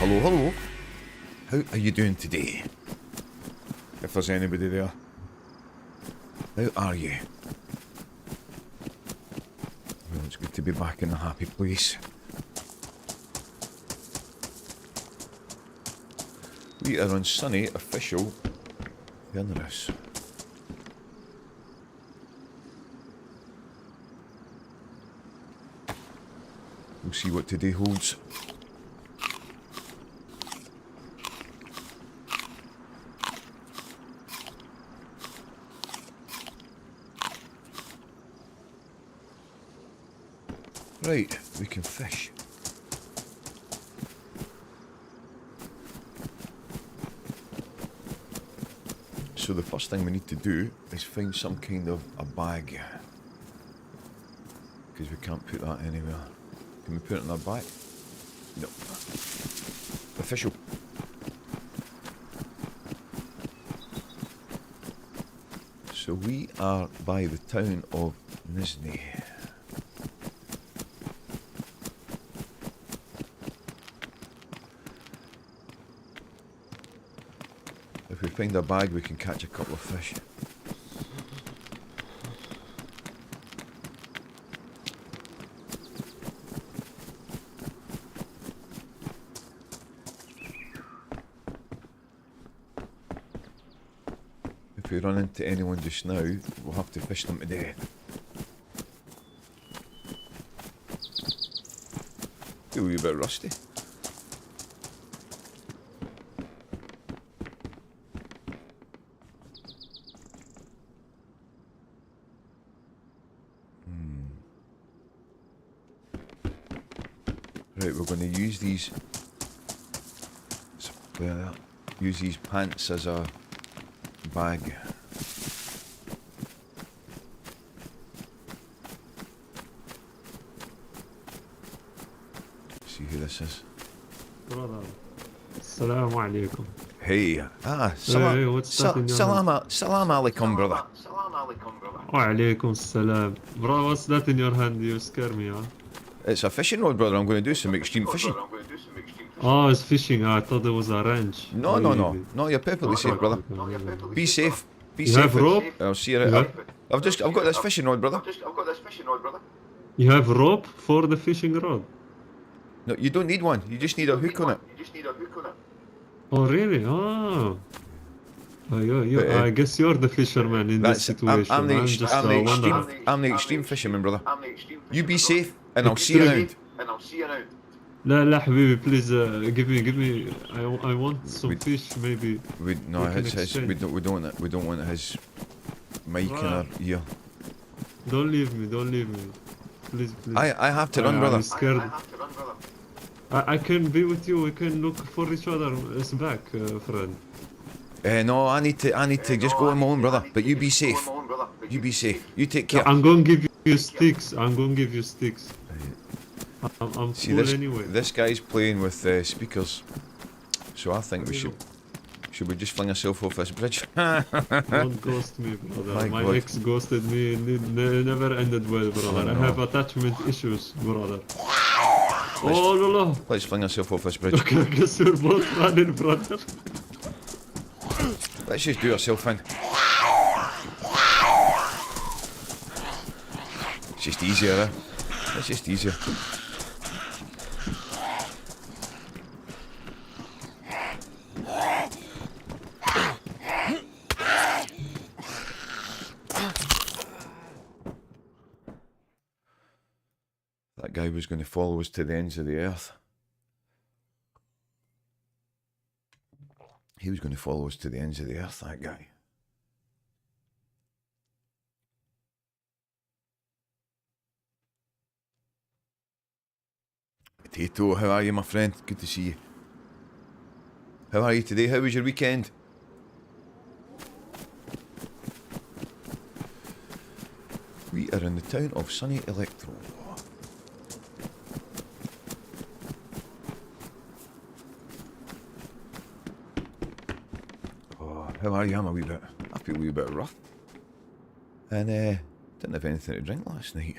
hello, hello. How are you doing today? If there's anybody there. How are you? Well, it's good to be back in the happy place. We are on sunny, official Fenris. We'll see what today holds. Right, we can fish. So the first thing we need to do is find some kind of a bag. Because we can't put that anywhere. Can we put it in our bag? No. Official. So we are by the town of Nizhny. If we find a bag, we can catch a couple of fish. If we run into anyone just now, we'll have to fish them to death. Feel a wee bit rusty. Right, we're going to use these pants as a bag. See who this is. Brother. Assalamu alaikum. Hey, Hey, what's that in your hand? salam alaikum, brother. Wa alaikum salam. Bro, what's that in your hand? You scare me, huh? It's a fishing rod, brother. I'm going to do some extreme fishing. Oh, it's fishing. I thought it was a wrench. No, no, you're perfectly safe, brother. Be safe. Be You safe. have rope? I'll see you. I've got this fishing rod, brother. You have rope for the fishing rod? No, you don't need one. You just need a hook on it. Oh, really? Oh. I guess you're the fisherman in this situation. I'm the extreme fisherman, brother. You be safe, and I'll see you around. لا حبيبي, please give me. I want some fish, maybe. We don't want his mic in our ear. Don't leave me, please. I have to run, brother. I'm scared. I can be with you. We can look for each other's back, friend. No, I need to just go on my own, brother. But you be safe. You be safe. You take care. I'm going to give you sticks. I'm See, cool anyway. this guy's playing with speakers, so I think should we just fling ourselves off this bridge? Don't ghost me, brother. My ex ghosted me. Never ended well, brother. I have attachment issues, brother. Oh, no. Let's fling ourselves off this bridge. Okay, I guess we're both running, brother. Let's just do ourselves in. It's just easier, eh? It's just easier. That guy was going to follow us to the ends of the earth. He was going to follow us to the ends of the earth, that guy. Potato, how are you, my friend? Good to see you. How are you today? How was your weekend? We are in the town of Sunny Electro. Oh, how are you? I feel a wee bit rough. And didn't have anything to drink last night.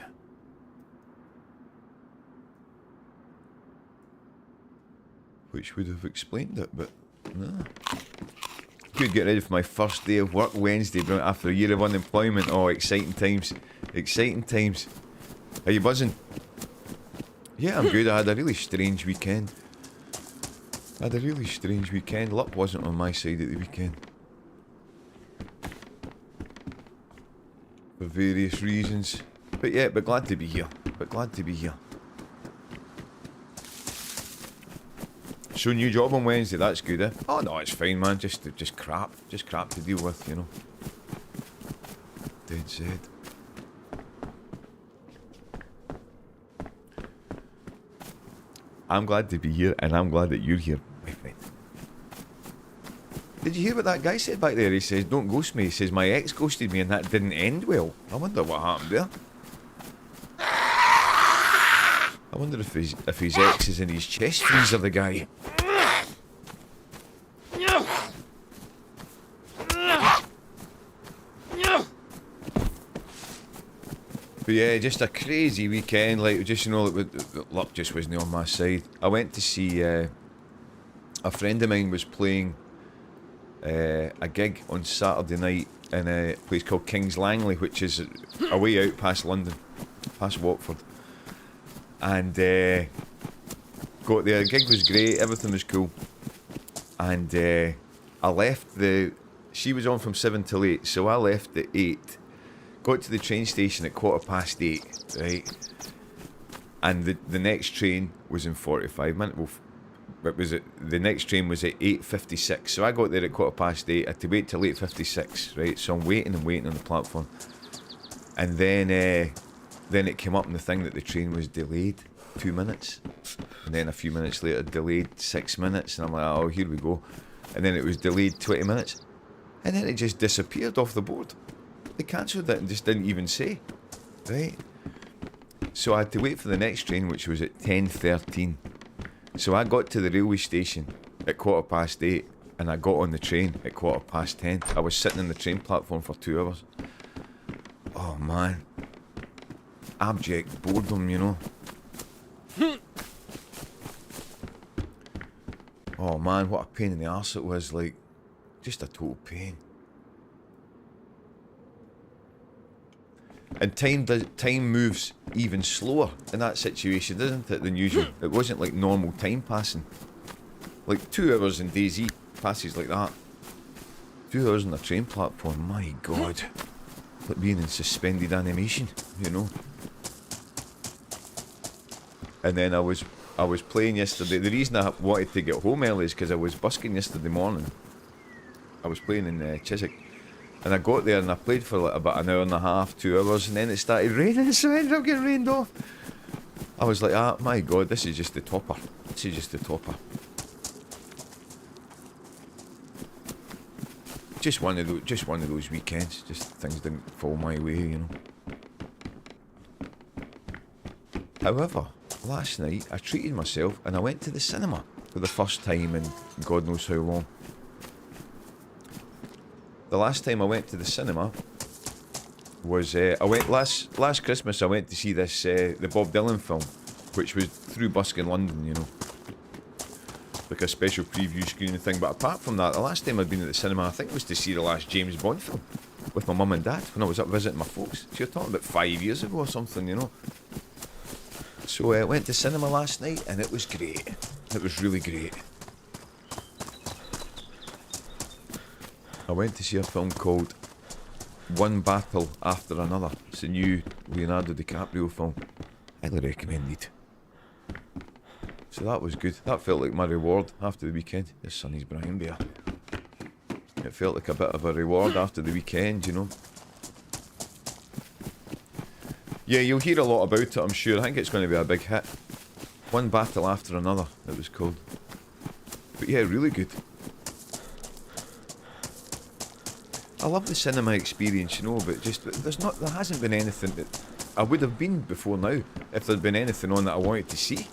which would have explained it, but no. Could get ready for my first day of work Wednesday, but after a year of unemployment. Oh, exciting times. Exciting times. Are you buzzing? Yeah, I'm good. I had a really strange weekend. Luck wasn't on my side at the weekend. For various reasons. But yeah, but glad to be here. So new job on Wednesday, that's good, eh? Oh no, it's fine, man. Just crap to deal with, you know. DayZ. I'm glad to be here, and I'm glad that you're here, my friend. Did you hear what that guy said back there? He says, "Don't ghost me." He says, "My ex ghosted me, and that didn't end well." I wonder what happened there. I wonder if his ex is in his chest freezer, the guy. But yeah, just a crazy weekend. Like, just, you know, luck just wasn't on my side. I went to see a friend of mine was playing a gig on Saturday night in a place called King's Langley, which is a way out past London, past Watford. And got there. The gig was great. Everything was cool. And I left she was on from 7 till 8, so I left at 8. Got to the train station at 8:15, right? And the next train was in 45 minutes. Well, the next train was at 8:56, so I got there at 8:15. I had to wait till 8:56, right? So I'm waiting on the platform, and then it came up in the thing that the train was delayed 2 minutes, and then a few minutes later delayed 6 minutes, and I'm like, oh, here we go. And then it was delayed 20 minutes, and then it just disappeared off the board. They cancelled it and just didn't even say, right? So I had to wait for the next train, which was at 10:13. So I got to the railway station at 8:15, and I got on the train at 10:15. I was sitting on the train platform for 2 hours. Oh man, abject boredom, you know. Oh man, what a pain in the arse it was. Like, just a total pain. And time moves even slower in that situation, doesn't it, than usual? It wasn't like normal time passing. Like 2 hours in DayZ passes like that. 2 hours on a train platform, my god. Like being in suspended animation, you know. And then I was playing yesterday. The reason I wanted to get home early is because I was busking yesterday morning. I was playing in Chiswick. And I got there and I played for like about an hour and a half, 2 hours, and then it started raining, so I ended up getting rained off. I was like, ah, my god, this is just the topper. Just one of those weekends. Just things didn't fall my way, you know. However, last night I treated myself and I went to the cinema for the first time in God knows how long. The last time I went to the cinema was I went last Christmas. I went to see this the Bob Dylan film, which was through Buskin London, you know, like a special preview screening thing. But apart from that, the last time I'd been at the cinema, I think, was to see the last James Bond film with my mum and dad when I was up visiting my folks. So you're talking about 5 years ago or something, you know. So I went to cinema last night and it was great. It was really great. I went to see a film called One Battle After Another. It's a new Leonardo DiCaprio film. Highly recommended. So that was good. That felt like my reward after the weekend. This Sonny's Brian Bear. It felt like a bit of a reward after the weekend, you know. Yeah, you'll hear a lot about it, I'm sure. I think it's going to be a big hit. One Battle After Another, it was called. But yeah, really good. I love the cinema experience, you know, but just there hasn't been anything that I would have been before now if there'd been anything on that I wanted to see.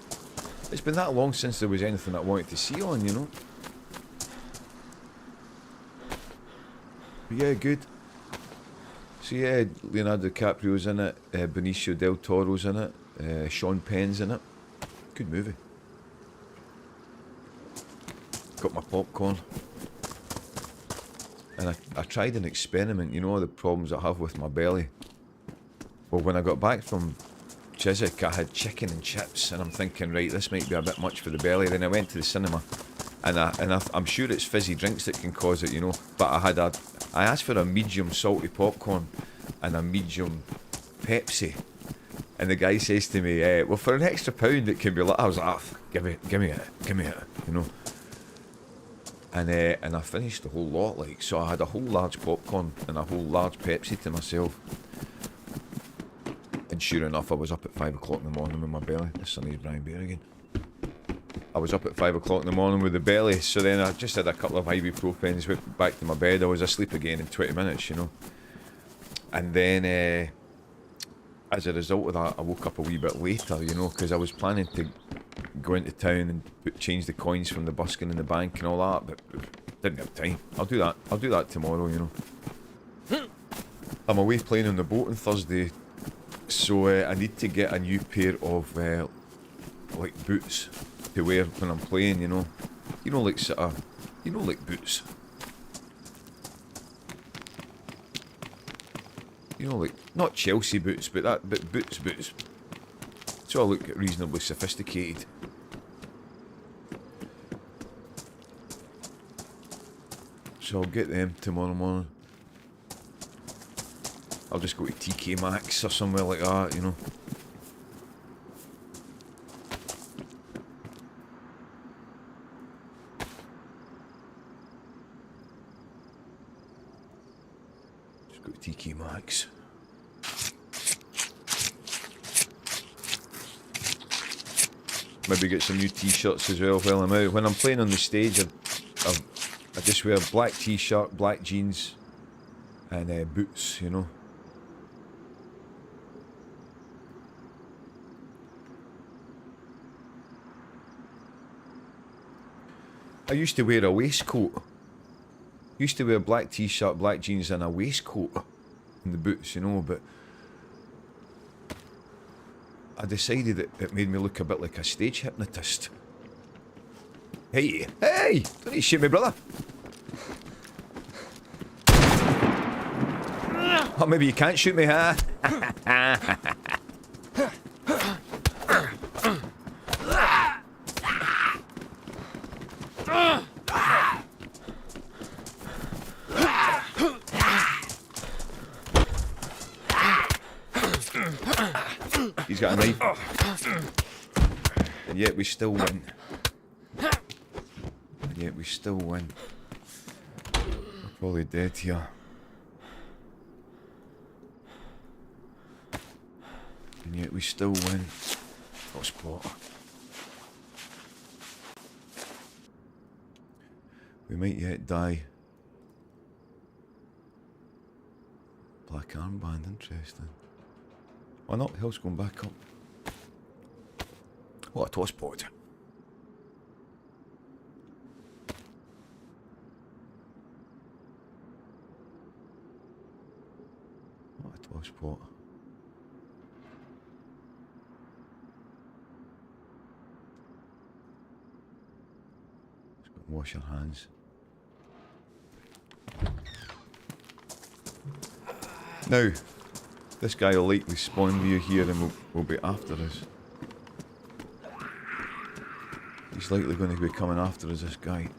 It's been that long since there was anything that I wanted to see on, you know. But yeah, good. So yeah, Leonardo DiCaprio's in it, Benicio del Toro's in it, Sean Penn's in it. Good movie. got my popcorn. And I tried an experiment, you know the problems I have with my belly. Well, when I got back from Chiswick, I had chicken and chips, and I'm thinking, right, this might be a bit much for the belly. Then I went to the cinema, and I'm sure it's fizzy drinks that can cause it, you know. But I asked for a medium salty popcorn and a medium Pepsi, and the guy says to me, well, for an extra £1 it can be like. I was like, oh, give me it, you know. And I finished the whole lot, like, so I had a whole large popcorn and a whole large Pepsi to myself. And sure enough, I was up at 5 o'clock in the morning with my belly. This Sonny's Brian Bear again. I was up at 5 o'clock in the morning with the belly, so then I just had a couple of ibuprofens, went back to my bed. I was asleep again in 20 minutes, you know. And then, as a result of that, I woke up a wee bit later, you know, because I was planning to go into town and change the coins from the buskin in the bank and all that, but didn't have time. I'll do that tomorrow, you know. I'm away playing on the boat on Thursday, so I need to get a new pair of like boots to wear when I'm playing, you know. You know, like sort of, you know, like boots. You know, like not Chelsea boots, but boots. So I look reasonably sophisticated. So I'll get them tomorrow morning. I'll just go to TK Maxx or somewhere like that, you know. Just go to TK Maxx. Maybe get some new t-shirts as well while I'm out. When I'm playing on the stage, I just wear black t-shirt, black jeans, and boots, you know. I used to wear a waistcoat. Used to wear black t-shirt, black jeans, and a waistcoat, and the boots, you know. But I decided it made me look a bit like a stage hypnotist. Hey, don't you shoot me, brother. Oh, maybe you can't shoot me, huh? He's got a knife. And yet we still win. And yet we still win. We're probably dead here. And yet we still win. What spot? We might yet die. Black armband, interesting. Why not? Hill's going back up. What a toss pod. What a toss pot. Just got to wash your hands. Now, this guy will likely spawn view here and will be after us. He's likely going to be coming after us, this guy.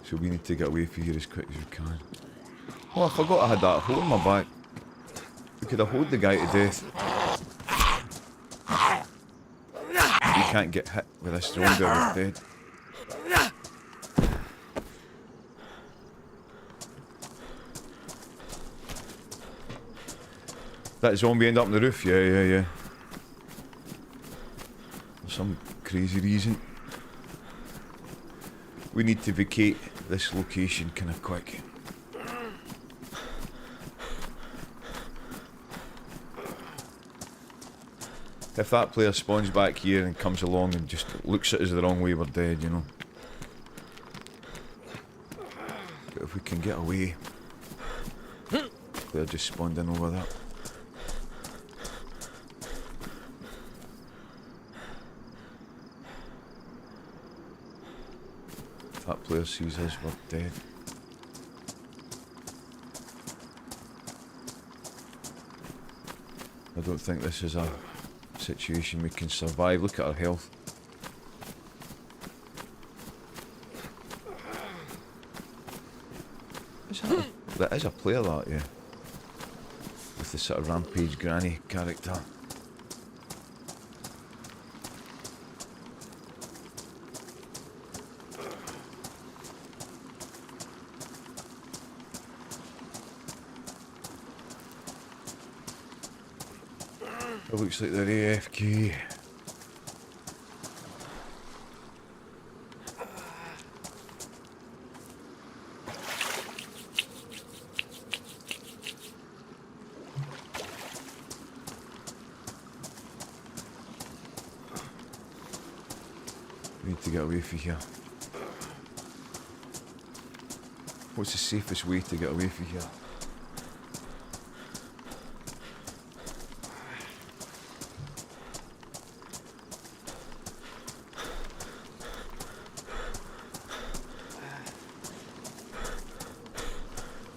So we need to get away from here as quick as we can. Oh, I forgot I had that hole in my back. We could have holed the guy to death. He can't get hit with this drone bear, he's dead. That zombie end up on the roof? Yeah. For some crazy reason. We need to vacate this location kind of quick. If that player spawns back here and comes along and just looks at us the wrong way, we're dead, you know. But if we can get away... Player just spawned in over that. player sees us, we're dead. I don't think this is a situation we can survive. Look at our health. That is a player, that, yeah. With the sort of rampage granny character. It looks like they're AFK. We need to get away from here. What's the safest way to get away from here?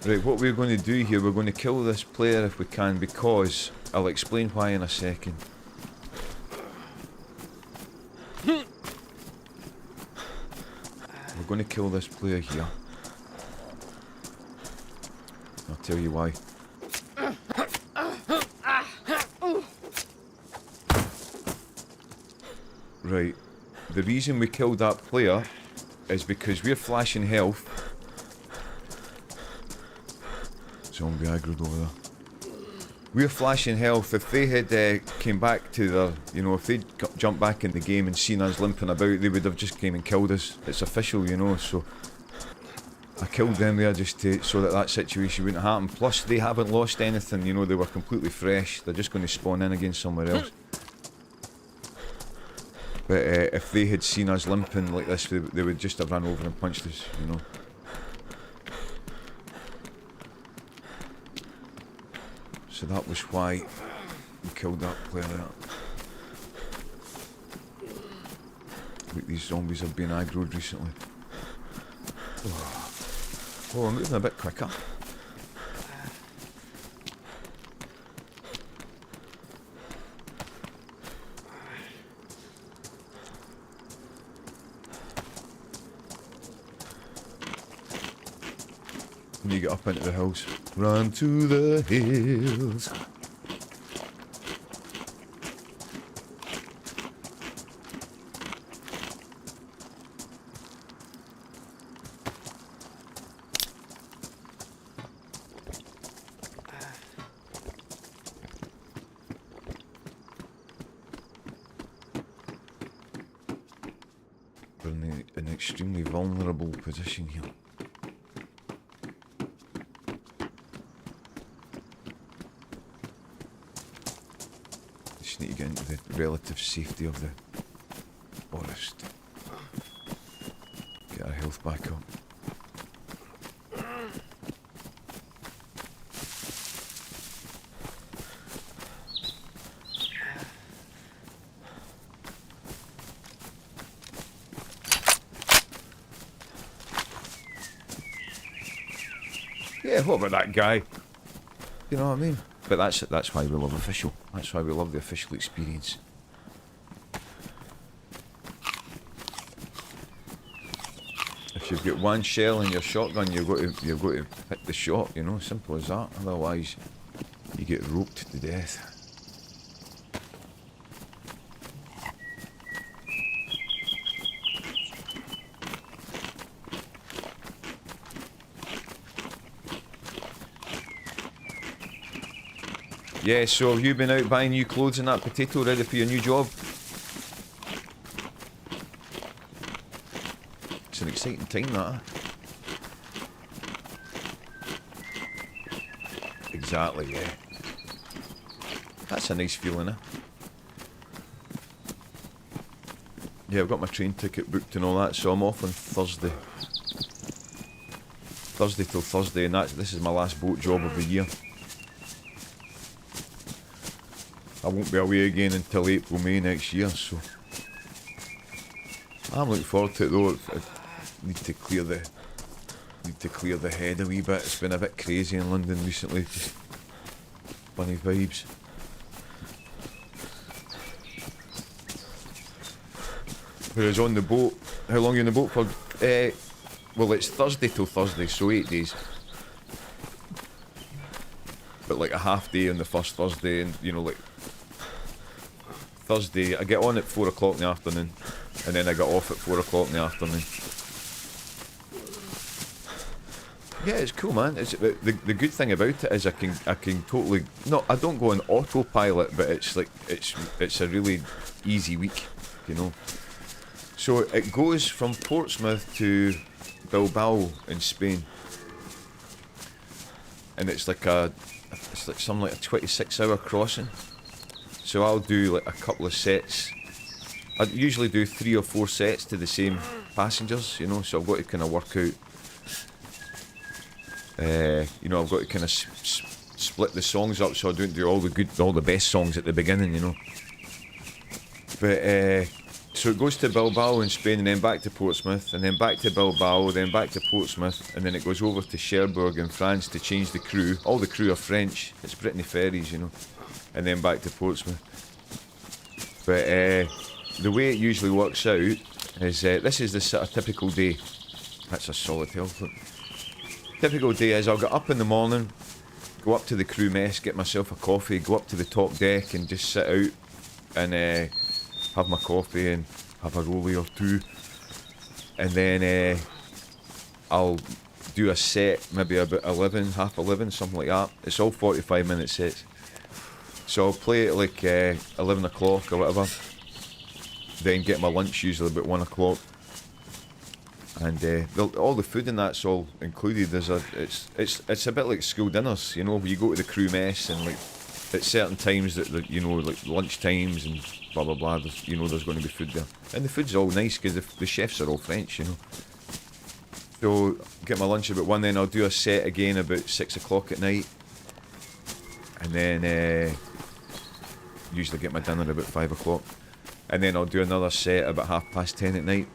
Right, what we're going to do here, we're going to kill this player if we can, because I'll explain why in a second. We're going to kill this player here. I'll tell you why. Right, the reason we killed that player is because we're flashing health. Zombie aggroed over there. We're flashing health. If they had came back to their, you know, if they'd jumped back in the game and seen us limping about, they would have just came and killed us. It's official, you know, so I killed them there just to, so that situation wouldn't happen. Plus, they haven't lost anything, you know, they were completely fresh. They're just going to spawn in again somewhere else. But if they had seen us limping like this, they would just have run over and punched us, you know. So that was why we killed that player there. Look, these zombies have been aggroed recently. Oh, I'm moving a bit quicker. When you get up into the hills, run to the hills. We're in an extremely vulnerable position here. Need to get into the relative safety of the forest. Get our health back up. Yeah, what about that guy? You know what I mean? But that's why we love official. That's why we love the official experience. If you've got one shell in your shotgun, you've got to hit the shot. You know, simple as that. Otherwise, you get roped to death. Yeah, so have you been out buying new clothes and that potato ready for your new job? It's an exciting time, that. Exactly, yeah. That's a nice feeling, eh? Yeah, I've got my train ticket booked and all that, so I'm off on Thursday. Thursday till Thursday, and this is my last boat job of the year. I won't be away again until April, May next year, so I'm looking forward to it though. need to clear the head a wee bit. It's been a bit crazy in London recently. Just funny vibes. Whereas on the boat, how long are you on the boat for? Well, it's Thursday till Thursday, so 8 days. But like a half day on the first Thursday, and you know, like Thursday, I get on at 4 o'clock in the afternoon, and then I get off at 4 o'clock in the afternoon. Yeah, it's cool, man. It's the good thing about it is I can totally I don't go on autopilot, but it's like it's a really easy week, you know. So it goes from Portsmouth to Bilbao in Spain, and it's like something like a 26-hour crossing. So I'll do like a couple of sets. I usually do 3 or 4 sets to the same passengers, you know. So I've got to kind of work out. You know, I've got to kind of split the songs up so I don't do all the best songs at the beginning, you know. But so it goes to Bilbao in Spain, and then back to Portsmouth, and then back to Bilbao, then back to Portsmouth, and then it goes over to Cherbourg in France to change the crew. All the crew are French. It's Brittany Ferries, you know, and then back to Portsmouth. But the way it usually works out is this is the sort of typical day. That's a solid hill flip. Typical day is I'll get up in the morning, go up to the crew mess, get myself a coffee, go up to the top deck and just sit out and have my coffee and have a rollie or two, and then I'll do a set maybe about 11, half 11, something like that. It's all 45-minute sets, so I'll play it like 11 o'clock or whatever, then get my lunch usually about 1 o'clock, and all the food in that's all included. It's a bit like school dinners, you know, where you go to the crew mess and like at certain times that you know, like lunch times and blah blah blah, you know, there's going to be food there, and the food's all nice because the chefs are all French, you know. So get my lunch about 1, then I'll do a set again about 6 o'clock at night, and then usually get my dinner about 5 o'clock, and then I'll do another set about 10:30 at night.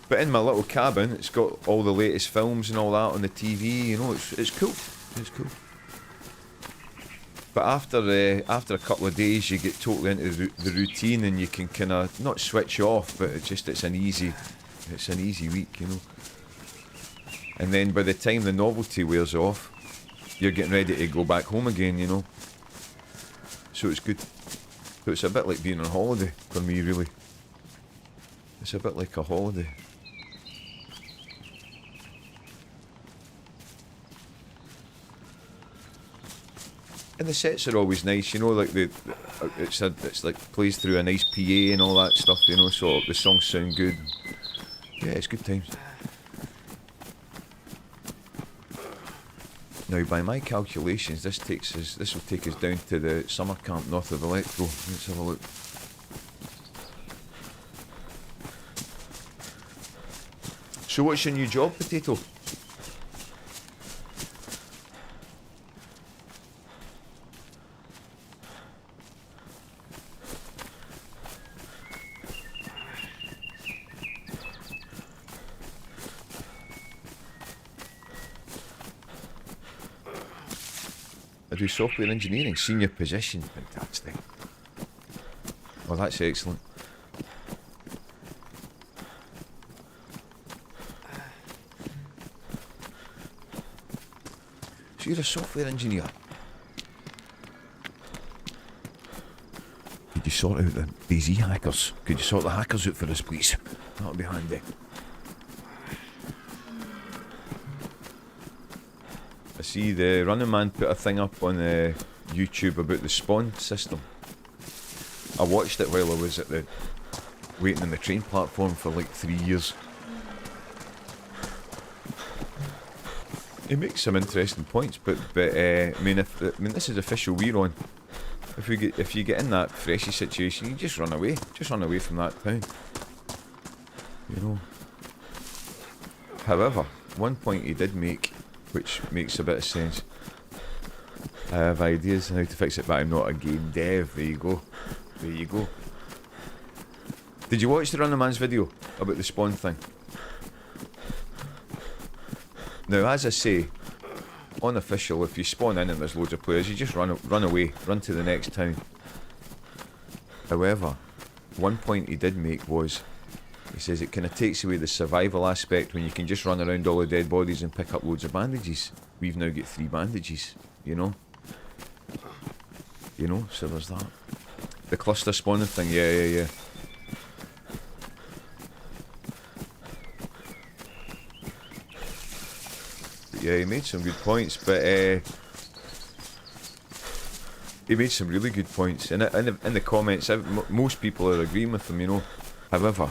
But in my little cabin, it's got all the latest films and all that on the TV, you know. It's cool. It's cool. But after a couple of days, you get totally into the routine, and you can kind of not switch off, but it's an easy week, you know. And then by the time the novelty wears off, you're getting ready to go back home again, you know. So it's good. So it's a bit like being on holiday for me, really. It's a bit like a holiday. And the sets are always nice, you know, like it's like plays through a nice PA and all that stuff, you know, so the songs sound good. Yeah, it's good times. Now, by my calculations, this will take us down to the summer camp north of Electro. Let's have a look. So what's your new job, Potato? I do software engineering, senior position. Fantastic. Well, that's excellent. So you're a software engineer. Could you sort out the DayZ hackers? Could you sort the hackers out for us, please? That would be handy. I see the Running Man put a thing up on YouTube about the spawn system. I watched it while I was waiting on the train platform for like 3 years. He makes some interesting points, but I mean this is official. We're on. If you get in that freshy situation, you just run away. Just run away from that town. You know. However, one point he did make, which makes a bit of sense. I have ideas on how to fix it, but I'm not a game dev. There you go. There you go. Did you watch the Running Man's video? about the spawn thing. Now, as I say, unofficial, if you spawn in and there's loads of players, you just run away, run to the next town. However, one point he did make was, he says it kind of takes away the survival aspect when you can just run around all the dead bodies and pick up loads of bandages. We've now got 3 bandages, you know? You know, so there's that. The cluster spawning thing, yeah. But yeah, he made some good points, but he made some really good points. In the comments, most people are agreeing with him, you know. However,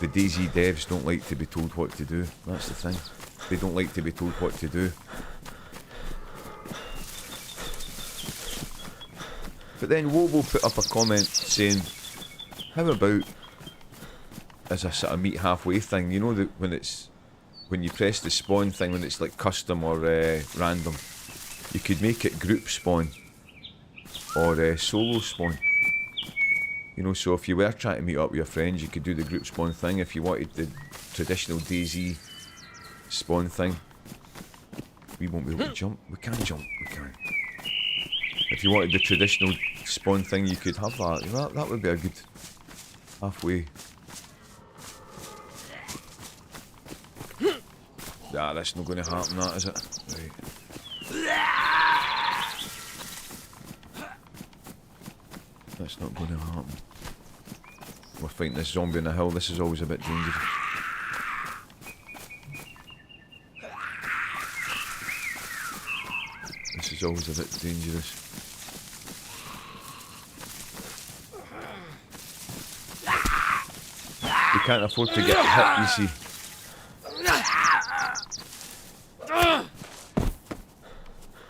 the DayZ devs don't like to be told what to do. That's the thing. They don't like to be told what to do. But then Wobo put up a comment saying, how about as a sort of meet halfway thing, you know, that when you press the spawn thing, when it's like custom or random, you could make it group spawn or solo spawn. You know, so if you were trying to meet up with your friends, you could do the group spawn thing. If you wanted the traditional DayZ spawn thing, we won't be able to jump. We can jump, we can. If you wanted the traditional spawn thing, you could have that. That would be a good halfway. Nah, that's not going to happen, that, is it? Right. That's not going to happen. We're fighting this zombie in the hill. This is always a bit dangerous. This is always a bit dangerous. We can't afford to get hit, you see.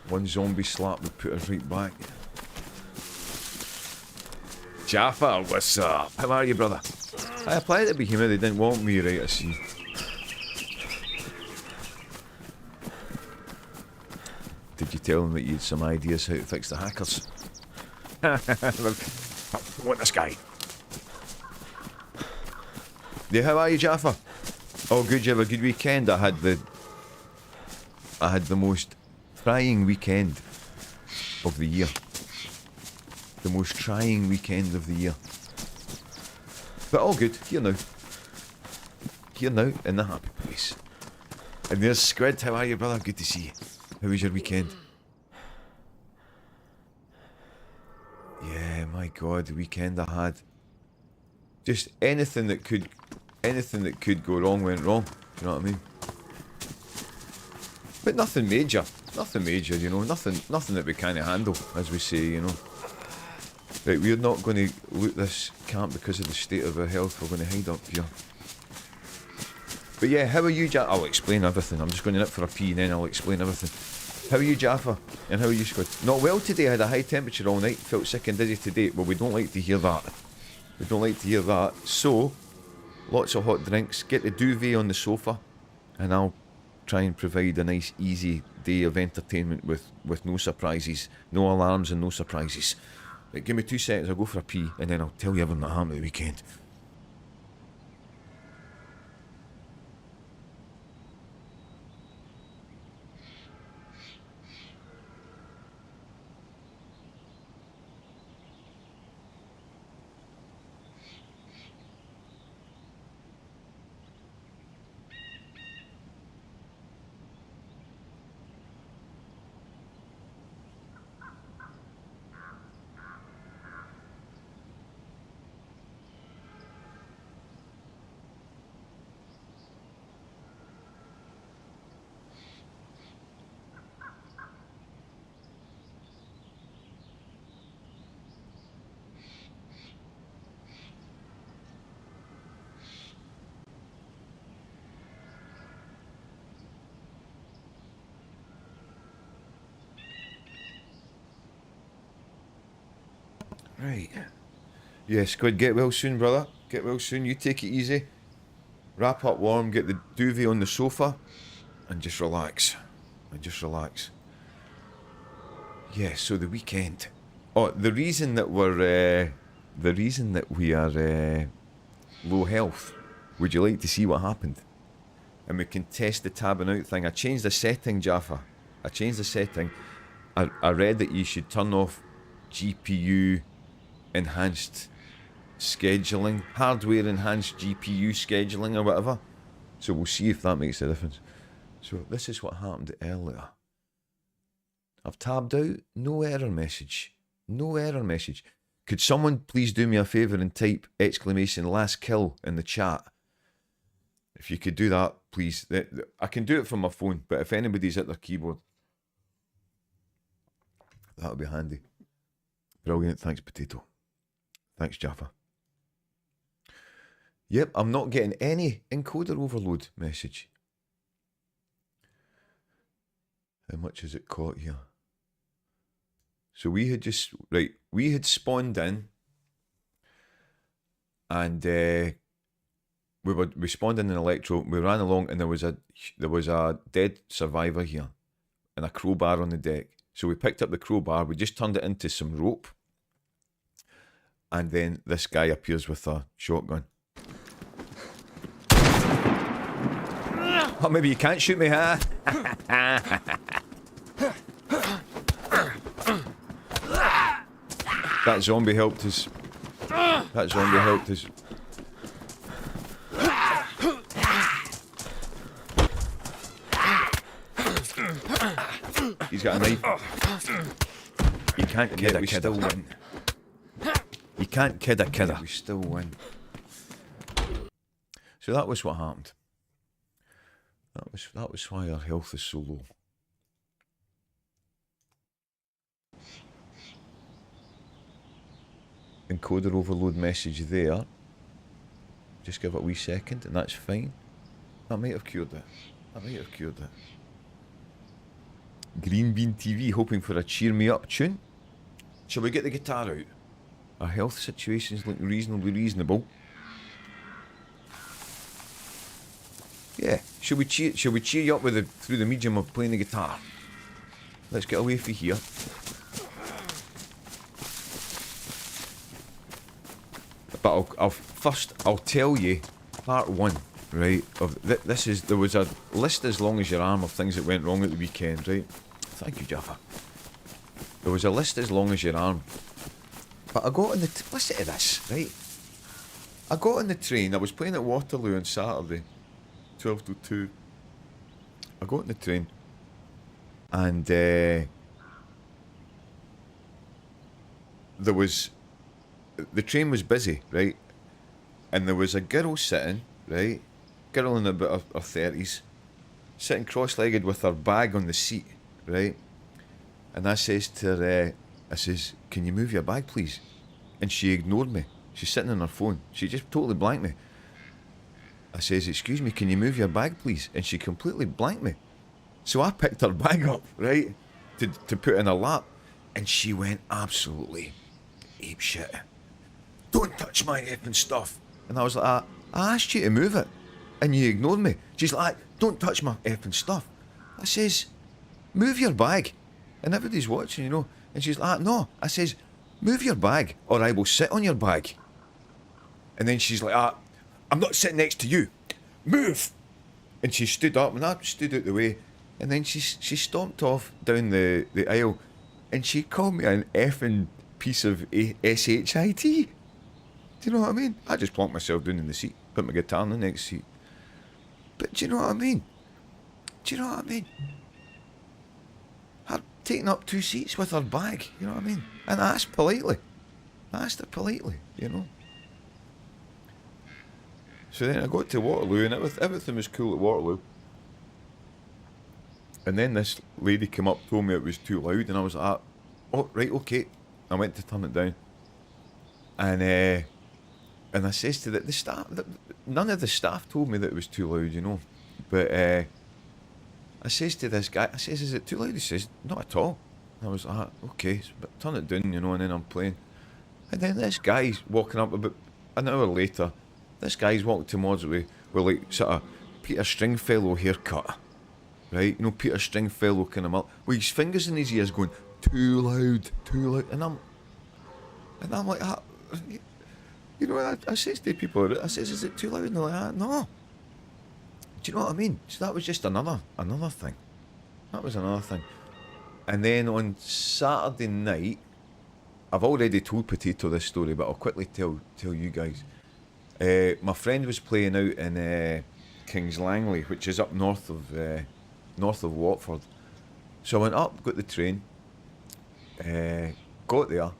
One zombie slap would put us right back. Jaffa, what's up? How are you, brother? I applied to be here, they didn't want me, right, I see. Did you tell them that you had some ideas how to fix the hackers? I want this guy. Yeah, how are you, Jaffa? Oh, good, you have a good weekend. I had the most trying weekend of the year. The most trying weekend of the year. But all good, here now. Here now, in the happy place. And there's Squid, how are you, brother? Good to see you. How was your weekend? Yeah, my god, the weekend I had. Just anything that could go wrong went wrong. Do you know what I mean? But nothing major. Nothing major, you know. Nothing that we can't handle, as we say, you know. Right, we're not going to loot this camp because of the state of our health. We're going to hide up here. But yeah, how are you, Jaffa? I'll explain everything. I'm just going to nip for a pee and then I'll explain everything. How are you, Jaffa? And how are you, Squid? Not well today. I had a high temperature all night. Felt sick and dizzy today. Well, we don't like to hear that. We don't like to hear that. So, lots of hot drinks. Get the duvet on the sofa. And I'll try and provide a nice, easy day of entertainment with no surprises. No alarms and no surprises. Right, give me 2 seconds. I'll go for a pee. And then I'll tell you everything that happened at the weekend. Right. Yeah, Squid, get well soon, brother. Get well soon. You take it easy. Wrap up warm, get the duvet on the sofa, and just relax. Yeah, so the weekend. Oh, the reason that we're the reason that we are low health. Would you like to see what happened? And we can test the tabbing out thing. I changed the setting, Jaffa. I changed the setting. I read that you should turn off GPU enhanced scheduling, hardware enhanced GPU scheduling or whatever. So we'll see if that makes a difference. So this is what happened earlier. I've tabbed out, no error message. No error message. Could someone please do me a favour and type exclamation last kill in the chat? If you could do that, please. I can do it from my phone, but if anybody's at their keyboard, that would be handy. Brilliant. Thanks, Potato. Thanks, Jaffa. Yep, I'm not getting any encoder overload message. How much has it caught here? So we had just, right, we had spawned in and we spawned in an electro, we ran along and there was a dead survivor here and a crowbar on the deck. So we picked up the crowbar, we just turned it into some rope, and then this guy appears with a shotgun. Oh, maybe you can't shoot me, huh? That zombie helped us. That zombie helped us. He's got a knife. You can't kid a kid. Still win. You can't kid a kidder. We still win. So that was what happened. That was why our health is so low. Encoder overload message there. Just give it a wee second and that's fine. That might have cured it. That might have cured it. Green Bean TV hoping for a cheer me up tune. Shall we get the guitar out? Our health situation's looking reasonably reasonable. Yeah, shall we cheer you up with through the medium of playing the guitar? Let's get away from here. But I'll tell you part one, right? Of there was a list as long as your arm of things that went wrong at the weekend, right? Thank you, Jaffa. There was a list as long as your arm. But I got on the listen to this, right? I got on the train. I was playing at Waterloo on Saturday, 12 to 2. I got on the train, and the train was busy, right? And there was a girl sitting, right? Girl in about her 30s, sitting cross-legged with her bag on the seat, right? And I says to her, I says, "Can you move your bag, please?" And she ignored me. She's sitting on her phone. She just totally blanked me. I says, "Excuse me, can you move your bag, please?" And she completely blanked me. So I picked her bag up, right, to put in her lap, and she went absolutely apeshit. "Don't touch my effing stuff." And I was like, I asked you to move it, and you ignored me. She's like, "Don't touch my effing stuff." I says, "Move your bag." And everybody's watching, you know. And she's like, "No." I says, "Move your bag, or I will sit on your bag." And then she's like, "I'm not sitting next to you. Move." And she stood up, and I stood out the way. And then she stomped off down the aisle, and she called me an effing piece of SHIT. Do you know what I mean? I just plonked myself down in the seat, put my guitar in the next seat. But do you know what I mean? Do you know what I mean? Her taking up 2 seats with her bag, you know what I mean? And I asked politely. I asked her politely, you know. So then I got to Waterloo, and everything was cool at Waterloo. And then this lady came up, told me it was too loud, and I was like, "Oh, right, okay." I went to turn it down. And I says to the staff, none of the staff told me that it was too loud, you know. But I says to this guy, I says, "Is it too loud?" He says, "Not at all." And I was like, "Okay, but turn it down, you know," and then I'm playing. And then this guy's walking up about an hour later. This guy's walking towards me with like sort of Peter Stringfellow haircut. Right? You know, Peter Stringfellow kind of with his fingers in his ears going, too loud. And I'm like, You know, I says to people, I says, is it too loud? And they're like, no. Do you know what I mean? So that was just another thing. That was another thing. And then on Saturday night, I've already told Potato this story, but I'll quickly tell you guys. My friend was playing out in Kings Langley, which is up north of Watford. So I went up, got the train, got there,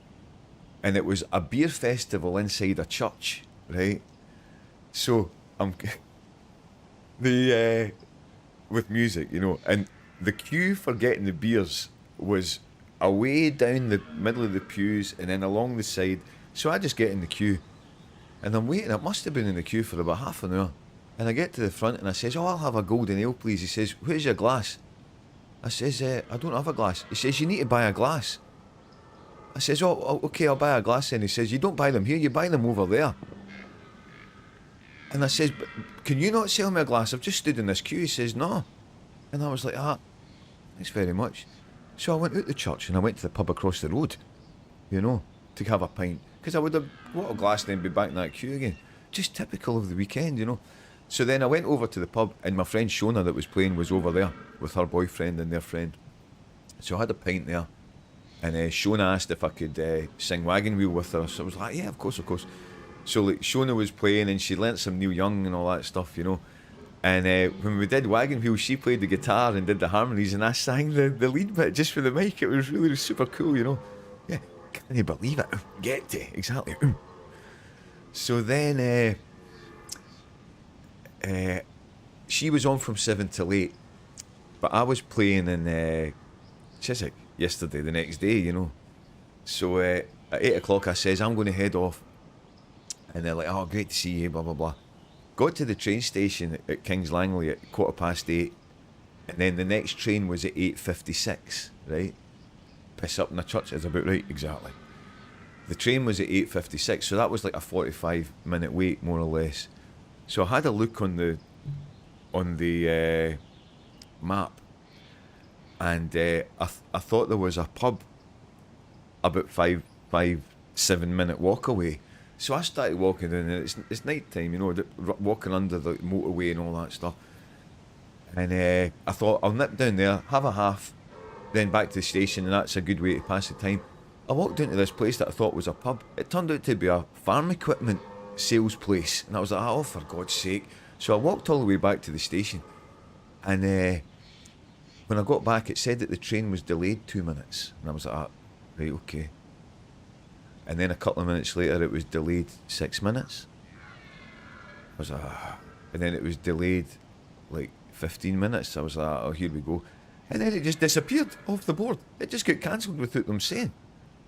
and it was a beer festival inside a church, right? So I'm with music, you know, and the queue for getting the beers was away down the middle of the pews and then along the side. So I just get in the queue, and I'm waiting. I must have been in the queue for about half an hour. And I get to the front and I says, "Oh, I'll have a golden ale, please." He says, "Where's your glass?" I says, "I don't have a glass." He says, "You need to buy a glass." I says, "Oh, okay, I'll buy a glass then." He says, "You don't buy them here, you buy them over there." And I says, "But can you not sell me a glass? I've just stood in this queue." He says, "No." And I was like, thanks very much. So I went out the church and I went to the pub across the road, you know, to have a pint. Because I would have bought a glass and then be back in that queue again. Just typical of the weekend, you know. So then I went over to the pub and my friend Shona that was playing was over there with her boyfriend and their friend. So I had a pint there. And Shona asked if I could sing Wagon Wheel with her. So I was like, yeah, of course. So like Shona was playing and she learnt some Neil Young and all that stuff, you know. And when we did Wagon Wheel, she played the guitar and did the harmonies, and I sang the lead bit just for the mic. It was really super cool, you know. Yeah, can't you believe it? Get to exactly. So then she was on from 7 till 8, but I was playing in Chiswick yesterday, the next day, you know. So at 8 o'clock I says, I'm going to head off. And they're like, "Oh, great to see you, blah, blah, blah." Got to the train station at Kings Langley at 8:15, and then the next train was at 8:56, right? Piss up in the church is about right, exactly. The train was at 8:56, so that was like a 45-minute wait, more or less. So I had a look on the map, and I thought there was a pub about 7-minute walk away. So I started walking in, and it's night time, you know, walking under the motorway and all that stuff. And I thought, I'll nip down there, have a half, then back to the station, and that's a good way to pass the time. I walked into this place that I thought was a pub. It turned out to be a farm equipment sales place. And I was like, oh, for God's sake. So I walked all the way back to the station. And when I got back, it said that the train was delayed 2 minutes. And I was like, right, okay. And then a couple of minutes later, it was delayed 6 minutes. I was like, and then it was delayed like 15 minutes. I was like, oh, here we go. And then it just disappeared off the board. It just got cancelled without them saying.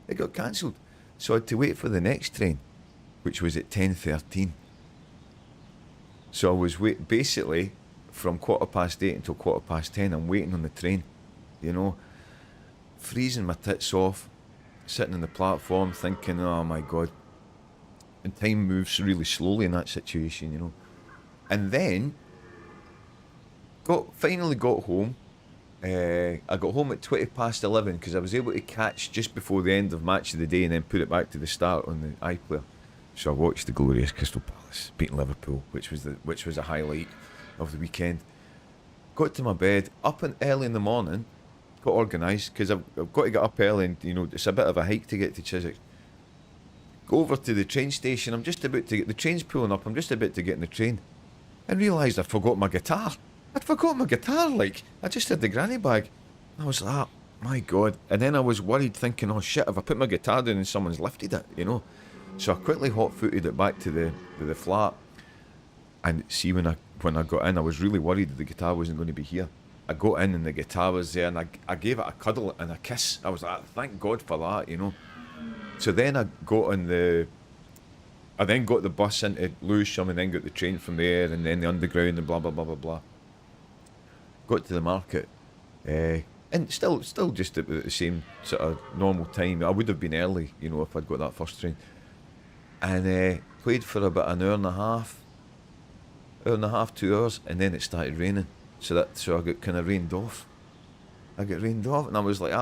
It got cancelled. So I had to wait for the next train, which was at 10:13. So I was basically from 8:15 until 10:15. I'm waiting on the train, you know, freezing my tits off, sitting on the platform thinking, oh my God. And time moves really slowly in that situation, you know. And then finally got home. I got home at 11:20 because I was able to catch just before the end of Match of the Day and then put it back to the start on the iPlayer. So I watched the glorious Crystal Palace beating Liverpool, which was a highlight of the weekend. Got to my bed, up and early in the morning, got organised because I've got to get up early and, you know, it's a bit of a hike to get to Chiswick. Go over to the train station, I'm just about to get, the train's pulling up, I'm just about to get in the train and realised I'd forgot my guitar. I'd forgotten my guitar, like, I just had the granny bag. I was like, oh, my God. And then I was worried thinking, oh shit, if I put my guitar down and someone's lifted it, you know. So I quickly hot-footed it back to the flat. And see, when I got in, I was really worried that the guitar wasn't going to be here. I got in and the guitar was there, and I gave it a cuddle and a kiss. I was like, thank God for that, you know. So then I then got the bus into Lewisham and then got the train from there and then the underground and blah, blah, blah, blah, blah. Got to the market, and still just at the same sort of normal time. I would have been early, you know, if I'd got that first train. And played for about an hour and a half, 2 hours, and then it started raining. So I got kind of rained off. And I was like,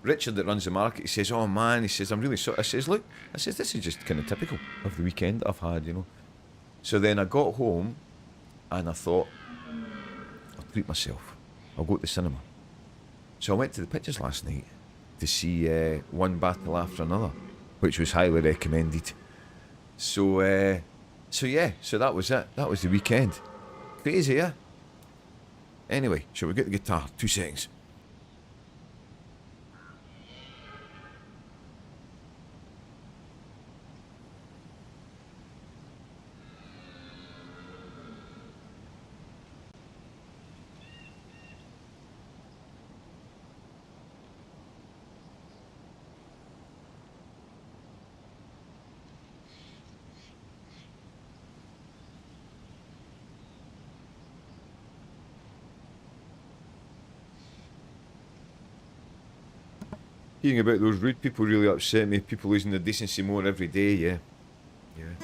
Richard that runs the market, he says, oh man, he says, I'm really sorry. I says, look, I says, this is just kind of typical of the weekend that I've had, you know. So then I got home and I thought, I'll treat myself. I'll go to the cinema. So I went to the pictures last night to see One Battle After Another, which was highly recommended. So yeah, so that was it. That was the weekend. Crazy, yeah? Anyway, shall we get the guitar? 2 seconds. Hearing about those rude people really upset me. People losing their decency more every day, yeah. Yeah.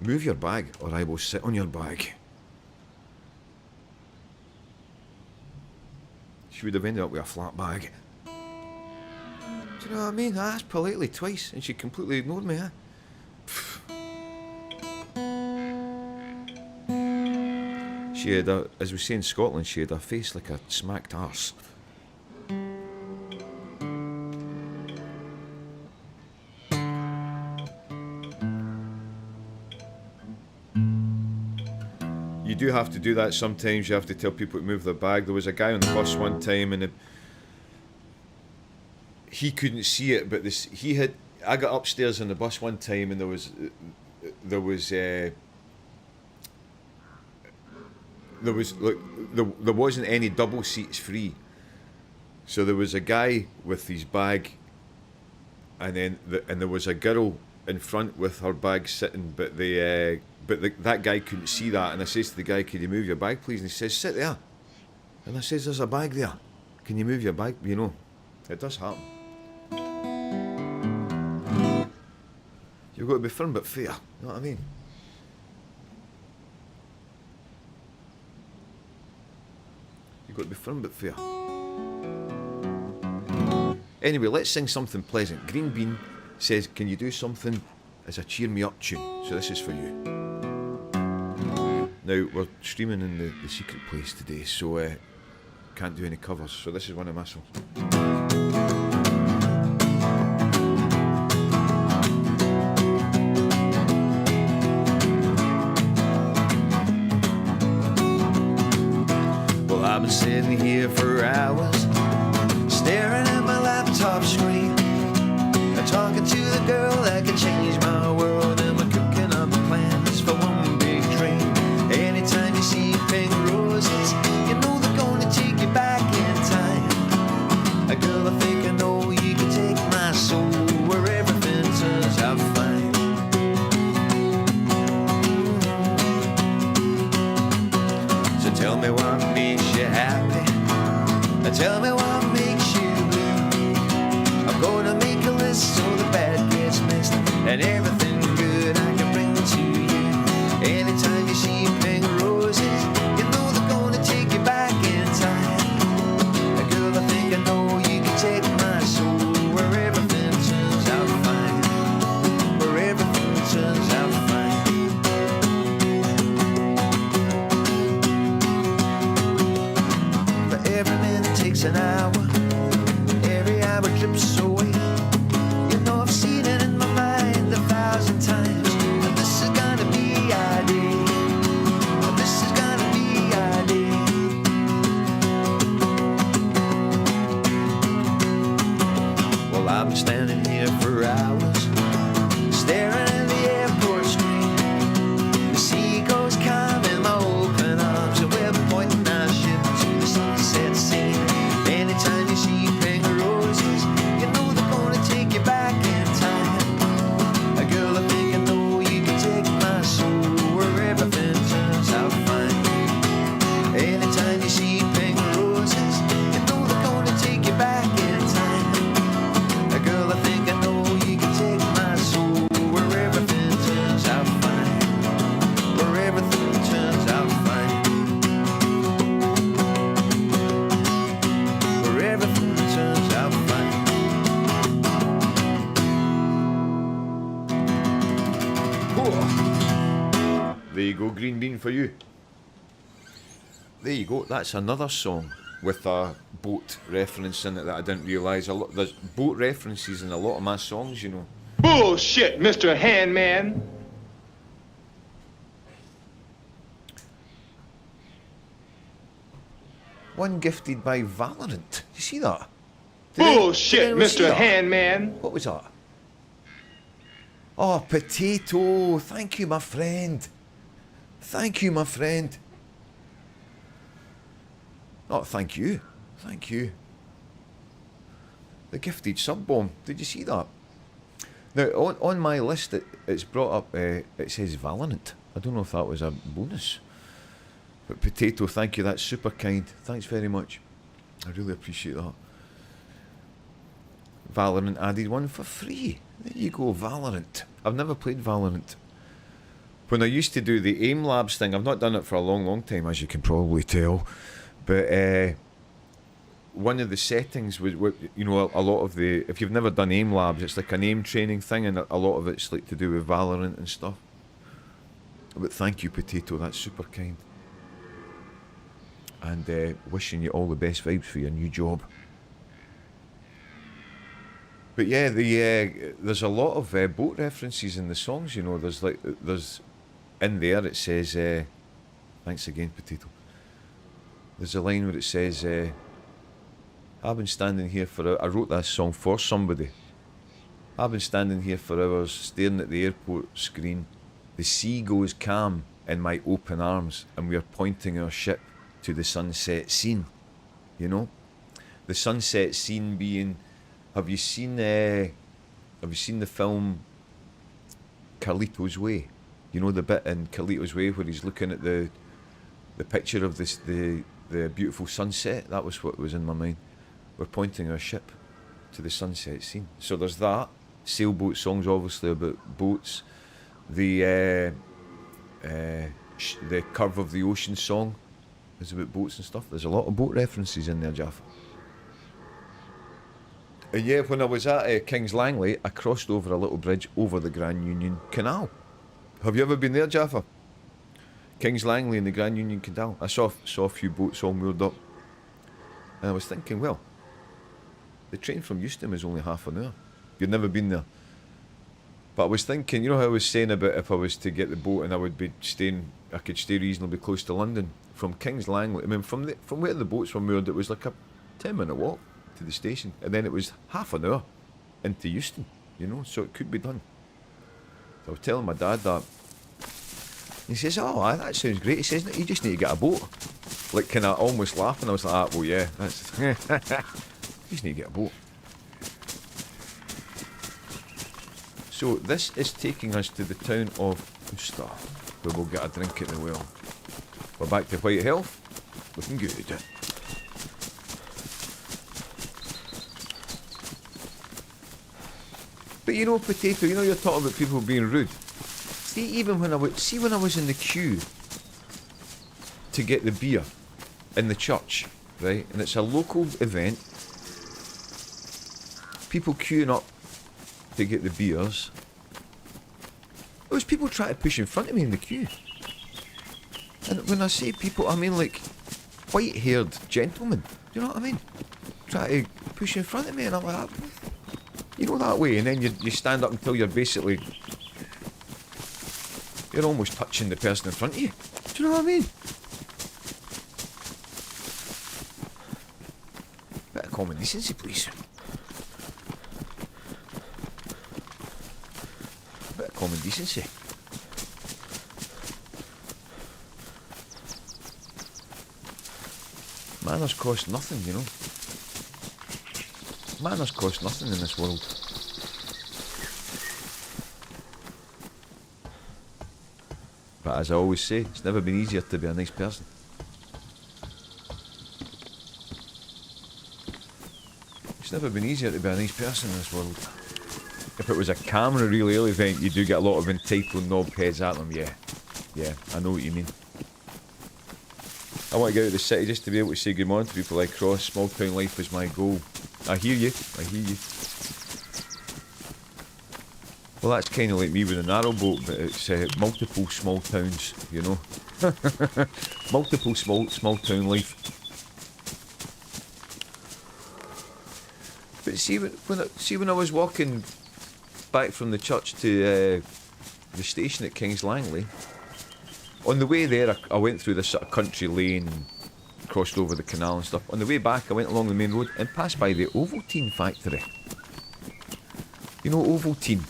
Move your bag or I will sit on your bag. She would have ended up with a flat bag. Do you know what I mean? I asked politely twice and she completely ignored me, huh? She had a, as we say in Scotland, she had a face like a smacked arse. You do have to do that sometimes. You have to tell people to move their bag. There was a guy on the bus one time and he couldn't see it, but I got upstairs on the bus one time and there wasn't any double seats free. So there was a guy with his bag and then there was a girl in front with her bag sitting, but that guy couldn't see that, and I says to the guy, "Can you move your bag, please?" And he says, "Sit there." And I says, "There's a bag there. Can you move your bag?" You know, it does happen. You've got to be firm but fair. You know what I mean? You've got to be firm but fair. Anyway, let's sing something pleasant. Green Bean says, "Can you do something as a cheer me up tune?" So this is for you. Now, we're streaming in the secret place today, so can't do any covers. So this is one of my songs. Well, I've been sitting here for hours, staring at my laptop screen, and talking to the girl that can change my world, and we're cooking up plans for one big dream. Anytime you see pink roses, you know they're gonna take you back in time. A girl, I think I know you can take my soul where everything turns out fine. So tell me what makes you happy, tell me what makes you blue. I'm gonna make a list so the bad gets missed, and everything good I can bring to you. Anytime you see pink roses, you know they're gonna take you back in time. Girl, I think I know you can take my soul where everything turns out fine, where everything turns out fine. But every minute takes an hour, every hour drips away. You know I've seen it in my mind 1,000 times, and this is gonna be our day. This is gonna be our day. Well, I've been standing here for hours, staring at the airport screen. The seagulls come in my open arms, and we're pointing our ship to the sunset scene. Anytime There you go, green bean for you. There you go, that's another song with a boat reference in it that I didn't realise. There's boat references in a lot of my songs, you know. Bullshit, Mr. Handman. One gifted by Valorant. You see that? Bullshit, Mr. Handman. What was that? Oh, Potato. Thank you, my friend. Thank you, my friend. Oh, thank you. Thank you. The gifted sub-bomb. Did you see that? Now, on my list, it's brought up, it says Valorant. I don't know if that was a bonus. But Potato, thank you. That's super kind. Thanks very much. I really appreciate that. Valorant added one for free. There you go, Valorant. I've never played Valorant. When I used to do the AIM Labs thing, I've not done it for a long, long time, as you can probably tell. But one of the settings was, you know, a lot of the... If you've never done AIM Labs, it's like an AIM training thing, and a lot of it's like to do with Valorant and stuff. But thank you, Potato. That's super kind. And wishing you all the best vibes for your new job. But yeah, there's a lot of boat references in the songs, you know. There's in there it says, thanks again, Potato. There's a line where it says, I've been standing here I wrote that song for somebody. I've been standing here for hours, staring at the airport screen. The sea goes calm in my open arms, and we are pointing our ship to the sunset scene. You know? The sunset scene being... Have you seen the film Carlito's Way? You know the bit in Carlito's Way where he's looking at the picture of the beautiful sunset? That was what was in my mind. We're pointing our ship to the sunset scene. So there's that. Sailboat songs, obviously, about boats. The Curve of the Ocean song is about boats and stuff. There's a lot of boat references in there, Jaffa. And yeah, when I was at King's Langley, I crossed over a little bridge over the Grand Union Canal. Have you ever been there, Jaffa? King's Langley and the Grand Union Canal. I saw a few boats all moored up. And I was thinking, well, the train from Euston is only half an hour. You'd never been there. But I was thinking, you know how I was saying about if I was to get the boat and I could stay reasonably close to London. From King's Langley, I mean, from where the boats were moored, it was like a 10-minute walk to the station, and then it was half an hour into Euston, you know, so it could be done. So I was telling my dad that. He says, oh, that sounds great. He says, you just need to get a boat. Like, kind of almost laughing. I was like, well, yeah, that's... you just need to get a boat. So this is taking us to the town of Worcester, where we'll get a drink at the well. We're back to White Health. Looking good. But you know, Potato, you know you're talking about people being rude. See, even when I was in the queue to get the beer in the church, right? And it's a local event. People queuing up to get the beers. There was people trying to push in front of me in the queue. And when I say people, I mean like white-haired gentlemen. Do you know what I mean? Try to push in front of me, and I'm like, you know, that way, and then you stand up until you're basically, you're almost touching the person in front of you. Do you know what I mean? Bit of common decency, please. Bit of common decency. Manners cost nothing, you know. Manners cost nothing in this world. But as I always say, it's never been easier to be a nice person. It's never been easier to be a nice person in this world. If it was a camera reel event, you do get a lot of entitled knobheads at them, yeah. Yeah, I know what you mean. I want to get out of the city just to be able to say good morning to people I cross. Small town life is my goal. I hear you. I hear you. Well, that's kind of like me with a narrowboat, but it's multiple small towns, you know. Multiple small town life. But see when I was walking back from the church to the station at King's Langley, on the way there I went through this sort of country lane, crossed over the canal and stuff. On the way back I went along the main road and passed by the Ovaltine factory. You know Ovaltine?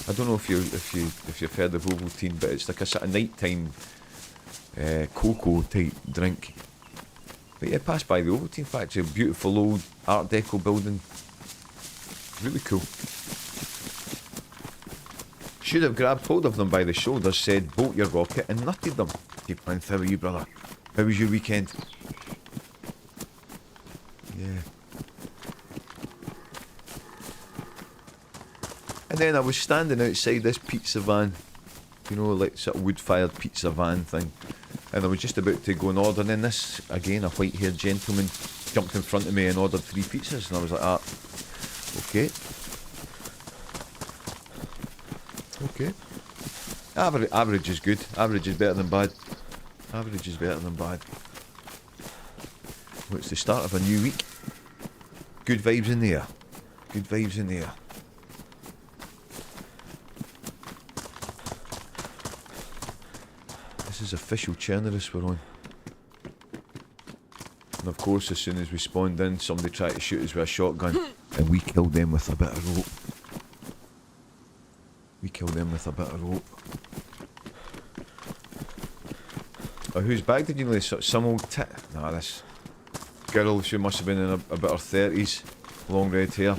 I don't know if you've heard of Ovaltine, but it's like a sort of nighttime cocoa type drink. But yeah, passed by the Ovaltine factory, a beautiful old Art Deco building. Really cool. Should have grabbed hold of them by the shoulders, said bolt your rocket and nutted them. Keep on, how are you, brother? How was your weekend? Yeah. And then I was standing outside this pizza van, you know, like sort of wood-fired pizza van thing. And I was just about to go and order, and then this, again, a white-haired gentleman jumped in front of me and ordered 3 pizzas, and I was like, okay. Okay. Average is good. Average is better than bad. Average is better than bad. Well, it's the start of a new week. Good vibes in the air. Good vibes in the air. This is official Chernerus we're on. And of course, as soon as we spawned in, somebody tried to shoot us with a shotgun, and we killed them with a bit of rope. We killed them with a bit of rope. Oh, whose bag did you lay? Some old tit? Nah, this girl, she must have been in about her 30s. Long red hair.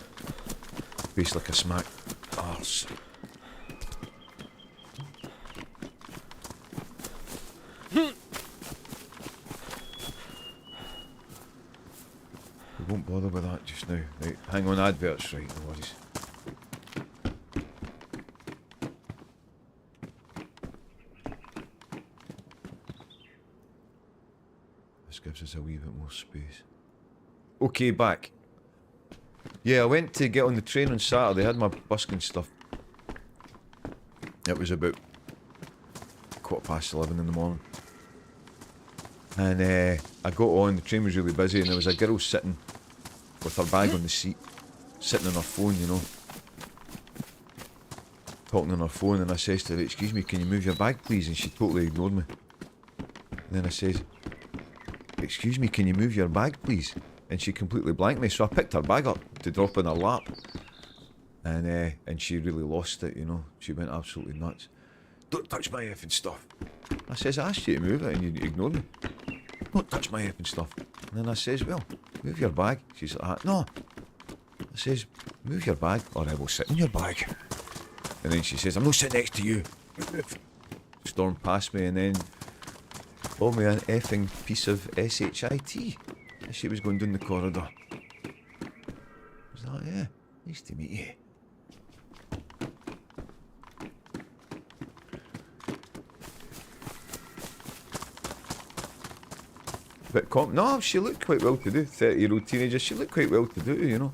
Face like a smack arse. We won't bother with that just now. Right, hang on, adverts, right, no worries. This gives us a wee bit more space. Okay, back. Yeah, I went to get on the train on Saturday. I had my busking stuff. It was about 11:15 in the morning. And I got on, the train was really busy, and there was a girl sitting with her bag on the seat, sitting on her phone, you know, talking on her phone, and I says to her, excuse me, can you move your bag please? And she totally ignored me. And then I says, excuse me, can you move your bag please? And she completely blanked me, so I picked her bag up to drop in her lap. And she really lost it, you know, she went absolutely nuts. Don't touch my effing stuff. I says, I asked you to move it and you ignored me. Don't touch my effing stuff. And then I says, well, move your bag. She's like, no. I says, move your bag or I will sit in your bag. And then she says, I'm not sitting next to you. Stormed past me and then called me an effing piece of shit. As she was going down the corridor. I was like, yeah, nice to meet you. But no, she looked quite well to do. 30-year-old teenager, she looked quite well to do, you know.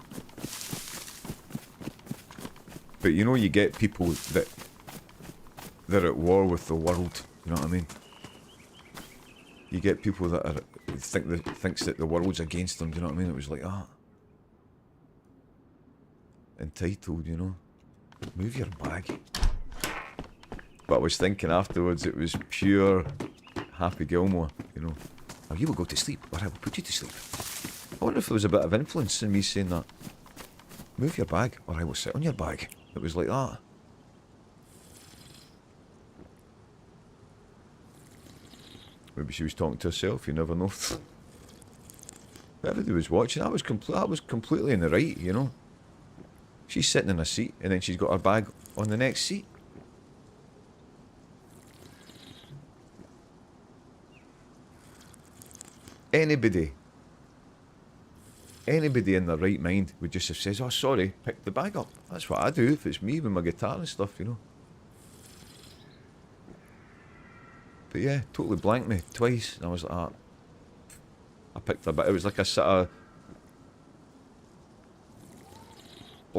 But you know, you get people that they're at war with the world. You know what I mean? You get people that are thinks that the world's against them. Do you know what I mean? It was like that. Entitled, you know. Move your bag. But I was thinking afterwards, it was pure Happy Gilmore, you know. Oh, you will go to sleep, or I will put you to sleep. I wonder if there was a bit of influence in me saying that. Move your bag, or I will sit on your bag. It was like that. Maybe she was talking to herself, you never know. Everybody was watching, I was completely in the right, you know. She's sitting in a seat, and then she's got her bag on the next seat. Anybody in their right mind would just have said, oh sorry, pick the bag up. That's what I do if it's me with my guitar and stuff, you know. But yeah, totally blanked me twice, and I was like, ah. I picked her, but it was like a sort of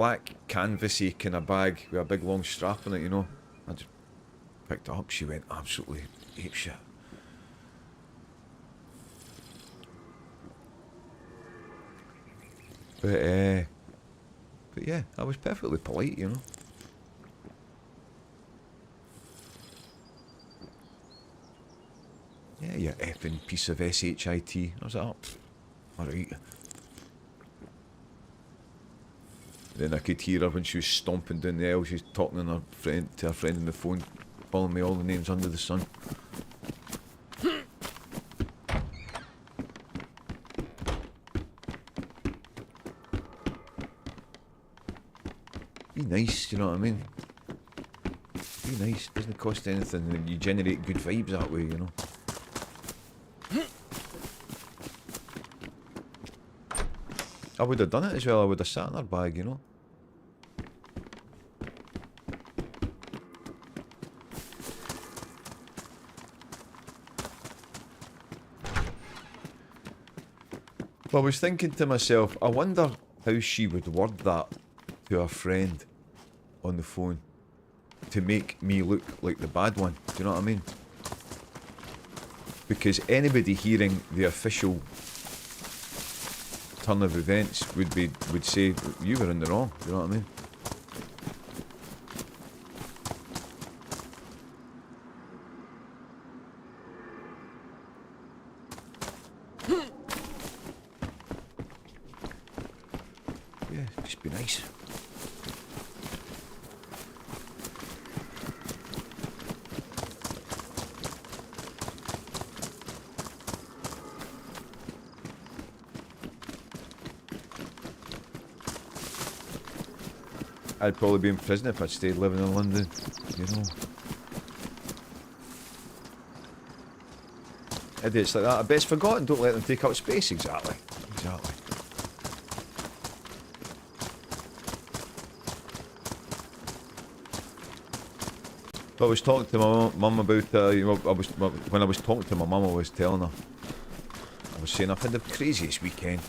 black canvassy kind of bag with a big long strap on it, you know. I just picked it up. She went absolutely apeshit. But yeah, I was perfectly polite, you know. Yeah, you effing piece of shit. I was like, oh, alright. Then I could hear her when she was stomping down the aisle. She was talking to her friend on the phone, calling me all the names under the sun. Be nice, you know what I mean? Be nice, doesn't cost anything, and you generate good vibes that way, you know. I would have done it as well. I would have sat in her bag, you know. But I was thinking to myself, I wonder how she would word that to her friend on the phone to make me look like the bad one. Do you know what I mean? Because anybody hearing the official turn of events would say you were in the wrong. Do you know what I mean? Yeah, just be nice. I'd probably be in prison if I'd stayed living in London, you know. Idiots like that. I bet it's forgotten, don't let them take up space. Exactly. Exactly. But I was talking to my mum about, you know, when I was talking to my mum, I was telling her, I was saying I've had the craziest weekend.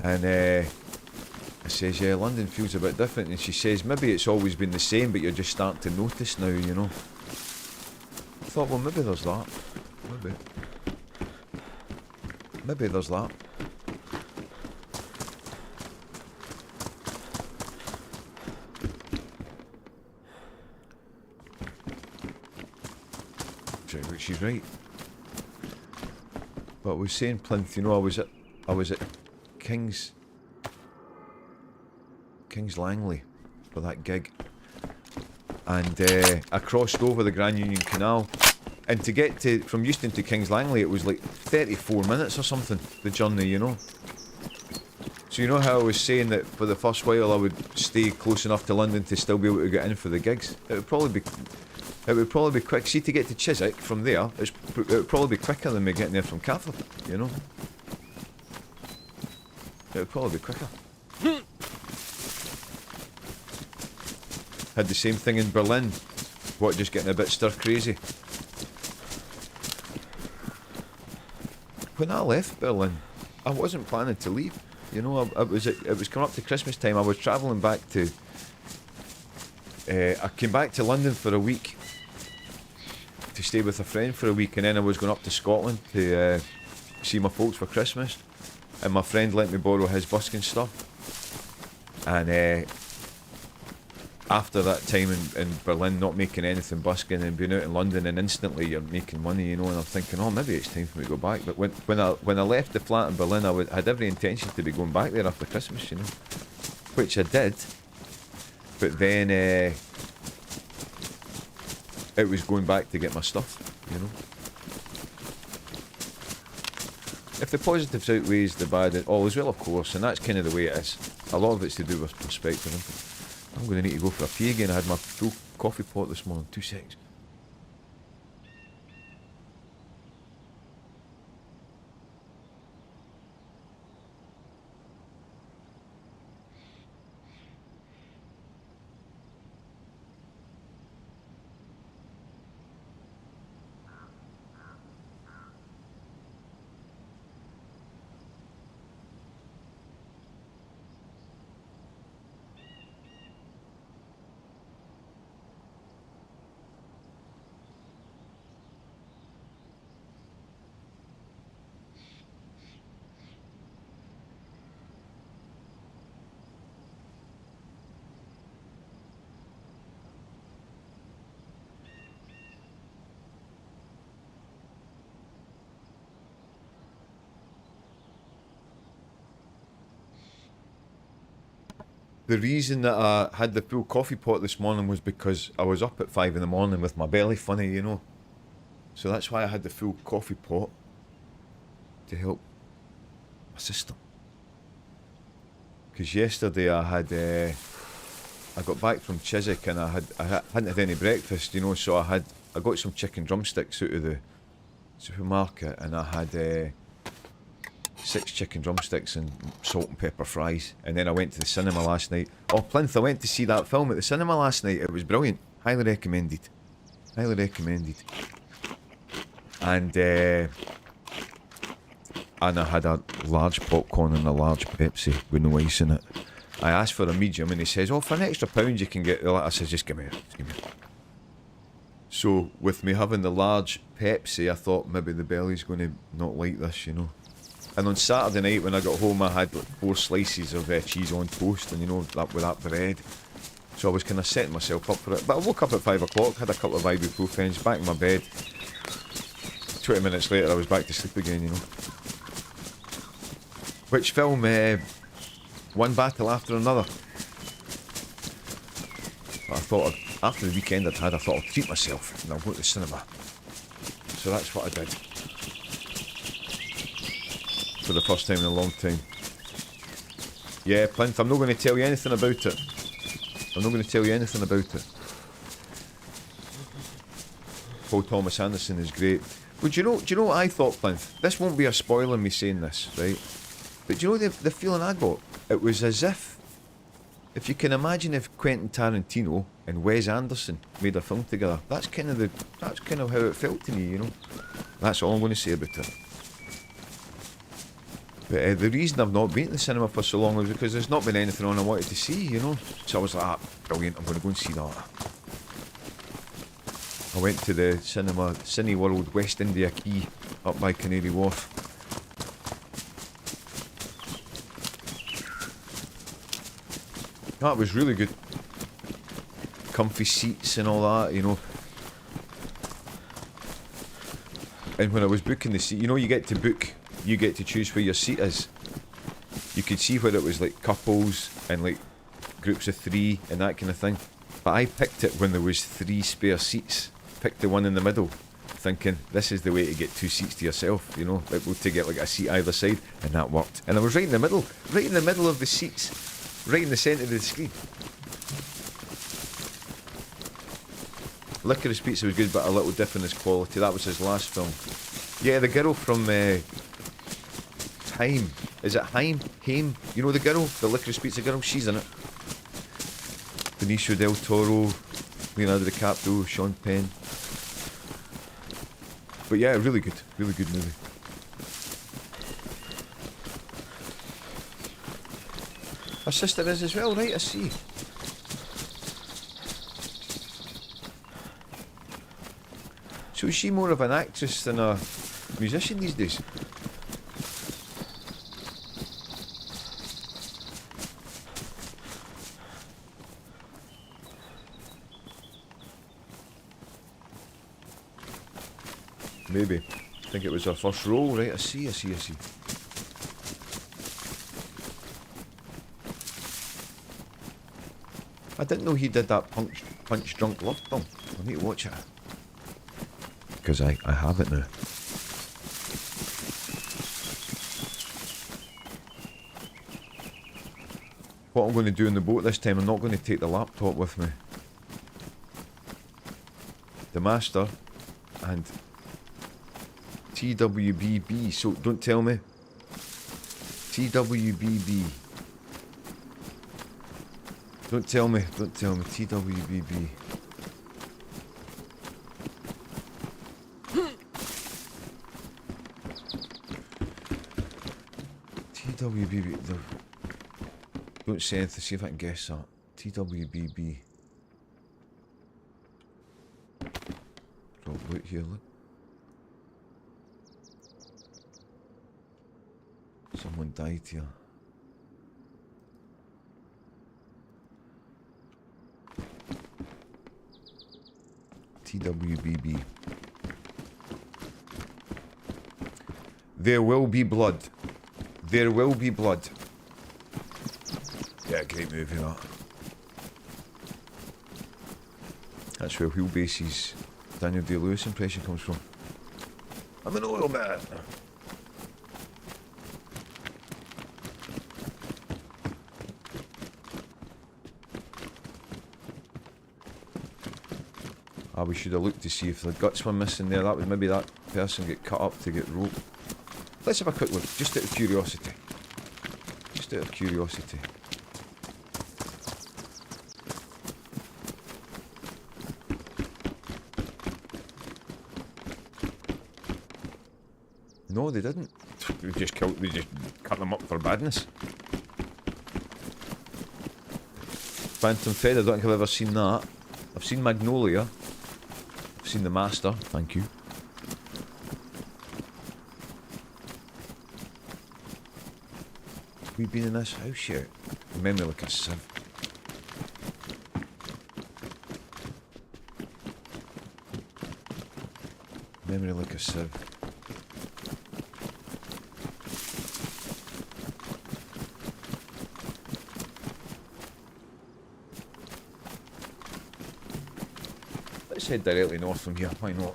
And I says, yeah, London feels a bit different. And she says, maybe it's always been the same, but you're just starting to notice now, you know. I thought, well, maybe there's that. Maybe there's that. She's right. But I was saying Plinth, you know, I was at King's Langley for that gig, and I crossed over the Grand Union Canal, and to get from Euston to King's Langley it was like 34 minutes or something, the journey, you know. So you know how I was saying that for the first while I would stay close enough to London to still be able to get in for the gigs. It would probably be quick. See, to get to Chiswick from there, it would probably be quicker than me getting there from Catford, you know. It would probably be quicker. Had the same thing in Berlin. What, just getting a bit stir crazy? When I left Berlin, I wasn't planning to leave. You know, it was coming up to Christmas time. I was travelling back to. I came back to London for a week to stay with a friend for a week, and then I was going up to Scotland to see my folks for Christmas. And my friend let me borrow his busking stuff. And after that time in Berlin, not making anything busking and being out in London, and instantly you're making money, you know. And I'm thinking, oh, maybe it's time for me to go back. But when I left the flat in Berlin, I had every intention to be going back there after Christmas, you know, which I did. But then it was going back to get my stuff, you know. If the positives outweighs the bad, all is well, of course, and that's kind of the way it is. A lot of it's to do with perspective, isn't it? I'm going to need to go for a pee again. I had my full coffee pot this morning. 2 seconds. The reason that I had the full coffee pot this morning was because I was up at 5 in the morning with my belly funny, you know. So that's why I had the full coffee pot to help my system. Because yesterday I got back from Chiswick and I hadn't had any breakfast, you know. So I got some chicken drumsticks out of the supermarket and I had 6 chicken drumsticks and salt and pepper fries. And then I went to the cinema last night. Oh, Plinth, I went to see that film at the cinema last night. It was brilliant. Highly recommended. Highly recommended. And I had a large popcorn and a large Pepsi with no ice in it. I asked for a medium and he says, oh, for an extra £1 you can get the... I said, just give me it. Just give me it. So with me having the large Pepsi, I thought maybe the belly's going to not like this, you know. And on Saturday night when I got home, I had like 4 slices of cheese on toast, and you know, that with that bread. So I was kind of setting myself up for it. But I woke up at 5 o'clock, had a couple of ibuprofens, back in my bed. 20 minutes later, I was back to sleep again, you know. Which film? One battle after another. But I thought, after the weekend I'd had, I thought I'll treat myself and I'll go to the cinema. So that's what I did. For the first time in a long time. Yeah, Plinth, I'm not going to tell you anything about it. I'm not going to tell you anything about it. Paul Thomas Anderson is great. But do you know what I thought, Plinth? This won't be a spoiler me saying this, right? But do you know the feeling I got? It was as if you can imagine if Quentin Tarantino and Wes Anderson made a film together. That's kind of how it felt to me, you know. That's all I'm going to say about it. But the reason I've not been to the cinema for so long was because there's not been anything on I wanted to see, you know. So I was like, ah, brilliant, I'm going to go and see that. I went to the cinema, Cineworld West India Quay, up by Canary Wharf. That was really good. Comfy seats and all that, you know. And when I was booking the seat, you know, you get to choose where your seat is. You could see where it was like couples and like groups of 3 and that kind of thing. But I picked it when there was 3 spare seats. Picked the one in the middle, thinking this is the way to get 2 seats to yourself, you know, to get like a seat either side, and that worked. And I was right in the middle of the seats, right in the centre of the screen. Licorice Pizza was good, but a little dip in his quality. That was his last film. Yeah, the girl from Haim. Is it Haim? Haim? You know the girl? The Licorice Pizza girl? She's in it. Benicio del Toro, Leonardo DiCaprio, Sean Penn. But yeah, really good movie. Her sister is as well, right? I see. So is she more of an actress than a musician these days? Maybe. I think it was her first role, right? I see. I didn't know he did that Punch Drunk Love film. I need to watch it. Because I have it now. What I'm going to do in the boat this time, I'm not going to take the laptop with me. The Master and TWBB, so don't tell me. TWBB. Don't tell me, TWBB. TWBB. Don't say anything, see if I can guess that. TWBB. Drop out here, look. Someone died here. TWBB. There will be blood. There will be blood. Yeah, great movie that. That's where Wheelbase's Daniel Day-Lewis impression comes from. I'm an oil man. We should have looked to see if the guts were missing there. That was maybe that person get cut up to get rope. Let's have a quick look, just out of curiosity. Just out of curiosity. No, they didn't. They just cut them up for badness. Phantom Thread, I don't think I've ever seen that. I've seen Magnolia. I've seen The Master, thank you. We've been in this house yet? Memory like a sieve. Memory like a sieve. Let's head directly north from here, why not?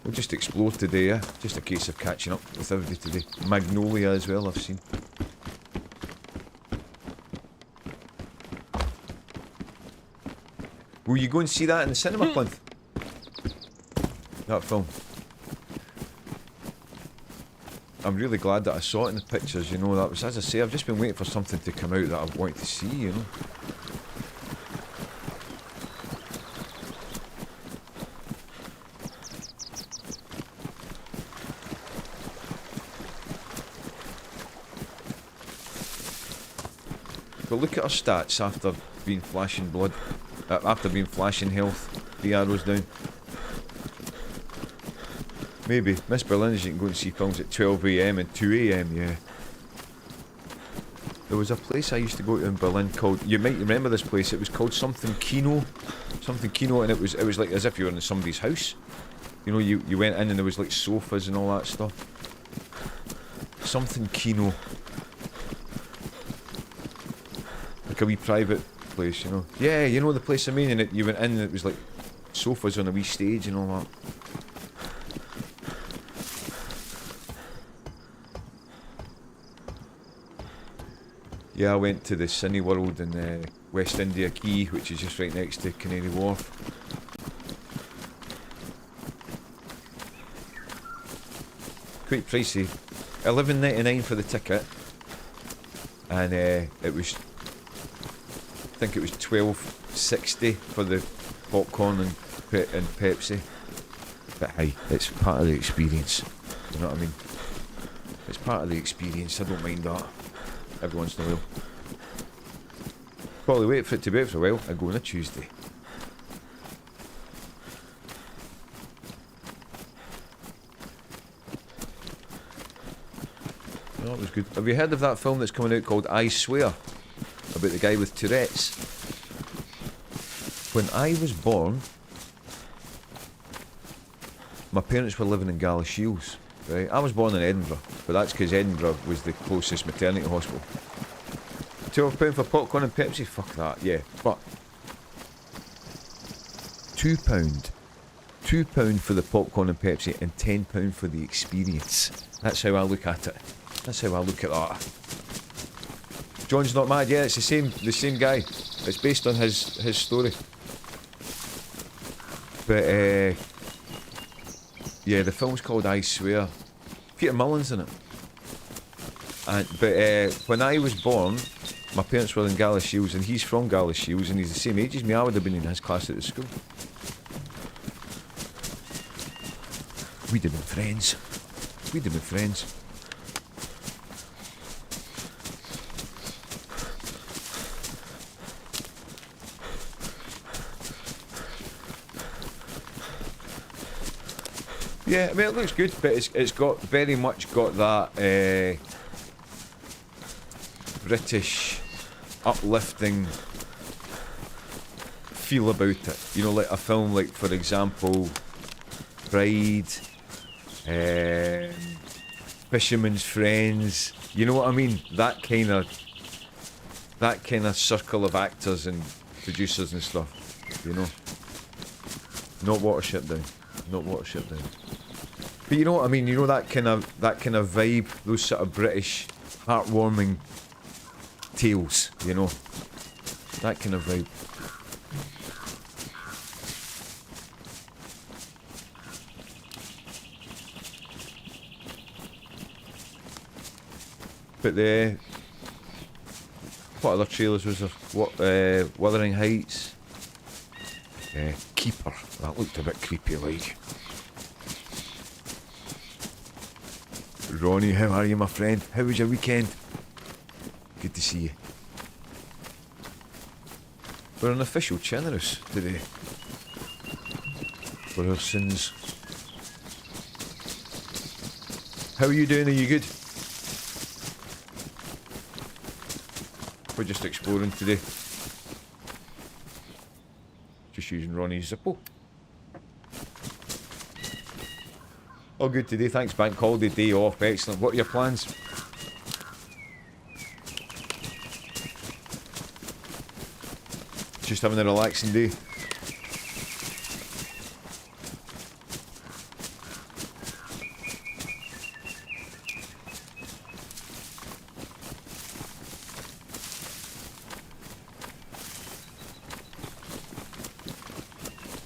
We'll just explore today, yeah? Just a case of catching up with everybody today. Magnolia as well, I've seen. Will you go and see that in the cinema, Plinth? That film. I'm really glad that I saw it in the pictures, you know, that was, as I say, I've just been waiting for something to come out that I wanted to see, you know. But look at our stats after being flashing blood, after being flashing health, 3 arrows down. Maybe. Miss Berlin's, you can go and see films at 12 AM and 2 AM, yeah. There was a place I used to go to in Berlin called, you might remember this place, it was called something Kino. Something Kino, and it was like as if you were in somebody's house. You know, you went in and there was like sofas and all that stuff. Something Kino. Like a wee private place, you know. Yeah, you know the place I mean, and you went in and it was like sofas on a wee stage and all that. Yeah, I went to the Cineworld in West India Quay, which is just right next to Canary Wharf. Quite pricey. $11.99 for the ticket, and it was, I think it was $12.60 for the popcorn and Pepsi. But hey, it's part of the experience. You know what I mean? It's part of the experience. I don't mind that. Every once in a while. Probably wait for it to be out for a while. I go on a Tuesday. No, it was good. Have you heard of that film that's coming out called I Swear? About the guy with Tourette's. When I was born, my parents were living in Galashiels. Right? I was born in Edinburgh, but that's because Edinburgh was the closest maternity hospital. £12 for popcorn and Pepsi? Fuck that, yeah. But £2. £2 for the popcorn and Pepsi and £10 for the experience. That's how I look at it. That's how I look at that. John's not mad, yeah, it's the same guy. It's based on his story. But yeah, the film's called I Swear. Peter Mullen's in it. But when I was born, my parents were in Galashiels, and he's from Galashiels, and he's the same age as me. I would have been in his class at the school. We'd have been friends. We'd have been friends. Yeah, I mean it looks good, but it's got very much got that British uplifting feel about it. You know, like a film like, for example, Bride, Fisherman's Friends. You know what I mean? That kind of circle of actors and producers and stuff. You know. Not Watership Down. Not Watership Down. But you know what I mean? You know that kind of vibe, those sort of British heartwarming tales, you know? That kind of vibe. But what other trailers was there? What, Wuthering Heights? Keeper. That looked a bit creepy like. Ronnie, how are you, my friend? How was your weekend? Good to see you. We're an official generous today. For our sins. How are you doing? Are you good? We're just exploring today. Just using Ronnie's Zippo. All good today, thanks. Bank holiday, day off, excellent. What are your plans? Just having a relaxing day.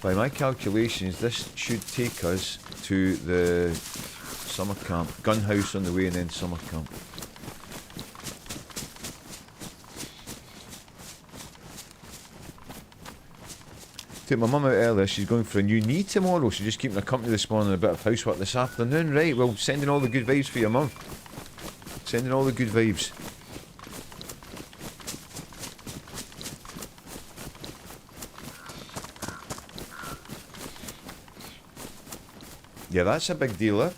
By my calculations, this should take us to the summer camp. Gun house on the way and then summer camp. Took my mum out earlier, she's going for a new knee tomorrow, so just keeping her company this morning, a bit of housework this afternoon. Right, well, sending all the good vibes for your mum. Sending all the good vibes. Yeah, that's a big deal, eh?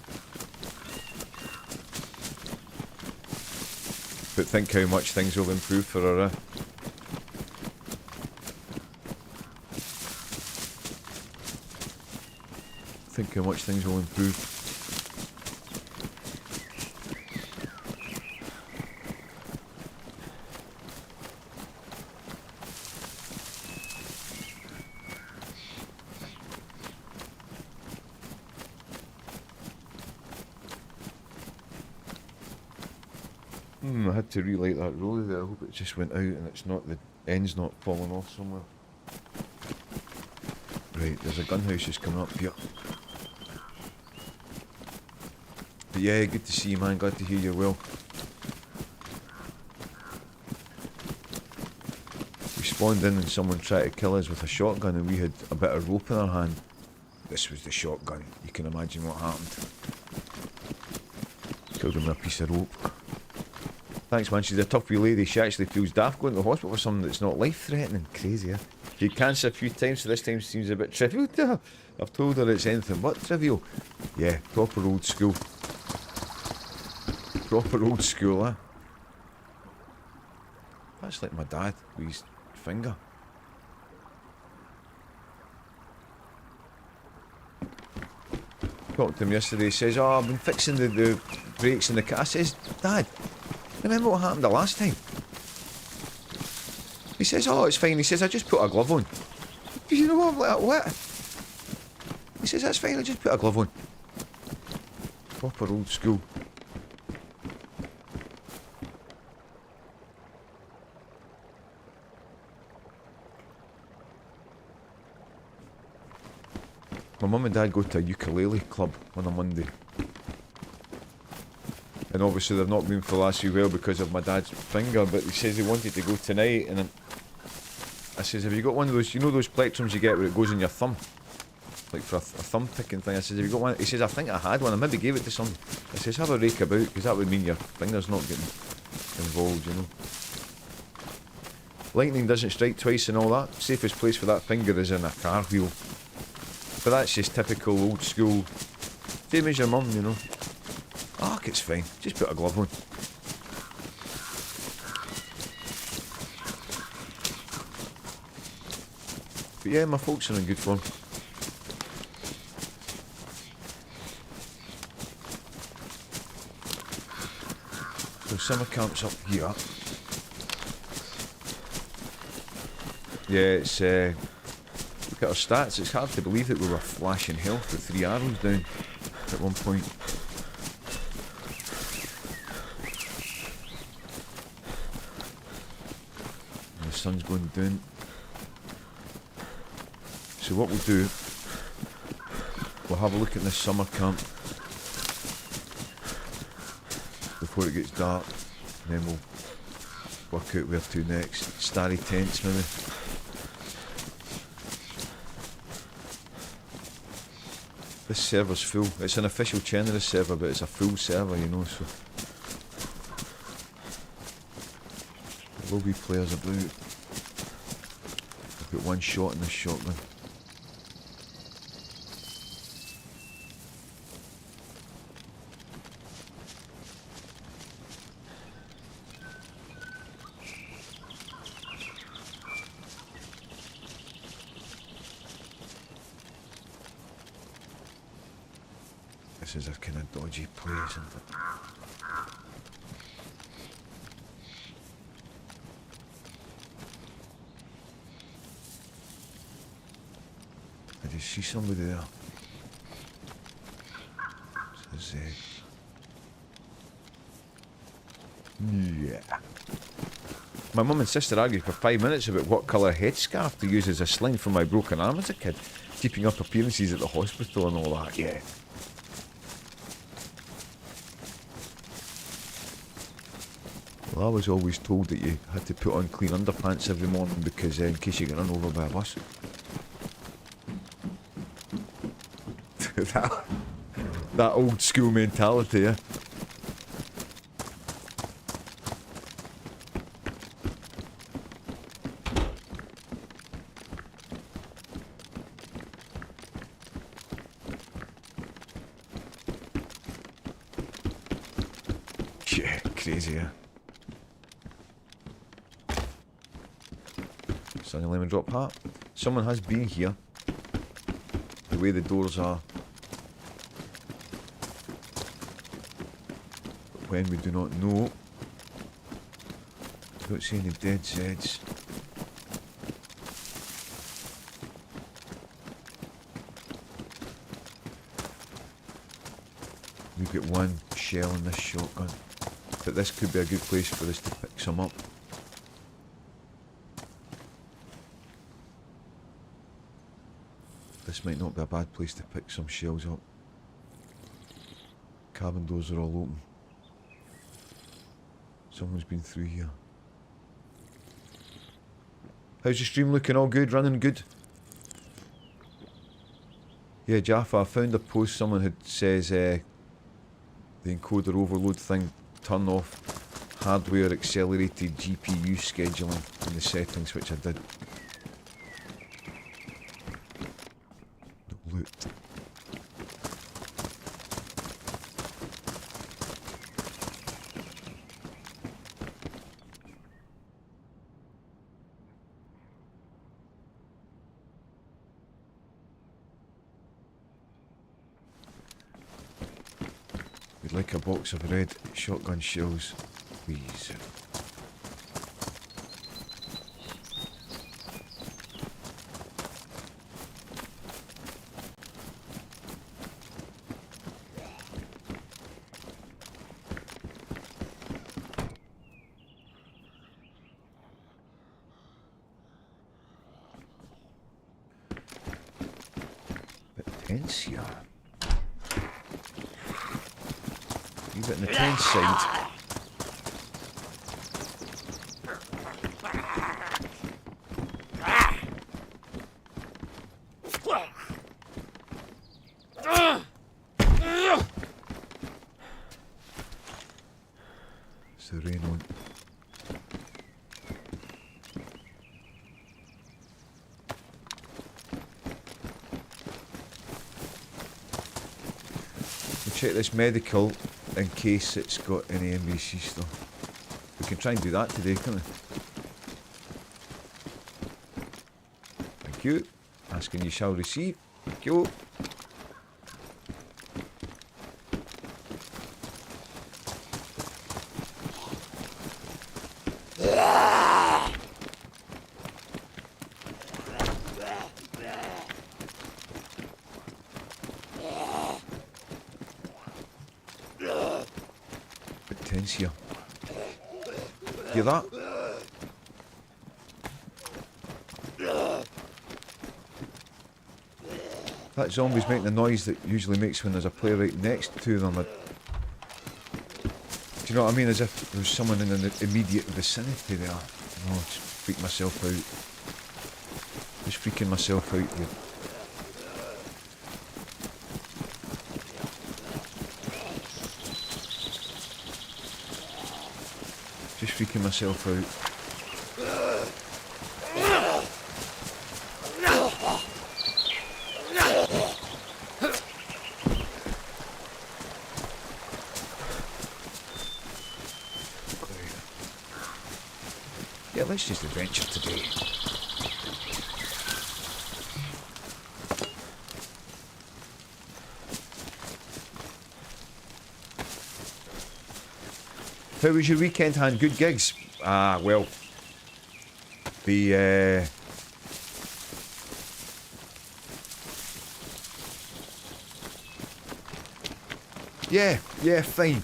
But think how much things will improve for her, eh? Think how much things will improve. I had to relight that roller there. I hope it just went out and it's not, the end's not falling off somewhere. Right, there's a gun house just coming up here. But yeah, good to see you, man. Glad to hear you're well. We spawned in and someone tried to kill us with a shotgun and we had a bit of rope in our hand. This was the shotgun. You can imagine what happened. Killed him with a piece of rope. Thanks, man. She's a tough wee lady. She actually feels daft going to the hospital for something that's not life-threatening. Crazy, eh? She had cancer a few times, so this time seems a bit trivial to her. I've told her it's anything but trivial. Yeah, proper old school. Proper old school, eh? That's like my dad with his finger. Talked to him yesterday. He says, "Oh, I've been fixing the brakes in the car." I says, "Dad, remember what happened the last time?" He says, "Oh, it's fine." He says, "I just put a glove on." You know what? I'm like, what? He says, "That's fine, I just put a glove on." Proper old school. My mum and dad go to a ukulele club on a Monday. And obviously they've not been for the last few while because of my dad's finger, but he says he wanted to go tonight, and I says, "Have you got one of those, you know those plectrums you get where it goes in your thumb? Like for a thumb picking thing." I says, "Have you got one?" He says, "I think I had one, I maybe gave it to somebody." I says, "Have a rake about, because that would mean your finger's not getting involved, you know." Lightning doesn't strike twice and all that. Safest place for that finger is in a car wheel. But that's just typical old school. Same as your mum, you know. Ah, it's fine. Just put a glove on. But yeah, my folks are in good form. So summer camp's up here. Yeah, it's look at our stats, it's hard to believe that we were flashing health with 3 arrows down at one point. And the sun's going down. So what we'll do, we'll have a look at this summer camp before it gets dark, and then we'll work out where to next. Starry tents maybe. This server's full. It's an official generous server, but it's a full server, you know, so there will be players about. I've got 1 shot in this shotgun. This is a kind of dodgy place, isn't it? I just see somebody there. It's a Z. Yeah. My mum and sister argued for 5 minutes about what colour headscarf to use as a sling for my broken arm as a kid, keeping up appearances at the hospital and all that, yeah. Well, I was always told that you had to put on clean underpants every morning because in case you get run over by a bus. that old school mentality, yeah. Yeah, crazy, yeah. Sunny lemon drop hat. Someone has been here. The way the doors are. But when we do not know. I don't see any dead Zeds. We've got 1 shell in this shotgun. But this could be a good place for us to pick some up. This might not be a bad place to pick some shells up. Cabin doors are all open. Someone's been through here. How's your stream looking? All good? Running good? Yeah, Jaffa, I found a post someone had says the encoder overload thing, turn off hardware accelerated GPU scheduling in the settings, which I did. Loot. We'd like a box of red shotgun shells, please. Tense here. Leave it in the tense side. It's the rain on. Check this medical in case it's got any NBC stuff. We can try and do that today, can't we? Thank you. Asking you shall receive. Thank you. intense here. Hear that? That zombie's making the noise that usually makes when there's a player right next to them. Do you know what I mean? As if there's someone in the immediate vicinity there. Oh, just freak myself out. Just freaking myself out here. Just freaking myself out. Yeah, let's just adventure today. How was your weekend, Han? Good gigs? Well, the yeah, fine.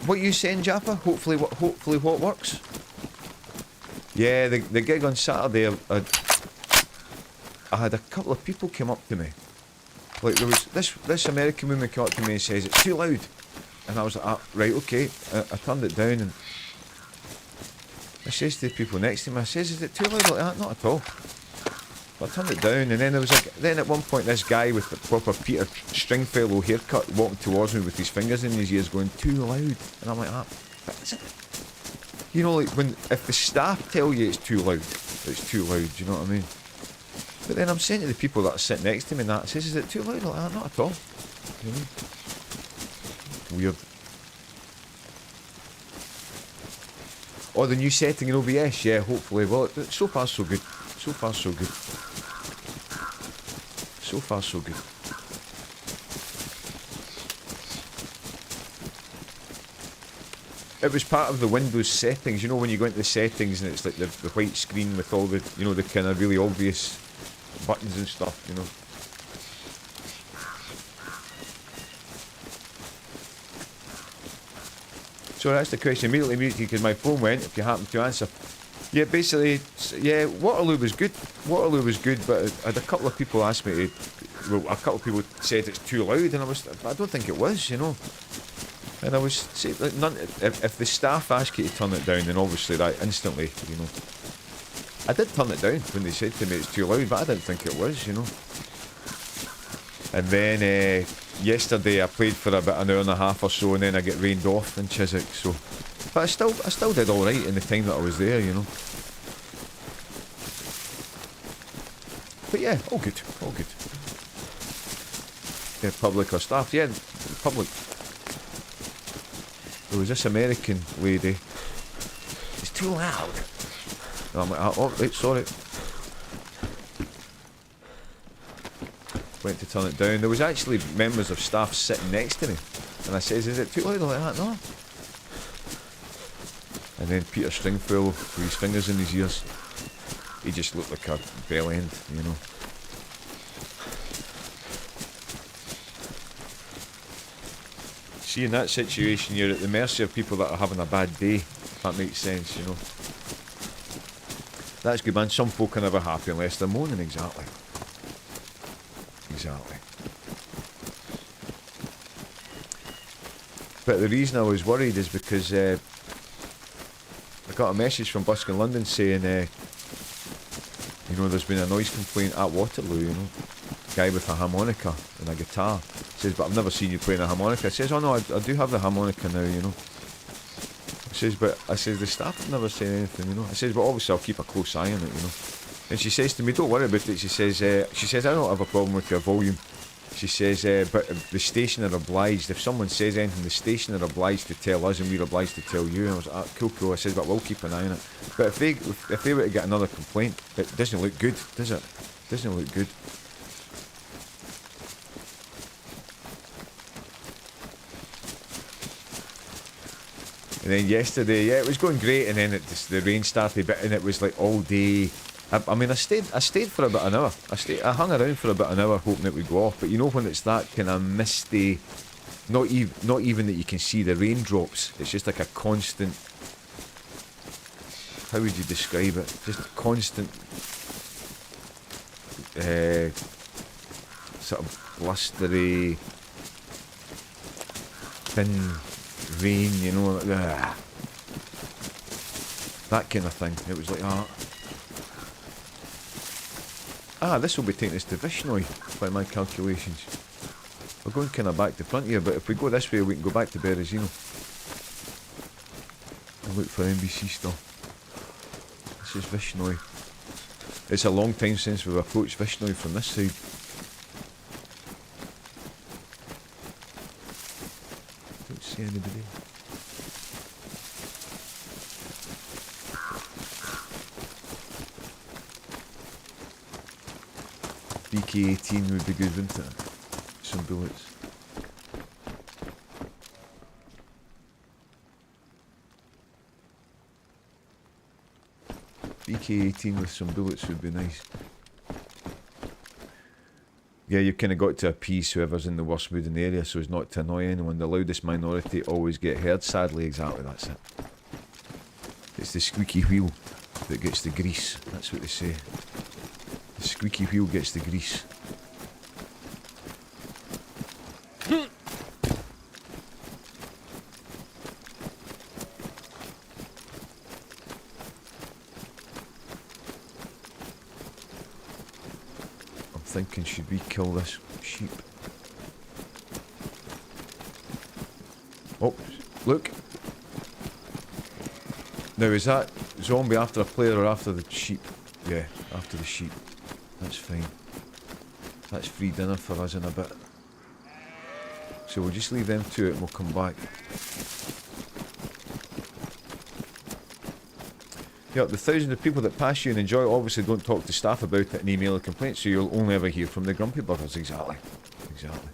What you saying, Jappa? Hopefully what works? Yeah, the gig on Saturday, I had a couple of people come up to me. Like, there was this American woman came up to me and says, it's too loud. And I was like, right, okay. I turned it down and I says to the people next to me, I says, is it too loud like that? Not at all. But I turned it down, and then there was then at one point this guy with the proper Peter Stringfellow haircut walking towards me with his fingers in his ears going, too loud. And I'm like, but is it? You know, like if the staff tell you it's too loud, it's too loud, do you know what I mean? But then I'm saying to the people that are sitting next to me and that, says, is it too loud like that? Not at all. You know? Weird. Oh, the new setting in OBS, yeah, hopefully. Well, so far so good. So far so good. So far so good. It was part of the Windows settings, you know, when you go into the settings and it's like the white screen with all the, you know, the kind of really obvious buttons and stuff, you know. So that's the question. Immediately because my phone went, if you happen to answer. Yeah, basically, yeah, Waterloo was good. Waterloo was good, but I had a couple of people ask me well, a couple of people said it's too loud, and I don't think it was, you know. And I was saying, like, if the staff ask you to turn it down, then obviously that instantly, you know. I did turn it down when they said to me it's too loud, but I didn't think it was, you know. And then yesterday I played for about an hour and a half or so, and then I get rained off in Chiswick. So, but I still did all right in the time that I was there, you know. But yeah, all good, all good. Yeah, public or staff, yeah, public. There was this American lady. It's too loud. And I'm like, oh, right, sorry. Went to turn it down. There was actually members of staff sitting next to me, and I says, "Is it too loud?" Like that, no. And then Peter Stringfellow, with his fingers in his ears, he just looked like a bell end, you know. See, in that situation, you're at the mercy of people that are having a bad day. If that makes sense, you know. That's good, man. Some folk are never happy unless they're moaning. Exactly. Exactly. But the reason I was worried is because I got a message from Buskin London saying, you know, there's been a noise complaint at Waterloo, you know. Guy with a harmonica and a guitar. Says, but I've never seen you playing a harmonica. I says, oh no, I do have the harmonica now, you know. I says, but I says, the staff have never said anything, you know. I says, but obviously I'll keep a close eye on it, you know. And she says to me, don't worry about it. She says, I don't have a problem with your volume. She says, but the station are obliged, if someone says anything, the station are obliged to tell us and we're obliged to tell you. And I was like, cool. I says, but we'll keep an eye on it. But if they were to get another complaint, it doesn't look good, does it? It doesn't look good. And then yesterday, yeah, it was going great, and then the rain started, and it was like all day. I mean, I stayed for about an hour. I hung around for about an hour, hoping it would go off. But you know when it's that kind of misty, Not even that you can see the raindrops. It's just like a constant. How would you describe it? Just constant, sort of blustery, thin rain. You know, like, that kind of thing. It was like that. This will be taking us to Vishnoi by my calculations. We're going kind of back to front here, but if we go this way, we can go back to Berezino and look for NBC still. This is Vishnoi. It's a long time since we've approached Vishnoi from this side. Don't see anybody. BK-18 would be good, wouldn't it? Some bullets. BK-18 with some bullets would be nice. Yeah, you've kind of got to appease whoever's in the worst mood in the area so as not to annoy anyone. The loudest minority always get heard. Sadly, exactly, that's it. It's the squeaky wheel that gets the grease. That's what they say. The squeaky wheel gets the grease. Thinking, should we kill this sheep? Oh, look. Now, is that zombie after a player or after the sheep? Yeah, after the sheep. That's fine. That's free dinner for us in a bit. So we'll just leave them to it and we'll come back. Yeah, the thousands of people that pass you and enjoy it obviously don't talk to staff about it and email a complaint, so you'll only ever hear from the grumpy buggers. Exactly. Exactly.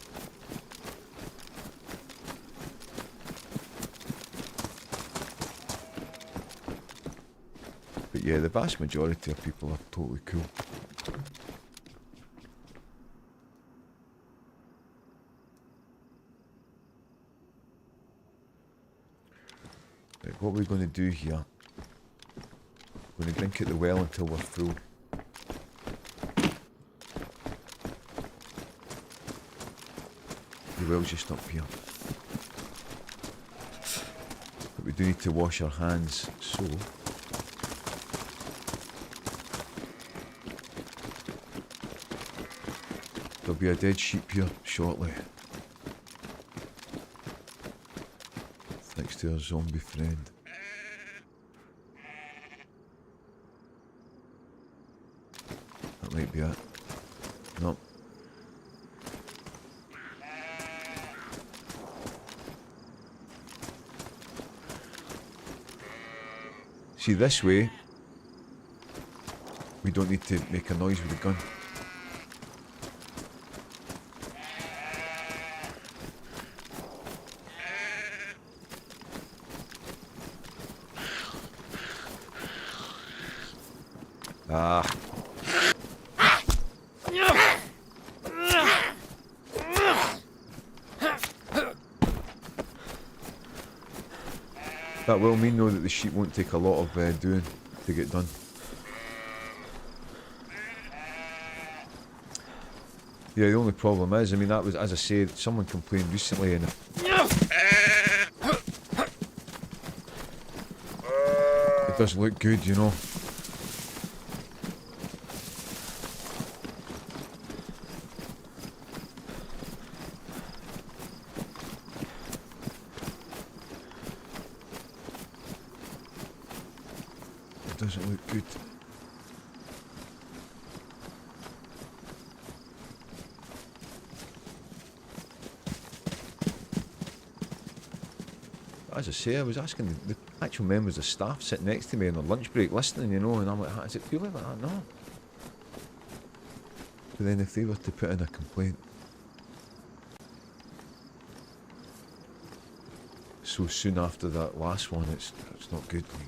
But yeah, the vast majority of people are totally cool. Right, what are we going to do here? We're going to drink at the well until we're full. The well's just up here. But we do need to wash our hands, so... there'll be a dead sheep here shortly. Thanks to our zombie friend. Might be it. Nope. See, this way, we don't need to make a noise with the gun. That will mean though that the sheep won't take a lot of doing to get done. Yeah, the only problem is, I mean, that was, as I said, someone complained recently and it does look good, you know. Doesn't look good. As I say, I was asking the actual members of staff sitting next to me on their lunch break listening, you know, and I'm like, does it feel like that? No. But then if they were to put in a complaint so soon after that last one, it's not good. Like,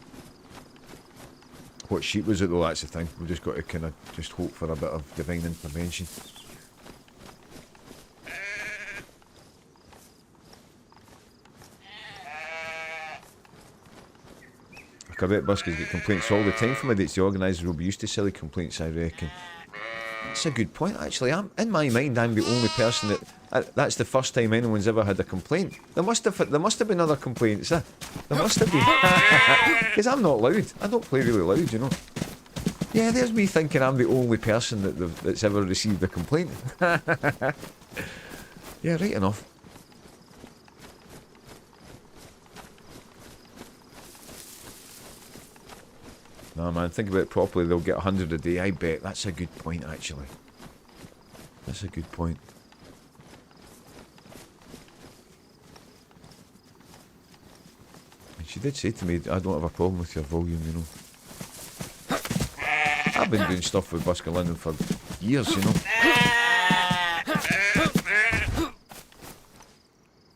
what sheep was it though? That's the thing. We've just got to kind of just hope for a bit of divine intervention. I bet buskers get complaints all the time from idiots. The organisers will be used to silly complaints, I reckon. That's a good point, actually. In my mind, I'm the only person that... that's the first time anyone's ever had a complaint. There must have been other complaints. There must have been. Because I'm not loud. I don't play really loud, you know. Yeah, there's me thinking I'm the only person that's ever received a complaint. Yeah, right enough. No, man, think about it properly. They'll get 100 a day, I bet. That's a good point, actually. That's a good point. And she did say to me, I don't have a problem with your volume, you know. I've been doing stuff with Busker London for years, you know.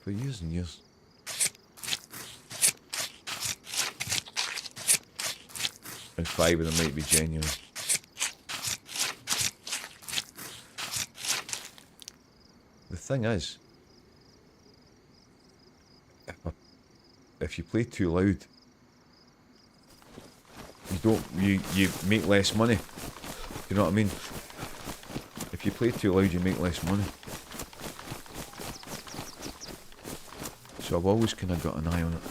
For years and years. And 5 of them might be genuine. The thing is, if you play too loud, you make less money. You know what I mean? If you play too loud, you make less money. So I've always kind of got an eye on it.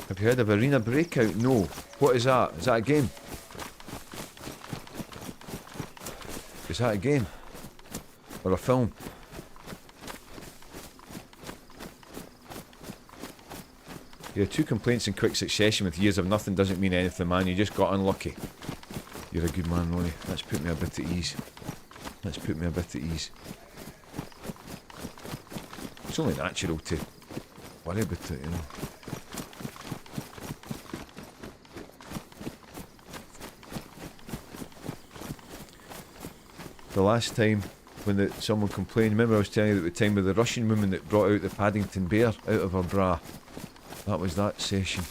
Have you heard of Arena Breakout? No. What is that? Is that a game? Is that a game? Or a film? Yeah, 2 complaints in quick succession with years of nothing doesn't mean anything, man. You just got unlucky. You're a good man, Ronnie. Let's put me a bit at ease. Let's put me a bit at ease. It's only natural to worry about it, you know. The last time when someone complained, remember I was telling you at the time with the Russian woman that brought out the Paddington Bear out of her bra. That was that session.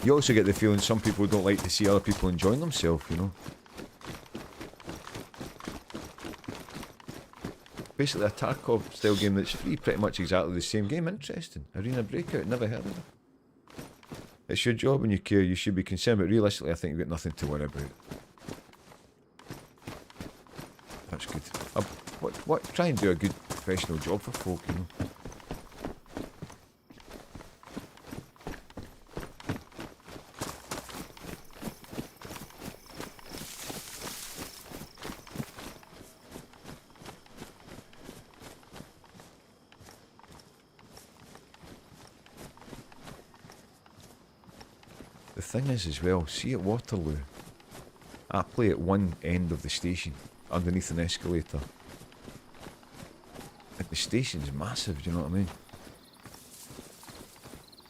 You also get the feeling some people don't like to see other people enjoying themselves, you know. Basically a Tarkov style game that's free, pretty much exactly the same game. Interesting. Arena Breakout, never heard of it. It's your job and you care, you should be concerned, but realistically I think you've got nothing to worry about. That's good. Try and do a good professional job for folk, you know. The thing is as well, see at Waterloo, I play at one end of the station, underneath an escalator. And the station's massive, do you know what I mean?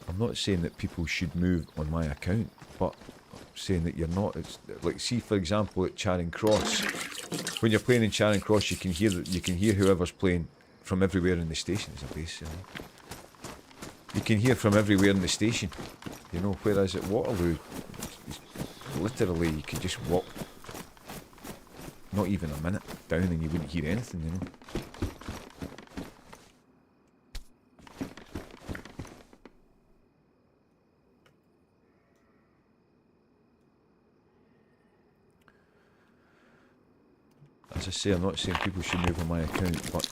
I'm not saying that people should move on my account, but I'm saying that you're not. It's like, see for example at Charing Cross, when you're playing in Charing Cross, you can hear whoever's playing from everywhere in the station. Is a base, you know? You can hear from everywhere in the station, you know. Whereas at Waterloo, literally you could just walk not even a minute down and you wouldn't hear anything, you know. As I say, I'm not saying people should move on my account, but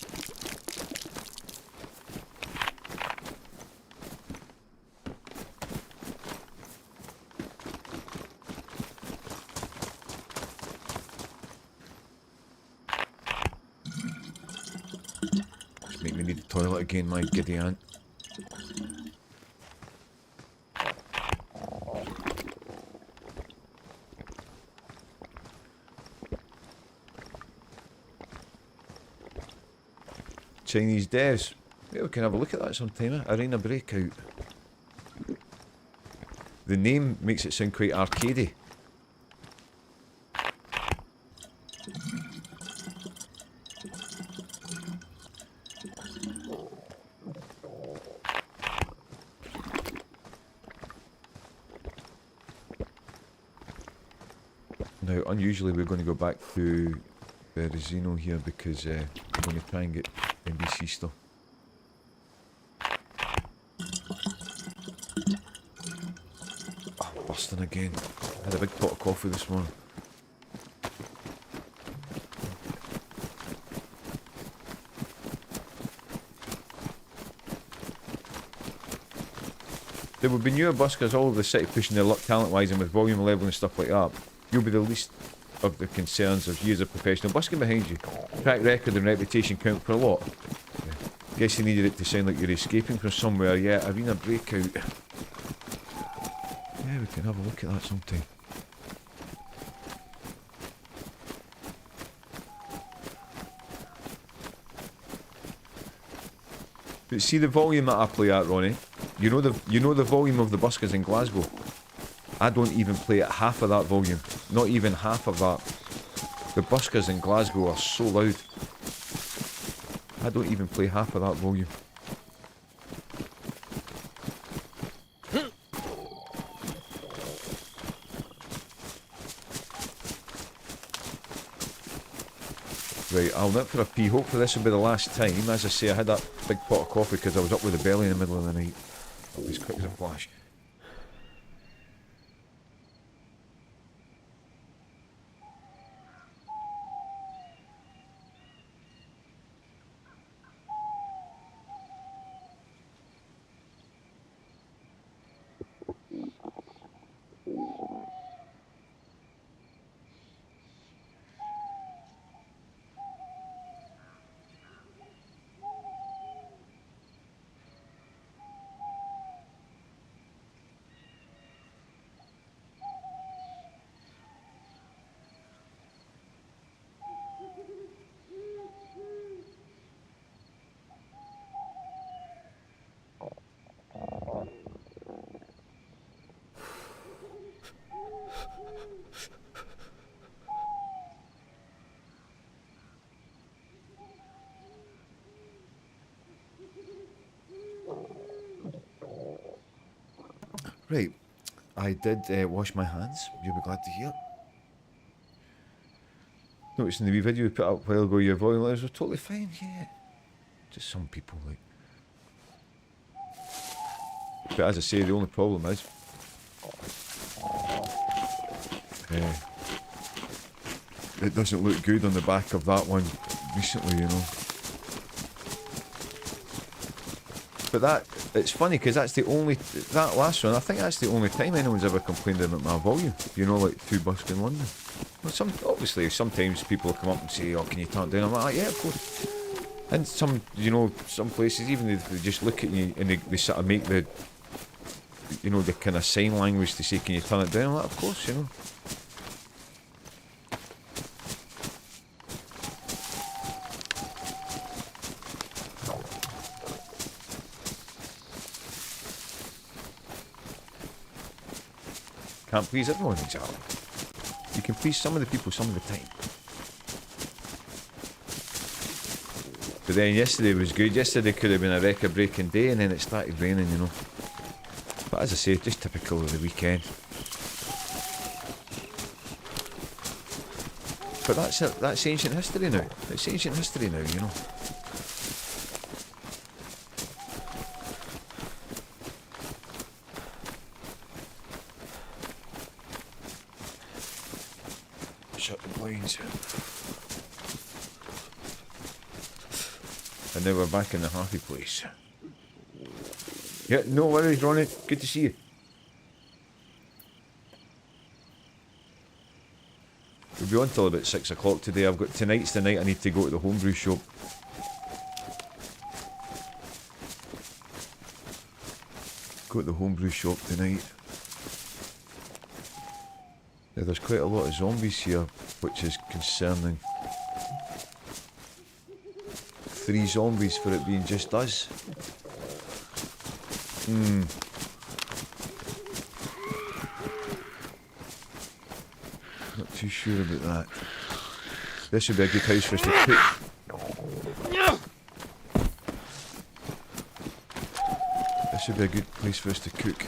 make me need the toilet again, my giddy aunt. Chinese devs. Yeah, we can have a look at that sometime, eh? Arena Breakout. The name makes it sound quite arcadey. Now, unusually we're going to go back to Berezino here because we're going to try and get NBC stuff. buzzing again. I had a big pot of coffee this morning. There would be newer buskers all over the city pushing their luck talent-wise and with volume level and stuff like that. You'll be the least of the concerns of years of professional busking behind you. Track record and reputation count for a lot. Yeah. Guess you needed it to sound like you're escaping from somewhere. Yeah, arena breakout. Yeah, we can have a look at that sometime. But see the volume that I play at, Ronnie? You know the volume of the buskers in Glasgow? I don't even play at half of that volume. Not even half of that. The buskers in Glasgow are so loud. I don't even play half of that volume. Right, I'll nip for a pee. Hopefully this will be the last time. As I say, I had that big pot of coffee because I was up with the belly in the middle of the night. As quick as a flash. Right, I did wash my hands, you'll be glad to hear. Noticing the wee video we put up a while ago, your volume levels were totally fine, yeah. Just some people, like. But as I say, the only problem is... it doesn't look good on the back of that one recently, you know. But that, it's funny because that's the only, that last one, I think that's the only time anyone's ever complained about my volume. You know, like 2 busk in London. Well, obviously, sometimes people come up and say, oh, can you turn it down? I'm like, yeah, of course. And some, you know, some places, even if they just look at you and they sort of make the, you know, the kind of sign language to say, can you turn it down? I'm like, of course, you know. Can't please everyone, exactly. You can please some of the people some of the time. But then yesterday was good. Yesterday could have been a record-breaking day and then it started raining, you know. But as I say, just typical of the weekend. But that's ancient history now. It's ancient history now, you know. Shut the blinds. And now we're back in the happy place. Yeah, no worries, Ronnie. Good to see you. We'll be on till about 6 o'clock today. I've got tonight's the night I need to go to the homebrew shop. Go to the homebrew shop tonight. Yeah, there's quite a lot of zombies here, which is concerning. 3 zombies for it being just us. Not too sure about that. This would be a good house for us to cook. This would be a good place for us to cook.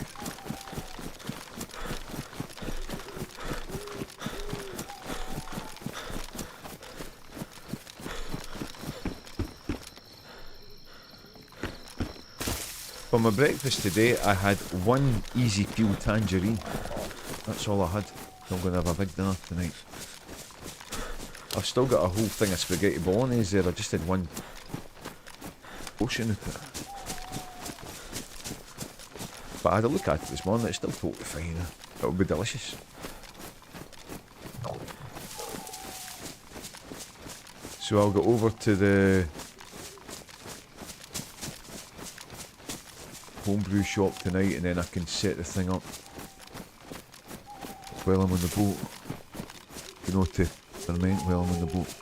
For my breakfast today, I had one easy peel tangerine. That's all I had. I'm going to have a big dinner tonight. I've still got a whole thing of spaghetti bolognese there. I just had one portion of it. But I had a look at it this morning. It's still totally fine. It'll be delicious. So I'll go over to the homebrew shop tonight, and then I can set the thing up while I'm on the boat. You know, to ferment while I'm on the boat.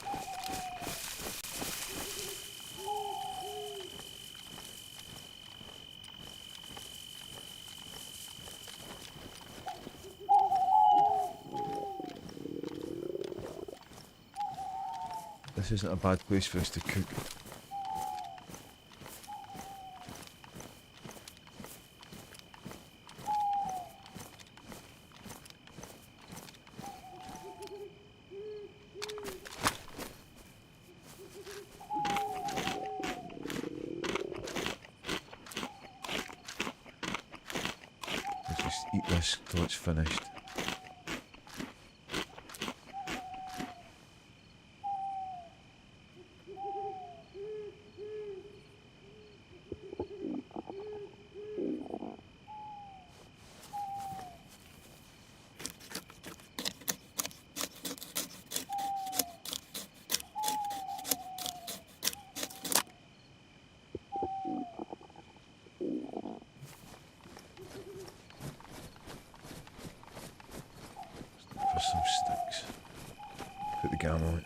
This isn't a bad place for us to cook. Let's just eat this till it's finished. For some sticks. Put the gam on it.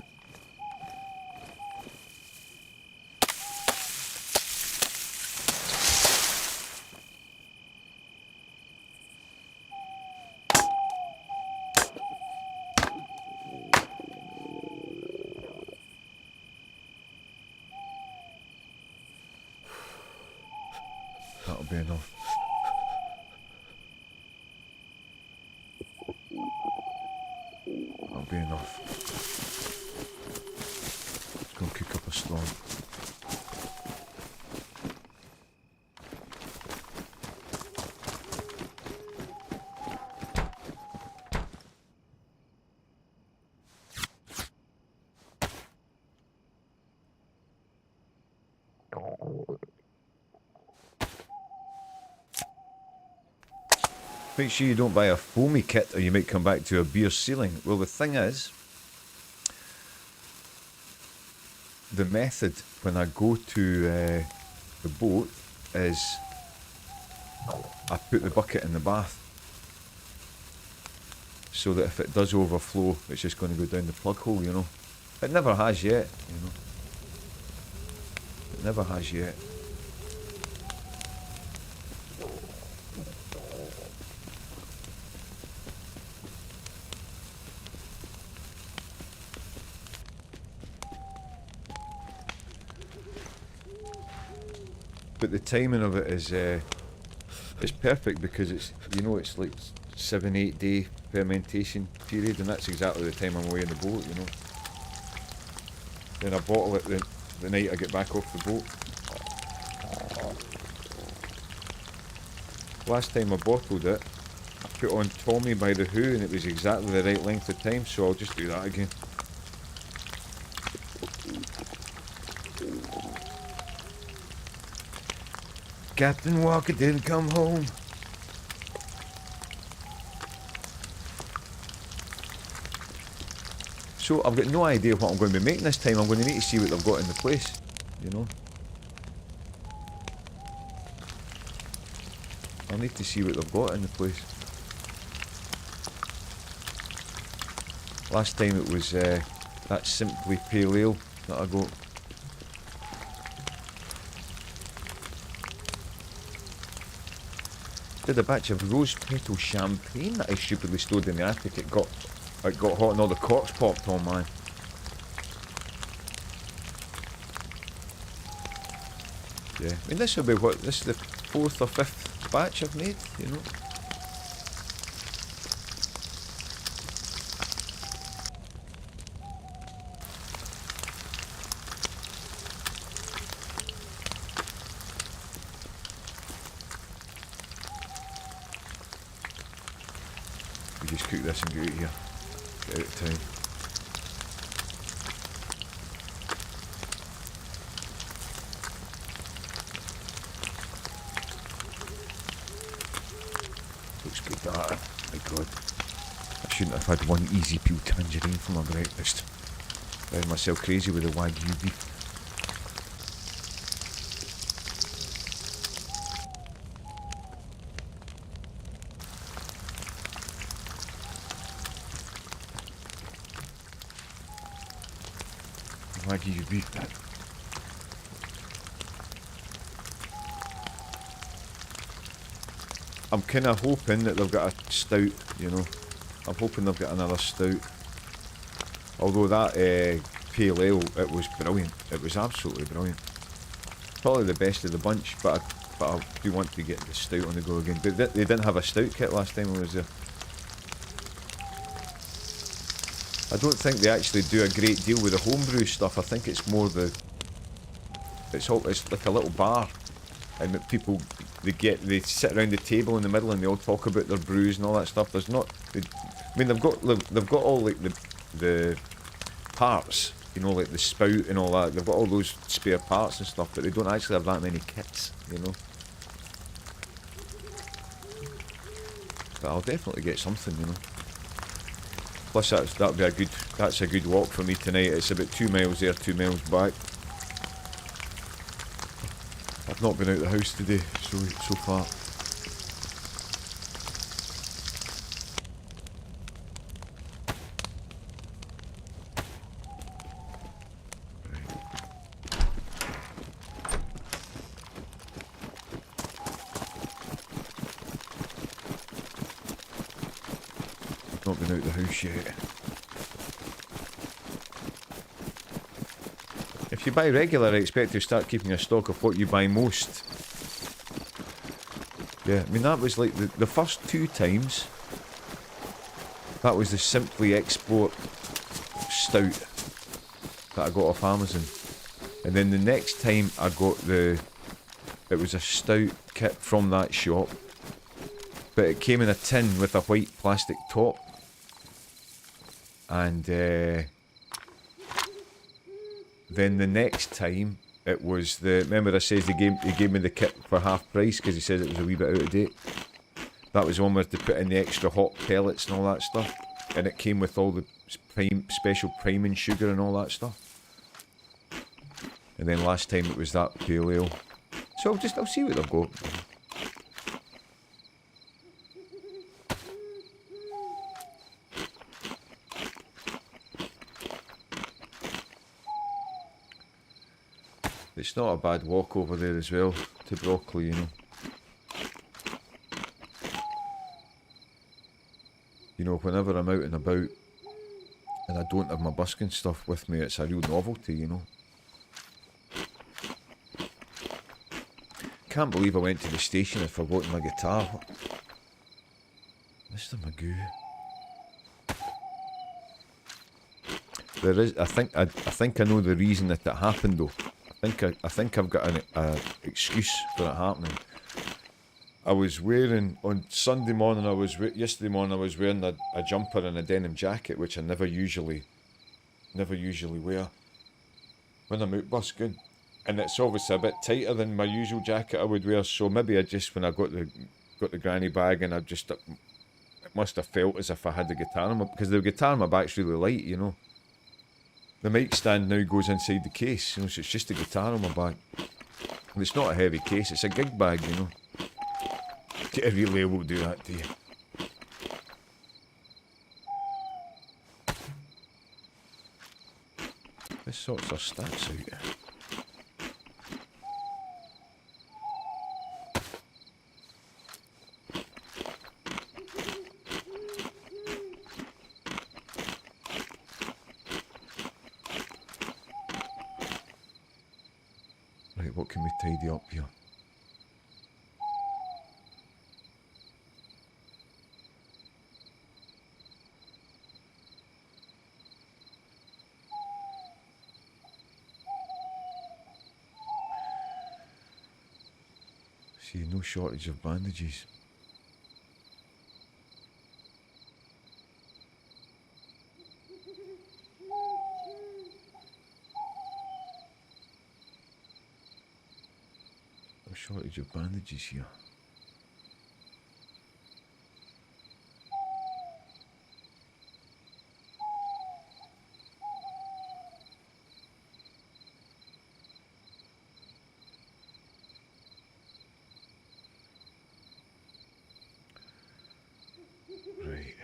That'll be enough. That'll be enough. Let's go and cook up a storm. Make sure you don't buy a foamy kit or you might come back to a beer ceiling. Well, the thing is, the method when I go to the boat is I put the bucket in the bath so that if it does overflow, it's just going to go down the plug hole, you know. It never has yet, you know. It never has yet. But the timing of it is it's perfect because it's, you know, it's like 7-8 day fermentation period, and that's exactly the time I'm away in the boat, you know. Then I bottle it the night I get back off the boat. Last time I bottled it, I put on Tommy by the Who, and it was exactly the right length of time, so I'll just do that again. Captain Walker didn't come home. So I've got no idea what I'm going to be making this time. I'm going to need to see what they've got in the place, you know. I'll need to see what they've got in the place. Last time it was that Simply Pale Ale that I got. Did a batch of rose petal champagne that I stupidly stored in the attic. It got hot and all the corks popped on, man. Yeah, I mean this will be what, this is the 4th or 5th batch I've made, you know. just cook this and get out of here. Get out of town. Looks good that. My God. I shouldn't have had one easy peel tangerine for my breakfast. Driving myself crazy with the Wagyu beef. Wagyu beef. I'm kind of hoping that they've got a stout, you know. I'm hoping they've got another stout. Although that pale ale, it was brilliant. It was absolutely brilliant. Probably the best of the bunch, but I do want to get the stout on the go again. They didn't have a stout kit last time I was there. I don't think they actually do a great deal with the homebrew stuff. I think it's more it's like a little bar, and that people they sit around the table in the middle and they all talk about their brews and all that stuff. There's not. I mean, they've got all like the parts, you know, like the spout and all that. They've got all those spare parts and stuff, but they don't actually have that many kits, you know. But I'll definitely get something, you know. Plus that's a good walk for me tonight. It's about 2 miles there, 2 miles back. I've not been out of the house today so far. Not been out of the house yet. If you buy regular, I expect to start keeping a stock of what you buy most. Yeah, I mean that was like the first 2 times. That was the Simply Export Stout that I got off Amazon. And then the next time I got it was a stout kit from that shop. But it came in a tin with a white plastic top. And then the next time it was remember I says he gave me the kit for half price because he said it was a wee bit out of date. That was one where they put in the extra hot pellets and all that stuff, and it came with all the special priming sugar and all that stuff. And then last time it was that pale ale. So I'll see what they've got. It's not a bad walk over there as well, to Broccoli, you know. You know, whenever I'm out and about, and I don't have my busking stuff with me, it's a real novelty, you know. Can't believe I went to the station and forgotten my guitar. Mr. Magoo. There is, I think I know the reason that it happened though. I think I've got an excuse for it happening. I was wearing on Sunday morning. Yesterday morning I was wearing a jumper and a denim jacket, which I never usually wear when I'm out busking, and it's obviously a bit tighter than my usual jacket I would wear. So maybe I just when I got the granny bag and it must have felt as if I had the guitar on my, because the guitar on my back's really light, you know. The mic stand now goes inside the case, you know, so it's just a guitar on my back. And it's not a heavy case, it's a gig bag, you know. It really will do that to you. This sorts our stats out. Right, what can we tidy up here? See, no shortage of bandages. A shortage of bandages here. Right.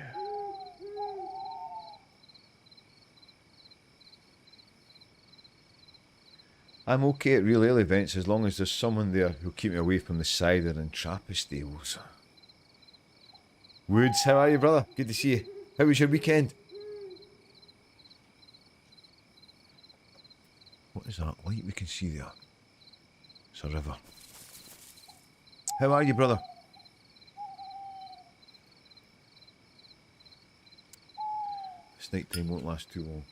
I'm okay at real ale events as long as there's someone there who'll keep me away from the cider and Trappist ales. Woods, how are you, brother? Good to see you. How was your weekend? What is that light we can see there? It's a river. How are you, brother? This night time won't last too long.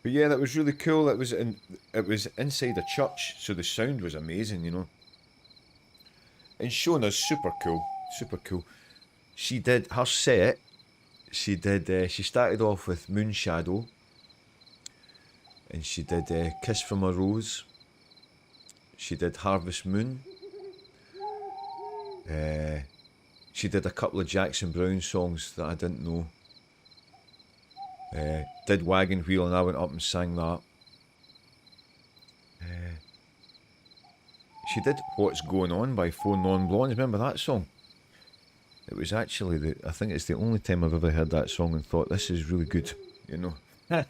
But yeah, that was really cool. It was inside a church, so the sound was amazing, you know. And Shona's super cool, super cool. She did her set. She started off with Moon Shadow, and she did Kiss from a Rose. She did Harvest Moon. She did a couple of Jackson Browne songs that I didn't know. Did Wagon Wheel, and I went up and sang that. She did What's Going On by Four Non Blondes. Remember that song? It was actually I think it's the only time I've ever heard that song and thought, this is really good, you know. It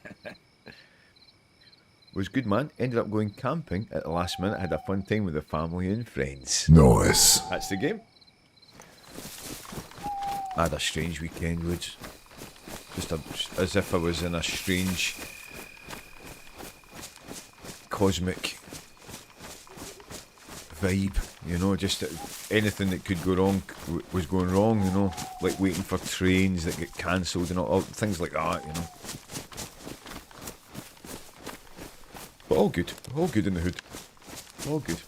was good, man. Ended up going camping at the last minute. Had a fun time with the family and friends. Nice. That's the game. I had a strange weekend, Woods. Just as if I was in a strange cosmic vibe, you know, just anything that could go wrong was going wrong, you know, like waiting for trains that get cancelled and all things like that, you know. But all good in the hood, all good.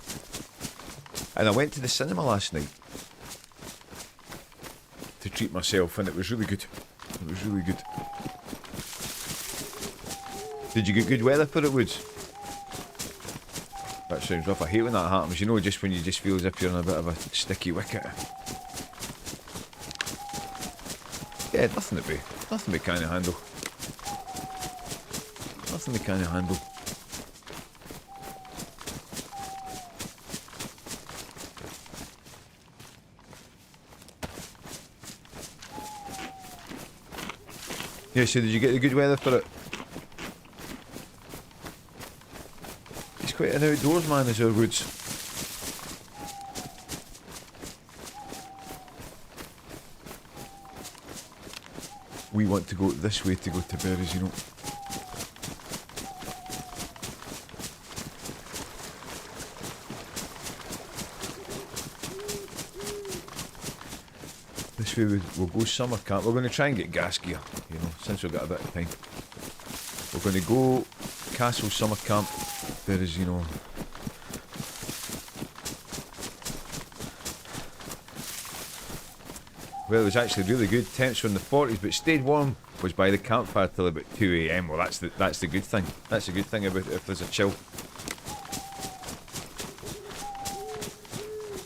And I went to the cinema last night to treat myself, and it was really good. It was really good. Did you get good weather for it, Woods? That sounds rough. I hate when that happens, you know, just when you just feel as if you're in a bit of a sticky wicket. Yeah, nothing to kind of handle. Nothing to kind of handle. Yeah, so did you get the good weather for it? He's quite an outdoors man, is our Woods. We want to go this way to go to Berries, you know. This way we'll go summer camp. We're going to try and get gas gear, you know, since we've got a bit of time. We're going to go Castle Summer Camp. There is, you know, well, it was actually really good. Temps were in the 40s, but stayed warm. Was by the campfire till about 2 a.m. Well, that's the good thing. That's the good thing about it, if there's a chill.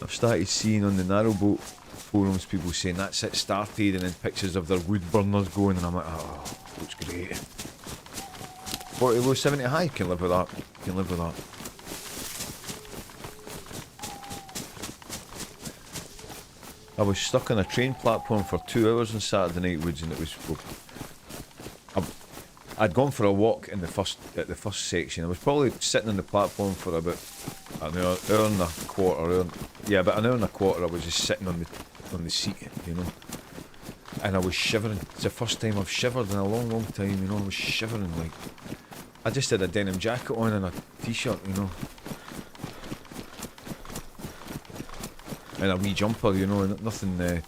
I've started seeing on the narrowboat forums people saying that's it started, and then pictures of their wood burners going, and I'm like, oh, looks great. 40 low, 70 high, can live with that. Can live with that. I was stuck on a train platform for 2 hours on Saturday night, Woods, and it was. I'd gone for a walk at the first section. I was probably sitting on the platform for about an hour and a quarter. About an hour and a quarter. I was just sitting on the seat, you know, and I was shivering. It's the first time I've shivered in a long, long time. You know, I was shivering like. I just had a denim jacket on and a t-shirt, you know, and a wee jumper, you know, and nothing.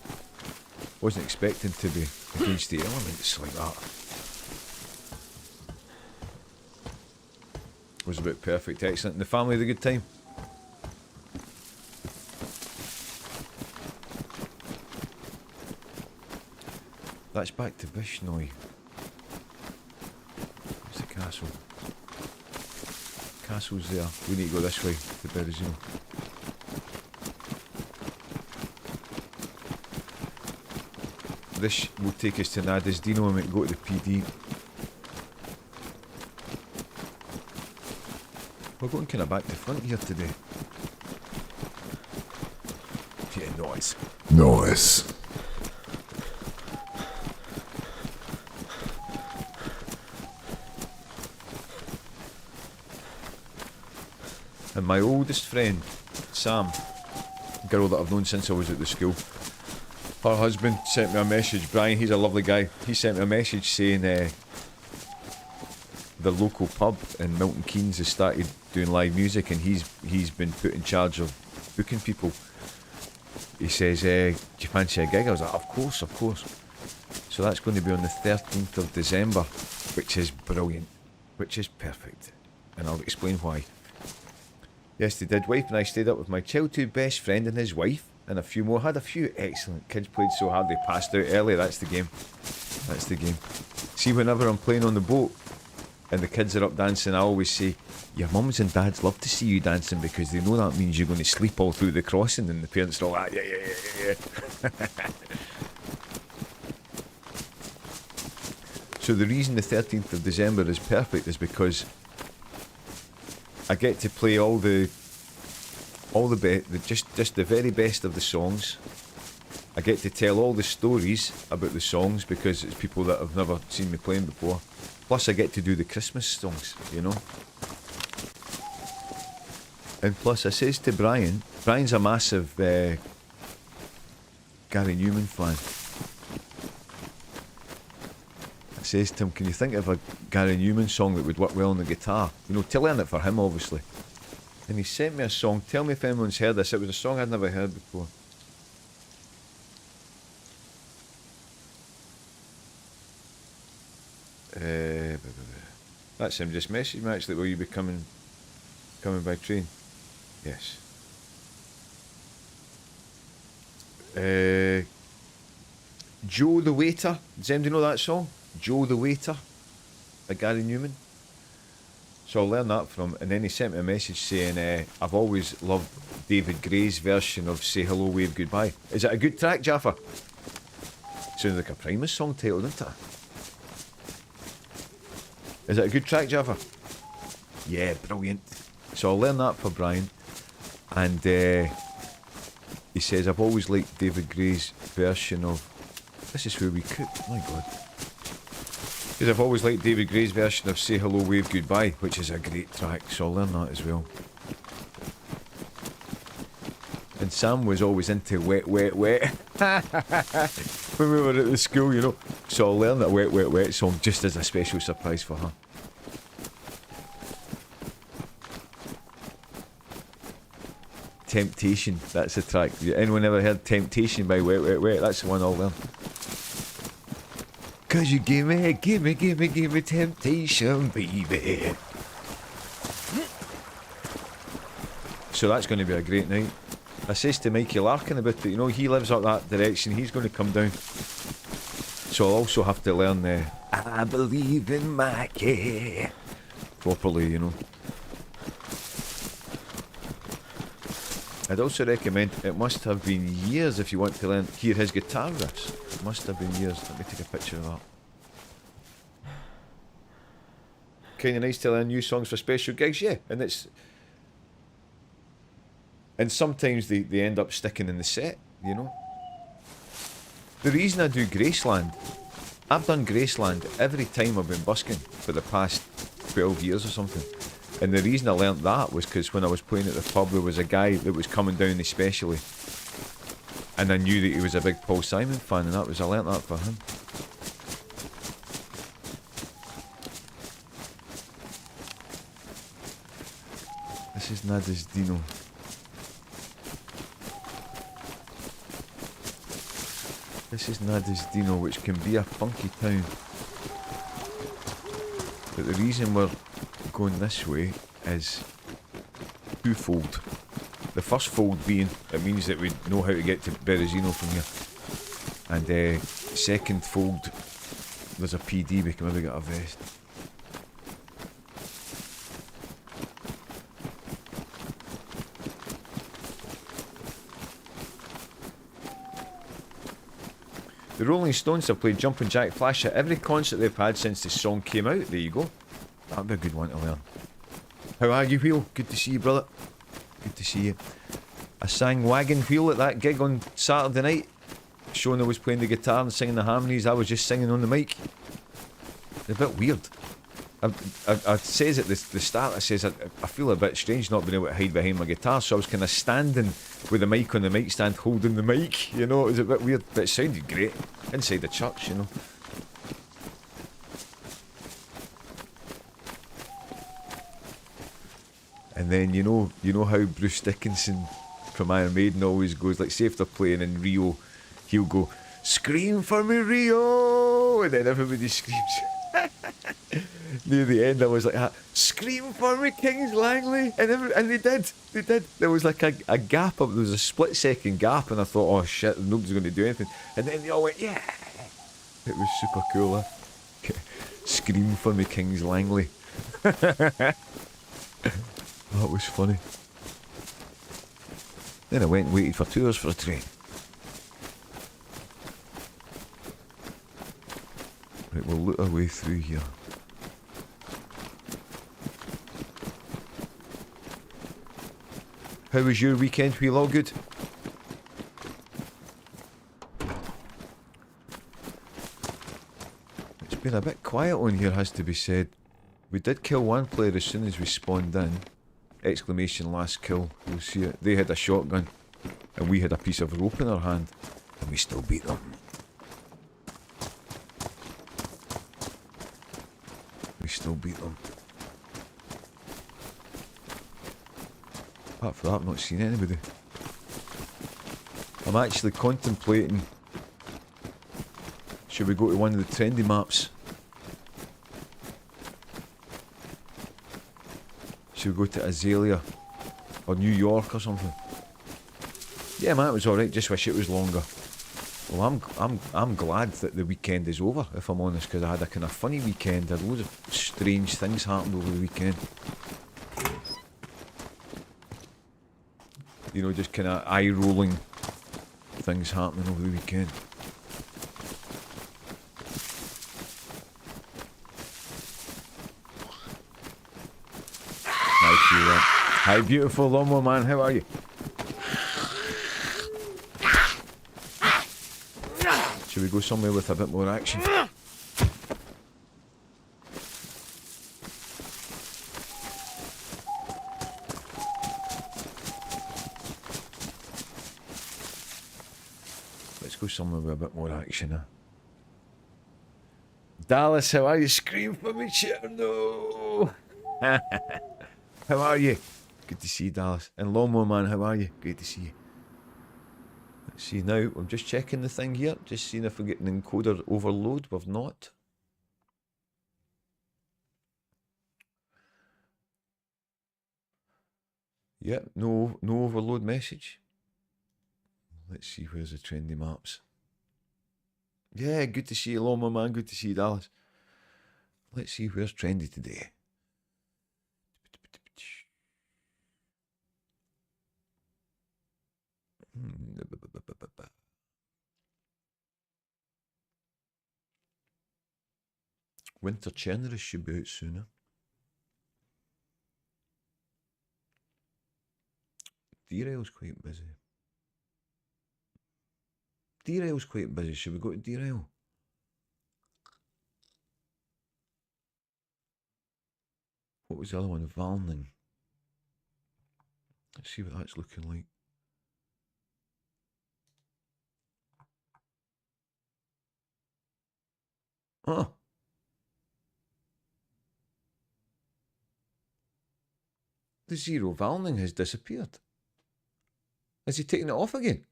Wasn't expecting to be against the elements like that. It was about perfect, excellent. And the family had a good time. That's back to Vishnoi. What's the castle? Castle's there. We need to go this way to Berezino. This will take us to Nadezhdino and we can go to the PD. We're going kind of back to front here today. Yeah, nice. Nice. And my oldest friend, Sam, girl that I've known since I was at the school, her husband sent me a message. Brian, he's a lovely guy. He sent me a message saying the local pub in Milton Keynes has started doing live music, and he's been put in charge of booking people. He says, do you fancy a gig? I was like, of course. So that's going to be on the 13th of December, which is brilliant, which is perfect, and I'll explain why. Yes, they did. Wife and I stayed up with my childhood best friend and his wife, and a few more. Had a few excellent kids. Played so hard they passed out early. That's the game. See, whenever I'm playing on the boat and the kids are up dancing, I always say, your mums and dads love to see you dancing because they know that means you're going to sleep all through the crossing, and the parents are all like, yeah. So the reason the 13th of December is perfect is because I get to play just the very best of the songs. I get to tell all the stories about the songs because it's people that have never seen me playing before. Plus I get to do the Christmas songs, you know. And plus I says to Brian's a massive Gary Newman fan. I says to him, can you think of a Gary Newman song that would work well on the guitar? You know, to learn it for him, obviously. And he sent me a song. Tell me if anyone's heard this. It was a song I'd never heard before. That's him just messaged me actually. Will you be coming by train? Yes. Joe the Waiter. Does anybody know that song? Joe the Waiter by Gary Newman. So I'll learn that from him. And then he sent me a message saying, I've always loved David Gray's version of Say Hello, Wave Goodbye. Is it a good track, Jaffa? Sounds like a Primus song title, doesn't it? Is it a good track, Jaffa? Yeah, brilliant. So I'll learn that for Brian. And he says, I've always liked David Gray's version of This Is Where We Cook. My God. Because I've always liked David Gray's version of Say Hello, Wave Goodbye, which is a great track, so I'll learn that as well. And Sam was always into Wet, Wet, Wet when we were at the school, you know. So I'll learn that Wet, Wet, Wet song just as a special surprise for her. Temptation, that's the track. Anyone ever heard Temptation by Wet, Wet, Wet? That's the one I'll learn. Cause you give me temptation, baby. So that's going to be a great night. I says to Mikey Larkin about it, you know, he lives up that direction, he's going to come down. So I'll also have to learn I believe in Mikey properly, you know. I'd also recommend, it must have been years if you want to hear his guitar riffs. It must have been years. Let me take a picture of that. Kind of nice to learn new songs for special gigs, yeah. And sometimes they end up sticking in the set, you know. The reason I do Graceland, I've done Graceland every time I've been busking for the past 12 years or something. And the reason I learnt that was because when I was playing at the pub, there was a guy that was coming down especially, and I knew that he was a big Paul Simon fan, and I learnt that for him. This is Nadezhdino. This is Nadezhdino, which can be a funky town. But the reason we're going this way is twofold. The first fold being, it means that we know how to get to Berezino from here. And second fold, there's a PD, we can maybe get a vest. The Rolling Stones have played Jumpin' Jack Flash at every concert they've had since the song came out. There you go. That'd be a good one to learn. How are you, Wheel? Good to see you, brother. Good to see you. I sang Wagon Wheel at that gig on Saturday night. Shona was playing the guitar and singing the harmonies. I was just singing on the mic. It's a bit weird. I says at the start, I says I feel a bit strange not being able to hide behind my guitar, so I was kind of standing with the mic on the mic stand holding the mic, you know. It was a bit weird, but it sounded great inside the church, you know. And then you know how Bruce Dickinson from Iron Maiden always goes, like, say if they're playing in Rio, he'll go, "Scream for me, Rio," and then everybody screams. Near the end I was like, "Scream for me, Kings Langley," and they did. There was like a gap, there was a split second gap, and I thought, oh shit, nobody's going to do anything, and then they all went, yeah. It was super cool, "Scream for me, Kings Langley." That was funny. Then I went and waited for 2 hours for a train. Right, we'll loot our way through here. How was your weekend, Wheel? All good? It's been a bit quiet on here, has to be said. We did kill one player as soon as we spawned in. Exclamation last kill. You'll see it. They had a shotgun and we had a piece of rope in our hand, and we still beat them. We still beat them. Apart from that, I've not seen anybody. I'm actually contemplating, should we go to one of the trendy maps? Should we go to Azalea or New York or something? Yeah, man, it was alright, just wish it was longer. Well, I'm glad that the weekend is over, if I'm honest, because I had a kind of funny weekend. I had loads of strange things happened over the weekend. You know, just kind of eye-rolling things happening over the weekend. Nice, you went. Hi, beautiful lawnmower man, how are you? Should we go somewhere with a bit more action? Let's go somewhere with a bit more action, huh? Dallas, how are you? Scream for me, Cherno! How are you? Good to see you, Dallas. And Lawnmower Man, how are you? Great to see you. Let's see now. I'm just checking the thing here. Just seeing if we're getting encoder overload. We've not. Yep, no overload message. Let's see, where's the trendy maps? Yeah, good to see you, Lawnmower Man. Good to see you, Dallas. Let's see where's trendy today. Winter Generous should be out sooner. Derail's quite busy. Derail's quite busy. Should we go to Derail? What was the other one? Valning. Let's see what that's looking like. Oh. The zero Valning has disappeared. Has he taken it off again?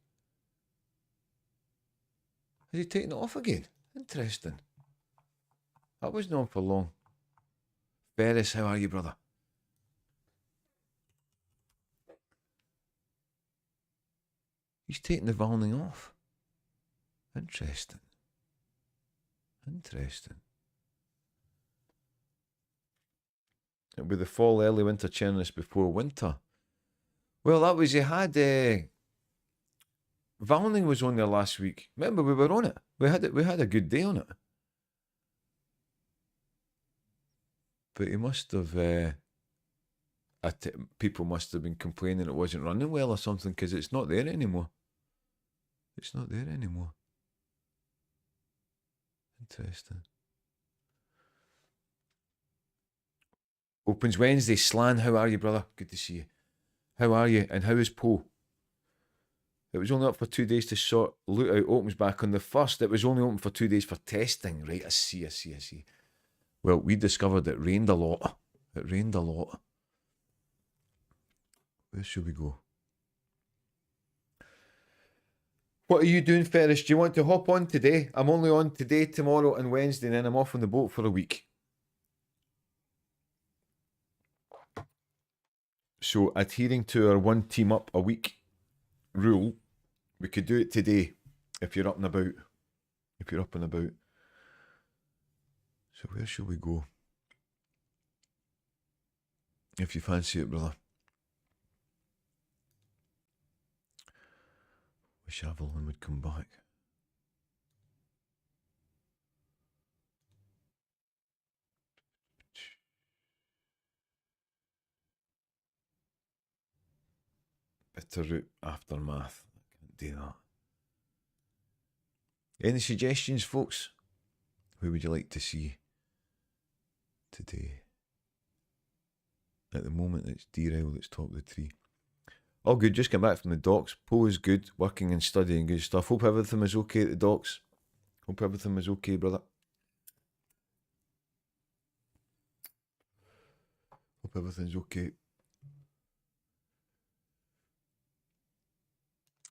Has he taken it off again? Interesting. That wasn't on for long. Ferris, how are you, brother? He's taking the Valning off. Interesting. Interesting. With the fall, early winter churniness before winter. Well, that was, you had Valning was on there last week. Remember, we were on it. We had a good day on it. But he must have, people must have been complaining it wasn't running well or something, because it's not there anymore. It's not there anymore. Interesting. Opens Wednesday. Slan, how are you, brother? Good to see you. How are you? And how is Poe? It was only up for 2 days to sort loot out. Opens back on the 1st. It was only open for 2 days for testing. Right, I see. Well, we discovered it rained a lot. Where should we go? What are you doing, Ferris? Do you want to hop on today? I'm only on today, tomorrow, and Wednesday, and then I'm off on the boat for a week. So, adhering to our one team up a week rule, we could do it today if you're up and about. So, where shall we go? If you fancy it, brother. Wish Avalon would come back. Bitterroot Aftermath. I can't do that. Any suggestions, folks? Who would you like to see today? At the moment, it's derail that's top of the tree. All good, just came back from the docks. Poe is good, working and studying good stuff. Hope everything is okay at the docks. Hope everything is okay, brother. Hope everything's okay.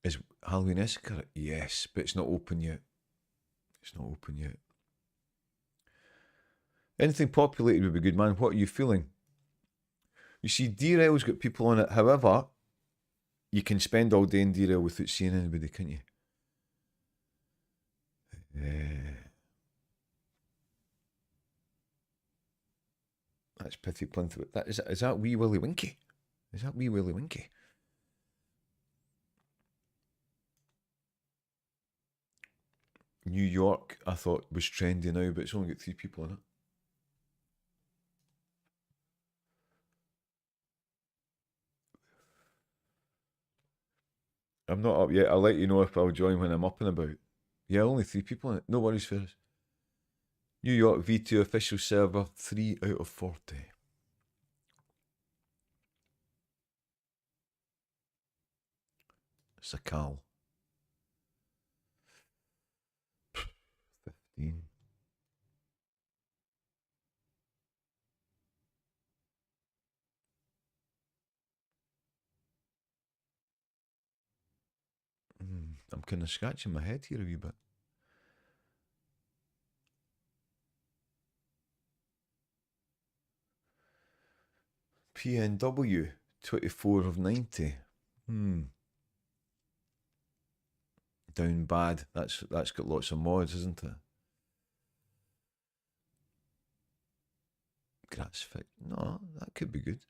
Is Halloween Issachar? Yes, but it's not open yet. Anything populated would be good, man. What are you feeling? You see, derail's got people on it. However, you can spend all day in derail without seeing anybody, can't you? That's Pitty Plinth. Is that Wee Willie Winky? New York, I thought, was trendy now, but it's only got 3 people in it. I'm not up yet. I'll let you know if I'll join when I'm up and about. Yeah, only 3 people in it. No worries, Ferris. New York V2 official server, 3 out of 40. Sakal. 15. I'm kind of scratching my head here a wee bit. PNW, 24 of 90. Down bad. That's got lots of mods, isn't it? Grassfit. No, that could be good.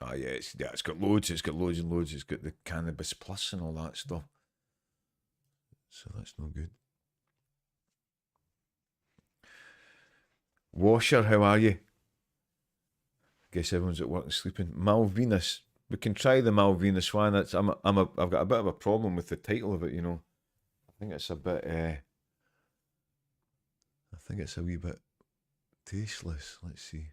Oh yeah, it's got loads. It's got loads and loads. It's got the Cannabis Plus and all that stuff. So that's no good. Washer, how are you? Guess everyone's at work and sleeping. Malvinus. We can try the Malvinus one. I've got a bit of a problem with the title of it, you know. I think it's a bit I think it's a wee bit tasteless. Let's see.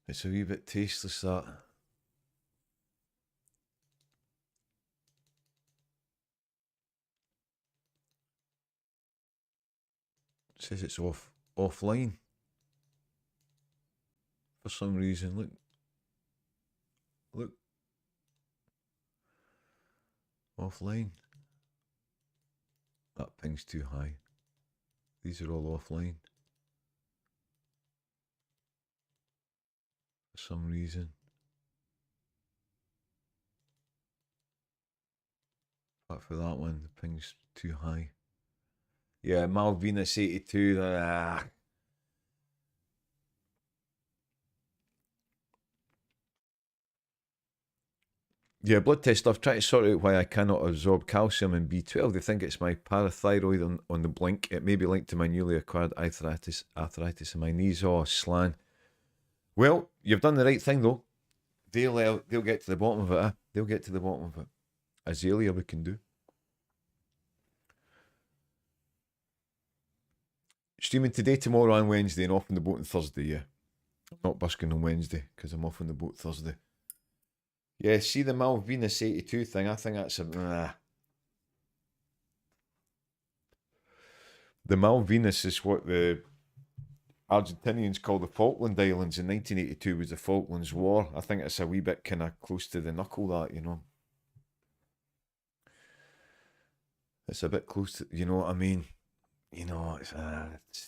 It's a wee bit tasteless, that. It says it's offline. For some reason, look. Offline. That ping's too high. These are all offline. For some reason. But for that one, the ping's too high. Yeah, Malvinus 82. Yeah, blood test stuff. Trying to sort out why I cannot absorb calcium and B12. They think it's my parathyroid on the blink. It may be linked to my newly acquired arthritis in my knees. Oh, slan. Well, you've done the right thing though. They'll get to the bottom of it. They'll get to the bottom of it. Azalea, we can do. Streaming today, tomorrow, and Wednesday, and off on the boat on Thursday. Yeah, I'm not busking on Wednesday because I'm off on the boat Thursday. Yeah, see the Malvinas 82 thing. I think that's a. The Malvinas is what the Argentinians call the Falkland Islands. In 1982 was the Falklands War. I think it's a wee bit kind of close to the knuckle, that, you know. It's a bit close to, you know what I mean? You know, it's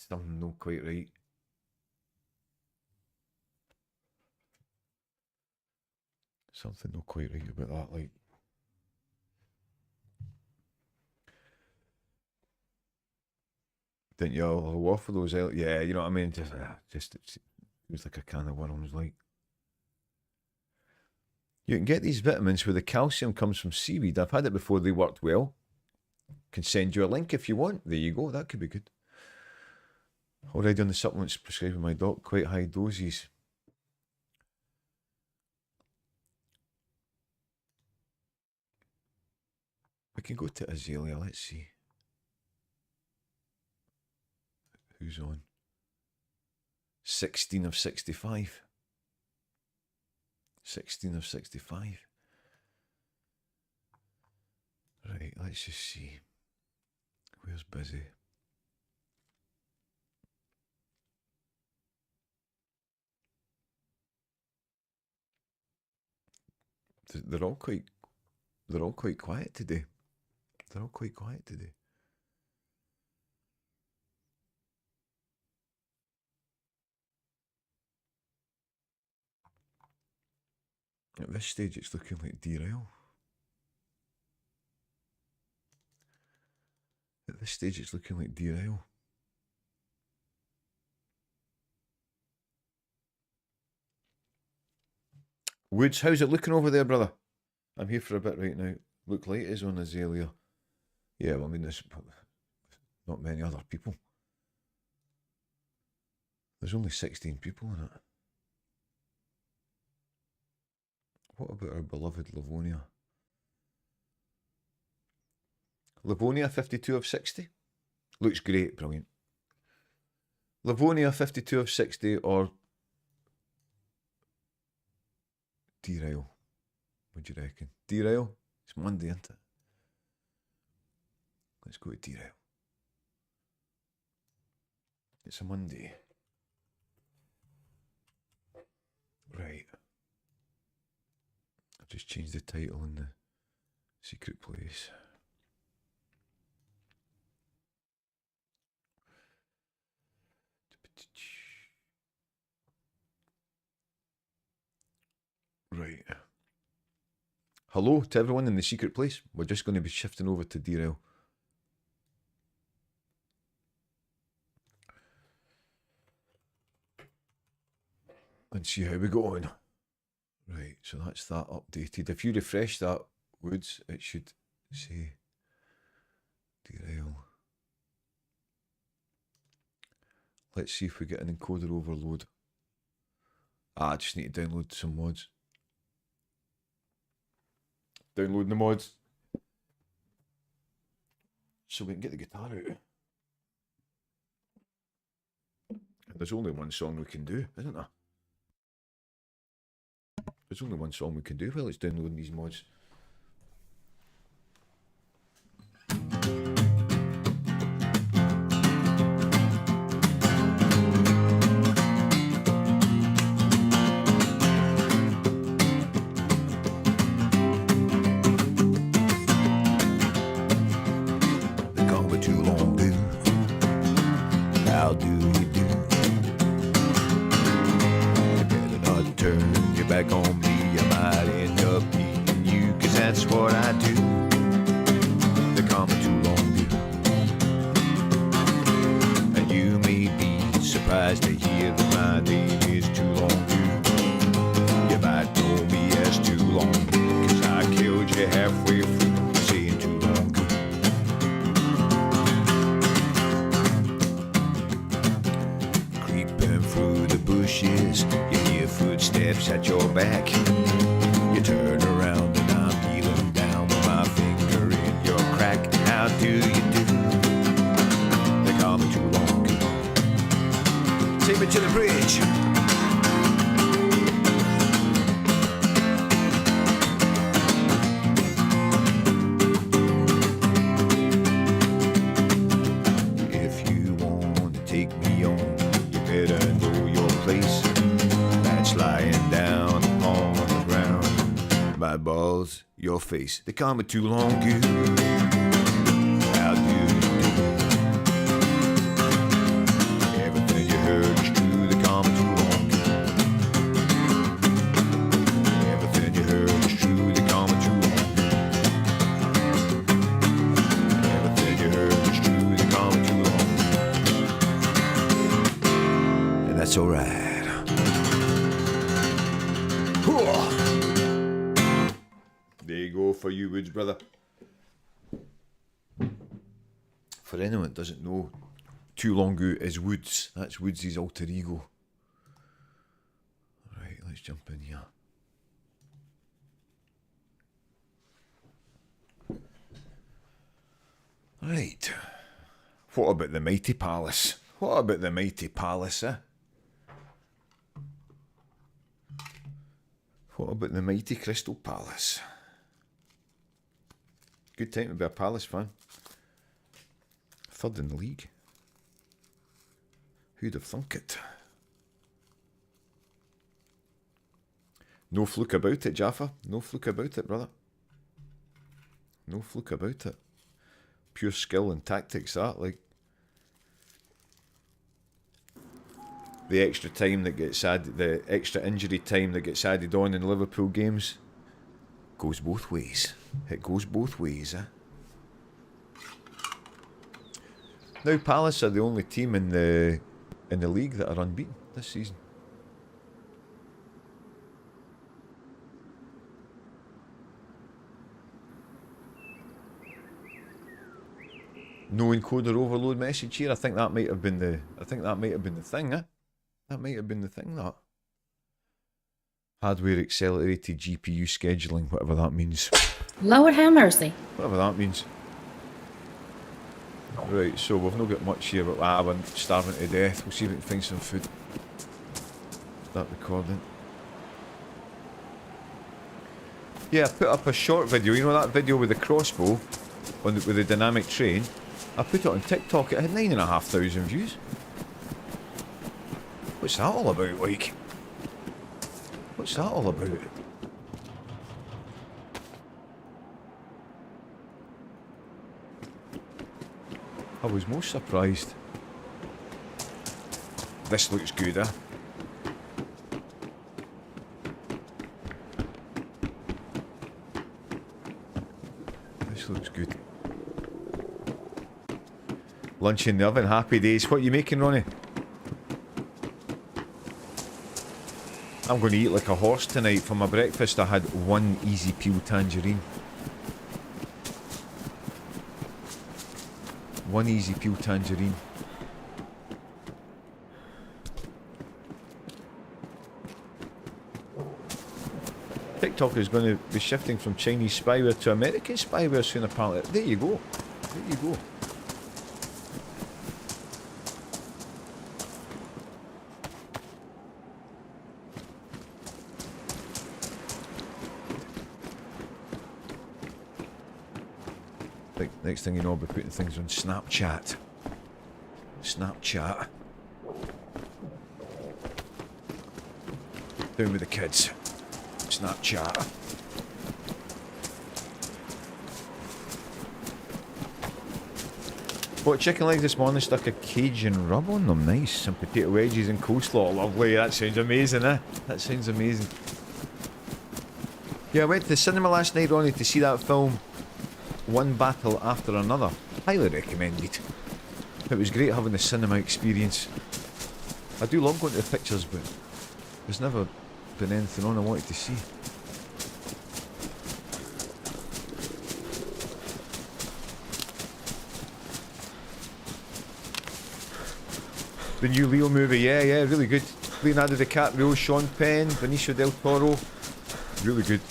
something not quite right. Something not quite right about that, like. Didn't you all offer those out? Yeah, you know what I mean? Just it was like a can of worms, like. You can get these vitamins where the calcium comes from seaweed. I've had it before, they worked well. Can send you a link if you want. There you go, that could be good. Already on the supplements prescribed by my doc, quite high doses. We can go to Azalea, let's see. Who's on? 16 of 65. 16 of 65. Right, let's just see. Where's busy? They're all quite quiet today. They're all quite quiet today. At this stage, it's looking like derail. At this stage, it's looking like derail. Woods, how's it looking over there, brother? I'm here for a bit right now. Look like it is on Azalea. Yeah, well, I mean, there's not many other people. There's only 16 people in it. What about our beloved Livonia? Livonia, 52 of 60. Looks great, brilliant. Livonia, 52 of 60, or derail. What do you reckon? Derail? It's Monday, isn't it? Let's go to derail. It's a Monday. Right. I've just changed the title in the secret place. Right. Hello to everyone in the secret place. We're just going to be shifting over to derail. And see how we go on. Right, so that's that updated. If you refresh that, Woods, it should say derail. Let's see if we get an encoder overload. I just need to download some mods. Downloading the mods. So we can get the guitar out. And there's only one song we can do, isn't there? There's only one song we can do while it's downloading these mods. They call me too long, dude. How do you do? You better not turn your back on me. I might end up eating you. halfway through saying too long. Creeping through the bushes, you hear footsteps at your back. You turn around and I'm kneeling down with my finger in your crack. How do you do? They call me too long. Take me to the bridge. If you want to take me on, you better know your place. That's lying down on the ground. My balls, your face. They call me too long. How do you do? Everything you heard is true. They call me too long. Everything you heard is true. They call me too long. Everything you heard is true. They call me too long. And that's alright. There you go for you, Woods, brother. For anyone that doesn't know, Too Longu is Woods. That's Woods' alter ego. Right, let's jump in here. Right. What about the Mighty Palace? What about the Mighty Palace, eh? What about the mighty Crystal Palace? Good time to be a Palace fan. Third in the league. Who'd have thunk it? No fluke about it, Jaffa. No fluke about it, brother. No fluke about it. Pure skill and tactics, that. Like, the extra time that gets added, the extra injury time that gets added on in Liverpool games goes both ways. It goes both ways, eh? Now Palace are the only team in the league that are unbeaten this season. No encoder overload message here. I think that might have been the thing, eh? That might have been the thing, that. Hardware accelerated GPU scheduling, whatever that means. Lord have mercy. Whatever that means. Right, so we've not got much here, but we're starving to death. We'll see if we can find some food. Start recording. Yeah, I put up a short video. You know that video with the crossbow with the dynamic train? I put it on TikTok. It had 9,500 views. What's that all about, like? What's that all about? I was most surprised. This looks good, eh? This looks good. Lunch in the oven, happy days. What are you making, Ronnie? I'm going to eat like a horse tonight. For my breakfast I had one easy peel tangerine. One easy peel tangerine. TikTok is going to be shifting from Chinese spyware to American spyware soon, apparently. There you go. There you go. Next thing you know, I'll be putting things on Snapchat. Snapchat. Down with the kids. Snapchat. What, chicken legs this morning, stuck a Cajun rub on them. Nice. Some potato wedges and coleslaw. Lovely. That sounds amazing, eh? That sounds amazing. Yeah, I went to the cinema last night, Ronnie, to see that film One Battle After Another. Highly recommended. It was great having the cinema experience. I do love going to the pictures, but there's never been anything on I wanted to see. The new Leo movie, yeah, really good. Leonardo DiCaprio, Sean Penn, Benicio del Toro, really good.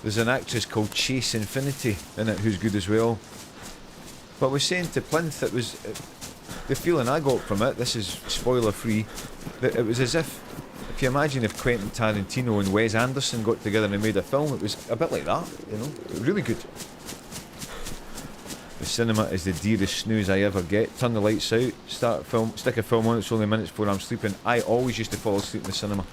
There's an actress called Chase Infinity in it who's good as well. But I was saying to Plinth, it was the feeling I got from it. This is spoiler free. That it was as if you imagine if Quentin Tarantino and Wes Anderson got together and made a film, it was a bit like that, you know, really good. The cinema is the dearest snooze I ever get. Turn the lights out, start a film, stick a film on, it's only minutes before I'm sleeping. I always used to fall asleep in the cinema.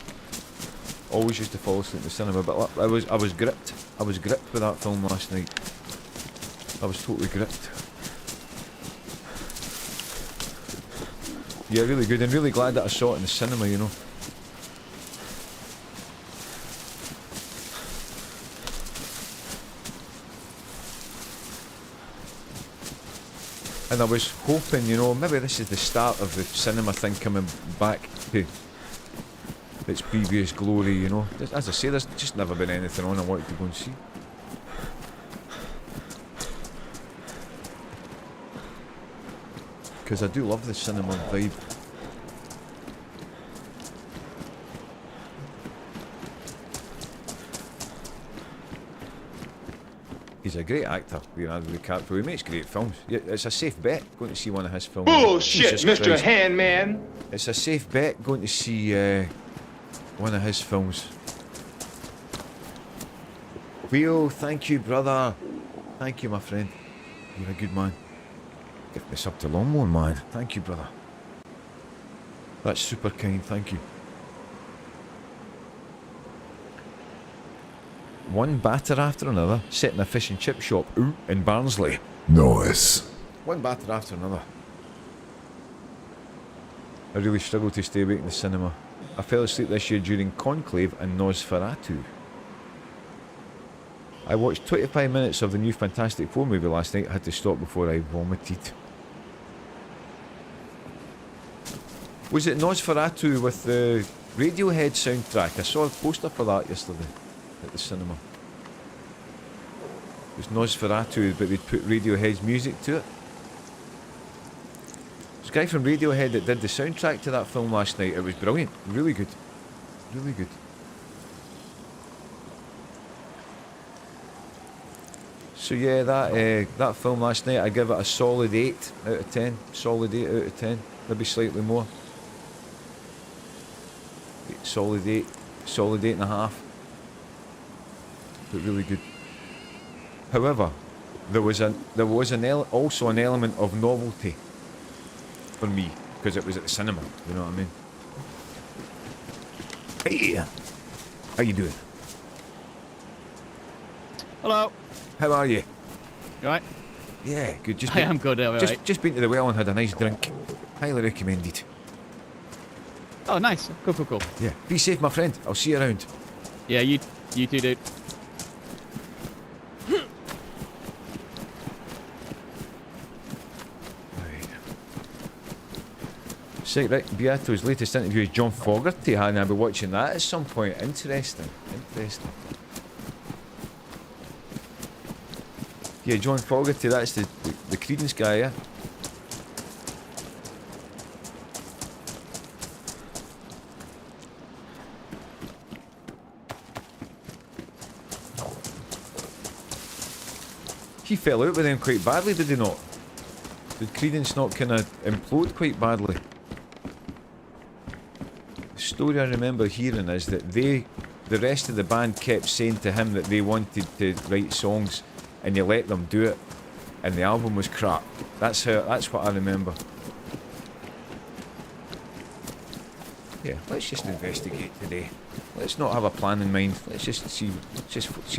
Always used to fall asleep in the cinema, but I was gripped. I was gripped with that film last night. I was totally gripped. Yeah, really good, and really glad that I saw it in the cinema, you know. And I was hoping, you know, maybe this is the start of the cinema thing coming back to its previous glory, you know. As I say, there's just never been anything on I wanted to go and see. Because I do love the cinema vibe. He's a great actor, Leonardo DiCaprio. He makes great films. Yeah, it's a safe bet going to see one of his films. Bullshit, Jesus Mr. Christ. Handman. It's a safe bet going to see one of his films. Leo, thank you, brother. Thank you, my friend. You're a good man. Give this up to Longmore, man. Thank you, brother. That's super kind, thank you. One batter after another, set in a fish and chip shop in Barnsley. Nice. One batter after another. I really struggled to stay awake in the cinema. I fell asleep this year during Conclave and Nosferatu. I watched 25 minutes of the new Fantastic Four movie last night. I had to stop before I vomited. Was it Nosferatu with the Radiohead soundtrack? I saw a poster for that yesterday at the cinema. It was Nosferatu, but they'd put Radiohead's music to it. There's a guy from Radiohead that did the soundtrack to that film last night. It was brilliant. Really good. Really good. So yeah, that film last night, I give it a solid 8 out of 10. Solid 8 out of 10. Maybe slightly more. Solid 8. Solid 8.5. But really good. However, there was also an element of novelty for me because it was at the cinema. You know what I mean? Hey, how you doing? Hello. How are you? You alright? Yeah, good. I am good. Alright. Just been to the well and had a nice drink. Highly recommended. Oh, nice. Cool. Yeah. Be safe, my friend. I'll see you around. Yeah, you too, dude. Right, Beato's latest interview is John Fogerty, and I'll be watching that at some point. Interesting. Yeah, John Fogerty, that's the Creedence guy, yeah? He fell out with them quite badly, did he not? Did Creedence not kind of implode quite badly? The story I remember hearing is that the rest of the band kept saying to him that they wanted to write songs and you let them do it, and the album was crap. That's what I remember. Yeah, let's just investigate today. Let's not have a plan in mind. Let's just see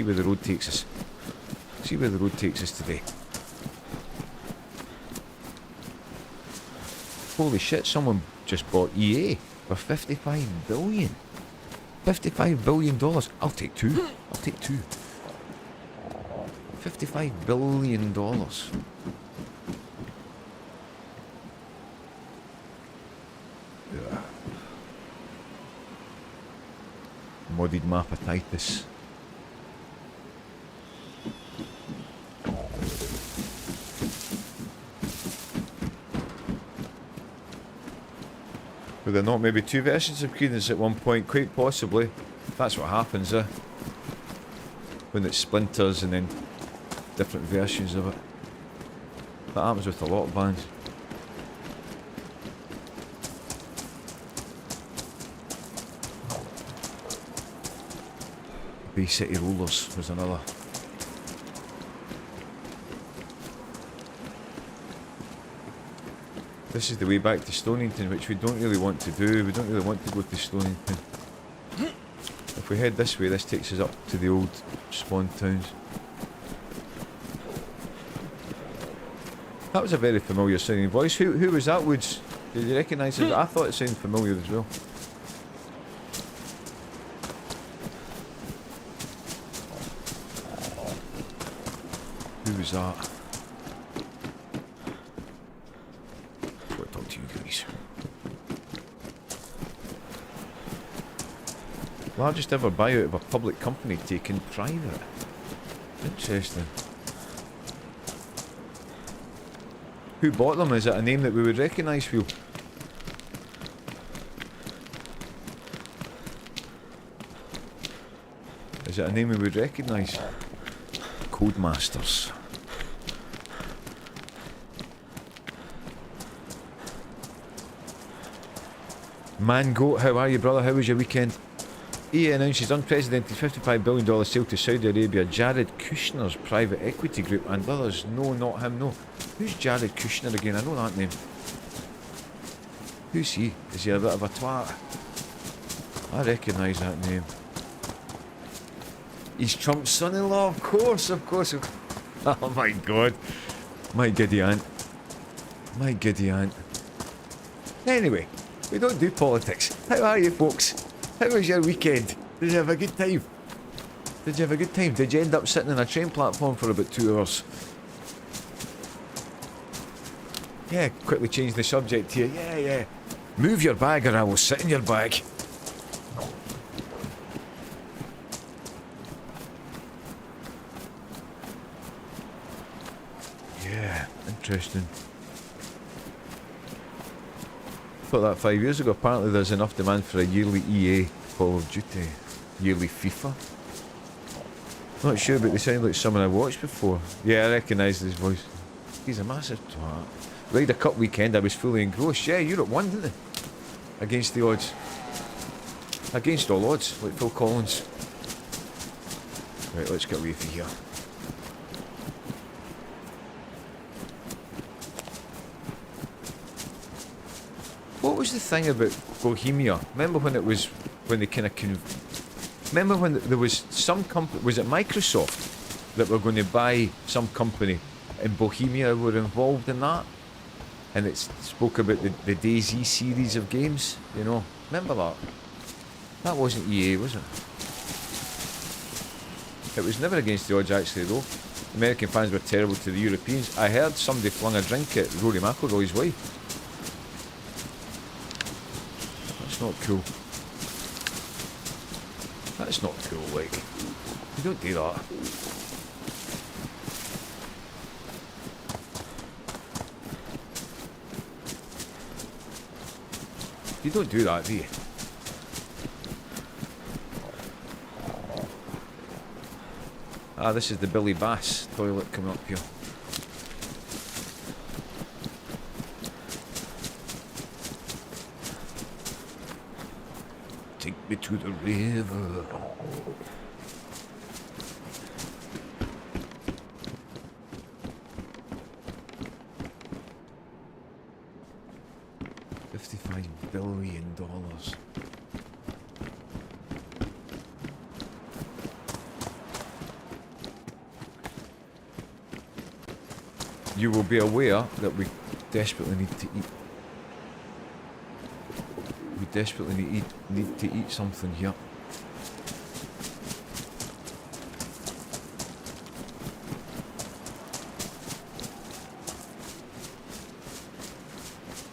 where the road takes us. See where the road takes us today. Holy shit, someone just bought EA for $55 billion. $55 billion. I'll take two. $55 billion. Yeah. Modded mapatitis. Were there not maybe two versions of Credence at one point? Quite possibly. That's what happens, when it splinters and then different versions of it. That happens with a lot of bands. Bay City Rollers was another. This is the way back to Stonington, which we don't really want to do. We don't really want to go to Stonington. If we head this way, this takes us up to the old spawn towns. That was a very familiar sounding voice. Who was that, Woods? Did you recognise it? I thought it sounded familiar as well. Who was that? I've got to talk to you guys. Largest ever buyout of a public company taken private. Interesting. Who bought them? Is it a name that we would recognise, Phil? Is it a name we would recognise? Codemasters. Mangoat, how are you, brother? How was your weekend? EA announces unprecedented $55 billion sale to Saudi Arabia. Jared Kushner's private equity group and others. No, not him, no. Who's Jared Kushner again? I know that name. Who's he? Is he a bit of a twat? I recognise that name. He's Trump's son-in-law, of course, of course. Oh my god. My giddy aunt. My giddy aunt. Anyway, we don't do politics. How are you, folks? How was your weekend? Did you have a good time? Did you have a good time? Did you end up sitting on a train platform for about 2 hours? Yeah, quickly change the subject here. Yeah. Move your bag or I will sit in your bag. Yeah, interesting. Thought that 5 years ago. Apparently there's enough demand for a yearly EA Call of Duty, yearly FIFA. Not sure, but they sound like someone I watched before. Yeah, I recognise his voice. He's a massive twat. Ryder Cup weekend, I was fully engrossed. Yeah, Europe won, didn't they? Against the odds. Against all odds, like Phil Collins. Right, let's get away from here. What was the thing about Bohemia? Remember when it was, when they kind of remember when there was some company, was it Microsoft, that were going to buy some company in Bohemia were involved in that? And it spoke about the DayZ series of games, you know. Remember that? That wasn't EA, was it? It was never against the odds, actually, though. American fans were terrible to the Europeans. I heard somebody flung a drink at Rory McIlroy's wife. That's not cool. That's not cool, like. You don't do that. You don't do that, do you? Ah, this is the Billy Bass toilet coming up here. Take me to the river. $55 billion. You will be aware that we desperately need to eat. We desperately need to eat something here.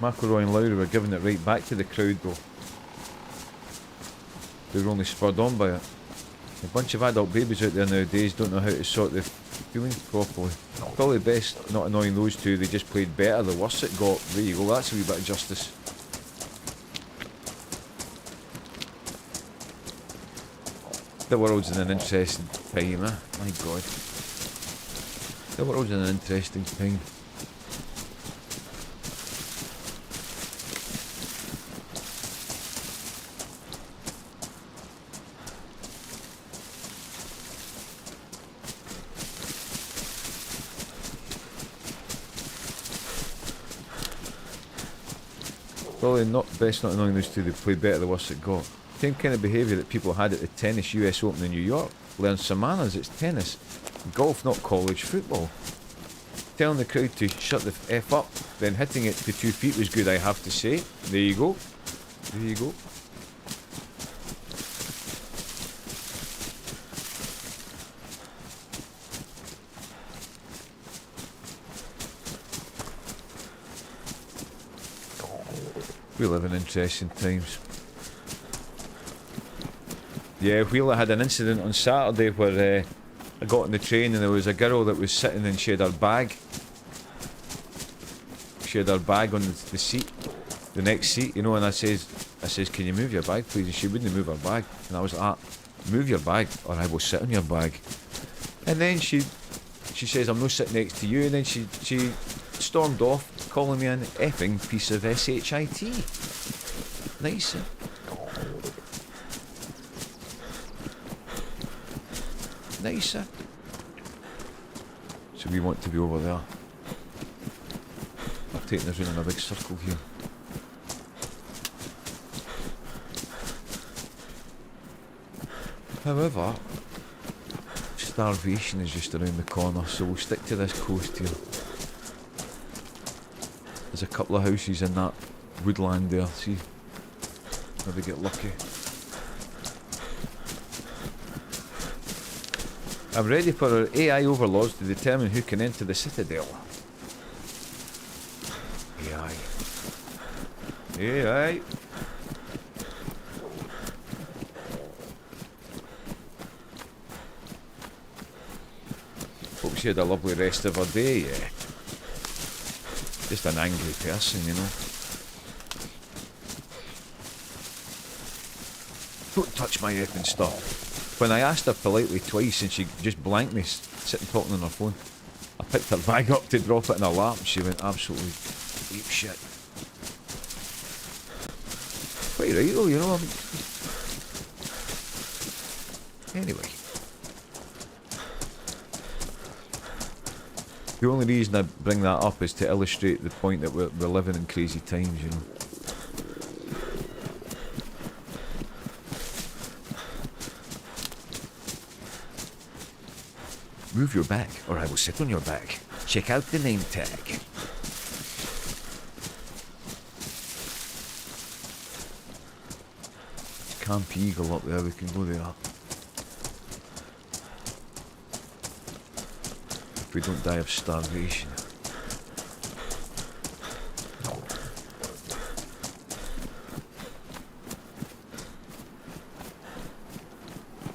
McIlroy and Lowry were giving it right back to the crowd though. They were only spurred on by it. A bunch of adult babies out there nowadays don't know how to sort their feelings properly. Probably best not annoying those two, they just played better the worse it got. There you go, that's a wee bit of justice. The world's in an interesting time, eh? My God. The world's in an interesting time. Probably not best not knowing those two, they played better the worse it got. Same kind of behaviour that people had at the tennis US Open in New York. Learn some manners, it's tennis. Golf, not college football. Telling the crowd to shut the F up, then hitting it to 2 feet was good, I have to say. There you go. There you go. We live in interesting times. Yeah, Wheeler had an incident on Saturday where I got on the train and there was a girl that was sitting and she had her bag. She had her bag on the seat, the next seat, you know, and I says, can you move your bag please? And she wouldn't move her bag. And I was like, move your bag or I will sit on your bag. And then she says, I'm not sitting next to you. And then she stormed off, calling me an effing piece of shit. Nice. Nicer. So we want to be over there. I've taken us round in a big circle here. However, starvation is just around the corner, so we'll stick to this coast here. There's a couple of houses in that woodland there, see? Maybe get lucky. I'm ready for our AI overlords to determine who can enter the Citadel. AI. AI. Hope she had a lovely rest of her day, yeah. Just an angry person, you know. Don't touch my effing stuff. When I asked her politely twice and she just blanked me sitting talking on her phone, I picked her bag up to drop it in her lap and she went absolutely ape shit. Quite right though, you know. Anyway. The only reason I bring that up is to illustrate the point that we're living in crazy times, you know. Move your bag, or I will sit on your bag. Check out the name tag. Camp Eagle up there, we can go there. If we don't die of starvation.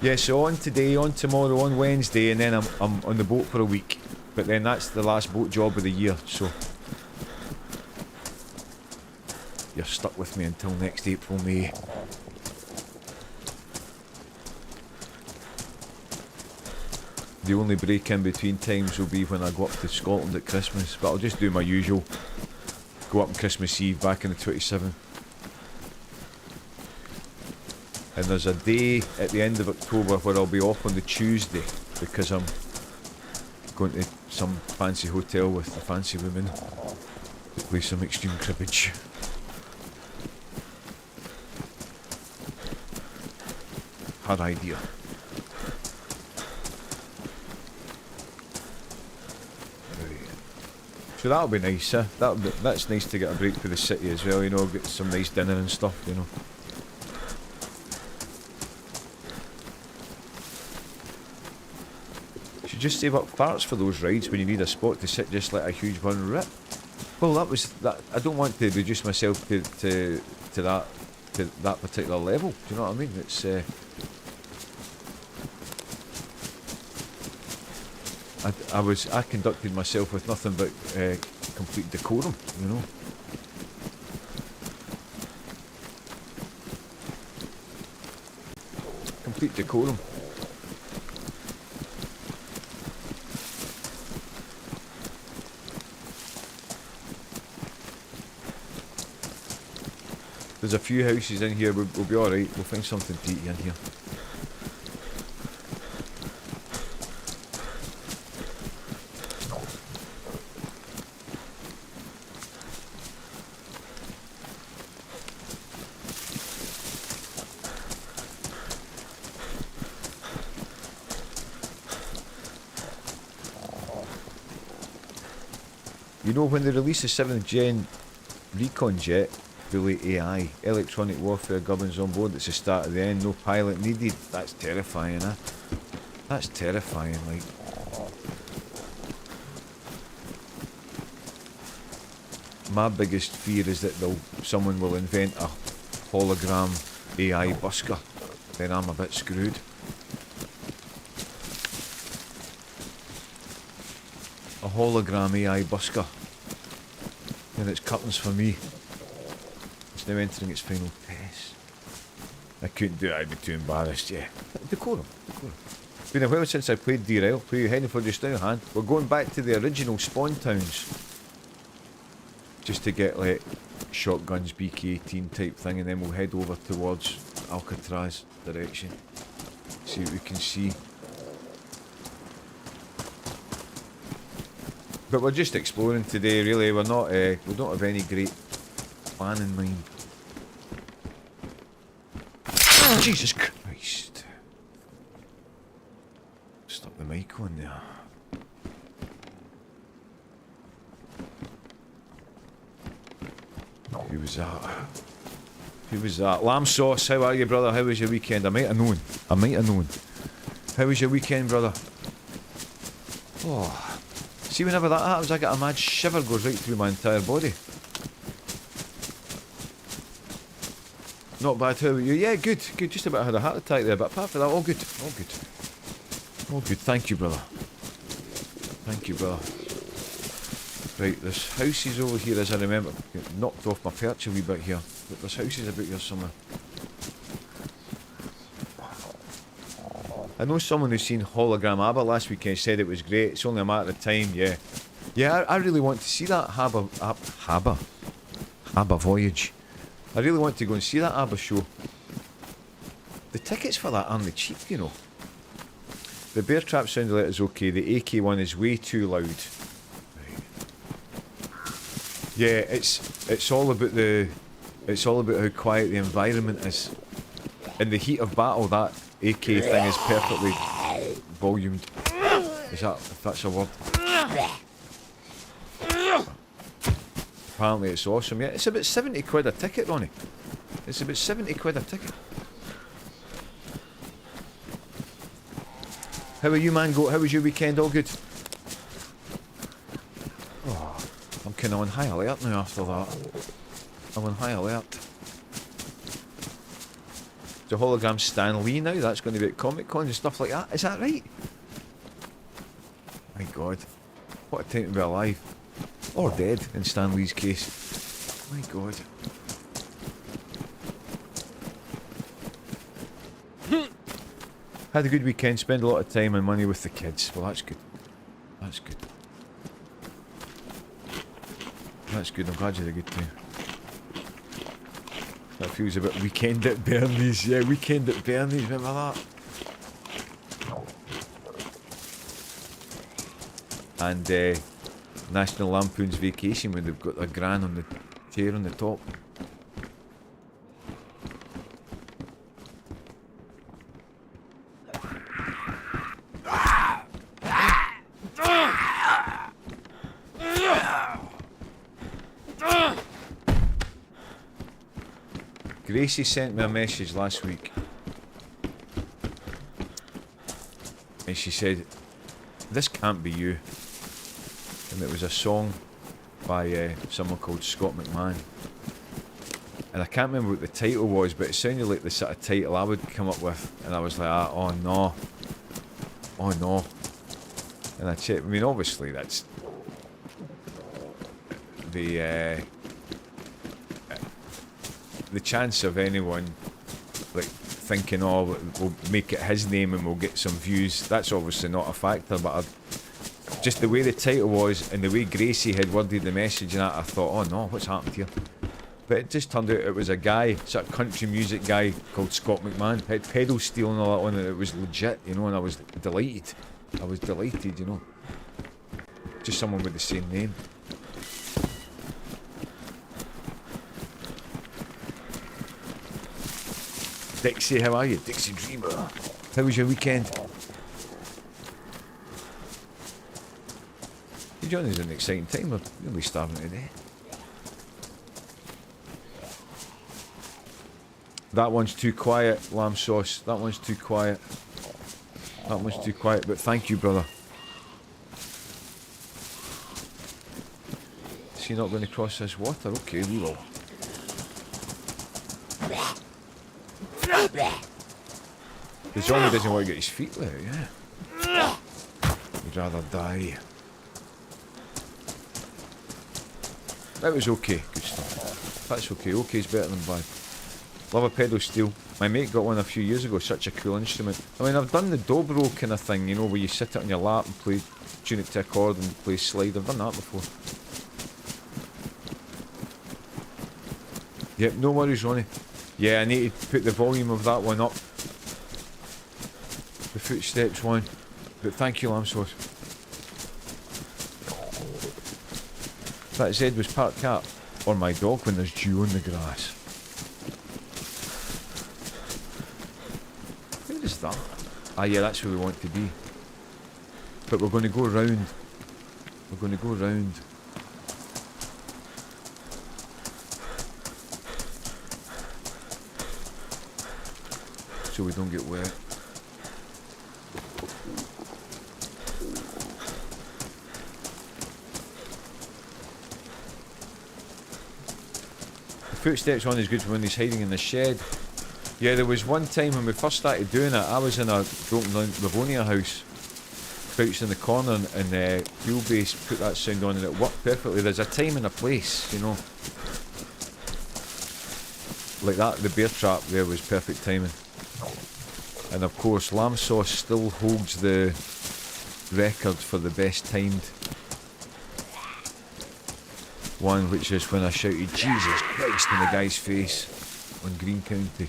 Yeah, so on today, on tomorrow, on Wednesday, and then I'm on the boat for a week. But then that's the last boat job of the year, so you're stuck with me until next April, May. The only break in between times will be when I go up to Scotland at Christmas, but I'll just do my usual. Go up on Christmas Eve, back on the 27th. And there's a day at the end of October where I'll be off on the Tuesday because I'm going to some fancy hotel with a fancy woman to play some extreme cribbage. Her idea. So that'll be nice, huh? That's nice to get a break for the city as well, you know, get some nice dinner and stuff, you know. Just save up farts for those rides when you need a spot to sit, just let a huge one rip. Well, that. I don't want to reduce myself to that particular level. Do you know what I mean? It's I conducted myself with nothing but complete decorum, you know. Complete decorum. There's a few houses in here. We'll be alright. We'll find something to eat in here. You know, when they release the 7th gen recon jet, fully AI, electronic warfare governs on board, it's the start of the end, no pilot needed. That's terrifying, huh? That's terrifying, like. My biggest fear is that someone will invent a hologram AI busker. Then I'm a bit screwed. A hologram AI busker. And it's curtains for me. It's now entering its final test. I couldn't do it, I'd be too embarrassed, yeah. Decorum. It's been a while since I played Derail. Who are you heading for just now, Han? We're going back to the original spawn towns. Just to get like shotguns, BK-18 type thing, and then we'll head over towards Alcatraz direction. See what we can see. But we're just exploring today, really. We're not. We don't have any great plan in mind. Jesus Christ! Stuck the mic on there. Who was that? Who was that? Lamb Sauce, how are you, brother? How was your weekend? I might have known. How was your weekend, brother? Oh. See, whenever that happens, I get a mad shiver goes right through my entire body. Not bad, how about you? Yeah, good. Just about had a heart attack there, but apart from that, all good. All good, thank you, brother. Right, there's houses over here, as I remember. Get knocked off my perch a wee bit here. But there's houses about here somewhere. I know someone who's seen Hologram Abba last weekend said it was great. It's only a matter of time, yeah. Yeah, I really want to see that Abba Voyage. I really want to go and see that Abba show. The tickets for that aren't cheap, you know. The bear trap sounded like it's okay. The AK one is way too loud. Right. Yeah, it's all about how quiet the environment is. In the heat of battle, that AK thing is perfectly volumed. If that's a word. Apparently it's awesome, yeah. It's about 70 quid a ticket, Ronnie. It's about 70 quid a ticket. How are you, man? How was your weekend? All good? Oh, I'm kind of on high alert now after that. I'm on high alert. The hologram Stan Lee now, that's going to be at Comic Con and stuff like that. Is that right? My God. What a time to be alive. Or dead, in Stan Lee's case. My God. Had a good weekend, spent a lot of time and money with the kids. Well, that's good. That's good. That's good, I'm glad you had a good time. That feels a bit weekend at Bernie's. Yeah, weekend at Bernie's, remember that? And National Lampoon's Vacation when they've got a gran on the chair on the top. Gracie sent me a message last week and she said, "This can't be you." And it was a song by someone called Scott McMahon. And I can't remember what the title was, but it sounded like the sort of title I would come up with. And I was like, oh no. Oh no. And I checked, I mean, obviously that's the chance of anyone like thinking, oh, we'll make it his name and we'll get some views, that's obviously not a factor, but just the way the title was and the way Gracie had worded the message and that, I thought, oh no, what's happened here? But it just turned out it was a guy, sort of country music guy called Scott McMahon. Had pedal steel and all that on it. It was legit, you know, and I was delighted. I was delighted, you know. Just someone with the same name. Dixie, how are you? Dixie Dreamer. How was your weekend? You joining us at an exciting time. We're really starving today. That one's too quiet, lamb sauce. That one's too quiet. That one's too quiet, but thank you, brother. Is he not going to cross this water? Okay, we will. The Johnny doesn't want to get his feet wet, yeah. He'd rather die. That was okay, good stuff. That's okay, okay's better than bad. Love a pedal steel. My mate got one a few years ago, such a cool instrument. I mean, I've done the dobro kind of thing, you know, where you sit it on your lap and play, tune it to a chord and play slide. I've done that before. Yep, no worries, Ronnie. Yeah, I need to put the volume of that one up. The footsteps one. But thank you, lamb sauce. That Zed was part cat. Or my dog when there's dew on the grass. Where is that? Ah yeah, that's where we want to be. But we're going to go round. We're going to go round. So we don't get wet. The footsteps one is good for when he's hiding in the shed. Yeah, there was one time when we first started doing it, I was in a broken down Livonia house, crouched in the corner, and Wheelbase put that sound on and it worked perfectly. There's a time and a place, you know. Like that, the bear trap there was perfect timing. And of course, lamb sauce still holds the record for the best timed one, which is when I shouted Jesus Christ in the guy's face on Green County.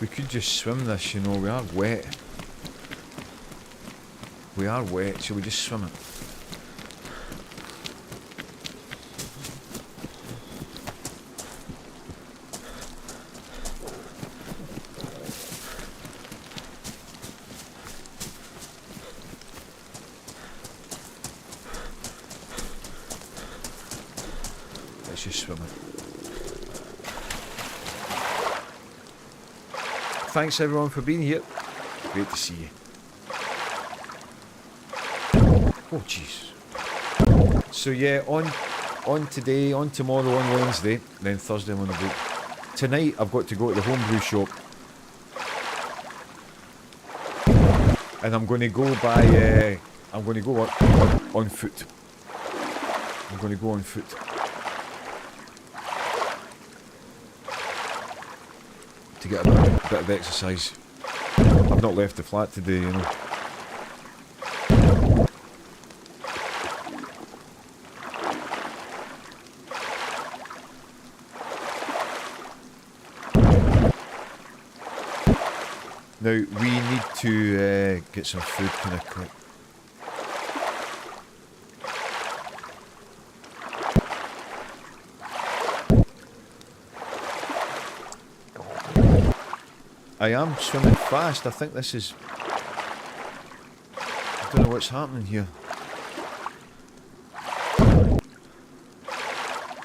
We could just swim this, you know, we are wet. We are wet, shall we just swim it? Let's just swim it. Thanks everyone for being here. Great to see you. Oh jeez. So yeah, on today, on tomorrow, on Wednesday, then Thursday I'm on the boat. Tonight I've got to go to the homebrew shop. And I'm going to go by, I'm going to go on foot. I'm going to go on foot. To get a bit of exercise. I've not left the flat today, you know. Now, we need to get some food kind of quick. I am swimming fast. I think this is... I don't know what's happening here.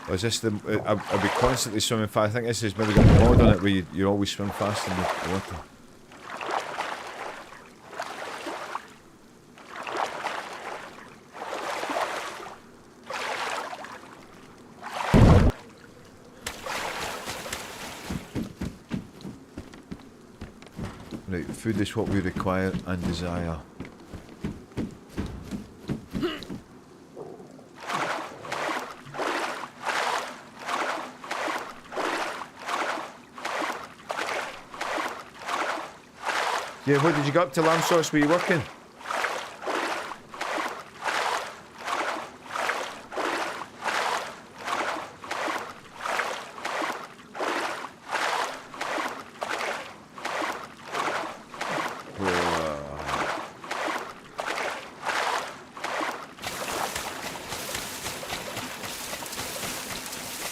Or is this the... I'll be constantly swimming fast. I think this is maybe got a mod on it where you always swim fast in the water. Right, food is what we require and desire. Yeah, what did you get up to, lamb sauce? Were you working?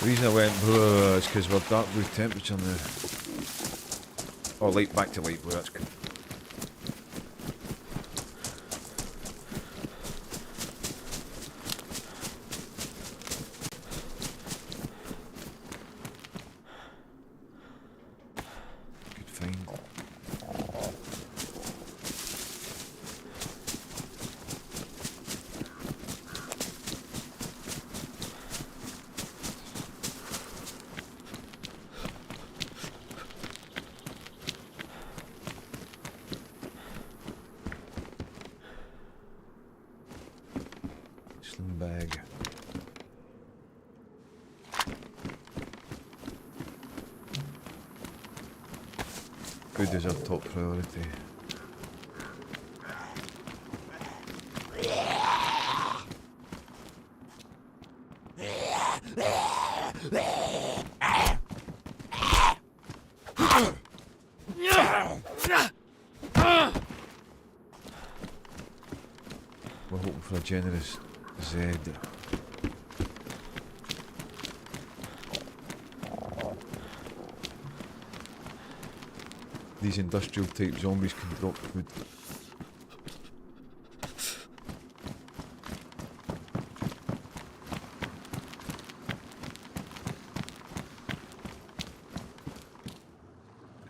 The reason I went is because we're dark blue temperature now. Oh, light, back to light blue, that's good. Good find. Sling bag. Food is our top priority. We're hoping for a generous Z. These industrial type zombies can drop food.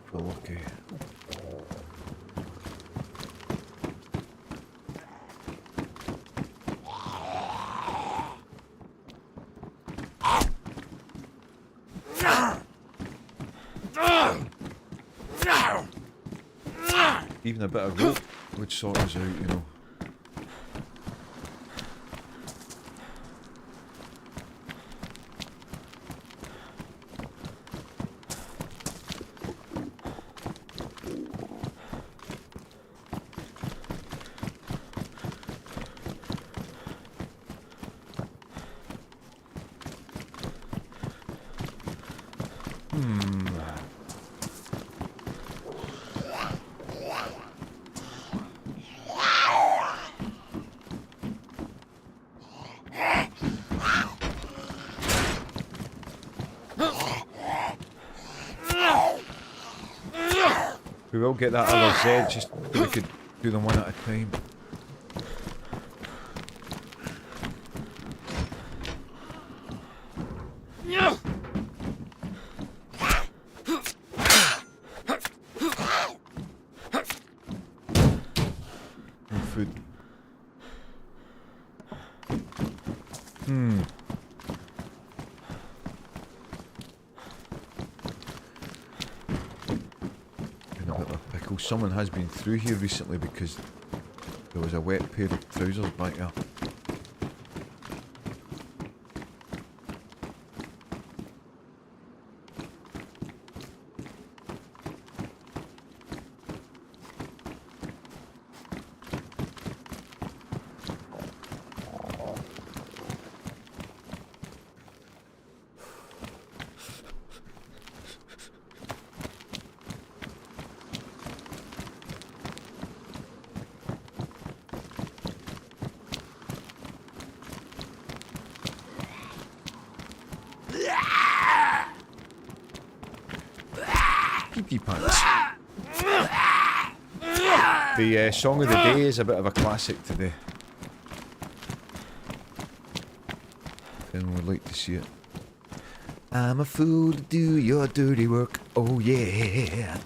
If we're lucky. Even a bit of rope would sort us out, you know. We will get that other Z, just so we could do them one at a time. No food. Someone has been through here recently because there was a wet pair of trousers back there. Pants. The song of the day is a bit of a classic today. And would like to see it. I'm a fool to do your dirty work, oh yeah.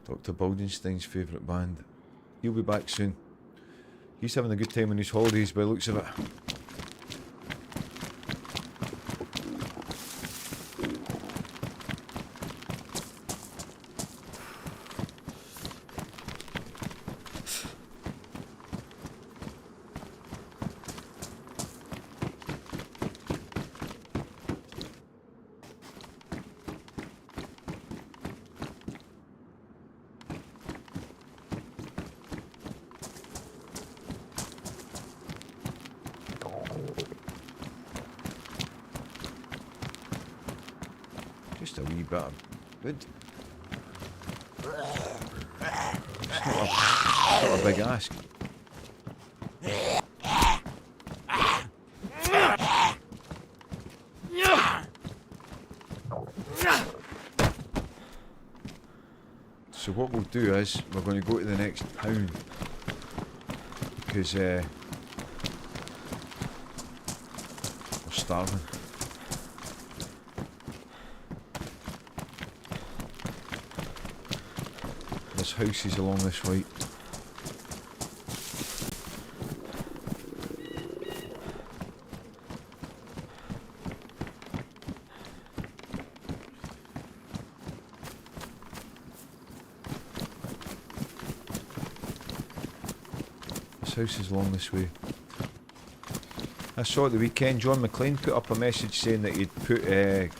Dr. Baldenstein's favourite band. He'll be back soon. He's having a good time on his holidays by the looks of it. Just a wee bit of wood. It's not a big ask. So what we'll do is we're going to go to the next town because we're starving. There's houses along this way. Houses along this way. I saw at the weekend John McClane put up a message saying that he'd put the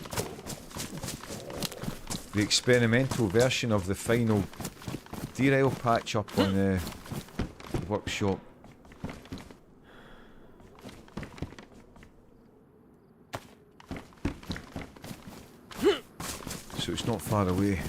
experimental version of the final derail patch up on the workshop. So it's not far away.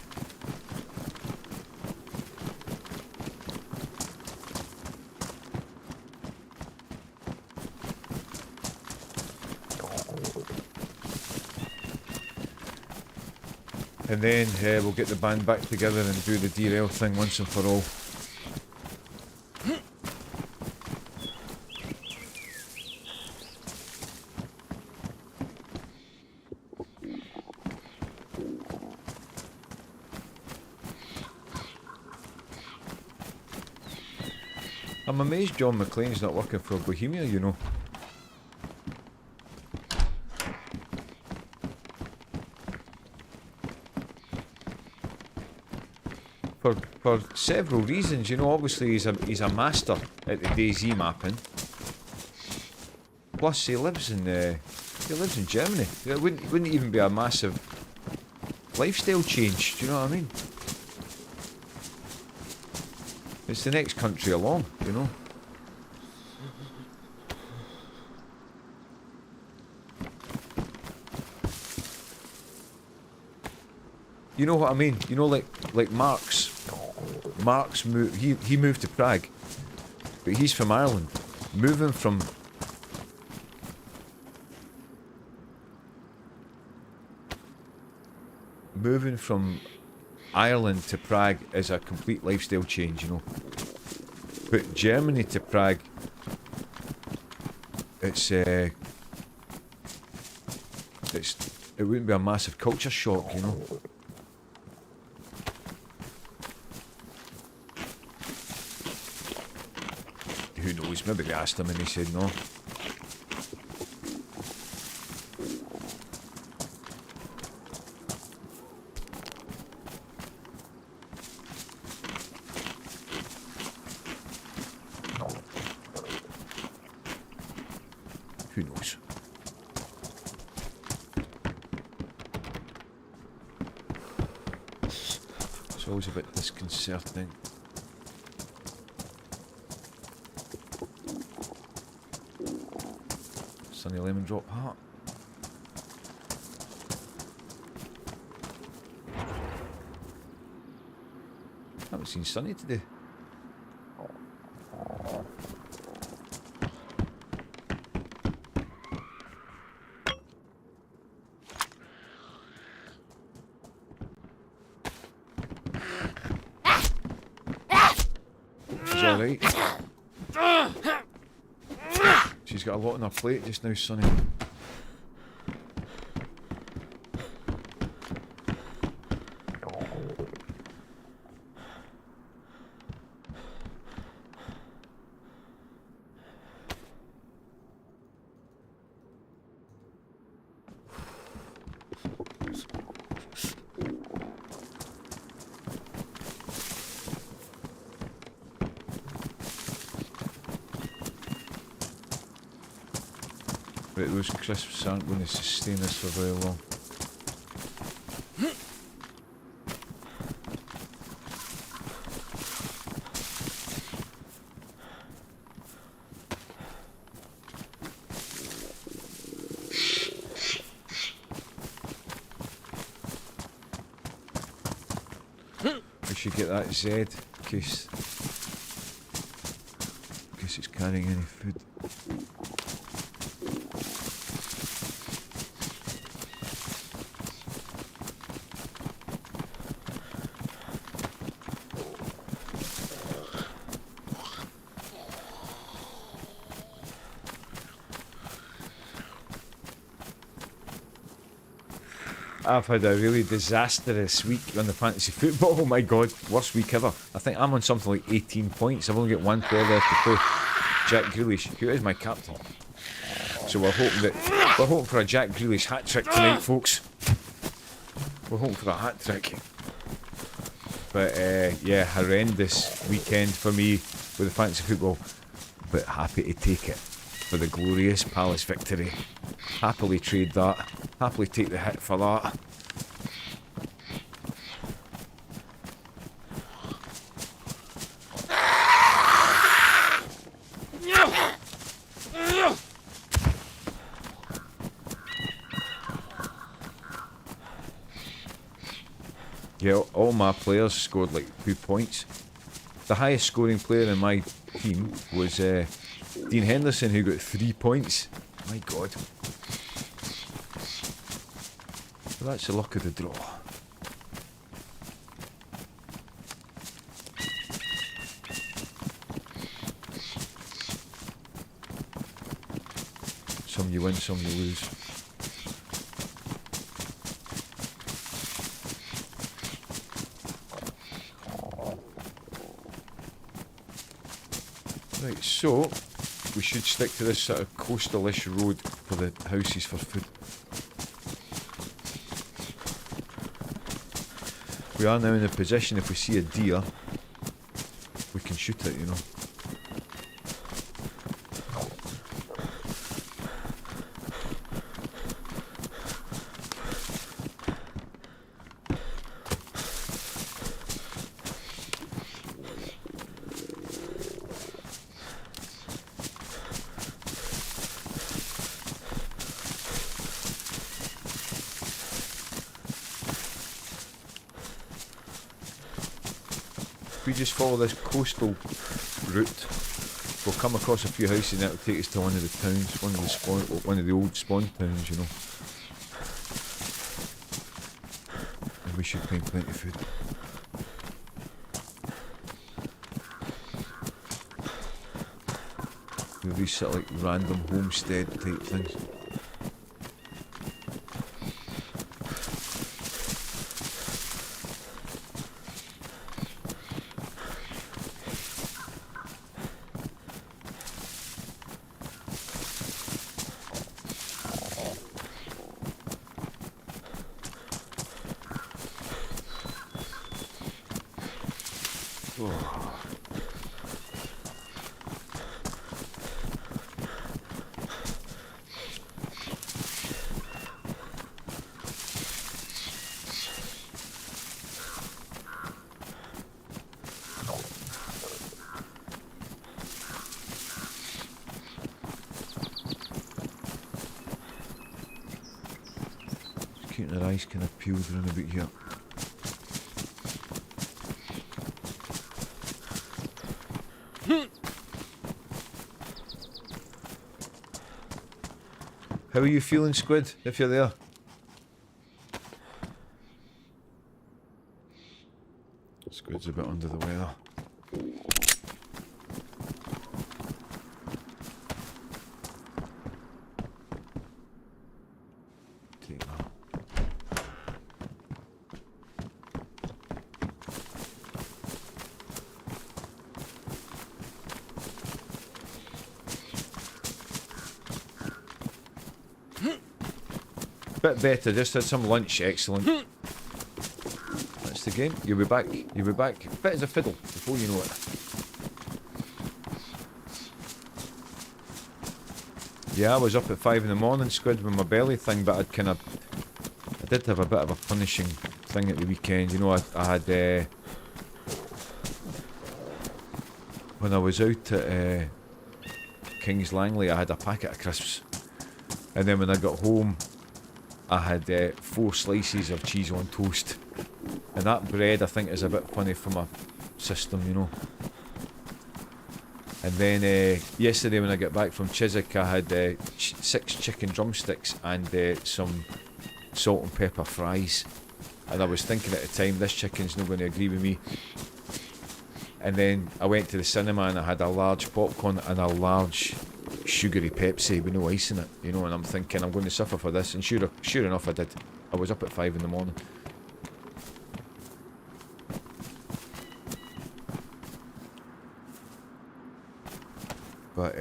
And then we'll get the band back together and do the derail thing once and for all. I'm amazed John McClane's not working for Bohemia, you know. For several reasons, you know. Obviously he's a master at the DayZ mapping. Plus he lives in Germany. It wouldn't even be a massive lifestyle change, do you know what I mean? It's the next country along, you know. You know what I mean? You know, like Mark's moved. He moved to Prague, but he's from Ireland. Moving from Ireland to Prague is a complete lifestyle change, you know. But Germany to Prague, it wouldn't be a massive culture shock, you know. Who knows? Maybe they asked him and he said no. Who knows? It's always a bit disconcerting. Sunny lemon drop hat. Haven't seen Sunny today. She's alright. She's got a lot on her plate just now, Sunny. But those crisps aren't going to sustain us for very long. should get that Z in case it's carrying any food. I've had a really disastrous week on the fantasy football. Oh my god, worst week ever. I think I'm on something like 18 points. I've only got one player left to play. Jack Grealish, who is my captain. So we're hoping for a Jack Grealish hat trick tonight, folks. We're hoping for a hat trick. But yeah, horrendous weekend for me with the fantasy football. But happy to take it for the glorious Palace victory. Happily trade that. Happily take the hit for that. Yeah, all my players scored like 2 points. The highest scoring player in my team was Dean Henderson, who got 3 points. My god. So that's the luck of the draw. Some you win, some you lose. Right, so we should stick to this sort of coastal-ish road for the houses for food. We are now in a position, if we see a deer, we can shoot it, you know. If we just follow this coastal route, we'll come across a few houses and that'll take us to one of the towns, one of the old spawn towns, you know. And we should find plenty of food. You know, these sort of like random homestead type things. Keeping their eyes kind of peeled around a bit here. How are you feeling, Squid, if you're there? Squid's a bit under the weather. Take that. Bit better, just had some lunch, excellent. That's the game, you'll be back, fit as a fiddle before you know it. Yeah, I was up at 5 in the morning, Squid, with my belly thing, but I did have a bit of a punishing thing at the weekend, you know. I had, when I was out at King's Langley, I had a packet of crisps, and then when I got home I had 4 slices of cheese on toast. And that bread, I think, is a bit funny for my system, you know. And then yesterday when I got back from Chiswick, I had 6 chicken drumsticks and some salt and pepper fries. And I was thinking at the time, this chicken's not going to agree with me. And then I went to the cinema and I had a large popcorn and a large sugary Pepsi with no ice in it, you know, and I'm thinking I'm going to suffer for this, and sure enough I did. I was up at 5 in the morning. But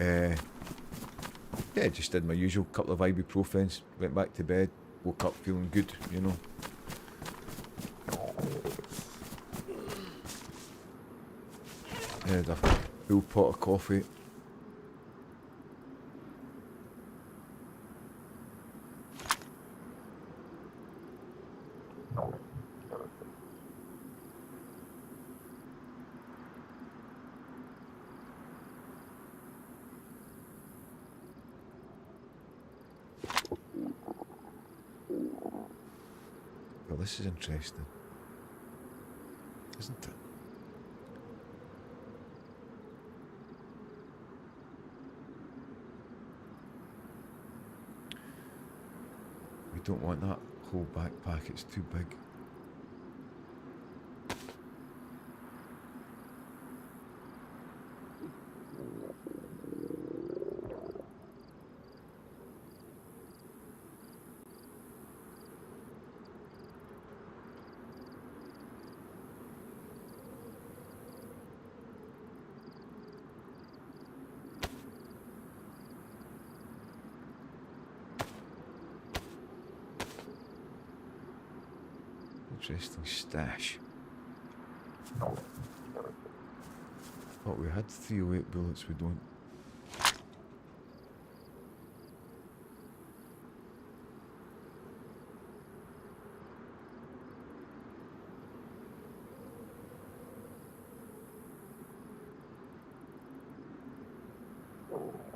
yeah, just did my usual couple of ibuprofens, went back to bed, woke up feeling good, you know. Had a full pot of coffee. Well, this is interesting, isn't it? We don't want that whole backpack, it's too big. Interesting stash. Thought we had 308 bullets, we don't.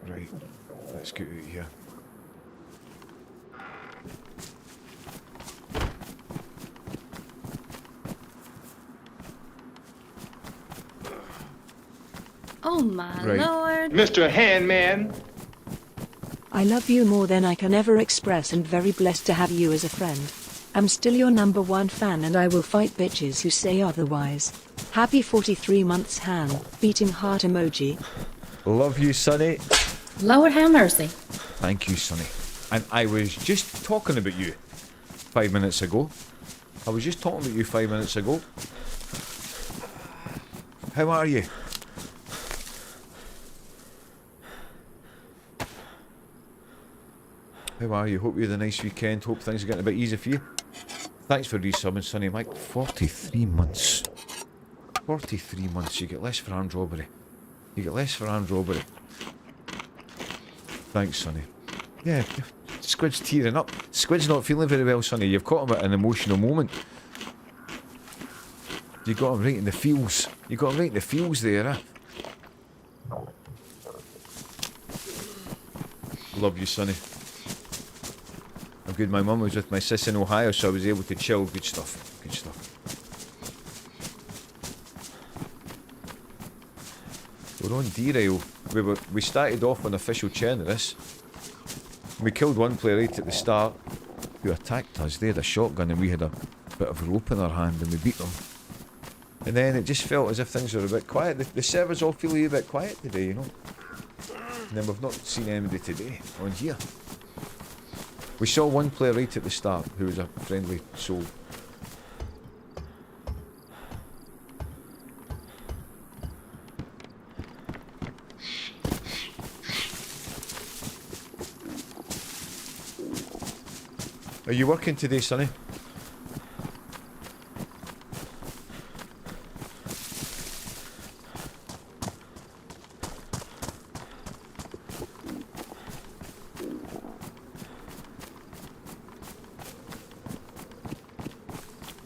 Right, let's get out of here. Oh my Right. lord. Mr. Handman. I love you more than I can ever express and very blessed to have you as a friend. I'm still your #1 fan and I will fight bitches who say otherwise. Happy 43 months Han, beating heart emoji. Love you, Sonny. Lord have mercy. Thank you, Sonny. And I was just talking about you 5 minutes ago. I was just talking about you 5 minutes ago. How are you? How are you? Hope you had a nice weekend. Hope things are getting a bit easier for you. Thanks for resubbing, Sonny Mike. 43 months. 43 months. You get less for armed robbery. You get less for armed robbery. Thanks, Sonny. Yeah, Squid's tearing up. Squid's not feeling very well, Sonny. You've caught him at an emotional moment. You got him right in the feels. You got him right in the feels there, eh? Love you, Sonny. I'm good. My mum was with my sis in Ohio, so I was able to chill. Good stuff. Good stuff. We're on derail. We started off on official generous. We killed one player right at the start who attacked us. They had a shotgun and we had a bit of rope in our hand and we beat them. And then it just felt as if things were a bit quiet. The servers all feel a bit quiet today, you know. And then we've not seen anybody today on here. We saw one player right at the start who was a friendly soul. Are you working today, Sonny?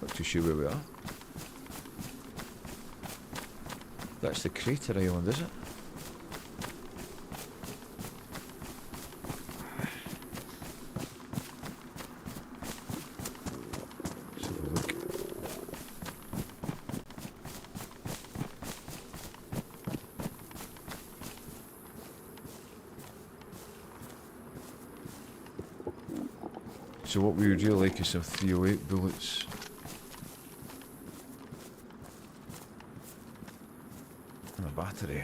Not too sure where we are. That's the crater island, is it? So what we would really like is some 308 bullets. And a battery.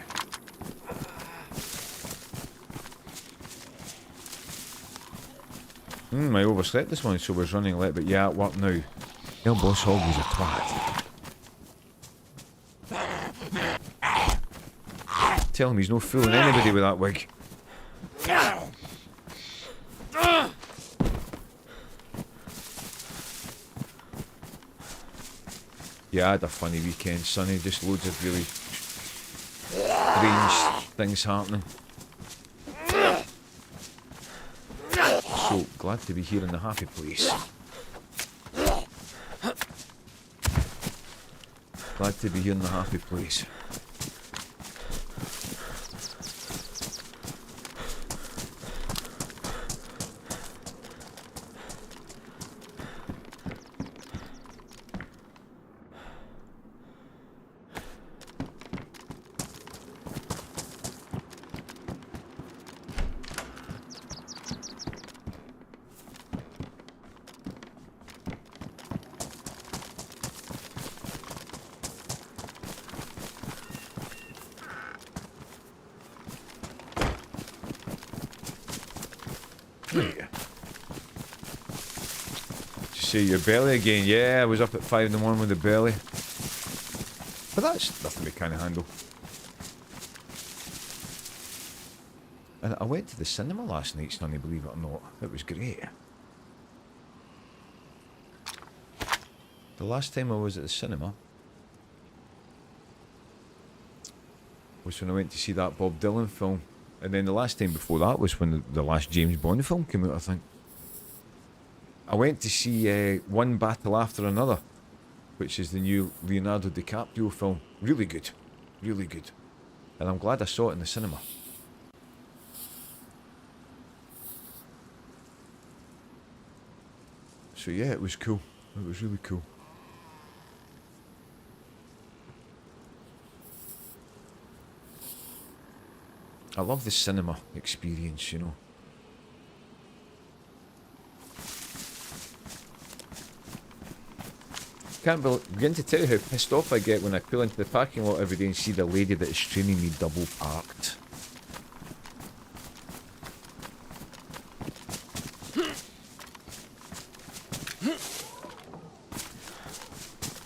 I overslept this morning, so we're running late, but yeah, at work now. El Boss Hog was a twat. Tell him he's no fooling anybody with that wig. Yeah, I had a funny weekend, Sonny. Just loads of really strange things happening. So glad to be here in the happy place. Glad to be here in the happy place. See your belly again. Yeah, I was up at 5 in the morning with the belly. But that's nothing we can't handle. And I went to the cinema last night, Sonny, believe it or not. It was great. The last time I was at the cinema was when I went to see that Bob Dylan film. And then the last time before that was when the last James Bond film came out, I think. I went to see One Battle After Another, which is the new Leonardo DiCaprio film. Really good. Really good. And I'm glad I saw it in the cinema. So yeah, it was cool. It was really cool. I love the cinema experience, you know. Can't begin to tell you how pissed off I get when I pull into the parking lot every day and see the lady that is training me double parked.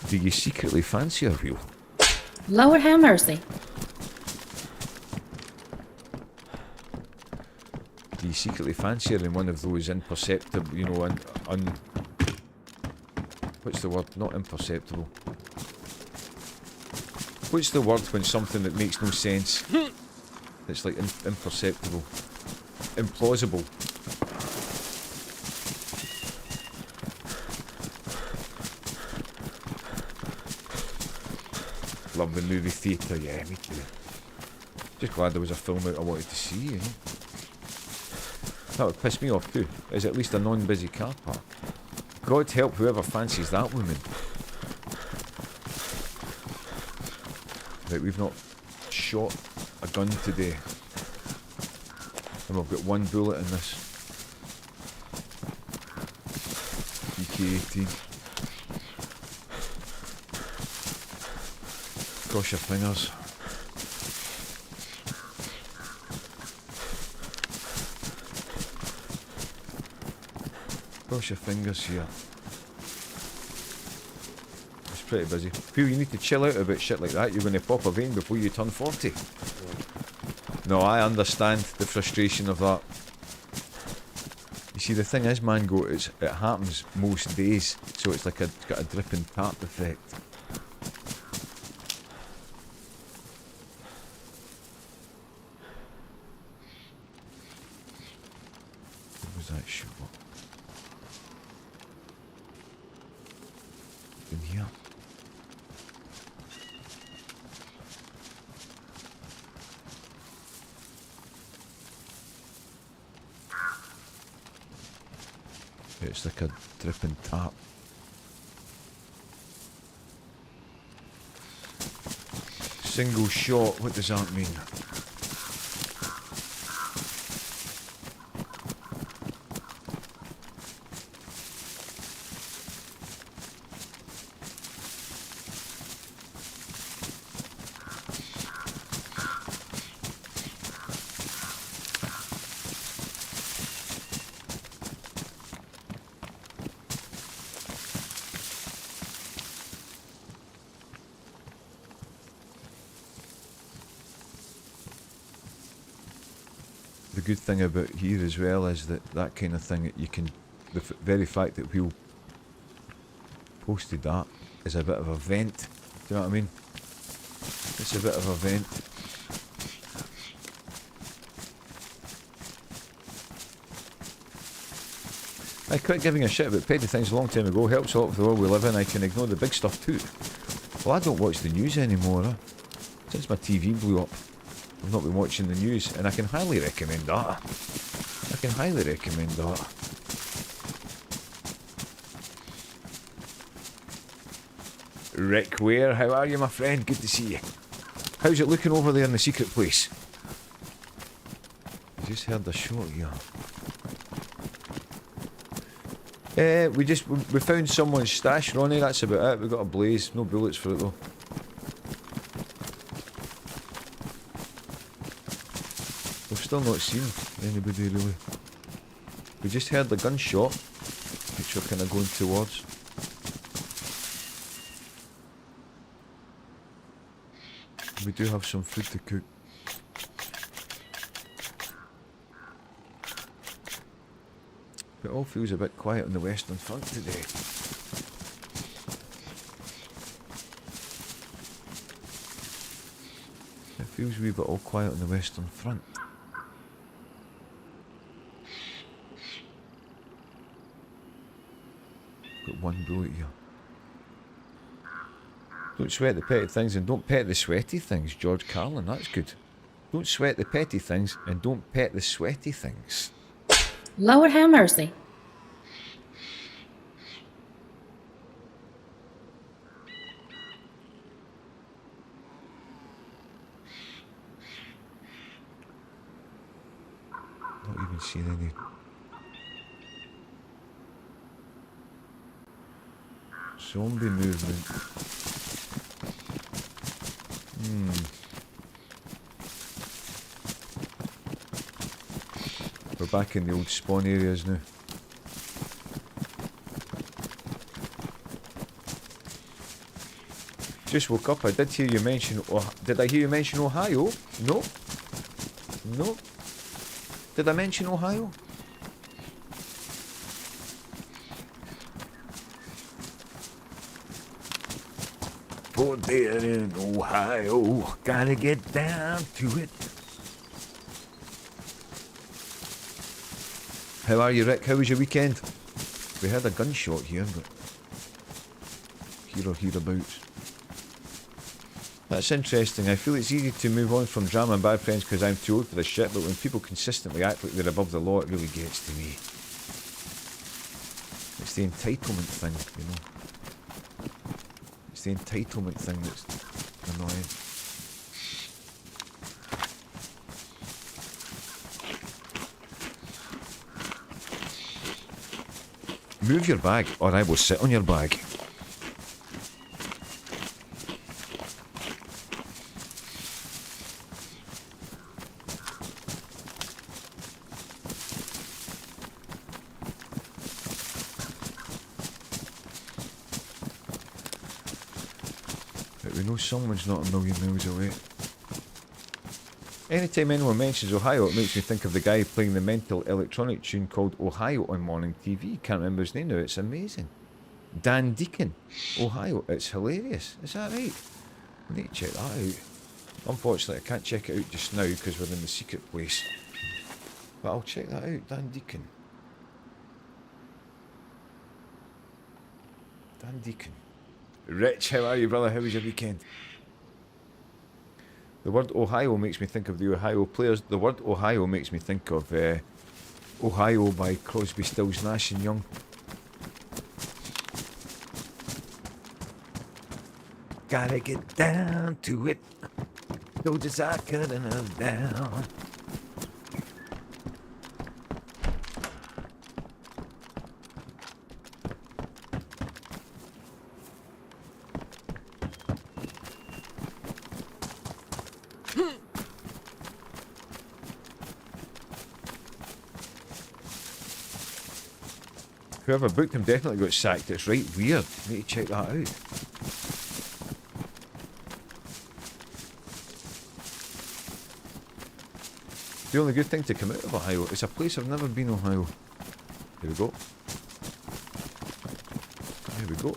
Do you secretly fancy her wheel? Lord have mercy. Do you secretly fancy her in one of those imperceptible, you know, what's the word? Not imperceptible. What's the word when something that makes no sense? It's like imperceptible. Implausible. Love the movie theatre, yeah, me too. Just glad there was a film out I wanted to see, you know. That would piss me off too. Is at least a non-busy car park. God help whoever fancies that woman. Right, we've not shot a gun today. And we've got one bullet in this. EK-18. Cross your fingers. Cross your fingers here. It's pretty busy. Phil, you need to chill out about shit like that. You're going to pop a vein before you turn 40. Yeah. No, I understand the frustration of that. You see, the thing is, Mango, it happens most days, so it's like it's got a dripping tap effect. What was that shit? In here. It's like a dripping tap. Single shot, what does that mean? good thing about here as well is that kind of thing that you can, the very fact that we'll posted that is a bit of a vent. Do you know what I mean? It's a bit of a vent. I quit giving a shit about petty things a long time ago. Helps a lot with the world we live in. I can ignore the big stuff too. Well, I don't watch the news anymore. Since my TV blew up, I've not been watching the news, and I can highly recommend that. I can highly recommend that. Rick Ware, how are you, my friend? Good to see you. How's it looking over there in the secret place? I just heard a shot here. We found someone's stash, Ronnie, that's about it. We got a blaze, no bullets for it though. We've still not seen anybody really. We just heard the gunshot, which we're kind of going towards. We do have some food to cook. It all feels a bit quiet on the Western Front today. It feels a wee bit all quiet on the Western Front. Got one bullet here. Don't sweat the petty things and don't pet the sweaty things, George Carlin, that's good. Don't sweat the petty things and don't pet the sweaty things. Lord have mercy. Not even seen any. Zombie movement. We're back in the old spawn areas now. Just woke up. I did hear you mention. Did I hear you mention Ohio? No. No. Did I mention Ohio? Oh, there in Ohio, gotta get down to it. How are you, Rick? How was your weekend? We had a gunshot here, but here or hereabouts. That's interesting. I feel it's easy to move on from drama and bad friends because I'm too old for this shit, but when people consistently act like they're above the law, it really gets to me. It's the entitlement thing, you know. It's the entitlement thing that's annoying. Move your bag, or I will sit on your bag. But we know someone's not a million miles away. Anytime anyone mentions Ohio, it makes me think of the guy playing the mental electronic tune called Ohio on morning TV. Can't remember his name now, it's amazing. Dan Deacon, Ohio, it's hilarious. Is that right? I need to check that out. Unfortunately, I can't check it out just now because we're in the secret place. But I'll check that out, Dan Deacon. Dan Deacon. Rich, how are you, brother? How was your weekend? The word Ohio makes me think of the Ohio players. The word Ohio makes me think of Ohio by Crosby, Stills, Nash and Young. Gotta get down to it. No desire cutting us down. Whoever booked him definitely got sacked. It's right weird. I need to check that out. The only good thing to come out of Ohio. It's a place I've never been, Ohio. Here we go. Here we go.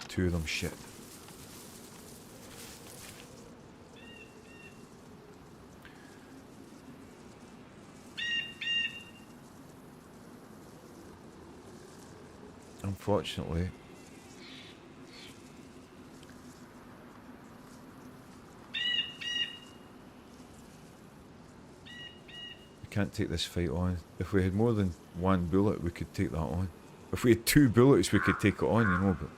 Two of them shit. Unfortunately, we can't take this fight on. If we had more than one bullet, we could take that on. If we had 2 bullets, we could take it on, you know, but...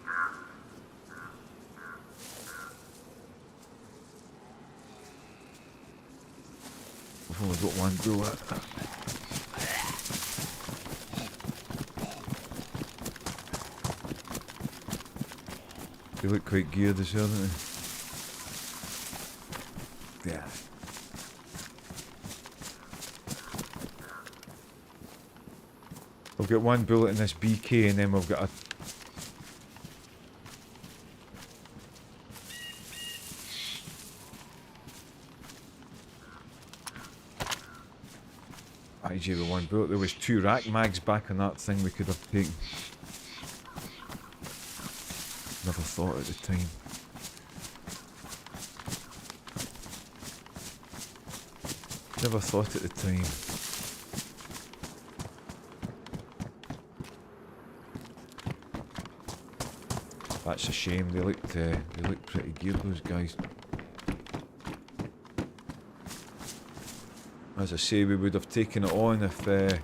We've only got 1 bullet. They look quite geared as well, don't they? Yeah. We've got 1 bullet in this BK and then we've got a... IG with 1 bullet. There was 2 rack mags back on that thing we could have taken. Never thought at the time. Never thought at the time. That's a shame. They looked pretty geared, those guys. As I say, we would have taken it on if we had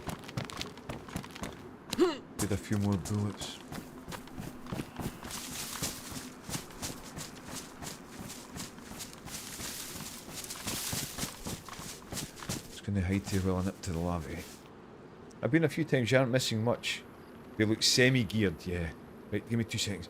a few more bullets. Going to hightail up to the levee. I've been a few times, you aren't missing much. They look semi-geared, yeah. Right, give me 2 seconds.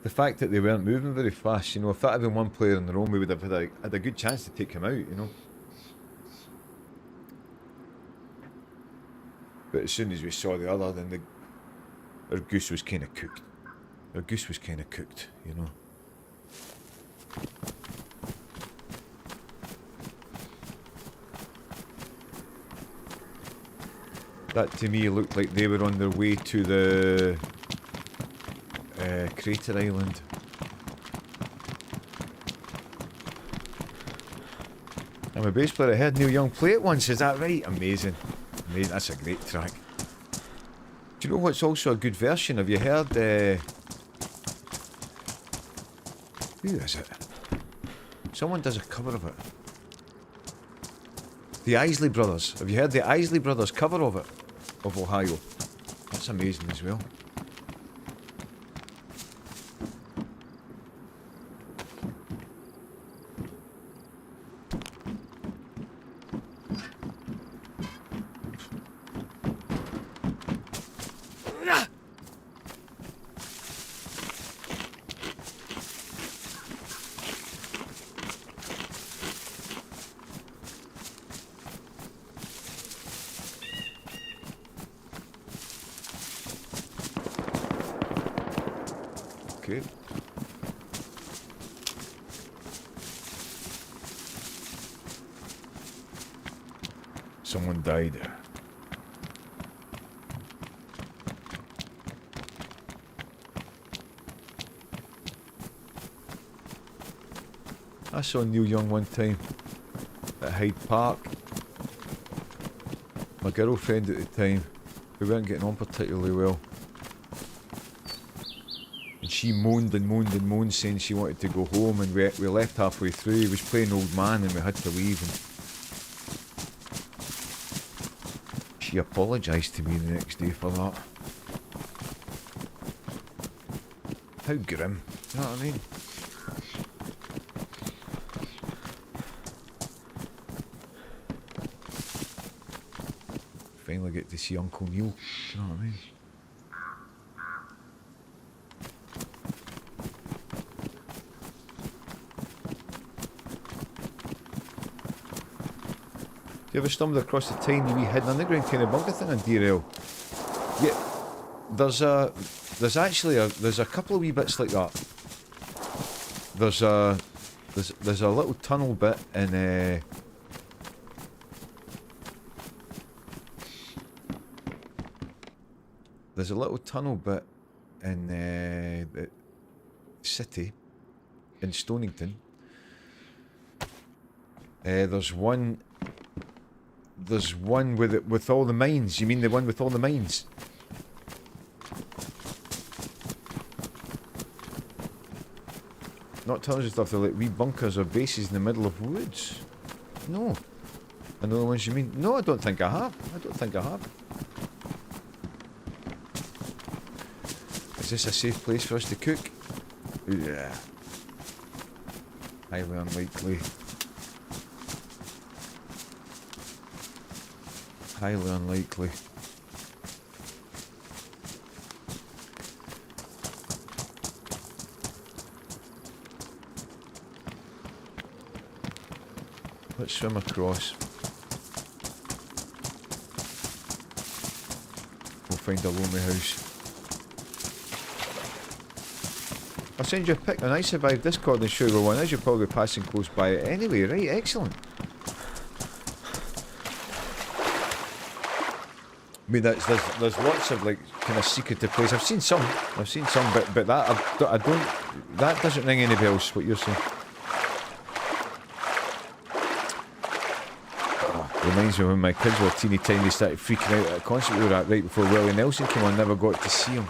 The fact that they weren't moving very fast, you know, if that had been 1 player in their own, we would have had a good chance to take him out, you know. But as soon as we saw the other, then our goose was kind of cooked. Our goose was kind of cooked, you know. That to me looked like they were on their way to the Crater Island. I'm a bass player. I heard Neil Young play it once. Is that right? Amazing. Amazing. That's a great track. Do you know what's also a good version? Have you heard... who is it? Someone does a cover of it. The Isley Brothers. Have you heard the Isley Brothers cover of it? Of Ohio. That's amazing as well. Good. Someone died. I saw Neil Young one time at Hyde Park. My girlfriend at the time, we weren't getting on particularly well. And she moaned and moaned and moaned saying she wanted to go home, and we left halfway through. He was playing Old Man and we had to leave, and she apologised to me the next day for that. How grim, you know what I mean? Finally get to see Uncle Neil, you know what I mean? You ever stumbled across a tiny wee hidden underground kind of bunker thing on DRL? Yeah, there's actually a couple of wee bits like that. There's a little tunnel bit in there's a little tunnel bit in the city in Stonington. There's one with all the mines. You mean the one with all the mines? Not tunnels and stuff, they're like wee bunkers or bases in the middle of woods. No. I know the ones you mean. No, I don't think I have. Is this a safe place for us to cook? Yeah. Highly unlikely. Highly unlikely. Let's swim across. We'll find a lonely house. I'll send you a pic, and I survived Discord and Sugar One, as you're probably passing close by it anyway. Right, excellent. I mean, there's lots of like kind of secretive places. I've seen some, but that doesn't ring any bells. What you're saying. Reminds me when my kids were teeny tiny, they started freaking out at a concert we were at right before Willie Nelson came on. Never got to see him.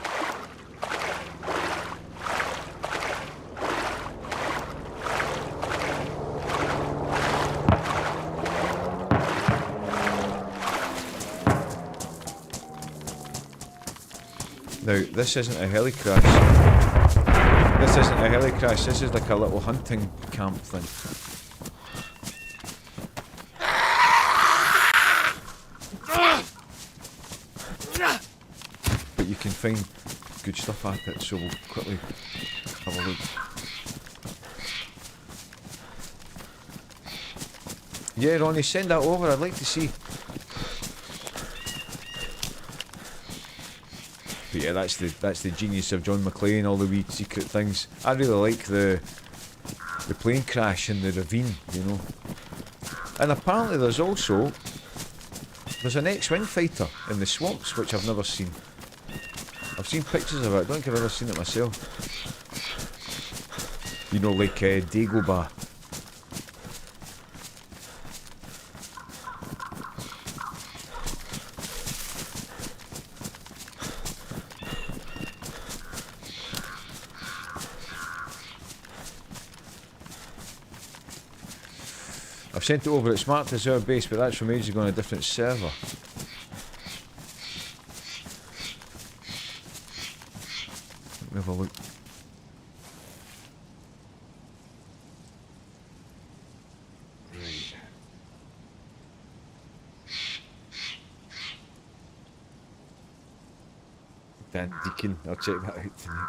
Now, this isn't a helicrash. This is like a little hunting camp thing. But you can find good stuff at it, so we'll quickly have a look. Yeah, Ronnie, send that over. I'd like to see. But yeah, that's the genius of John McClane, all the wee secret things. I really like the plane crash in the ravine, you know. And apparently there's an ex-wing fighter in the swamps, which I've never seen. I've seen pictures of it, I don't think I've ever seen it myself. You know, like Dagobah. I've sent it over at Smart Reserve Base, but that's from ages ago on a different server. Let me have a look. Right. Dan Deacon, I'll check that out tonight.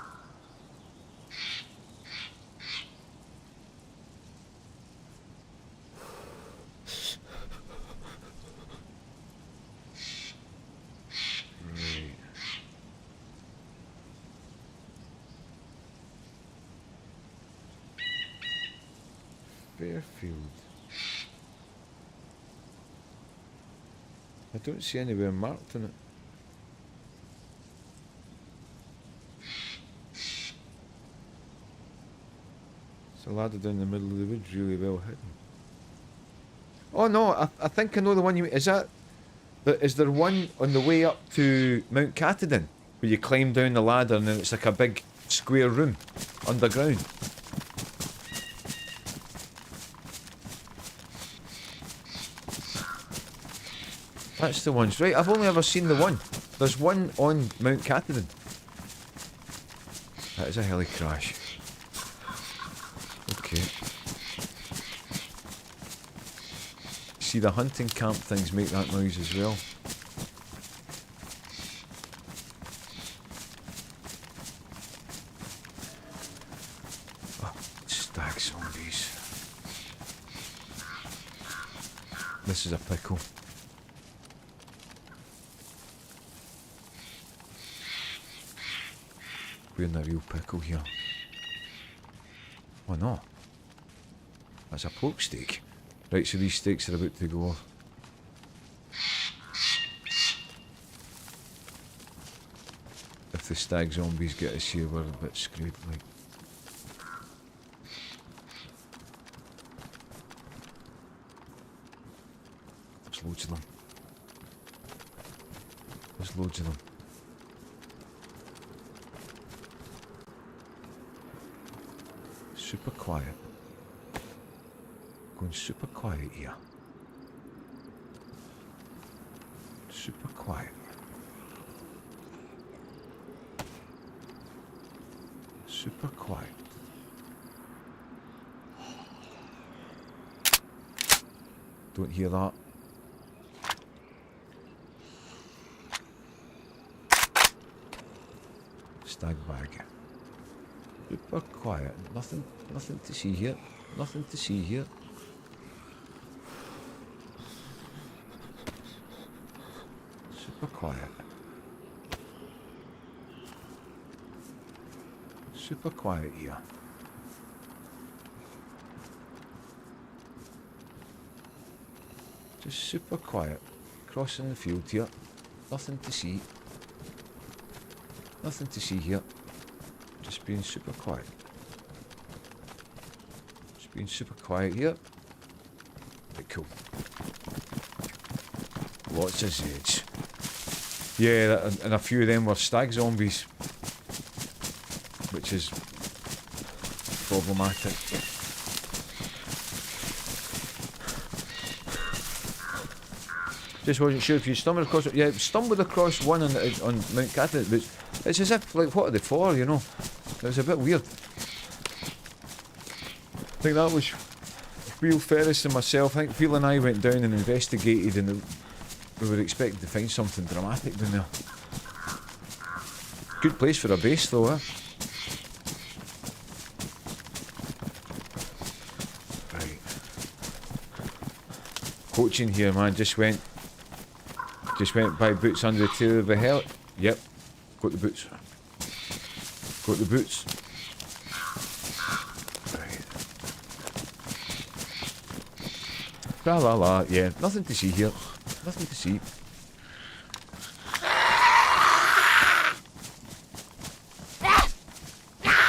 Fairfield. I don't see anywhere marked on it. The ladder down the middle of the woods, really well hidden. Oh no, I think I know the one you mean. Is there one on the way up to Mount Katahdin where you climb down the ladder and then it's like a big square room underground? That's the ones, right? I've only ever seen the one. There's one on Mount Katahdin. That is a heli crash. Okay. See, the hunting camp things make that noise as well. Oh, stag zombies. This is a pickle. We're in a real pickle here. Oh no. That's a pork steak. Right, so these steaks are about to go off. If the stag zombies get us here, we're a bit screwed, like. There's loads of them. There's loads of them. Super quiet. Going super quiet here. Super quiet. Super quiet. Don't hear that. Stag bag. Super quiet. Nothing to see here. Nothing to see here. Super quiet. Super quiet here. Just super quiet. Crossing the field here. Nothing to see. Nothing to see here. Just being super quiet. Just being super quiet here. Right, cool. Lots of Zeds. Yeah, and a few of them were stag zombies, which is problematic. Just wasn't sure if you stumbled across it. Yeah, stumbled across one on Mount Katahdin, but it's as if, like, what are they for, you know? It was a bit weird. I think that was Will Ferris and myself. I think Will and I went down and investigated, and we were expecting to find something dramatic down there. Good place for a base though, eh? Right. Coaching here, man. Just went by boots under the tail of the hell. Yep. Got the boots. Got the boots. Right. La la la. Yeah. Nothing to see here. Nothing to see.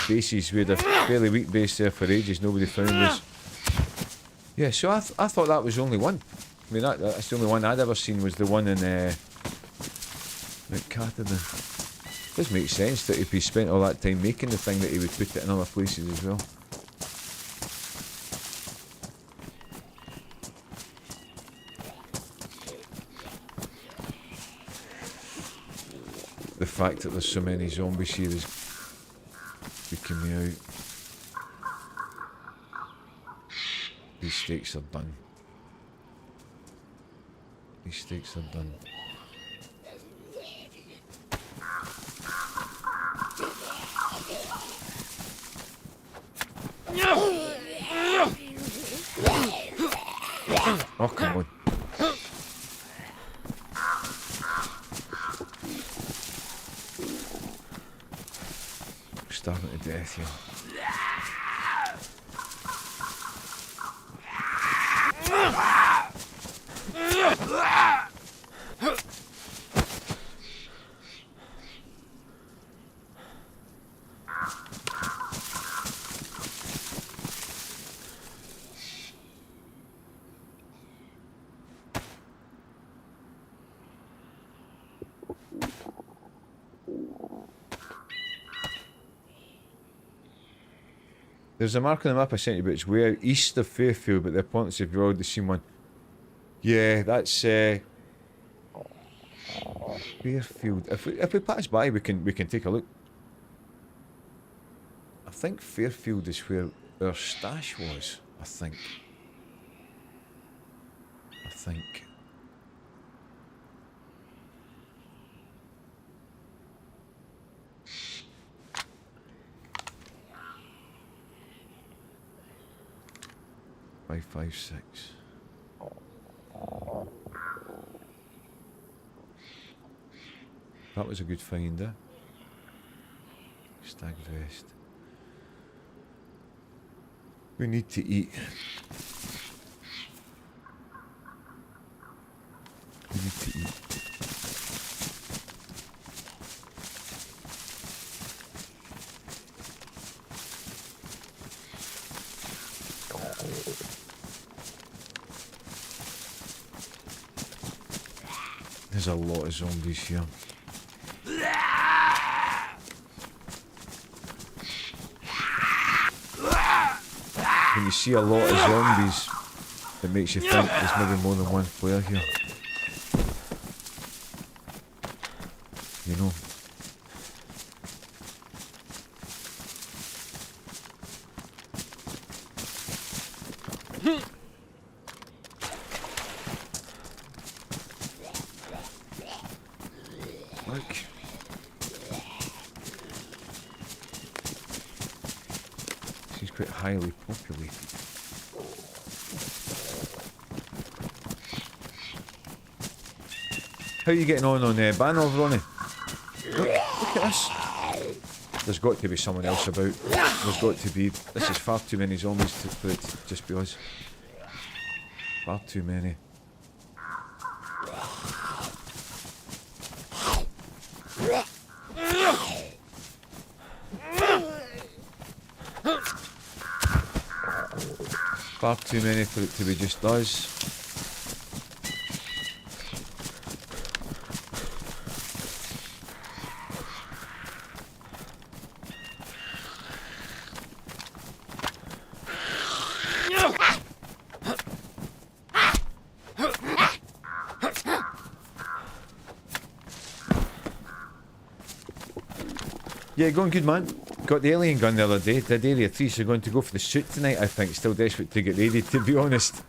Bases, we had a fairly weak base there for ages, nobody found us. Yeah, so I thought that was only one. I mean, that's the only one I'd ever seen, was the one in Mount Katahdin. Does make sense that if he spent all that time making the thing, that he would put it in other places as well. The fact that there's so many zombies here is freaking me out. These steaks are done. These steaks are done. Oh, come on. Starving to death here. There's a mark on the map I sent you, but it's way out east of Fairfield, but the appointments if you've already seen one. Yeah, that's Fairfield. If we pass by, we can take a look. I think Fairfield is where our stash was. I think. Five, 6. That was a good find, eh? Stag vest. We need to eat. There's a lot of zombies here. When you see a lot of zombies, it makes you think there's maybe more than one player here. You know. Look. She's quite highly populated. How are you getting on Banov, Ronnie? Look at this. There's got to be someone else about. There's got to be. This is far too many zombies for it to just be us. Far too many. Far too many for it to be just us. Yeah, going good, man. Got the alien gun the other day. Did Area 3, so going to go for the suit tonight, I think. Still desperate to get ready, to be honest.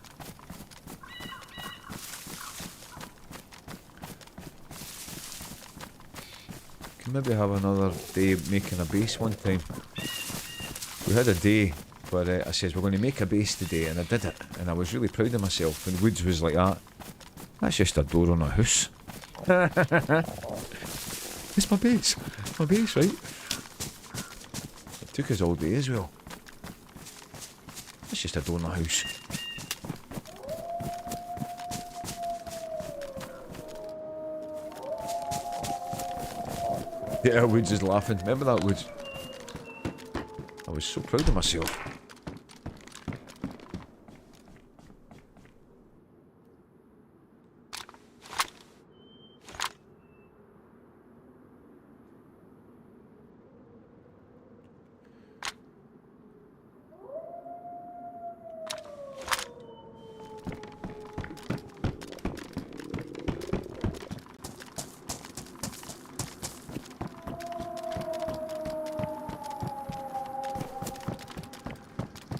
Can maybe have another day making a base one time. We had a day where I says we're going to make a base today, and I did it. And I was really proud of myself. And Woods was like that. That's just a door on a house. It's my base. My base, right? Took us all day as well. It's just a door in the house. Yeah, Woods is laughing. Remember that, Woods? I was so proud of myself.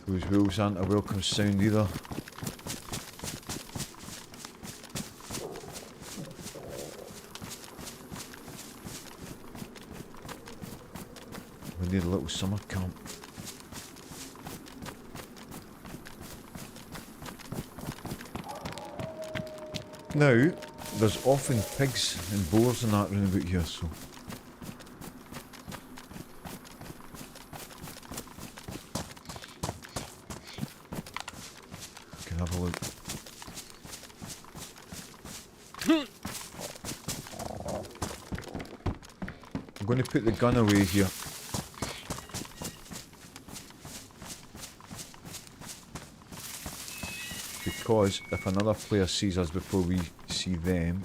Those wolves aren't a welcome sound either. We need a little summer camp. Now, there's often pigs and boars and that round about here, so... have a look. I'm going to put the gun away here. Because if another player sees us before we see them,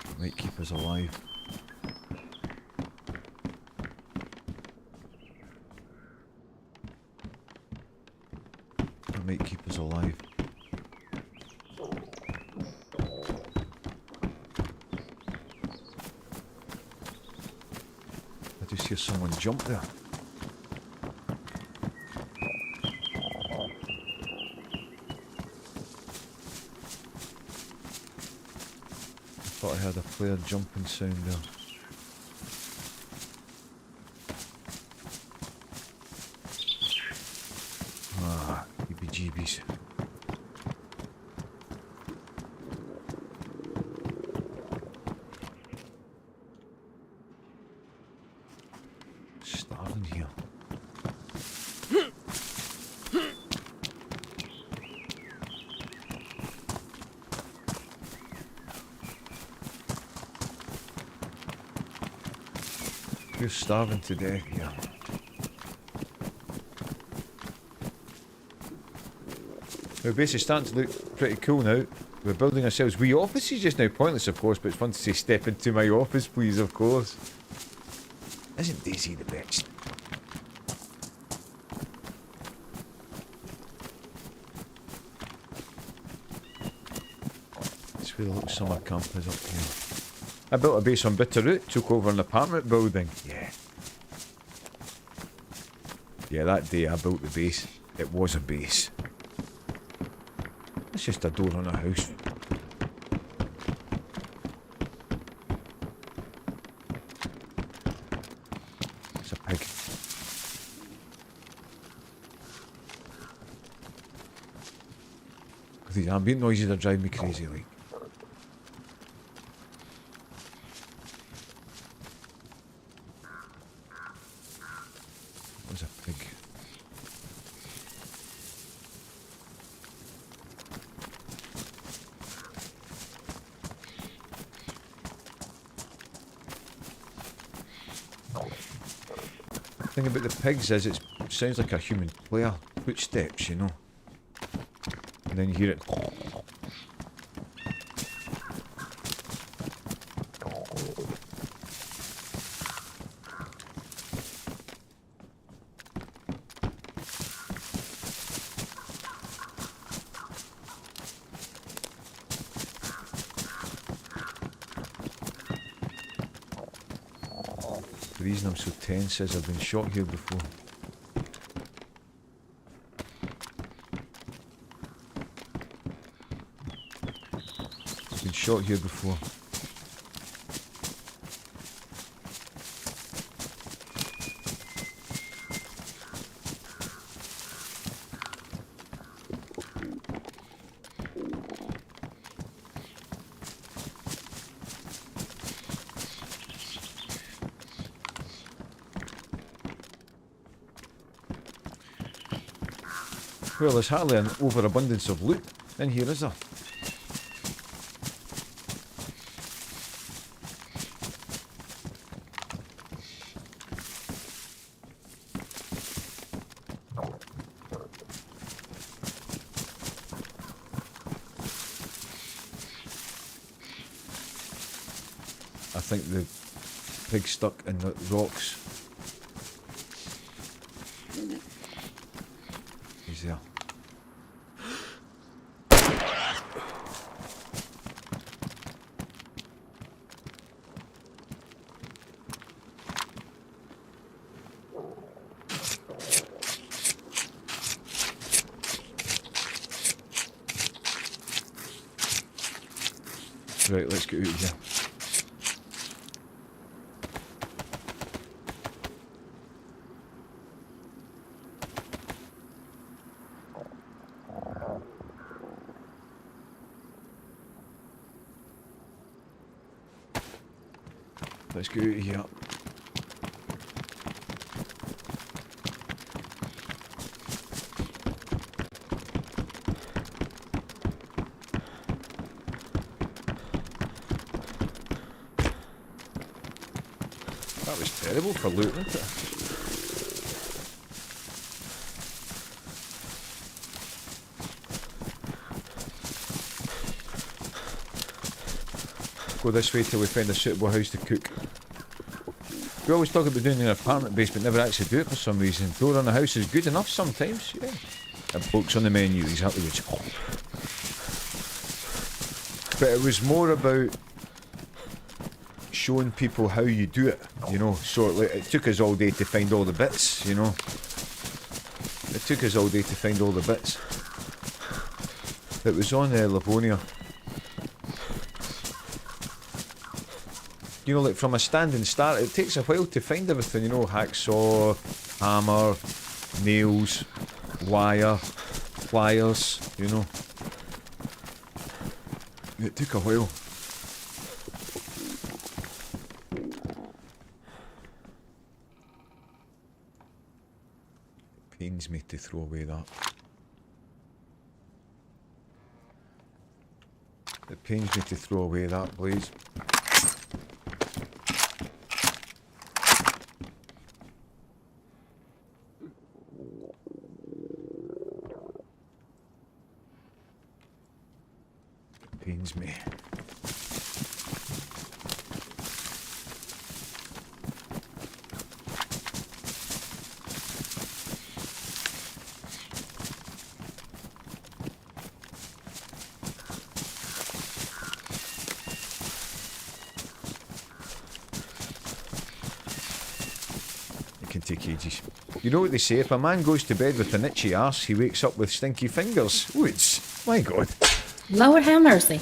it might keep us alive. might keep us alive. I just hear someone jump there. I thought I heard a player jumping sound there. Ah, EBGBs. Starving here. We're starving to death here. We're basically starting to look pretty cool now. We're building ourselves wee offices just now. Pointless, of course, but it's fun to say step into my office, please, of course. Isn't DayZ the best? That's where the little summer camp is up here. I built a base on Bitterroot, took over an apartment building. Yeah. Yeah, that day I built the base. It was a base. It's just a door on a house. It's a pig. These ambient noises are driving me crazy, like. There's a pig. The thing about the pigs is it sounds like a human player footsteps, you know. And then you hear it. The reason I'm so tense is I've been shot here before. I've been shot here before. Well, there's hardly an overabundance of loot in here, is there? I think the pig's stuck in the rocks. He's there. Right, let's get out of here. Let's get out of here. That was terrible for loot, wasn't it? Go this way till we find a suitable house to cook. We always talk about doing an apartment base but never actually do it for some reason. Door on a house is good enough sometimes, yeah. books on the menu, exactly which. But it was more about showing people how you do it, you know. So it took us all day to find all the bits, you know. It took us all day to find all the bits. It was on Livonia. You know, like from a standing start, it takes a while to find everything, you know, hacksaw, hammer, nails, wire, pliers, you know. It took a while. Pains me to throw away that. It pains me to throw away that, please. It pains me. Take ages. You know what they say, if a man goes to bed with an itchy arse, he wakes up with stinky fingers. Woods, my God. Lord have mercy.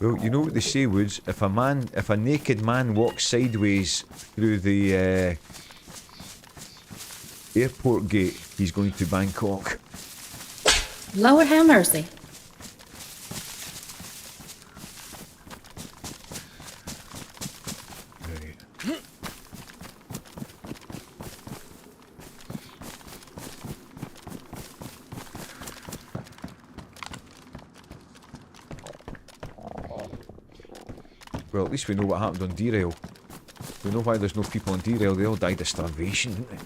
Well, you know what they say, Woods, if a naked man walks sideways through the airport gate, he's going to Bangkok. Lord have mercy. Well, at least we know what happened on derail. We know why there's no people on derail. They all died of starvation, didn't they?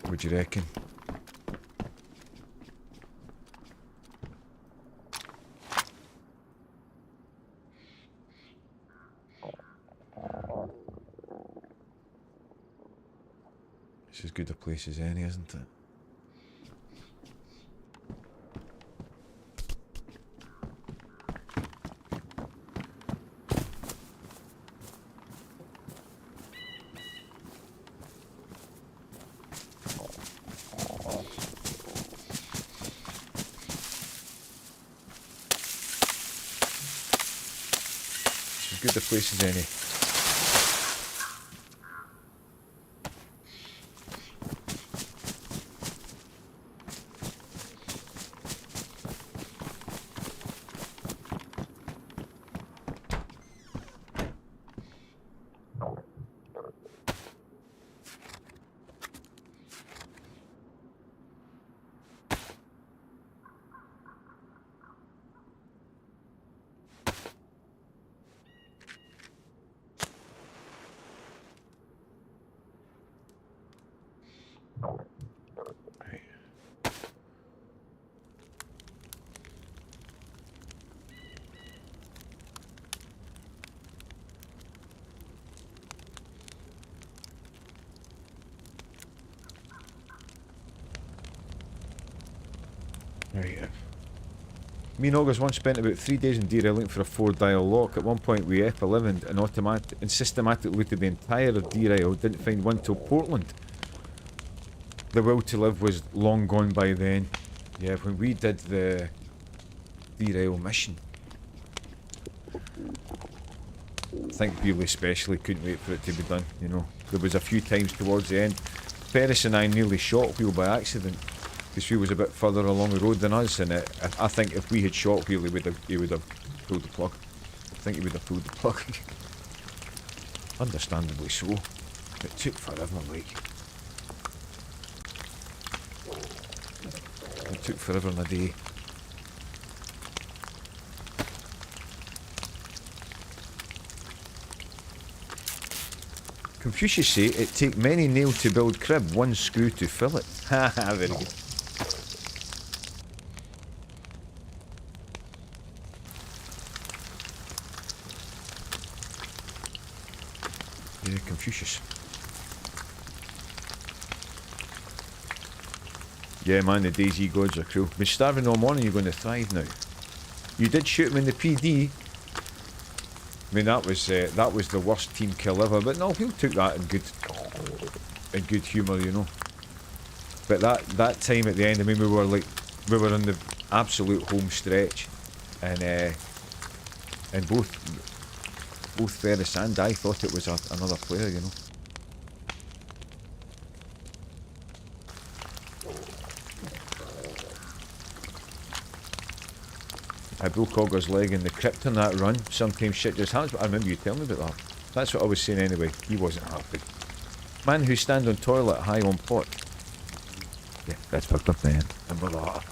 What do you reckon? It's as good a place as any, isn't it? It's as good a place as any. Right. Me and August once spent about 3 days in derail looking for a 4-dial lock. At one point we F11'd and systematically looted the entire of derail, didn't find one till Portland. The will to live was long gone by then. Yeah, when we did the derail mission. I think Beerley especially couldn't wait for it to be done, you know. There was a few times towards the end. Ferris and I nearly shot Wheel by accident. Because he was a bit further along the road than us, and I think if we had shot Wheel, he would have pulled the plug. I think he would have pulled the plug. Understandably so. It took forever, like. It took forever and a day. Confucius say it take many nails to build crib, one screw to fill it. Haha, very good. Yeah, Confucius. Yeah, man, the DayZ gods are cruel. Been starving all morning, you're going to thrive now. You did shoot him in the PD. I mean, that was the worst team kill ever, but no, Will took that in good humour, you know. But that time at the end, I mean, we were on the absolute home stretch, and both Ferris and I thought it was another player, you know. I broke Ogre's leg in the crypt on that run. Sometimes shit just happens, but I remember you telling me about that. That's what I was saying anyway. He wasn't happy. Man who stand on toilet high on pot. Yeah, that's fucked up, man. Remember that.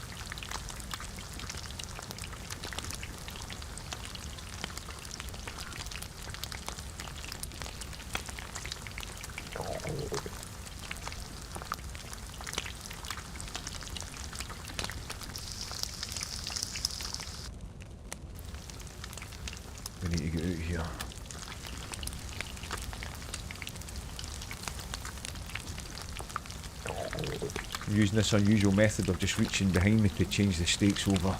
We need to get out of here. I'm using this unusual method of just reaching behind me to change the stakes over.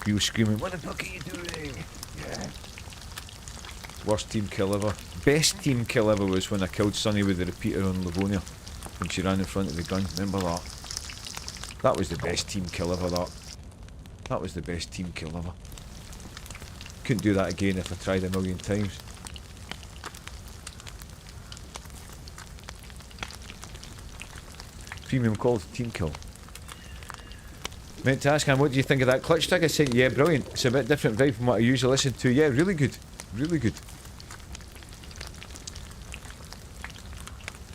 You screaming, what the fuck are you doing? Yeah. Worst team kill ever. Best team kill ever was when I killed Sunny with the repeater on Livonia. When she ran in front of the gun. Remember that? That was the best team kill ever, that. That was the best team kill ever. Couldn't do that again if I tried a million times. Premium called team kill. Meant to ask him, what do you think of that clutch tag? I said, yeah, brilliant. It's a bit different vibe from what I usually listen to. Yeah, really good. Really good.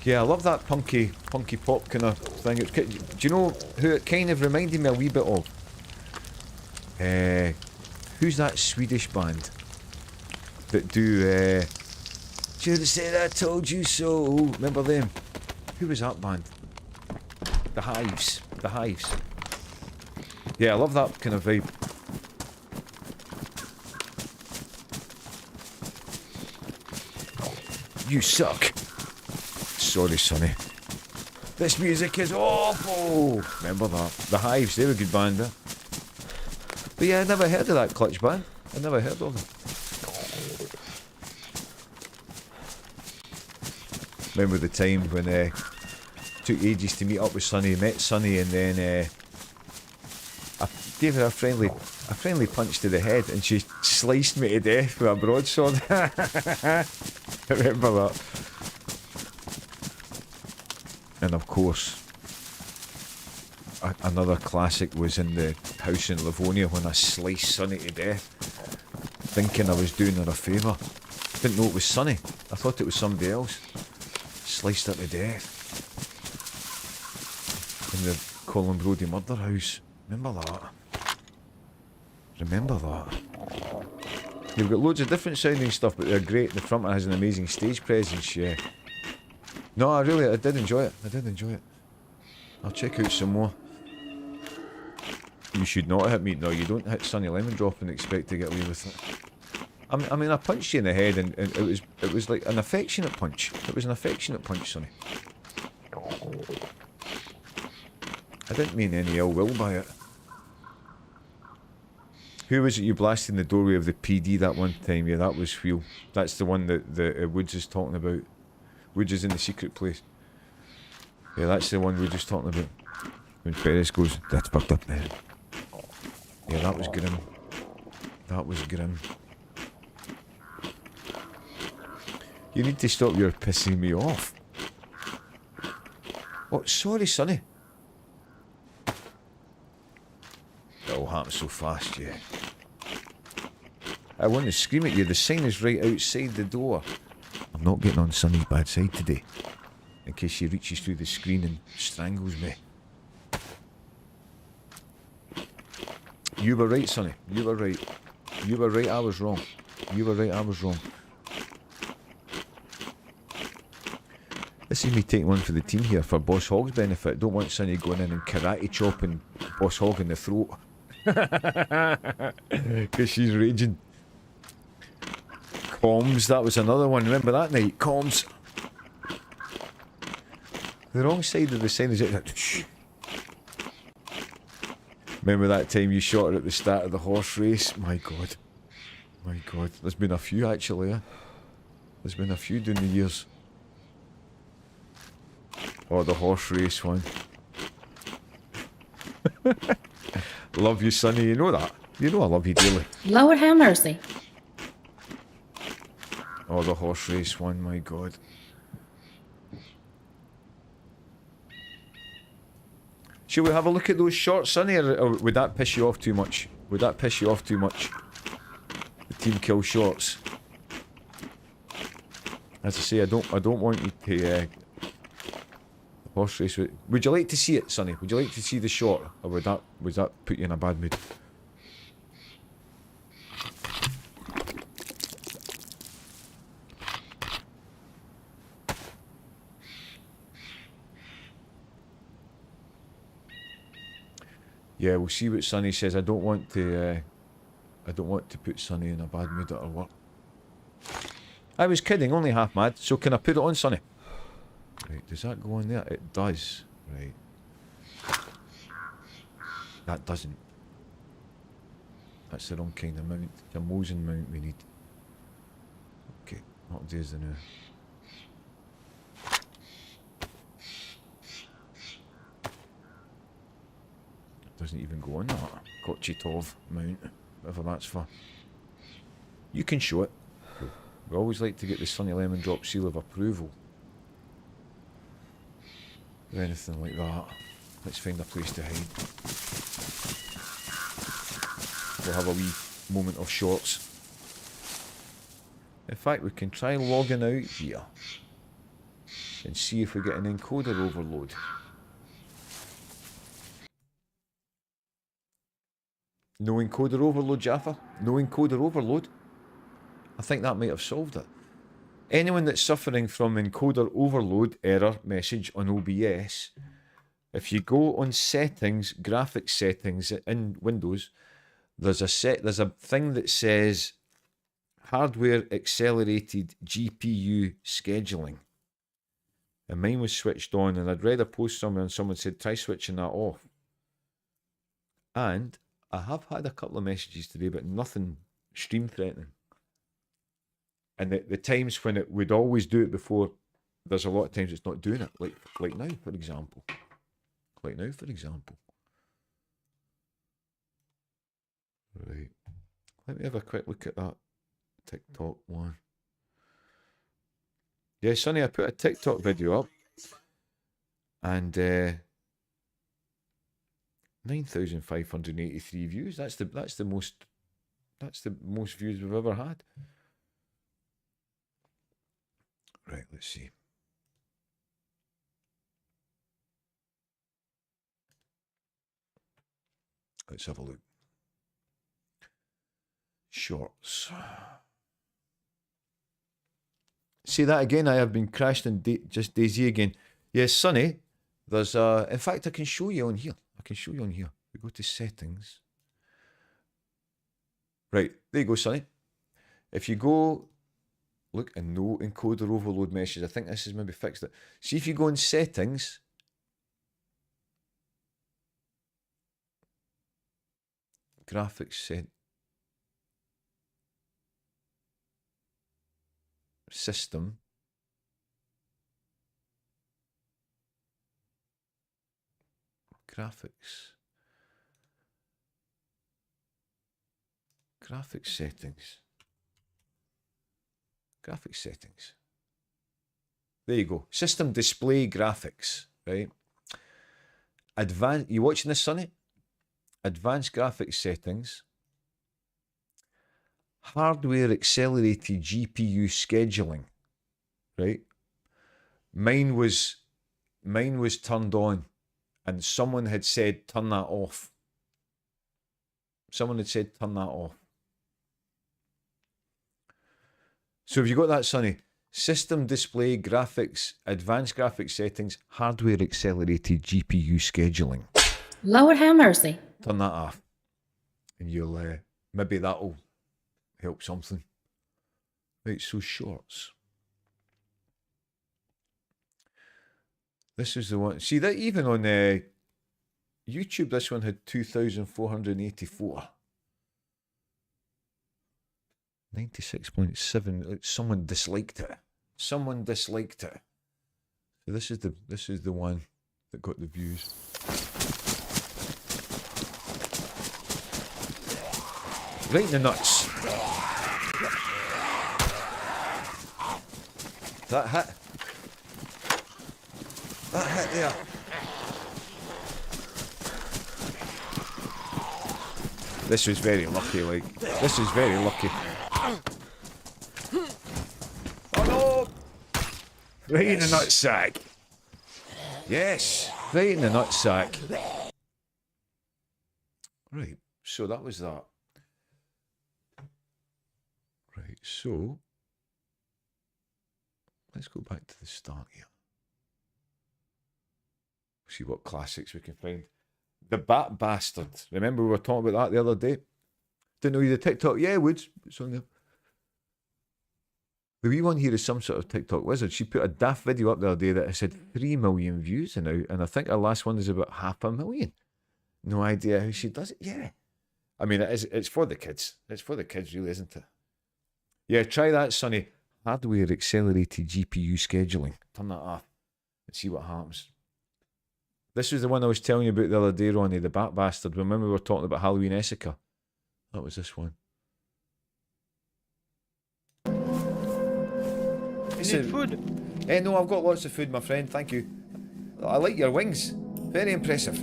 Yeah, I love that punky pop kind of thing. Do you know who it kind of reminded me a wee bit of? Who's that Swedish band that do should have said I told you so? Remember them? Who was that band? The Hives. The Hives. Yeah, I love that kind of vibe. You suck. Sorry, Sonny. This music is awful. Remember that? The Hives, they were a good band, eh? But yeah, I never heard of that clutch band. I never heard of them. Remember the time when it took ages to meet up with Sonny, met Sonny, and then I gave her a friendly punch to the head, and she sliced me to death with a broadsword. I remember that. And of course, another classic was in the house in Livonia when I sliced Sonny to death, thinking I was doing her a favour. Didn't know it was Sonny. I thought it was somebody else. Sliced her to death. In the Colin Brodie murder house. Remember that? Remember that? You've got loads of different sounding stuff, but they're great. The front has an amazing stage presence, yeah. No, I did enjoy it. I did enjoy it. I'll check out some more. You should not hit me. No, you don't hit Sonny Lemon Drop and expect to get away with it. I mean, I punched you in the head, and it was like an affectionate punch. It was an affectionate punch, Sonny. I didn't mean any ill will by it. Who was it you blasted in the doorway of the PD that one time? Yeah, that was Wheel. That's the one that Woods is talking about. Woods is in the secret place. Yeah, that's the one Woods is talking about. When Ferris goes, that's fucked up there. Yeah, that was grim. That was grim. You need to stop your pissing me off. Oh, sorry, Sonny. It all happens so fast, yeah. I want to scream at you. The sign is right outside the door. I'm not getting on Sonny's bad side today. In case she reaches through the screen and strangles me. You were right, Sonny. You were right. You were right, I was wrong. You were right, I was wrong. This is me taking one for the team here for Boss Hog's benefit. Don't want Sonny going in and karate chopping Boss Hog in the throat. Because she's raging. Comms, that was another one. Remember that night? Comms. The wrong side of the sign is it. Shh. Remember that time you shot her at the start of the horse race? My God. My God. There's been a few actually, eh? There's been a few doing the years. Oh, the horse race one. Love you, Sonny. You know that. You know I love you dearly. Lord have mercy. Oh, the horse race one. My God. Shall we have a look at those shots, Sonny, or would that piss you off too much? Would that piss you off too much? The team kill shots. As I say, I don't want you to horse race. Would you like to see it, Sonny? Would you like to see the shot, or would that put you in a bad mood? Yeah, we'll see what Sonny says. I don't want to put Sonny in a bad mood at her work. I was kidding, only half mad. So can I put it on, Sonny? Right, does that go on there? It does. Right. That doesn't. That's the wrong kind of mount. It's a Mosin mount we need. Okay, what days the now? Doesn't even go on that. Kochitov mount, whatever that's for. You can show it. We always like to get the Sunny Lemon Drop seal of approval. Or anything like that. Let's find a place to hide. We'll have a wee moment of shorts. In fact, we can try logging out here and see if we get an encoder overload. No encoder overload, Jaffa? No encoder overload? I think that might have solved it. Anyone that's suffering from encoder overload error message on OBS, if you go on settings, graphics settings in Windows, there's a thing that says hardware accelerated GPU scheduling. And mine was switched on, and I'd read a post somewhere and someone said try switching that off. And I have had a couple of messages today, but nothing stream threatening. And the times when it would always do it before, there's a lot of times it's not doing it. Like now, for example. Like now, for example. Right. Let me have a quick look at that TikTok one. Yeah, Sonny, I put a TikTok video up. And 9,583 views. That's the most views we've ever had. Right, let's see. Let's have a look. Shorts. Say that again. I have been crashed in just DayZ again. Yes, Sonny. There's in fact, I can show you on here. We go to settings. Right, there you go, Sonny. If you go, look, and no encoder overload message. I think this has maybe fixed it. See if you go in settings. Graphics set. System. Graphics. Graphics settings. Graphics settings. There you go. System display graphics, right? You watching this, Sonny? Advanced graphics settings. Hardware accelerated GPU scheduling, right? Mine was was turned on, and someone had said turn that off. Someone had said turn that off. So have you got that, Sonny? System display graphics, advanced graphics settings, hardware accelerated GPU scheduling. Lord have mercy. Turn that off. And you'll, maybe that'll help something. Right, so shorts. This is the one. See that even on YouTube, this one had 2,484. 96.7. Someone disliked it. Someone disliked it. So this is the one that got the views. Right in the nuts. That hit. That hit there. This was very lucky, like. This is very lucky. Oh no! Right in the nutsack. Yes, right in the nutsack. Right, so that was that. Right, so let's go back to the start here. See what classics we can find. The Bat Bastard. Remember we were talking about that the other day? Didn't know you the TikTok. Yeah, Woods. It's on there. The wee one here is some sort of TikTok wizard. She put a daft video up the other day that has had 3 million views now, and I think her last one is about 500,000. No idea how she does it. Yeah. I mean, it's for the kids. It's for the kids, really, isn't it? Yeah, try that, Sonny. Hardware accelerated GPU scheduling. Turn that off and see what happens. This was the one I was telling you about the other day, Ronnie, the Bat Bastard. Remember we were talking about Halloween Essica? That was this one. You need food? No, I've got lots of food, my friend. Thank you. I like your wings. Very impressive.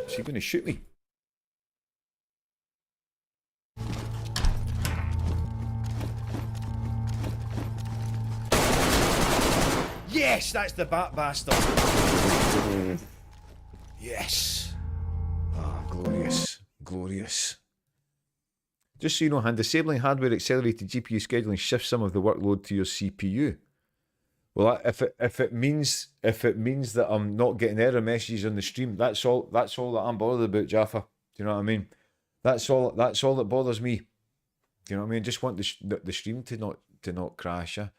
Is he going to shoot me? Yes, that's the Bat Bastard. Yes. Ah, glorious. Glorious. Just so you know, Han, disabling hardware accelerated GPU scheduling shifts some of the workload to your CPU. Well, if it means that I'm not getting error messages on the stream, that's all that I'm bothered about, Jaffa. Do you know what I mean? That's all that bothers me. Do you know what I mean? Just want the stream to not crash. Yeah?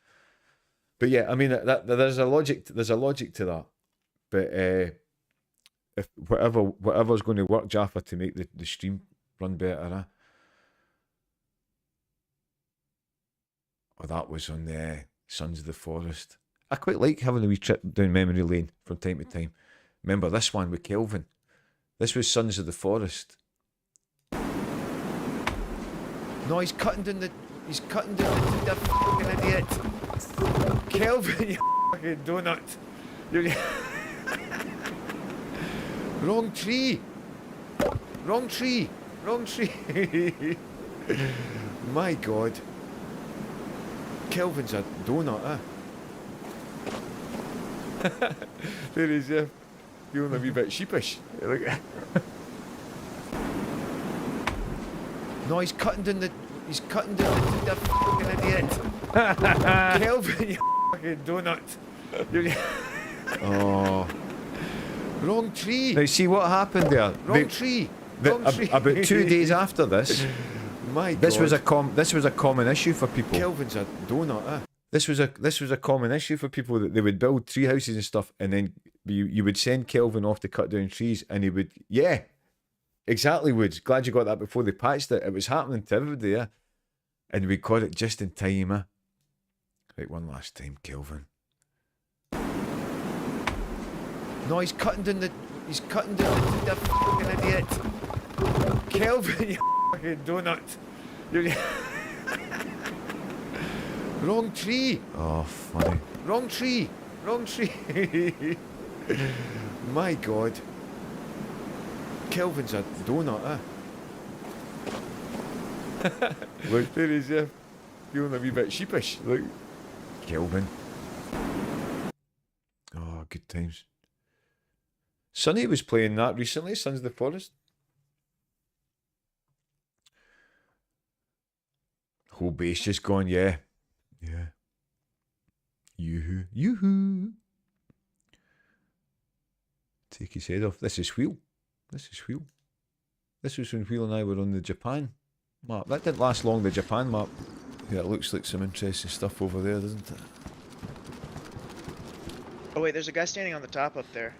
But yeah, I mean there's a logic to that. But if whatever's going to work, Jaffa, to make the stream run better. Oh, that was on the Sons of the Forest. I quite like having a wee trip down memory lane from time to time. Remember this one with Kelvin? This was Sons of the Forest. No, he's cutting down the fucking idiot. Kelvin, you fucking donut. Wrong tree. Wrong tree. Wrong tree. My God. Kelvin's a donut, There he's feeling a wee bit sheepish. No, he's cutting down the fucking idiot. Kelvin, you fucking donut. Oh. Wrong tree. Now see what happened there. Wrong tree. Wrong tree. About 2 days after this. My God. This was a common issue for people. Kelvin's a donut, This was a common issue for people, that they would build tree houses and stuff, and then you would send Kelvin off to cut down trees, and he would, yeah, exactly, Woods. Glad you got that before they patched it. It was happening to everybody, and we caught it just in time, Right, one last time, Kelvin. No, he's cutting down the fucking idiot. Kelvin, you fucking donut. Wrong tree. Oh, funny. Wrong tree. Wrong tree. My God. Kelvin's a donut, Look, there he's feeling a wee bit sheepish. Look. Kelvin. Oh, good times. Sonny was playing that recently, Sons of the Forest. Whole base just gone, yeah. Yeah. Yoo-hoo. Yoo-hoo. Take his head off. This is Wheel. This is Wheel. This was when Wheel and I were on the Japan map. That didn't last long, the Japan map. Yeah, it looks like some interesting stuff over there, doesn't it? Oh wait, there's a guy standing on the top up there.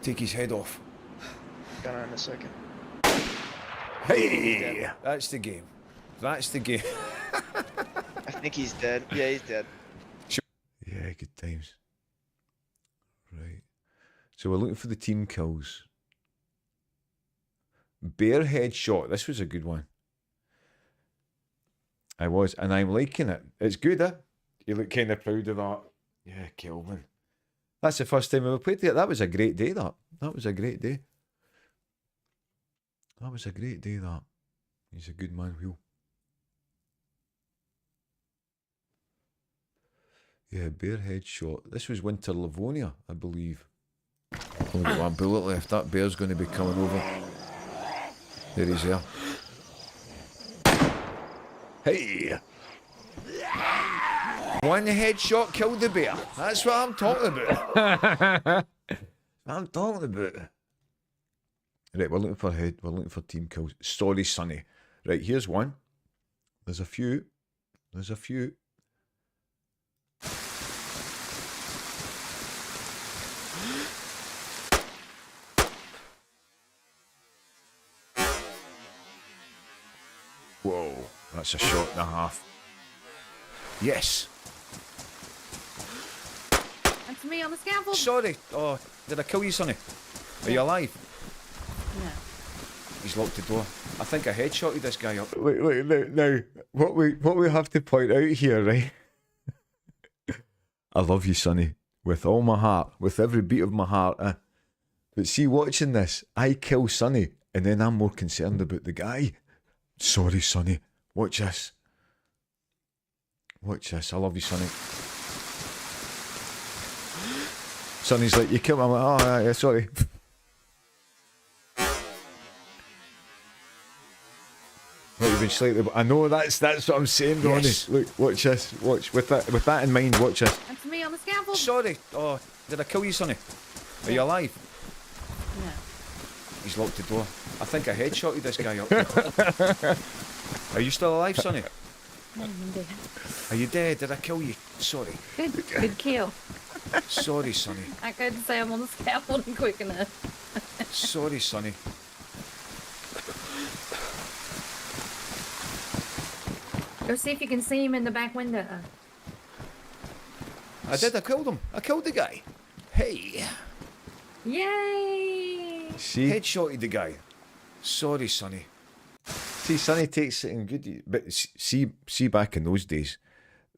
Take his head off. Got on in a second. Hey! That's the game. That's the game. I think he's dead. Yeah, he's dead. Yeah, good times. Right. So we're looking for the team kills. Bear headshot. This was a good one. I was, and I'm liking it. It's good, eh? You look kind of proud of that. Yeah, Kelvin. That's the first time we ever played it. That was a great day, that. That was a great day. That was a great day, that. He's a good man, Wheel. Yeah, bear headshot. This was Winter Livonia, I believe. Only got one bullet left. That bear's going to be coming over. There he's there. Hey! One headshot killed the bear. That's what I'm talking about. I'm talking about. Right, we're looking for we're looking for team kills. Sorry, Sonny. Right, here's one. There's a few. There's a few. Whoa, that's a shot and a half. Yes. That's me on the scaffold. Sorry. Oh, did I kill you, Sonny? Are you alive? No. He's locked the door. I think I headshotted this guy up. Wait, now, what we have to point out here, right? I love you, Sonny, with all my heart, with every beat of my heart. But see, watching this, I kill Sonny, and then I'm more concerned about the guy. Sorry, Sonny. Watch this. Watch this. I love you, Sonny. Sonny's like, you killed me. I'm like, oh, yeah, sorry. Not even slightly, but I know that's what I'm saying, Ronnie. Yes. Look, watch this. Watch with that in mind. Watch this. That's me on the scaffold. Sorry. Oh, did I kill you, Sonny? Are you alive? No. He's locked the door. I think I headshotted this guy up. Are you still alive, Sonny? No, I'm dead. Are you dead? Did I kill you? Sorry. Good kill. Sorry, Sonny. I couldn't say I'm on the scaffolding quick enough. Sorry, Sonny. Go see if you can see him in the back window. I did. I killed him. I killed the guy. Hey. Yay! See? Headshotted the guy. Sorry, Sonny. See, Sonny takes it in good. But see, back in those days,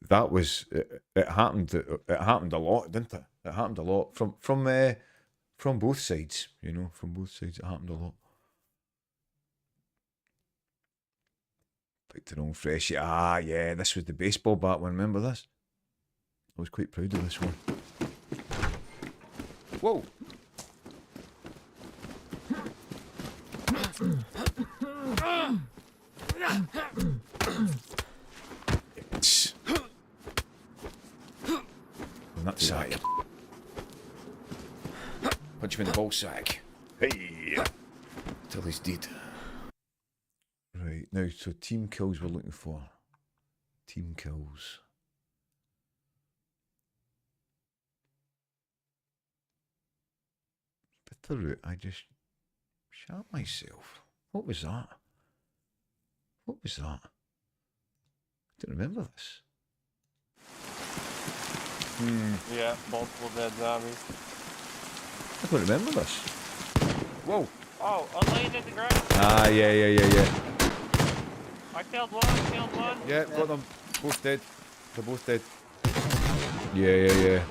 that was it happened. It happened a lot, didn't it? It happened a lot from both sides. You know, from both sides, it happened a lot. Picked their own fresh. Ah, yeah, this was the baseball bat one. Remember this? I was quite proud of this one. Whoa. Yes. Nutsack. Punch him in the ball sack. Hey. Till he's dead. Right, now, so team kills we're looking for. Team kills. Bitterroot, I just shot myself. What was that? What was that? I don't remember this. Yeah, multiple dead zombies. I don't remember this. Whoa. Oh, I'm laying in the ground. Ah, yeah. I killed one, Yeah, got them. Both dead. They're both dead. Yeah.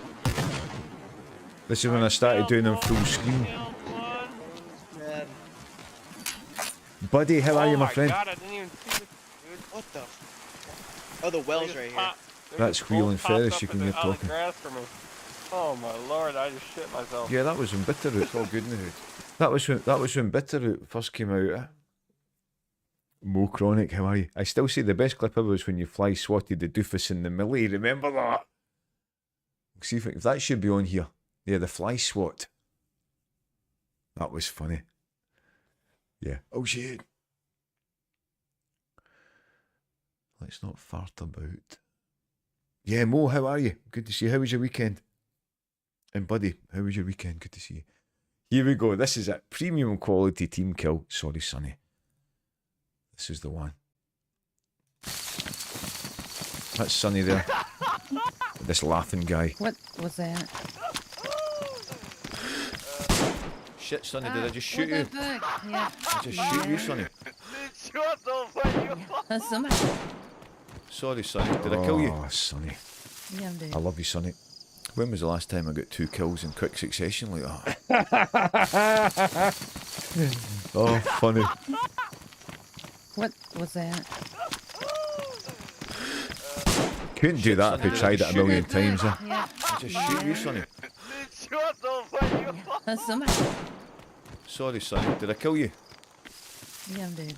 This is when I started doing them full screen. Buddy, how are you, my friend? God, I didn't even see it, dude. What the? Oh, the well's right here. That's Wheel and Ferris, you can hear talking. Oh my lord, I just shit myself. Yeah, that was when Bitterroot. It's all good in the hood. That was when Bitterroot first came out. Mo Chronic, how are you? I still say the best clip ever was when you fly swatted the doofus in the millie. Remember that? See if that should be on here. Yeah, the fly swat. That was funny. Yeah. Oh shit. Let's not fart about. Yeah, Mo, how are you? Good to see you. How was your weekend? And buddy, how was your weekend? Good to see you. Here we go. This is a premium quality team kill. Sorry, Sonny. This is the one. That's Sonny there. This laughing guy. What was that? Shit, Sonny, did I just shoot you? What the fuck? Yeah. I just shoot you, Sonny. Somebody. Sorry, Sonny. Did I kill you? Oh, Sonny. Yeah, dude. I love you, Sonny. When was the last time I got 2 kills in quick succession like that? Oh, funny. What was that? Couldn't do that if we tried it a million times. Yeah. I just shoot you, Sonny. Somebody. Sorry, Sonny. Did I kill you? Yeah, dude.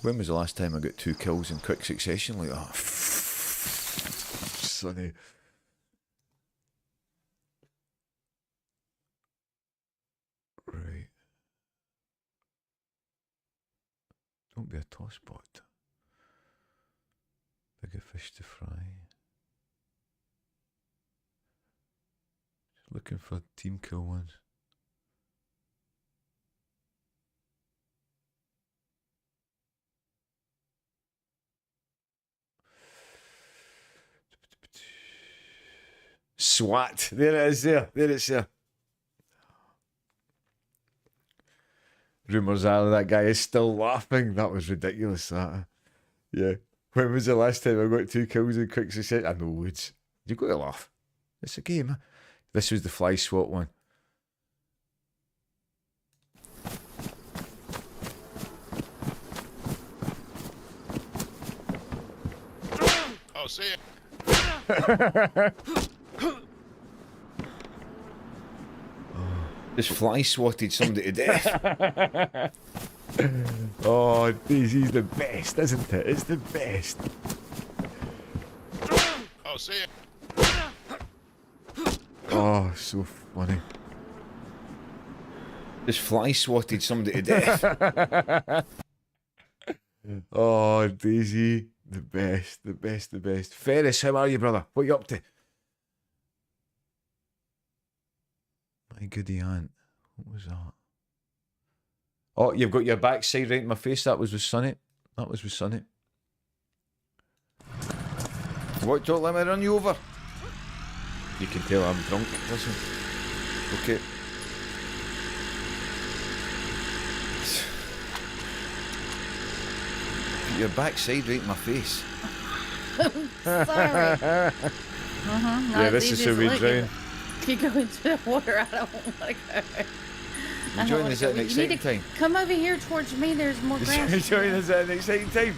When was the last time I got 2 kills in quick succession like that? Sonny. Right. Don't be a tosspot. Bigger fish to fry. Just looking for team kill ones. SWAT. There it is there. There it's there. Rumours are that guy is still laughing. That was ridiculous, that. Yeah. When was the last time I got 2 kills in quick succession? I know loads. You got to laugh. It's a game. This was the fly swat one. Oh, see ya. This fly swatted somebody to death. Oh, DayZ's the best, isn't it? It's the best. Oh, see ya. Oh, so funny. This fly swatted somebody to death. Oh, DayZ, the best, the best, the best. Ferris, how are you, brother? What you up to? My goody aunt. What was that? Oh, you've got your backside right in my face. That was with Sonny. That was with Sonny. What? Don't let me run you over. You can tell I'm drunk. Listen. Okay. Your backside right in my face. Sorry. Yeah, this is how we drown. You go into the water. I don't want to go. Enjoying this at an exciting time. Come over here towards me. There's more grass. Enjoying this at an exciting time.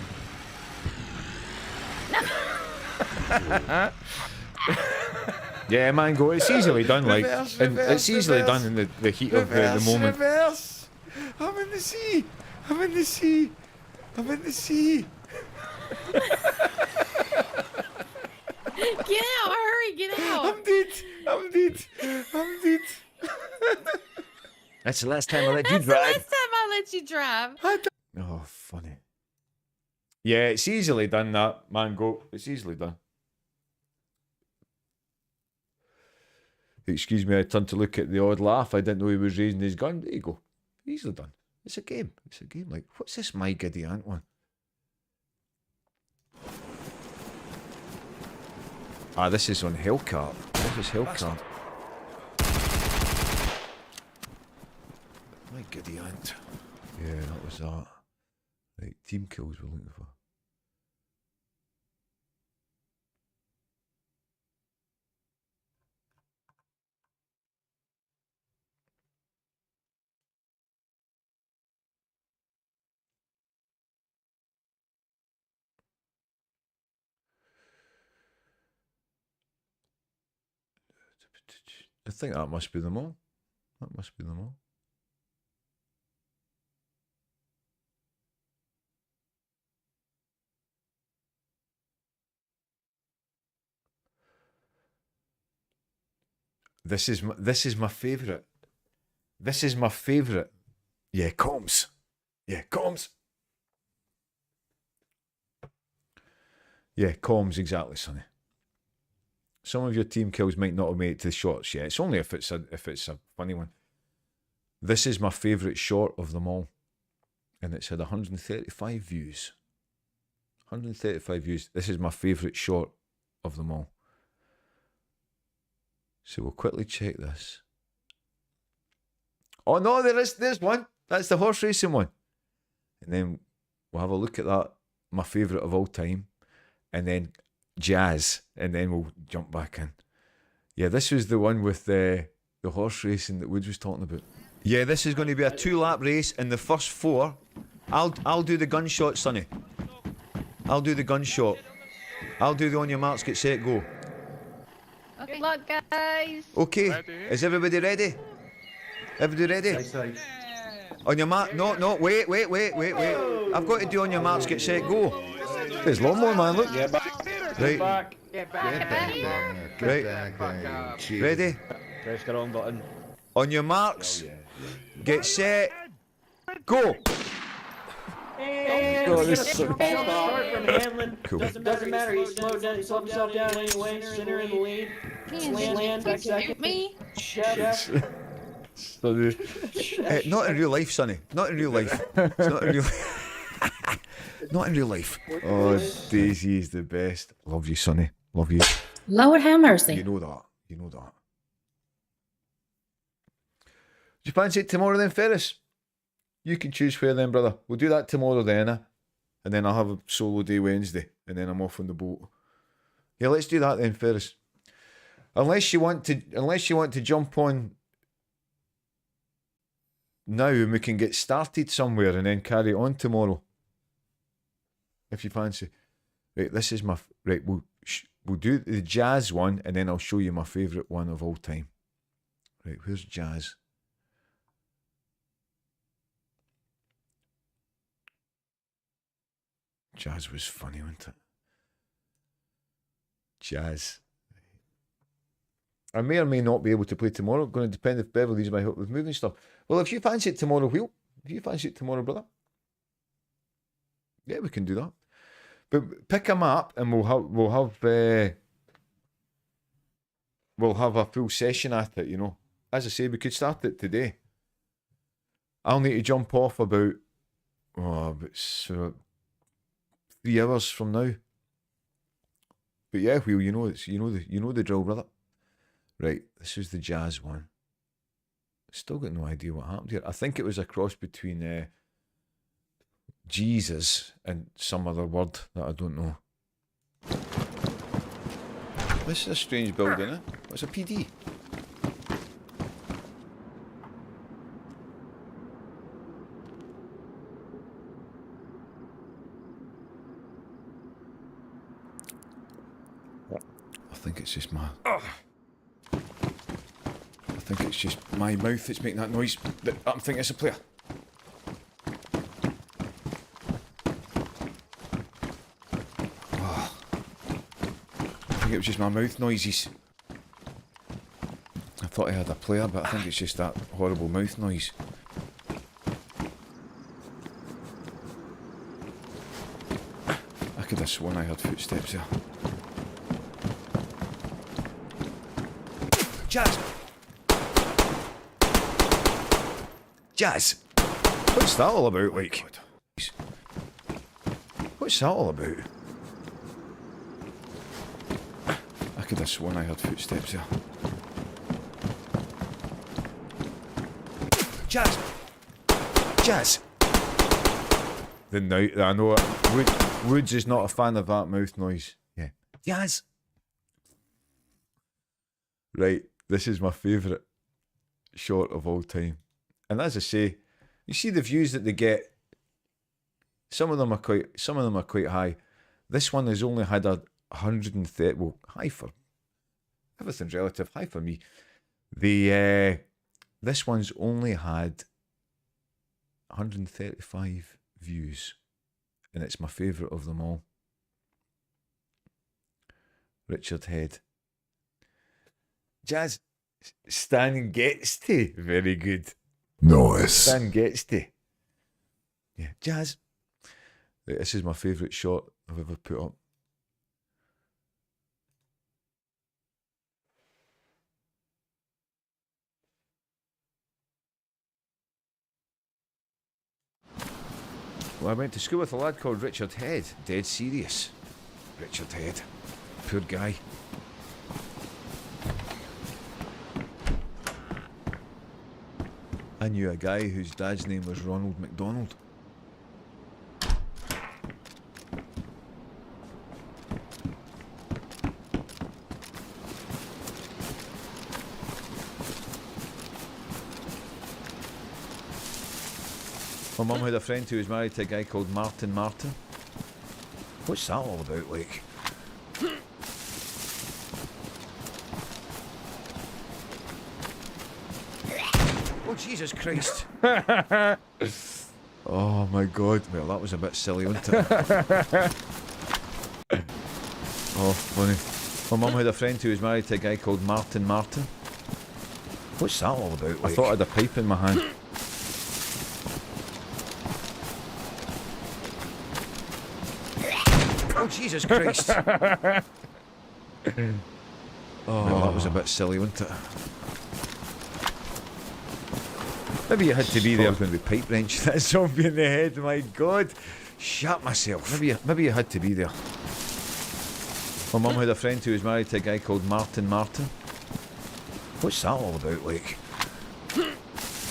Yeah, man, go. It's easily done, like, and it's easily done in the heat of the moment. Reverse. I'm in the sea. I'm in the sea. I'm in the sea. Get out! Hurry! Get out! I'm dead. I'm dead. I'm dead. That's the last time I let you That's the drive. last time I let you drive. Oh, funny. Yeah, it's easily done, that, man, go. It's easily done. Excuse me, I turned to look at the odd laugh. I didn't know he was raising his gun. There you go. Easily done. It's a game. It's a game. Like, what's this My Giddy Aunt one? Ah, this is on Hellcat. This is Hellcat. My Giddy Aunt. Yeah, that was that. Right, team kills we're looking for. I think that must be them all. That must be them all. This is my favourite. This is my favourite. Yeah, comms. Yeah, comms. Yeah, comms, exactly, Sonny. Some of your team kills might not have made it to the shorts yet. It's only if it's a funny one. This is my favourite short of them all. And it's had 135 views. 135 views. This is my favourite short of them all. So we'll quickly check this. Oh no, there's one. That's the horse racing one. And then we'll have a look at that, my favourite of all time. And then jazz. And then we'll jump back in. Yeah, this was the one with the horse racing that Woods was talking about. Yeah, this is going to be a 2-lap race, and the first 4, I'll do the gunshot, Sonny. I'll do the gunshot. I'll do the on your marks, get set, go. Good luck, guys. Okay, is everybody ready? Everybody ready? On your mark, no, wait. I've got to do on your marks, get set, go. There's lawnmower man, look. Get back. Right. Get back. Right. Ready? Press the wrong button. On your marks, get set, go. God, this is so Start from Hamlin. Cool. Doesn't matter. He slowed down. He slowed himself down anyway. Center in the lead. Land back second. Me? Chef. Not in real life, Sonny. Not in real life. It's not in real Not in real life. Oh, DayZ is the best. Love you, Sonny. Love you. Lord have mercy. You know that. You know that. Do you fancy it tomorrow then, Ferris? You can choose where then, brother. We'll do that tomorrow then, and then I'll have a solo day Wednesday, and then I'm off on the boat. Yeah, let's do that then, Ferris. Unless you want to jump on now, and we can get started somewhere and then carry on tomorrow. If you fancy. Right, this is my right. We'll do the jazz one, and then I'll show you my favourite one of all time. Right, where's jazz? Jazz was funny, wasn't it? Jazz. I may or may not be able to play tomorrow. Going to depend if Beverly's my help with moving stuff. Well, if you fancy it tomorrow, Wheel. If you fancy it tomorrow, brother. Yeah, we can do that. But pick a map, and we'll have a full session at it. You know, as I say, we could start it today. I'll need to jump off about 3 hours from now. But yeah, Wheel, you know the drill, brother. Right, this is the jazz one. Still got no idea what happened here. I think it was a cross between Jesus and some other word that I don't know. This is a strange building, eh? What's a PD? I think it's just my mouth that's making that noise. I'm thinking it's a player. Oh. I think it was just my mouth noises. I thought I had a player, but I think it's just that horrible mouth noise. I could have sworn I heard footsteps there. Jazz! Jazz! What's that all about, like? What's that all about? I could have sworn I heard footsteps there. Jazz! Jazz! I know it. Woods is not a fan of that mouth noise. Yeah. Jazz! Right, this is my favourite shot of all time. And as I say, you see the views that they get. Some of them are quite high. This one has only had 130. Well, high for everything's relative. High for me. The this one's only had 135 views, and it's my favourite of them all. Richard Head. Jazz. Stan gets to. Very good. Nice. Stan gets to. Yeah, Jazz. This is my favourite shot I've ever put up. Well, I went to school with a lad called Richard Head. Dead serious. Richard Head. Poor guy. I knew a guy whose dad's name was Ronald McDonald. My mum had a friend who was married to a guy called Martin Martin. What's that all about, like? Oh, Jesus Christ. Oh, my God. Well, that was a bit silly, wasn't it? Oh, funny. My mum had a friend who was married to a guy called Martin Martin. What's that all about, like? I thought I had a pipe in my hand. Oh, Jesus Christ. Oh, well, that was a bit silly, wasn't it? Maybe you had to be there when we pipe wrenched that zombie in the head. My God. Shat myself. Maybe you had to be there. My mum had a friend who was married to a guy called Martin Martin. What's that all about, like?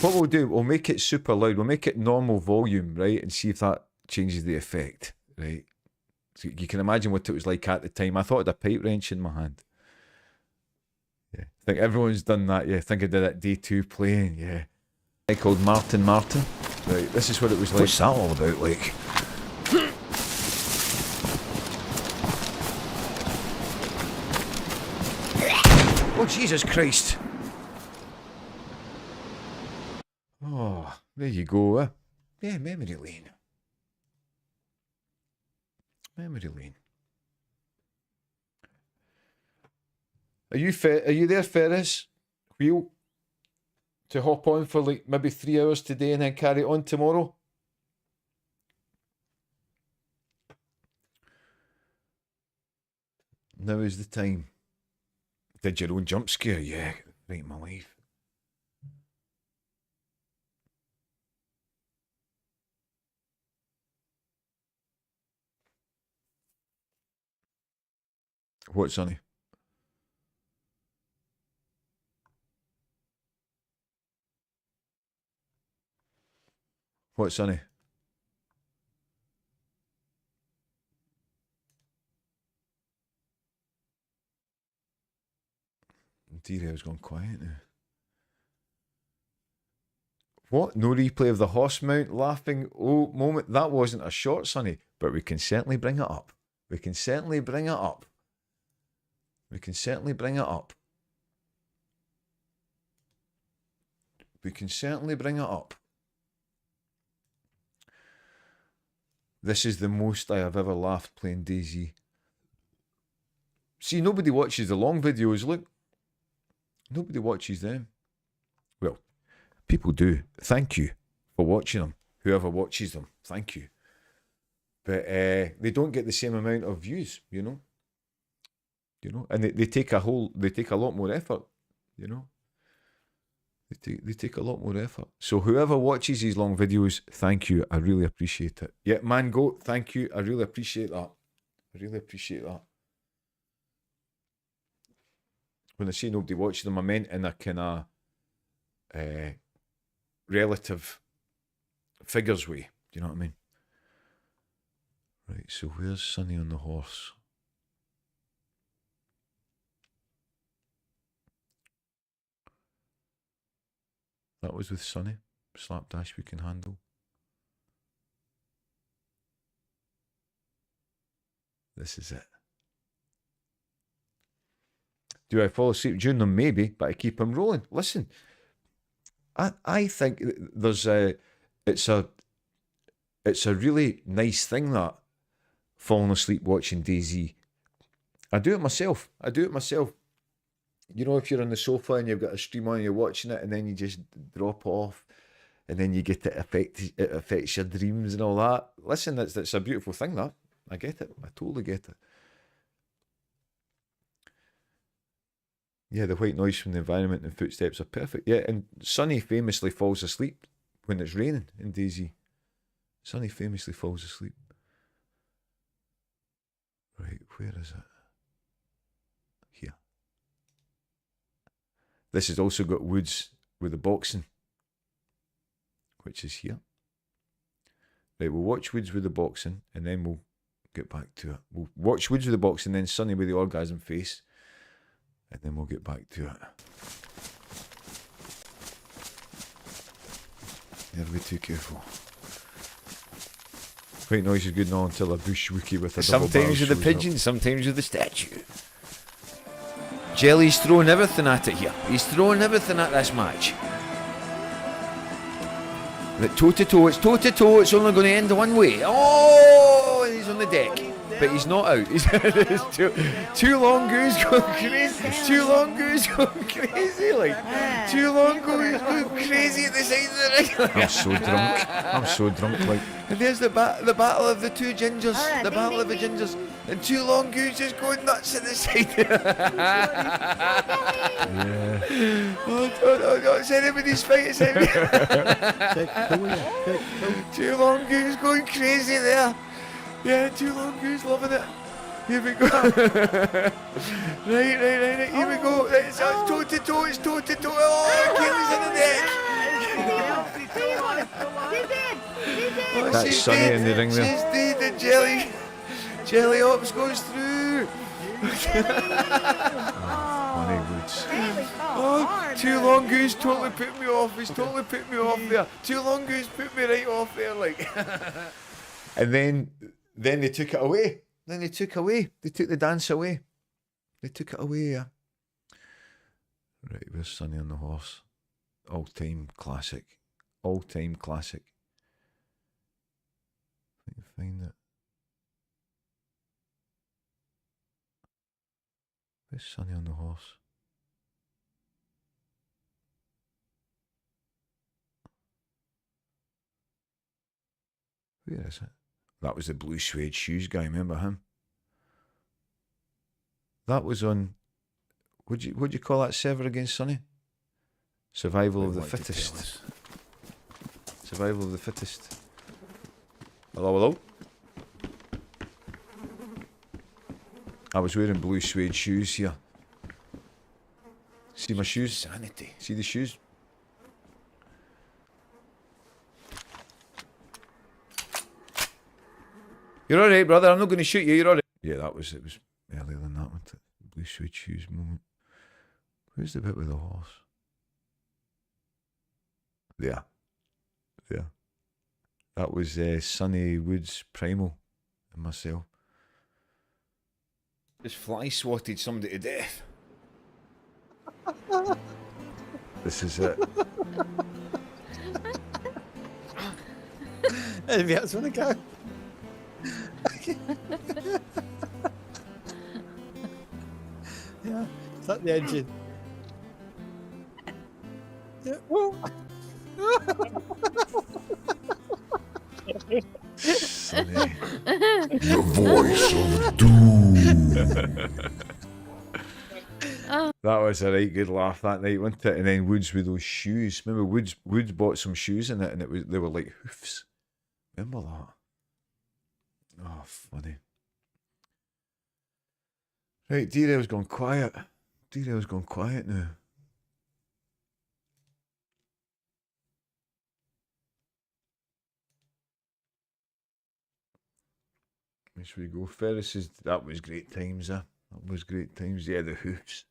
What we'll do, we'll make it super loud. We'll make it normal volume, right? And see if that changes the effect, right? So you can imagine what it was like at the time. I thought I had a pipe wrench in my hand. Yeah. I think everyone's done that, yeah. I think I did it day 2 playing, yeah. A guy called Martin Martin. Right, this is what it was like. What's that all about, like? Oh, Jesus Christ. Oh, there you go. Yeah, memory lane. Memory lane. Are you there, Ferris? Wheel? To hop on for like maybe 3 hours today and then carry on tomorrow? Now is the time. Did your own jump scare? Yeah, right in my life. What, Sonny? What, Sonny? D-Rail's gone quiet now. What? No replay of the horse mount laughing moment? That wasn't a short, Sonny, but we can certainly bring it up. We can certainly bring it up. We can certainly bring it up. We can certainly bring it up. This is the most I have ever laughed playing DayZ. See, nobody watches the long videos, look. Nobody watches them. Well, people do. Thank you for watching them. Whoever watches them, thank you. But they don't get the same amount of views, you know. You know, and they take a lot more effort, you know. They take a lot more effort. So whoever watches these long videos, thank you. I really appreciate it. Yeah, Mango, thank you. I really appreciate that. I really appreciate that. When I say nobody watches them, I meant in a kind of relative figures way. Do you know what I mean? Right, so where's Sonny on the horse? That was with Sonny. Slapdash we can handle. This is it. Do I fall asleep during them? Maybe, but I keep them rolling. Listen, I think there's it's a really nice thing, that falling asleep watching DayZ. I do it myself. You know, if you're on the sofa and you've got a stream on and you're watching it, and then you just drop off, and then you get it affects your dreams and all that. Listen, that's a beautiful thing, that. I get it. I totally get it. Yeah, the white noise from the environment and footsteps are perfect. Yeah, and Sonny famously falls asleep when it's raining in DayZ. Sonny famously falls asleep. Right, where is it? Here. This has also got woods with the boxing, which is here. Right, we'll watch woods with the boxing, and then we'll get back to it. We'll watch woods with the boxing, then Sonny with the orgasm face, and then we'll get back to it. Never be too careful. White noise is good now until a bush wookie with a double barrel Sometimes with the shows pigeon, up. sometimes with the statue. Jelly's throwing everything at it here. He's throwing everything at this match. Toe to toe, it's toe to toe, it's only going to end one way. Oh, and he's on the deck. But he's not out. He's two long goose going crazy. Two long goose going crazy. Like, two long goose going crazy at the side of the ring. I'm so drunk. Like, and there's the battle of the two gingers. Right, the ding, battle ding, of the ding. gingers. And two long gooses going nuts at the side. Yeah. Oh, it's anybody's fight. It's two long goose going crazy there. Yeah, two long goose loving it. Here we go. right. Here we go. It's toe to toe. It's toe to toe. Oh, Kaylee's in the neck. Oh, That's she's Sonny dead. in the ring there. She's dead, and Jelly Ops goes through. Funny Woods. Oh, two long goose totally put me off. He's totally put me off there. Two long goose put me right off there, like. And then they took it away. They took the dance away. They took it away, yeah. Right, where's Sonny on the horse? All-time classic. All-time classic. Let me find it. Where's Sonny on the horse? Where is it? That was the blue suede shoes guy, remember him? That was on, what'd you call that server against Sonny? Survival of the fittest. Survival of the fittest. Hello? I was wearing blue suede shoes here. See my shoes? Sanity. See the shoes? You're alright, brother. I'm not going to shoot you. You're alright. Yeah, it was earlier than that one. Blue suede shoes moment. Where's the bit with the horse? There. That was Sonny Woods Primal and myself. Just fly swatted somebody to death. This is it. Anybody else want to go? Yeah, it's like the engine. Yeah, well. Sonny. The voice of doom. That was a right good laugh that night, wasn't it? And then Woods with those shoes. Remember Woods bought some shoes in it, and they were like hoofs. Remember that? Oh, funny. Right, D-Rail's gone quiet. D-Rail's gone quiet now. Where should we go? Ferris's, that was great times, That was great times. Yeah, the hoofs.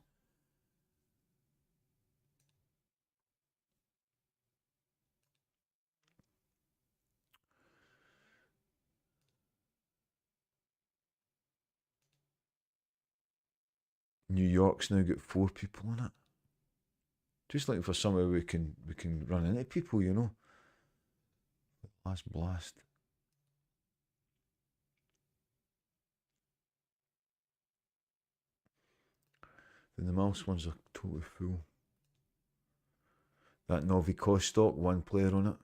New York's now got 4 people in it. Just looking for somewhere we can run into people, you know. Last blast. The Namalsk ones are totally full. That Novi Kostok, 1 player on it.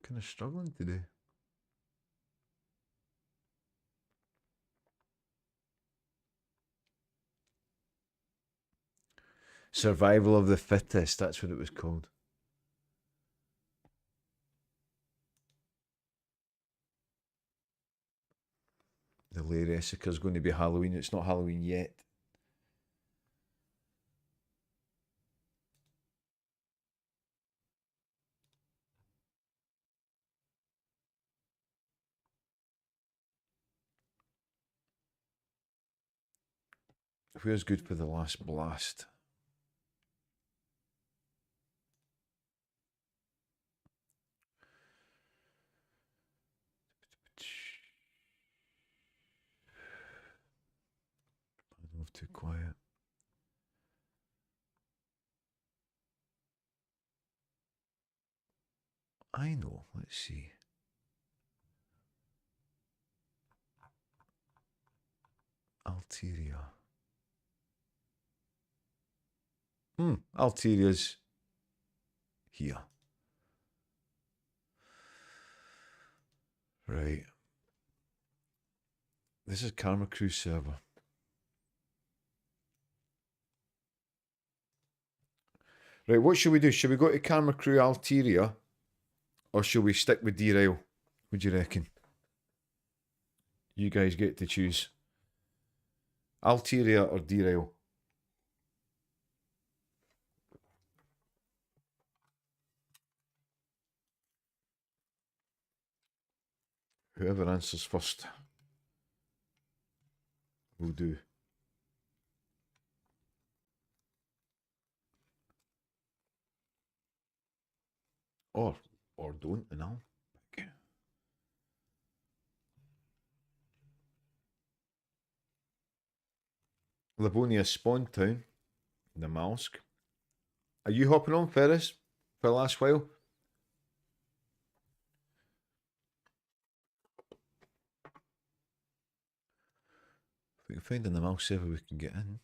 Kind of struggling today. Survival of the fittest, that's what it was called. The Lair Essica's going to be Halloween. It's not Halloween yet. Where's good for the last blast? I don't know if too quiet. I know, let's see. Alteria. Alteria's here. Right. This is Karma Crew server. Right, what should we do? Should we go to Karma Crew Alteria? Or should we stick with Derail? What do you reckon? You guys get to choose. Alteria or Derail? Whoever answers first will do. Or don't, you know. Okay. Livonia Spawn Town, Namalsk. Are you hopping on, Ferris, for the last while? If we can find a Namalsk server we can get in.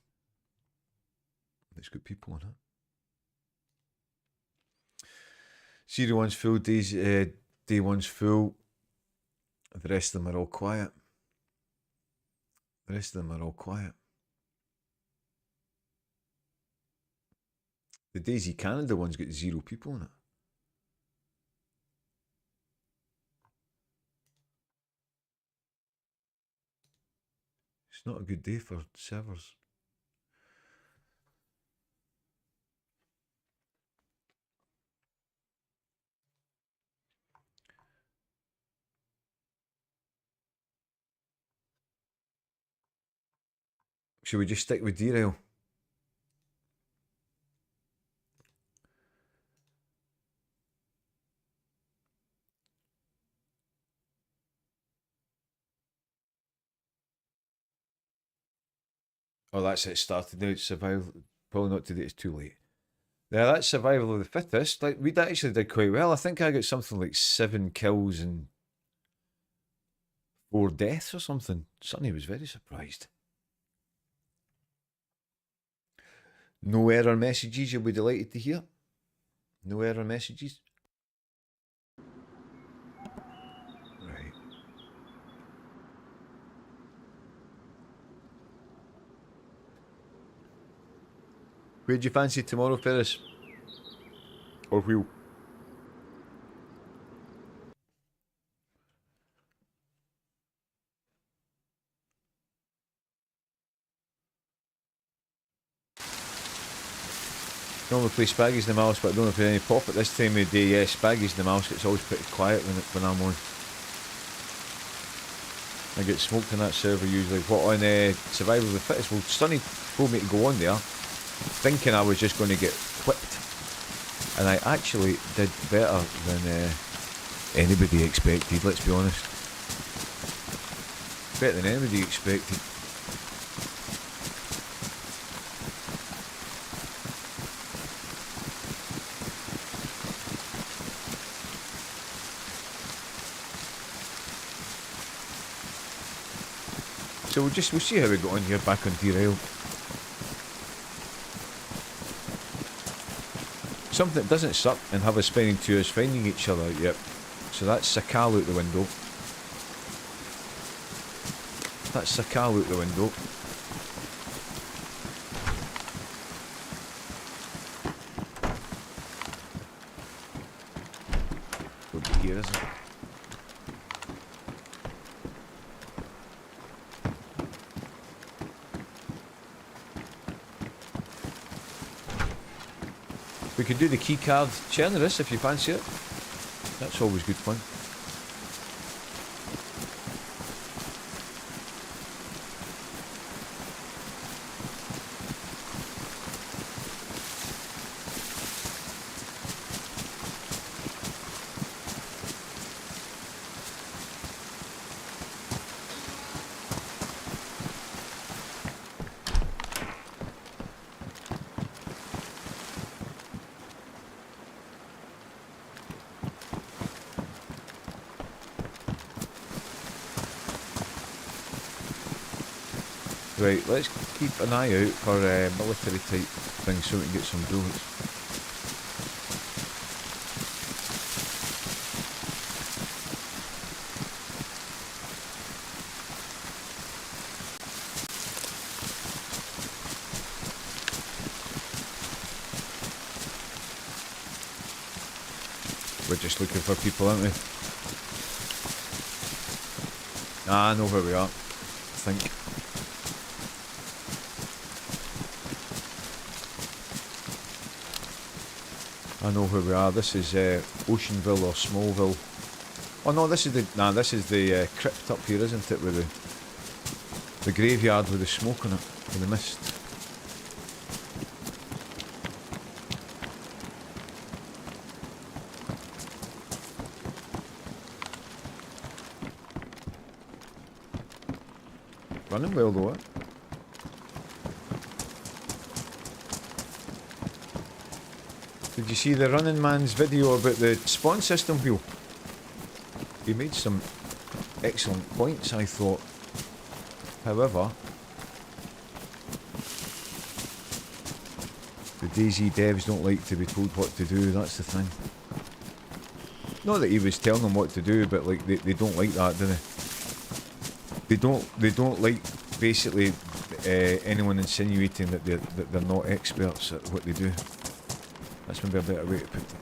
There's good people on it. Series 1's full, day 1's full. The rest of them are all quiet. The rest of them are all quiet. The DayZ Canada one's got 0 people in it. It's not a good day for servers. Should we just stick with Derail? Oh, that's it started now. Survival. Probably not today, it's too late. Yeah, that's survival of the fittest. Like, we actually did quite well. I think I got something like 7 kills and 4 deaths or something. Sonny was very surprised. No error messages, you'll be delighted to hear. No error messages. Right. Where do you fancy tomorrow, Ferris? Or wheel? Normally play Spaggy's Namalsk, but I don't know if there's any pop at this time of the day. Yeah, Spaggy's Namalsk, it's always pretty quiet when I'm on. I get smoked on that server usually. What on Survival of the Fittest? Well, Stunny told me to go on there. thinking I was just going to get whipped, and I actually did better than anybody expected. Let's be honest, better than anybody expected. So we'll see how we go on here back on derail. Something that doesn't suck and have us spending 2 hours finding each other. Yep. So that's Sakal out the window. That's Sakal out the window. Would be here, isn't it? We could do the keycard generous if you fancy it. That's always good fun. Right, let's keep an eye out for military type things so we can get some bullets. We're just looking for people, aren't we? Ah, I know where we are, I think. I know where we are. This is Oceanville or Smallville. Oh no, this is the crypt up here, isn't it? With the graveyard with the smoke on it, with the mist. Running well though, eh? Did you see the Running Man's video about the spawn system wheel? He made some excellent points, I thought. However, the DayZ devs don't like to be told what to do, that's the thing. Not that he was telling them what to do, but like they don't like that, do they? They don't like basically anyone insinuating that they're not experts at what they do. That's maybe a better way to put it.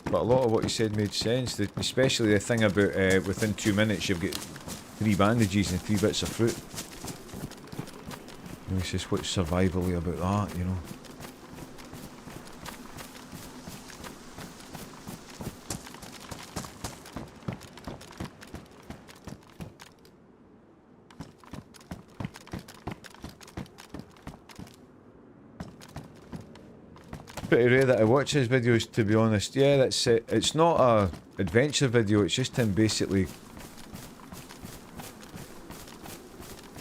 But a lot of what you said made sense, especially the thing about within 2 minutes you've got 3 bandages and 3 bits of fruit. And it's just what's survivally about that, you know. Pretty rare that I watch his videos, to be honest. Yeah, that's it. It's not a adventure video, it's just him basically...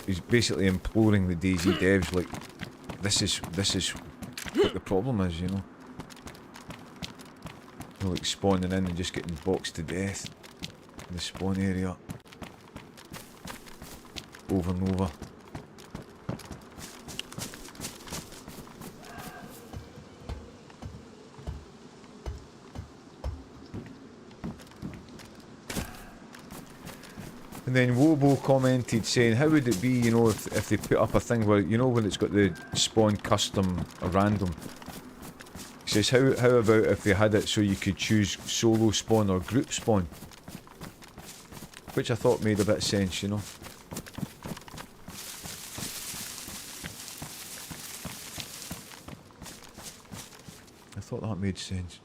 He's basically imploring the DayZ devs, like, this is what the problem is, you know. They're like spawning in and just getting boxed to death in the spawn area. Over and over. And then Wobo commented saying, how would it be, you know, if they put up a thing where, you know, when it's got the spawn custom or random. He says, how about if they had it so you could choose solo spawn or group spawn? Which I thought made a bit of sense, you know. I thought that made sense.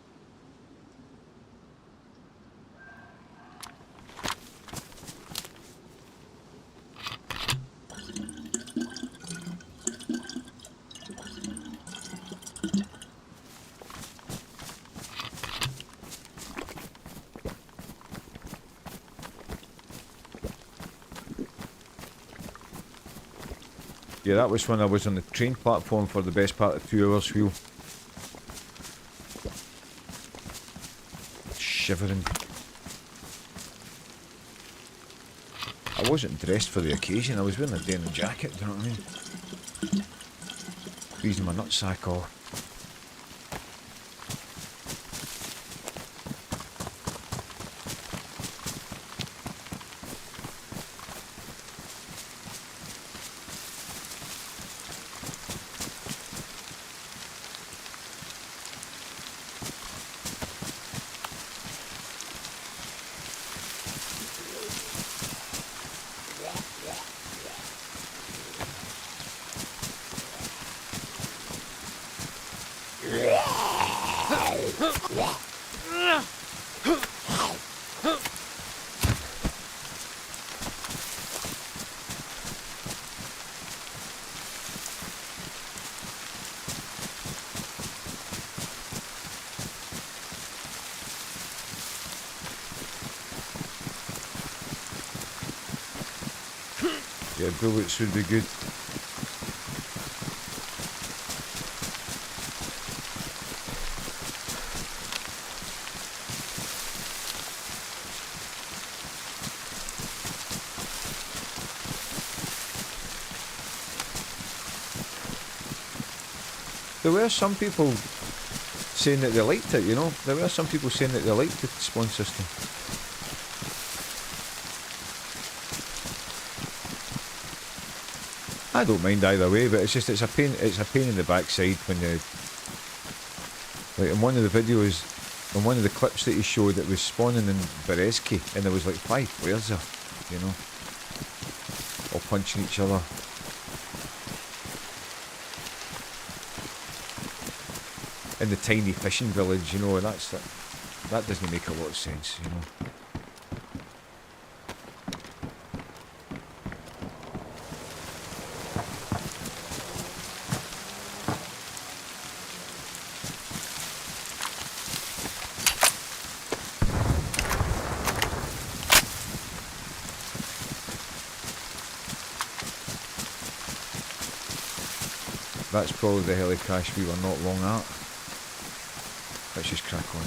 Yeah, that was when I was on the train platform for the best part of 2 hours, wheel. Shivering. I wasn't dressed for the occasion, I was wearing a denim jacket, do you know what I mean? Freezing my nutsack off. Yeah, bullets would be good. There were some people saying that they liked it, you know. There were some people saying that they liked the spawn system. I don't mind either way, but it's just it's a pain in the backside when you, like in one of the videos, in one of the clips that he showed, it was spawning in Berezki and there was like 5 players there, you know, all punching each other. In the tiny fishing village, you know, and that doesn't make a lot of sense, you know. That's probably the heli crash we were not long at. Let's just crack on.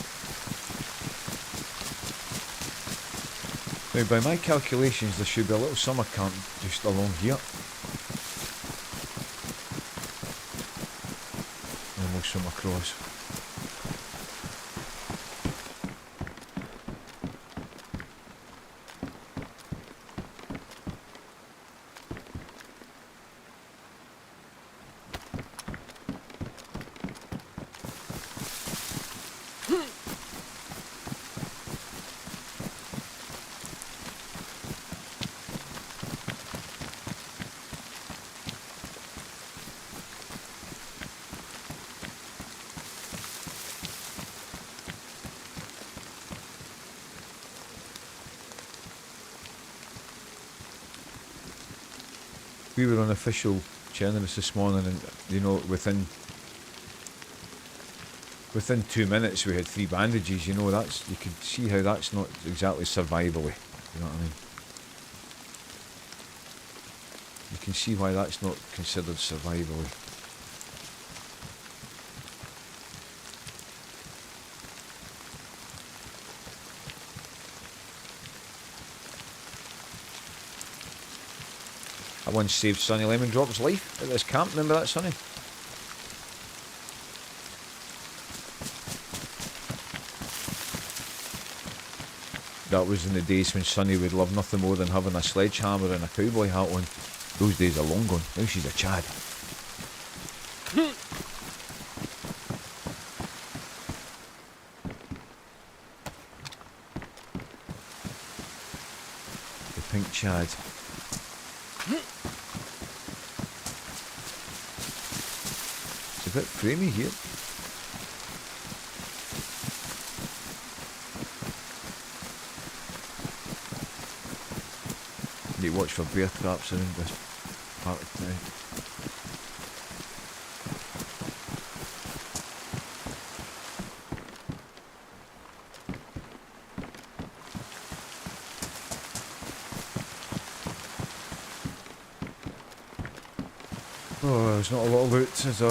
Now, by my calculations, there should be a little summer camp just along here. And we'll swim across. We were on official channels this morning, and you know, within 2 minutes we had 3 bandages. You know, that's, you can see how that's not exactly survivally. You know what I mean? You can see why that's not considered survivally. I once saved Sonny Lemon Drop's life at this camp, remember that, Sonny? That was in the days when Sonny would love nothing more than having a sledgehammer and a cowboy hat on. Those days are long gone, now she's a Chad. The pink Chad. It's a bit framey here. Need to watch for bear traps around this part of town. Oh, there's not a lot of loot, is there?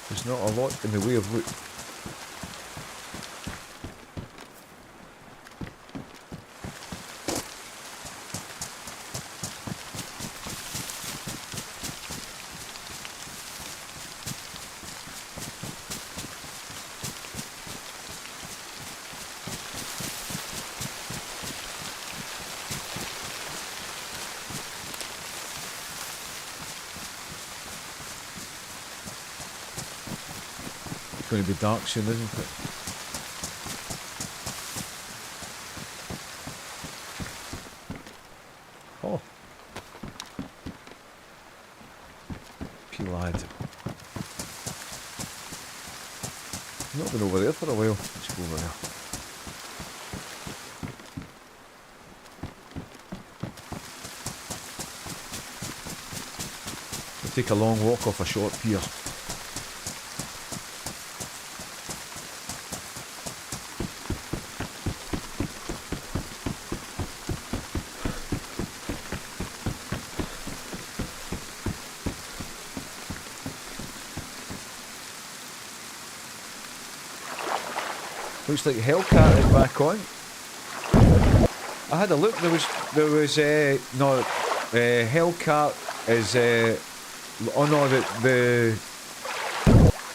There's not a lot in the way of loot. It's going to be dark soon, isn't it? Oh. Pea lad. Not been over there for a while. Let's go over there. We'll take a long walk off a short pier. Looks like Hellcat is back on. I had a look. There was no Hellcat is oh no the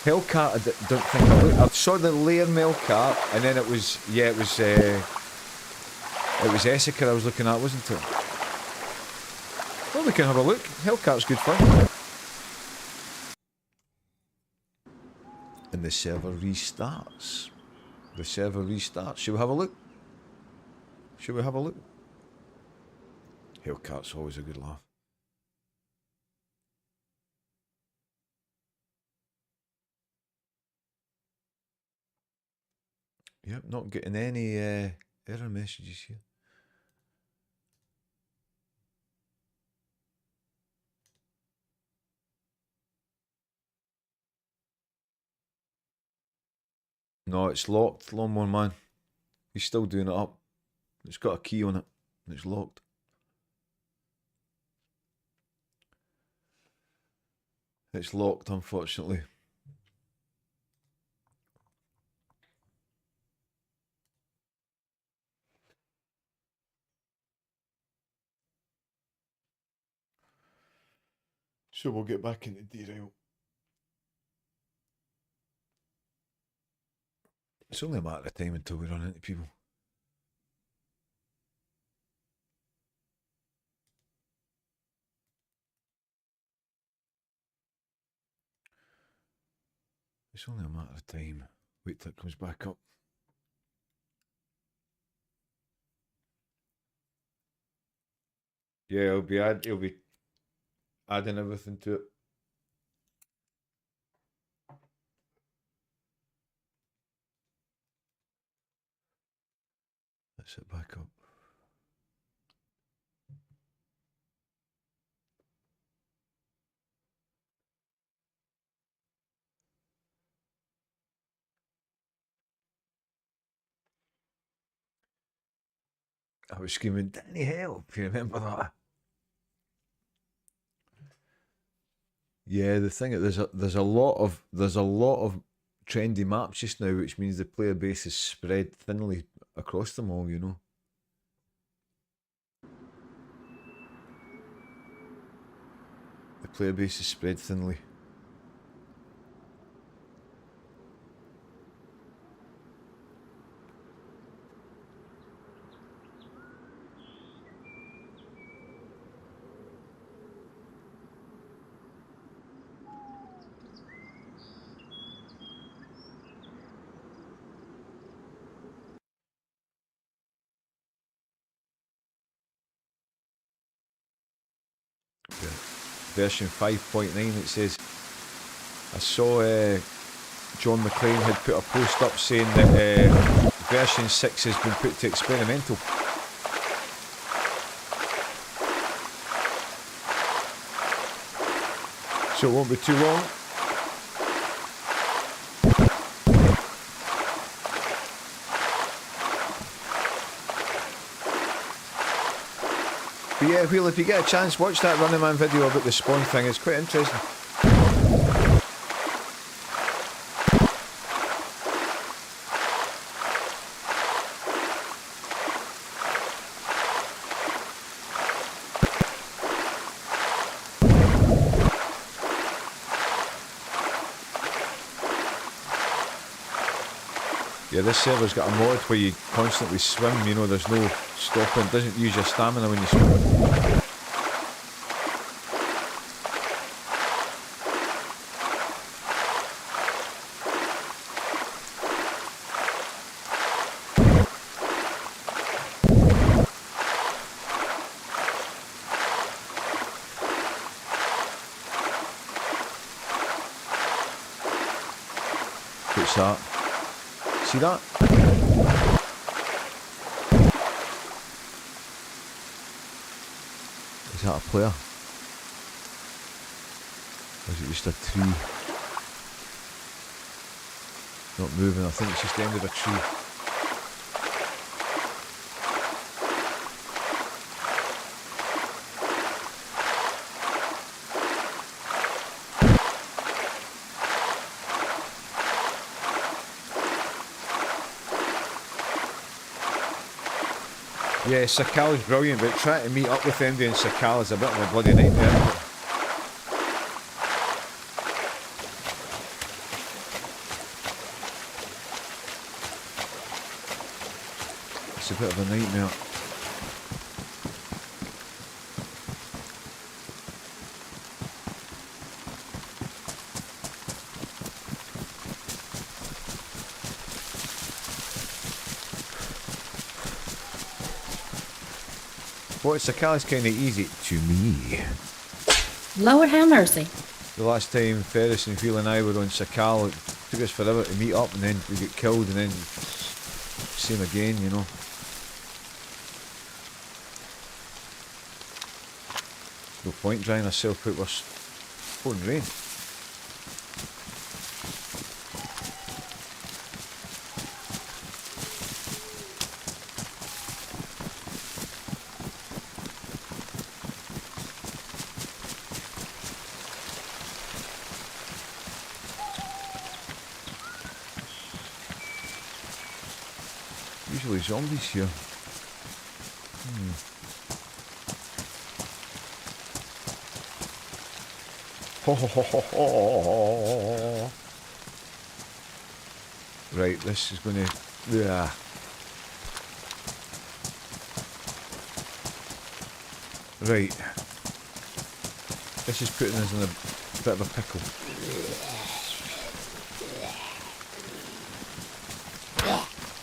Hellcat. I don't think I looked. I saw the layer Hellcat and then it was it was Essica I was looking at, wasn't it? Well, we can have a look. Hellcat's good fun. And the server restarts. The server restarts. Should we have a look? Should we have a look? Hellcat's always a good laugh. Yep, not getting any error messages here. No, it's locked, Lawnmower Man. He's still doing it up. It's got a key on it. It's locked. It's locked, unfortunately. So we'll get back into derail. It's only a matter of time until we run into people. It's only a matter of time. Wait till it comes back up. Yeah, he'll be adding everything to it. Let's it back up. I was screaming, Danny, help! You remember that? Yeah, the thing is, there's a lot of trendy maps just now, which means the player base is spread thinly across them all. You know. The player base is spread thinly. Version 5.9, it says. I saw John McClane had put a post up saying that version 6 has been put to experimental. So it won't be too long. yeah, Wheel, if you get a chance, watch that Running Man video about the spawn thing. It's quite interesting. Yeah, this server's got a mod where you constantly swim, you know, there's no stopping, it doesn't use your stamina when you swim. What's that? See that? Is that a player? Or is it just a tree? Not moving, I think it's just the end of a tree. Yeah, Sakal is brilliant, but trying to meet up with MD and Sakal is a bit of a bloody nightmare. It's a bit of a nightmare. Well, Sakal is kind of easy to me. Lord have mercy. The last time Ferris and Phil and I were on Sakal, it took us forever to meet up, and then we get killed, and then same again, you know. No point drying ourselves out, we're pouring rain. Usually zombies here. Ho ho ho ho ho. Right, this is going to... Yeah. Right. This is putting us in a bit of a pickle.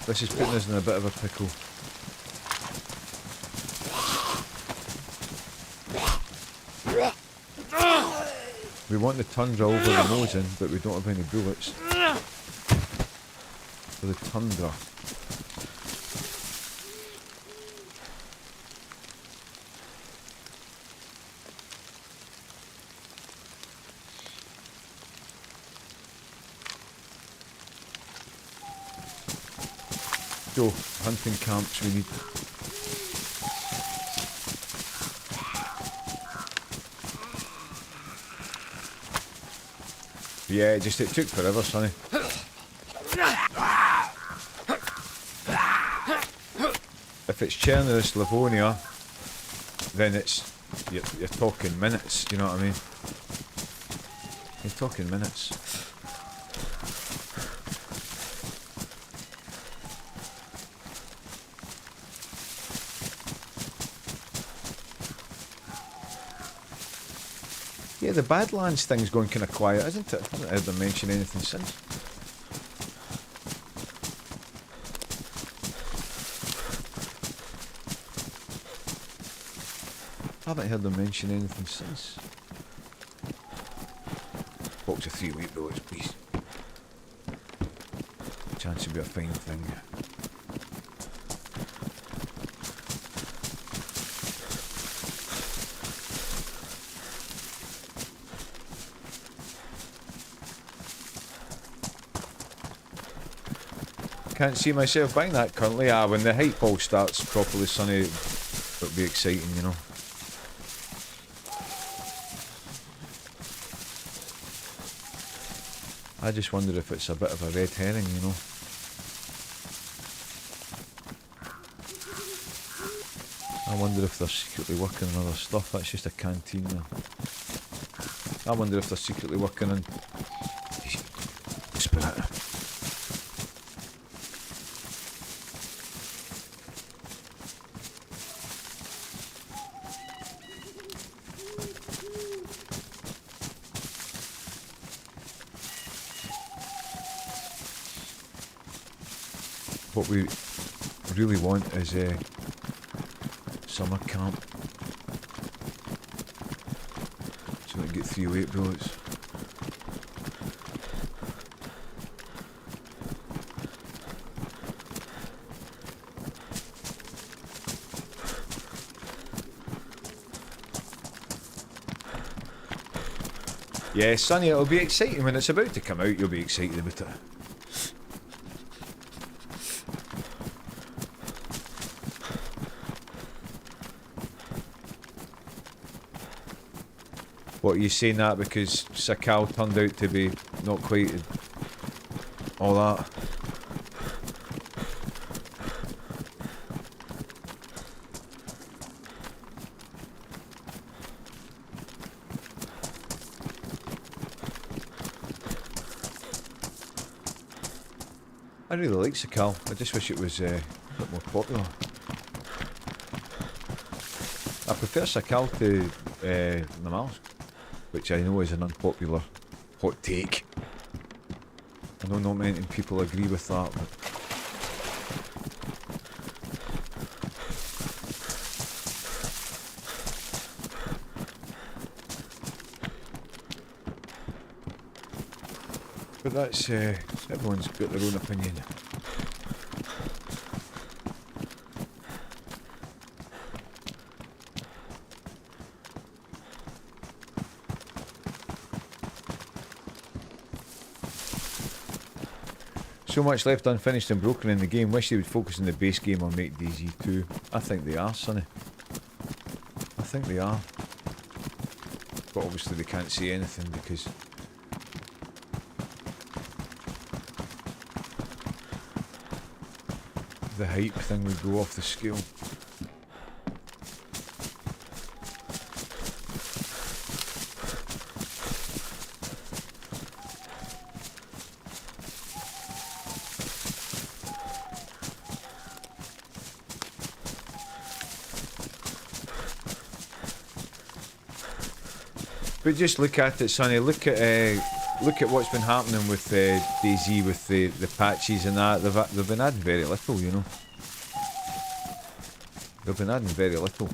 This is putting us in a bit of a pickle. We want the tundra over the nose in, but we don't have any bullets for the tundra. So, hunting camps we need. Yeah, it took forever, Sonny. If it's Chernihiv, Livonia, then you're talking minutes, you know what I mean? You're talking minutes. Yeah, the Badlands thing's going kind of quiet, isn't it? I haven't heard them mention anything since. I haven't heard them mention anything since. Box of 3 wheat bullets, please. Chance to be a fine thing. Can't see myself buying that currently. When the hype ball starts properly, Sonny, it'll be exciting, you know. I just wonder if it's a bit of a red herring, you know. I wonder if they're secretly working on other stuff. That's just a canteen there. I wonder if they're secretly working on... Spirit. What we really want is a summer camp, so we can get 308 bullets. Yeah, Sonny, it'll be exciting when it's about to come out. You'll be excited about it. What, are you saying that because Sakal turned out to be not quite all that? I really like Sakal. I just wish it was a bit more popular. I prefer Sakal to Namalsk, which I know is an unpopular hot take. I know not many people agree with that, but that's everyone's got their own opinion. So much left unfinished and broken in the game. Wish they would focus on the base game or make DayZ 2. I think they are, Sonny. I think they are. But obviously they can't say anything because the hype thing would go off the scale. But just look at it, Sonny. Look at what's been happening with DayZ, with the patches and that. They've been adding very little, you know. They've been adding very little.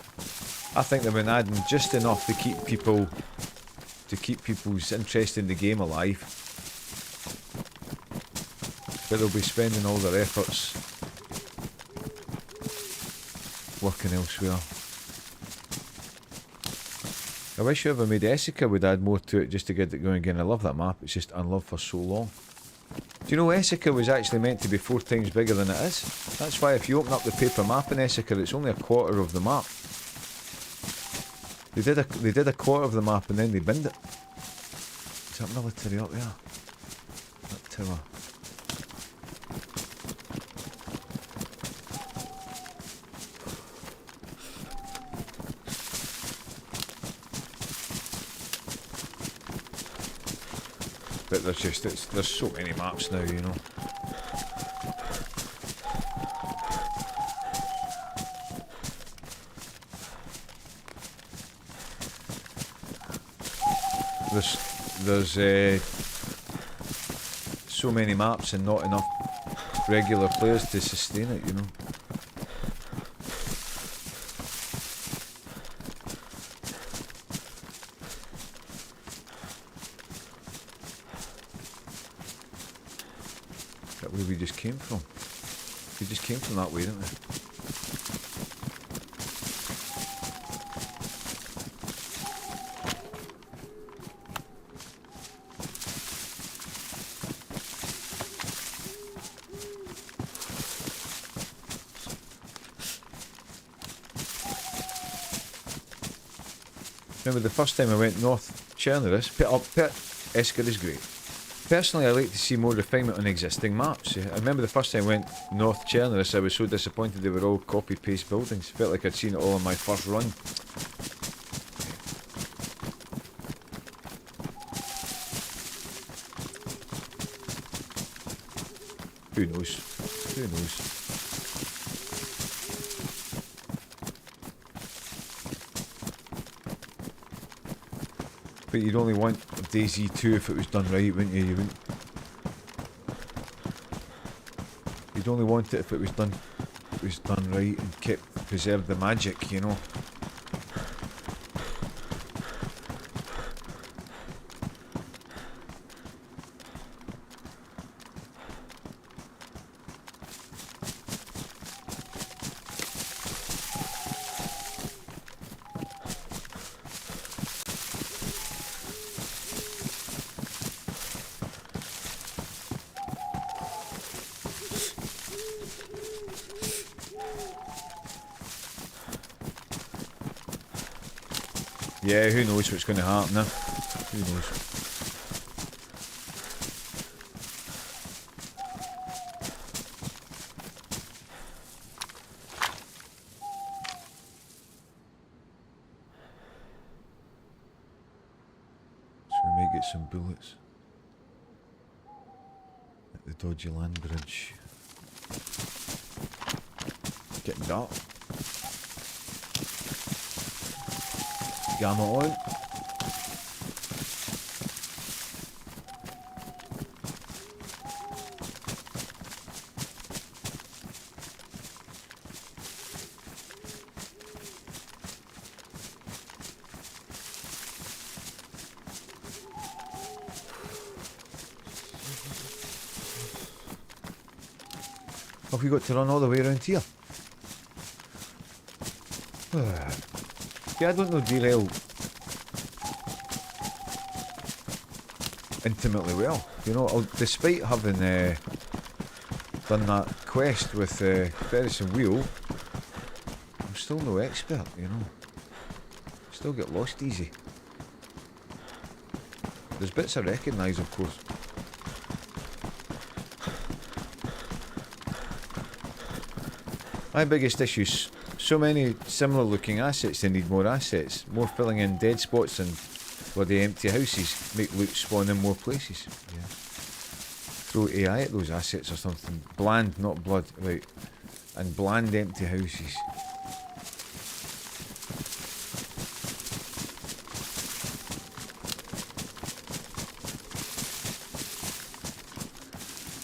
I think they've been adding just enough to keep people's interest in the game alive. But they'll be spending all their efforts working elsewhere. I wish whoever made Essica would add more to it just to get it going again. I love that map, it's just unloved for so long. Do you know Essica was actually meant to be 4 times bigger than it is? That's why if you open up the paper map in Essica, it's only a quarter of the map. They did a quarter of the map and then they binned it. Is that military up there? That tower. But there's so many maps now, you know. There's so many maps and not enough regular players to sustain it, you know. That where we just came from. We just came from that way, didn't we? Remember the first time I went north Chernerus, Essica is great. Personally, I like to see more refinement on existing maps. I remember the first time I went North Chernobyl, I was so disappointed they were all copy-paste buildings. Felt like I'd seen it all on my first run. Who knows? Who knows? But you'd only want DayZ 2 if it was done right, wouldn't you? You'd only want it if it was done right and preserved the magic, you know. Yeah, who knows what's going to happen now? Who knows? So we might get some bullets at the dodgy land bridge. Getting dark. Gamma on. Have we got to run all the way around here? Yeah, I don't know derail intimately well. You know, despite having done that quest with Ferris and Wheel, I'm still no expert, you know. Still get lost easy. There's bits I recognise, of course. My biggest issues. So many similar looking assets, they need more assets. More filling in dead spots and bloody empty houses make loot spawn in more places. Yeah. Throw AI at those assets or something. Bland, not blood, right. And bland empty houses.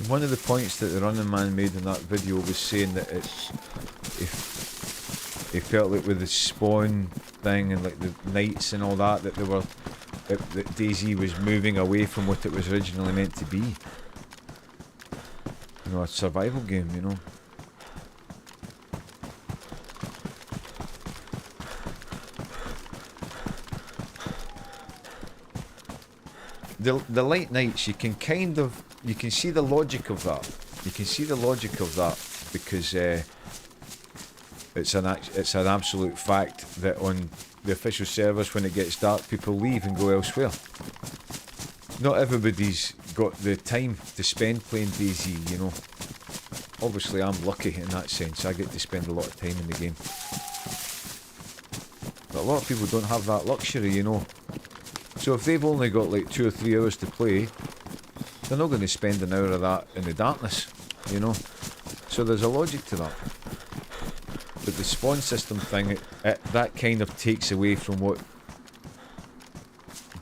And one of the points that the running man made in that video was saying that he felt like with the spawn thing and like the knights and all that they were that DayZ was moving away from what it was originally meant to be. You know, a survival game, you know. The light nights, you can see the logic of that. You can see the logic of that because it's an absolute fact that on the official servers when it gets dark people leave and go elsewhere. Not everybody's got the time to spend playing DayZ, you know. Obviously I'm lucky in that sense, I get to spend a lot of time in the game. But a lot of people don't have that luxury, you know. So if they've only got like 2 or 3 hours to play, they're not going to spend an hour of that in the darkness, you know. So there's a logic to that. But the spawn system thing, that kind of takes away from what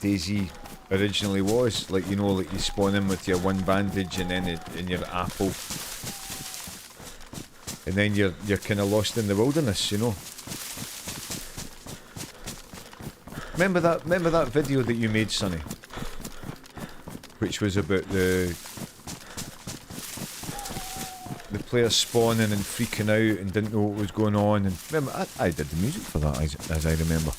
DayZ originally was. Like, you know, like you spawn in with your one bandage and then in your apple. And then you're kind of lost in the wilderness, you know. Remember that video that you made, Sonny? Which was about the players spawning and freaking out and didn't know what was going on. And remember, I did the music for that, as I remember.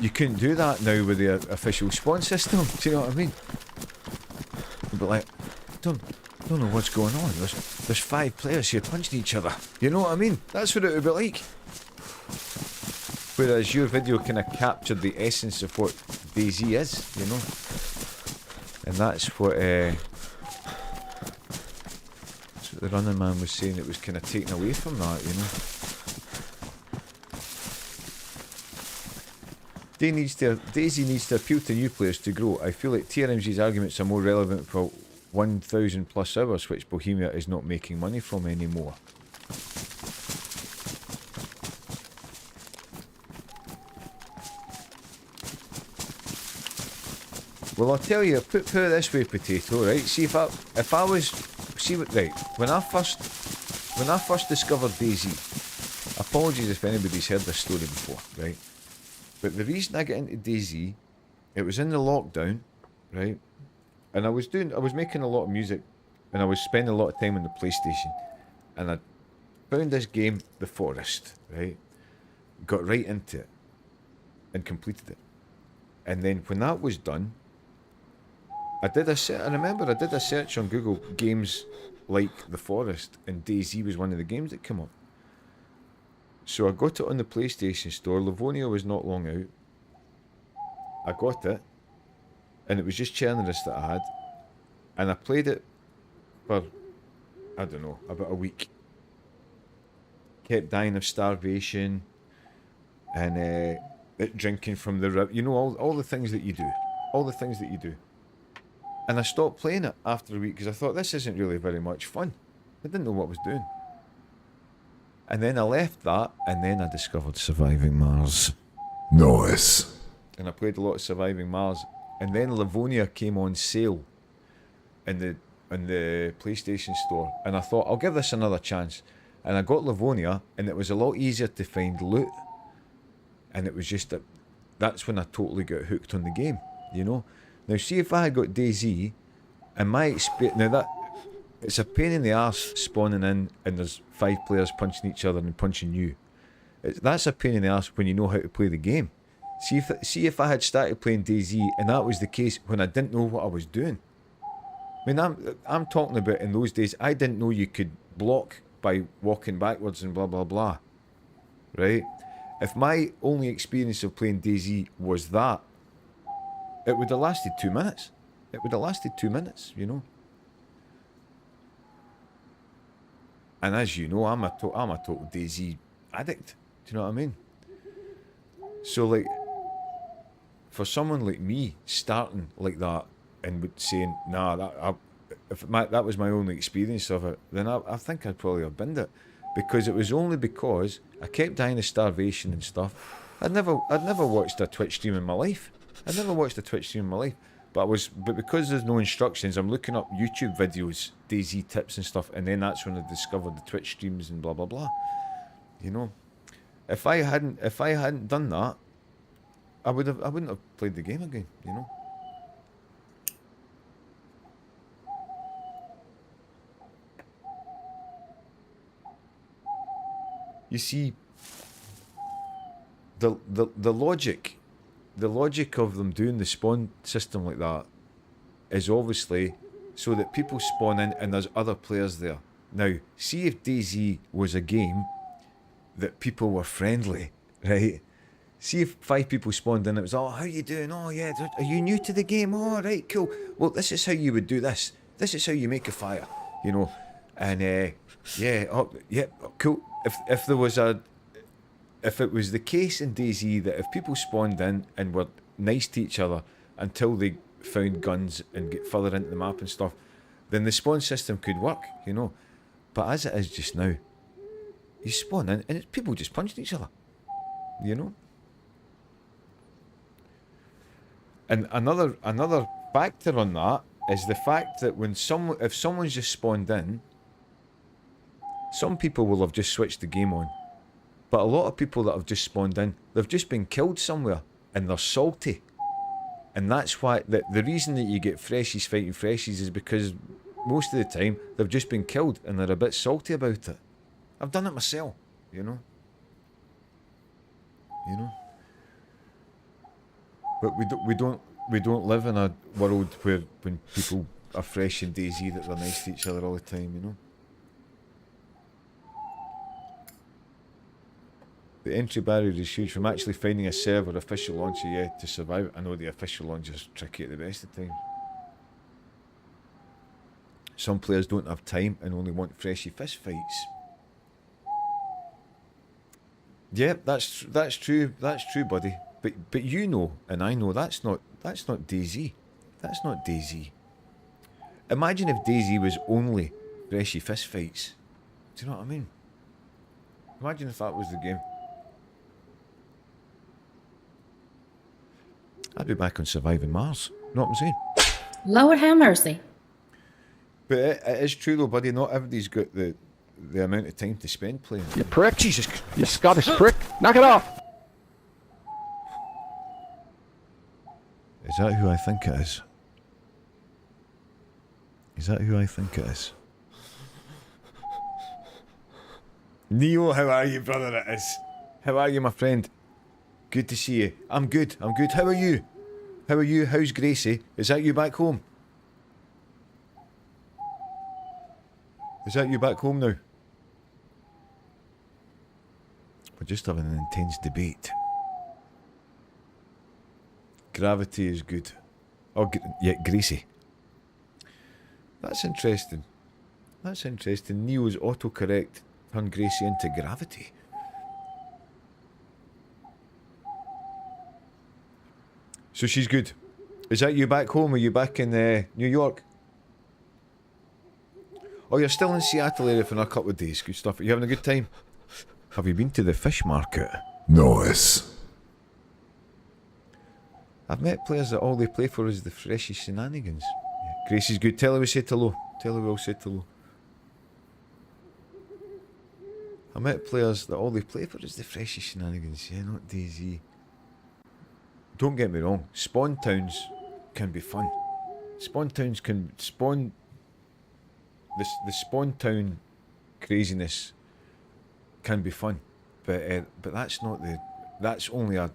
You couldn't do that now with the official spawn system. Do you know what I mean? But like, don't know what's going on. There's 5 players here punching each other. You know what I mean? That's what it would be like. Whereas your video kind of captured the essence of what DayZ is, you know. And that's what the running man was saying. It was kind of taken away from that, you know. DayZ needs to appeal to new players to grow. I feel like TRMG's arguments are more relevant for 1,000 plus hours, which Bohemia is not making money from anymore. Well, I'll tell you, put it this way, Potato, right? See, if I was, see what, right, when I first discovered DayZ, apologies if anybody's heard this story before, right? But the reason I got into DayZ, it was in the lockdown, right? And I was making a lot of music, and I was spending a lot of time on the PlayStation, and I found this game, The Forest, right? Got right into it, and completed it. And then when that was done, I remember I did a search on Google, games like The Forest, and DayZ was one of the games that came up. So I got it on the PlayStation Store. Livonia was not long out. I got it, and it was just Chernobyl that I had, and I played it for, I don't know, about a week. Kept dying of starvation, and drinking from the river. You know, all the things that you do. All the things that you do. And I stopped playing it after a week because I thought, this isn't really very much fun. I didn't know what I was doing. And then I left that, and then I discovered Surviving Mars. Nice. And I played a lot of Surviving Mars. And then Livonia came on sale in the PlayStation Store. And I thought, I'll give this another chance. And I got Livonia, and it was a lot easier to find loot. And it was just that's when I totally got hooked on the game, you know. Now, see if I had got DayZ, and my experience, now that, it's a pain in the arse spawning in and there's 5 players punching each other and punching you. That's a pain in the arse when you know how to play the game. See if I had started playing DayZ and that was the case when I didn't know what I was doing. I mean, I'm talking about in those days, I didn't know you could block by walking backwards and blah blah blah. Right? If my only experience of playing DayZ was that, it would have lasted 2 minutes. It would have lasted 2 minutes, you know. And as you know, I'm a total DayZ addict. Do you know what I mean? So, like, for someone like me starting like that and saying, nah, that was my only experience of it, then I think I'd probably have binned it, because it was only because I kept dying of starvation and stuff. I'd never watched a Twitch stream in my life. But because there's no instructions, I'm looking up YouTube videos, DayZ tips and stuff, and then that's when I discovered the Twitch streams and blah blah blah. You know, if I hadn't done that, I wouldn't have played the game again. You know. You see, the logic of them doing the spawn system like that is obviously so that people spawn in and there's other players there. Now, see if DayZ was a game that people were friendly, right? See if 5 people spawned in, it was, oh, how you doing? Oh, yeah, are you new to the game? Oh, right, cool. Well, this is how you would do this. This is how you make a fire, you know? And, yeah, oh, yeah, cool. If it was the case in DayZ that if people spawned in and were nice to each other until they found guns and get further into the map and stuff, then the spawn system could work, you know. But as it is just now, you spawn in and people just punched each other, you know. And another factor on that is the fact that if someone's just spawned in, some people will have just switched the game on. But a lot of people that have just spawned in, they've just been killed somewhere and they're salty. And that's why the reason that you get freshies fighting freshies is because most of the time they've just been killed and they're a bit salty about it. I've done it myself, you know. You know. But we don't live in a world where when people are fresh in DayZ that they're nice to each other all the time, you know. The entry barrier is huge. From actually finding a server official launcher, yeah, to survive. I know the official launcher's tricky at the best of times. Some players don't have time and only want freshy fist fights. Yeah, that's true. That's true, buddy. But you know, and I know that's not DayZ. That's not DayZ. Imagine if DayZ was only freshy fist fights. Do you know what I mean? Imagine if that was the game. I'd be back on Surviving Mars. Know what I'm saying? Lord have mercy. But it is true though, buddy. Not everybody's got the amount of time to spend playing. You prick. Jesus Christ. You Scottish prick. Knock it off. Is that who I think it is? Is that who I think it is? Neo, how are you, brother? It is. How are you, my friend? Good to see you. I'm good. I'm good. How are you? How are you? How's Gracie? Is that you back home? Is that you back home now? We're just having an intense debate. Gravity is good. Oh, yeah, Gracie. That's interesting. That's interesting. Neo's autocorrect turned Gracie into gravity. So she's good. Is that you back home? Are you back in New York? Oh, you're still in Seattle area for a couple of days. Good stuff. Are you having a good time? Have you been to the fish market? Nice. I've met players that all they play for is the freshy shenanigans. Yeah. Gracie's good. Tell her we said hello. Tell her we all said hello. I met players that all they play for is the freshy shenanigans. Yeah, not DayZ. Don't get me wrong. Spawn towns can be fun. Spawn towns can spawn. The spawn town craziness can be fun, but that's not the. That's only a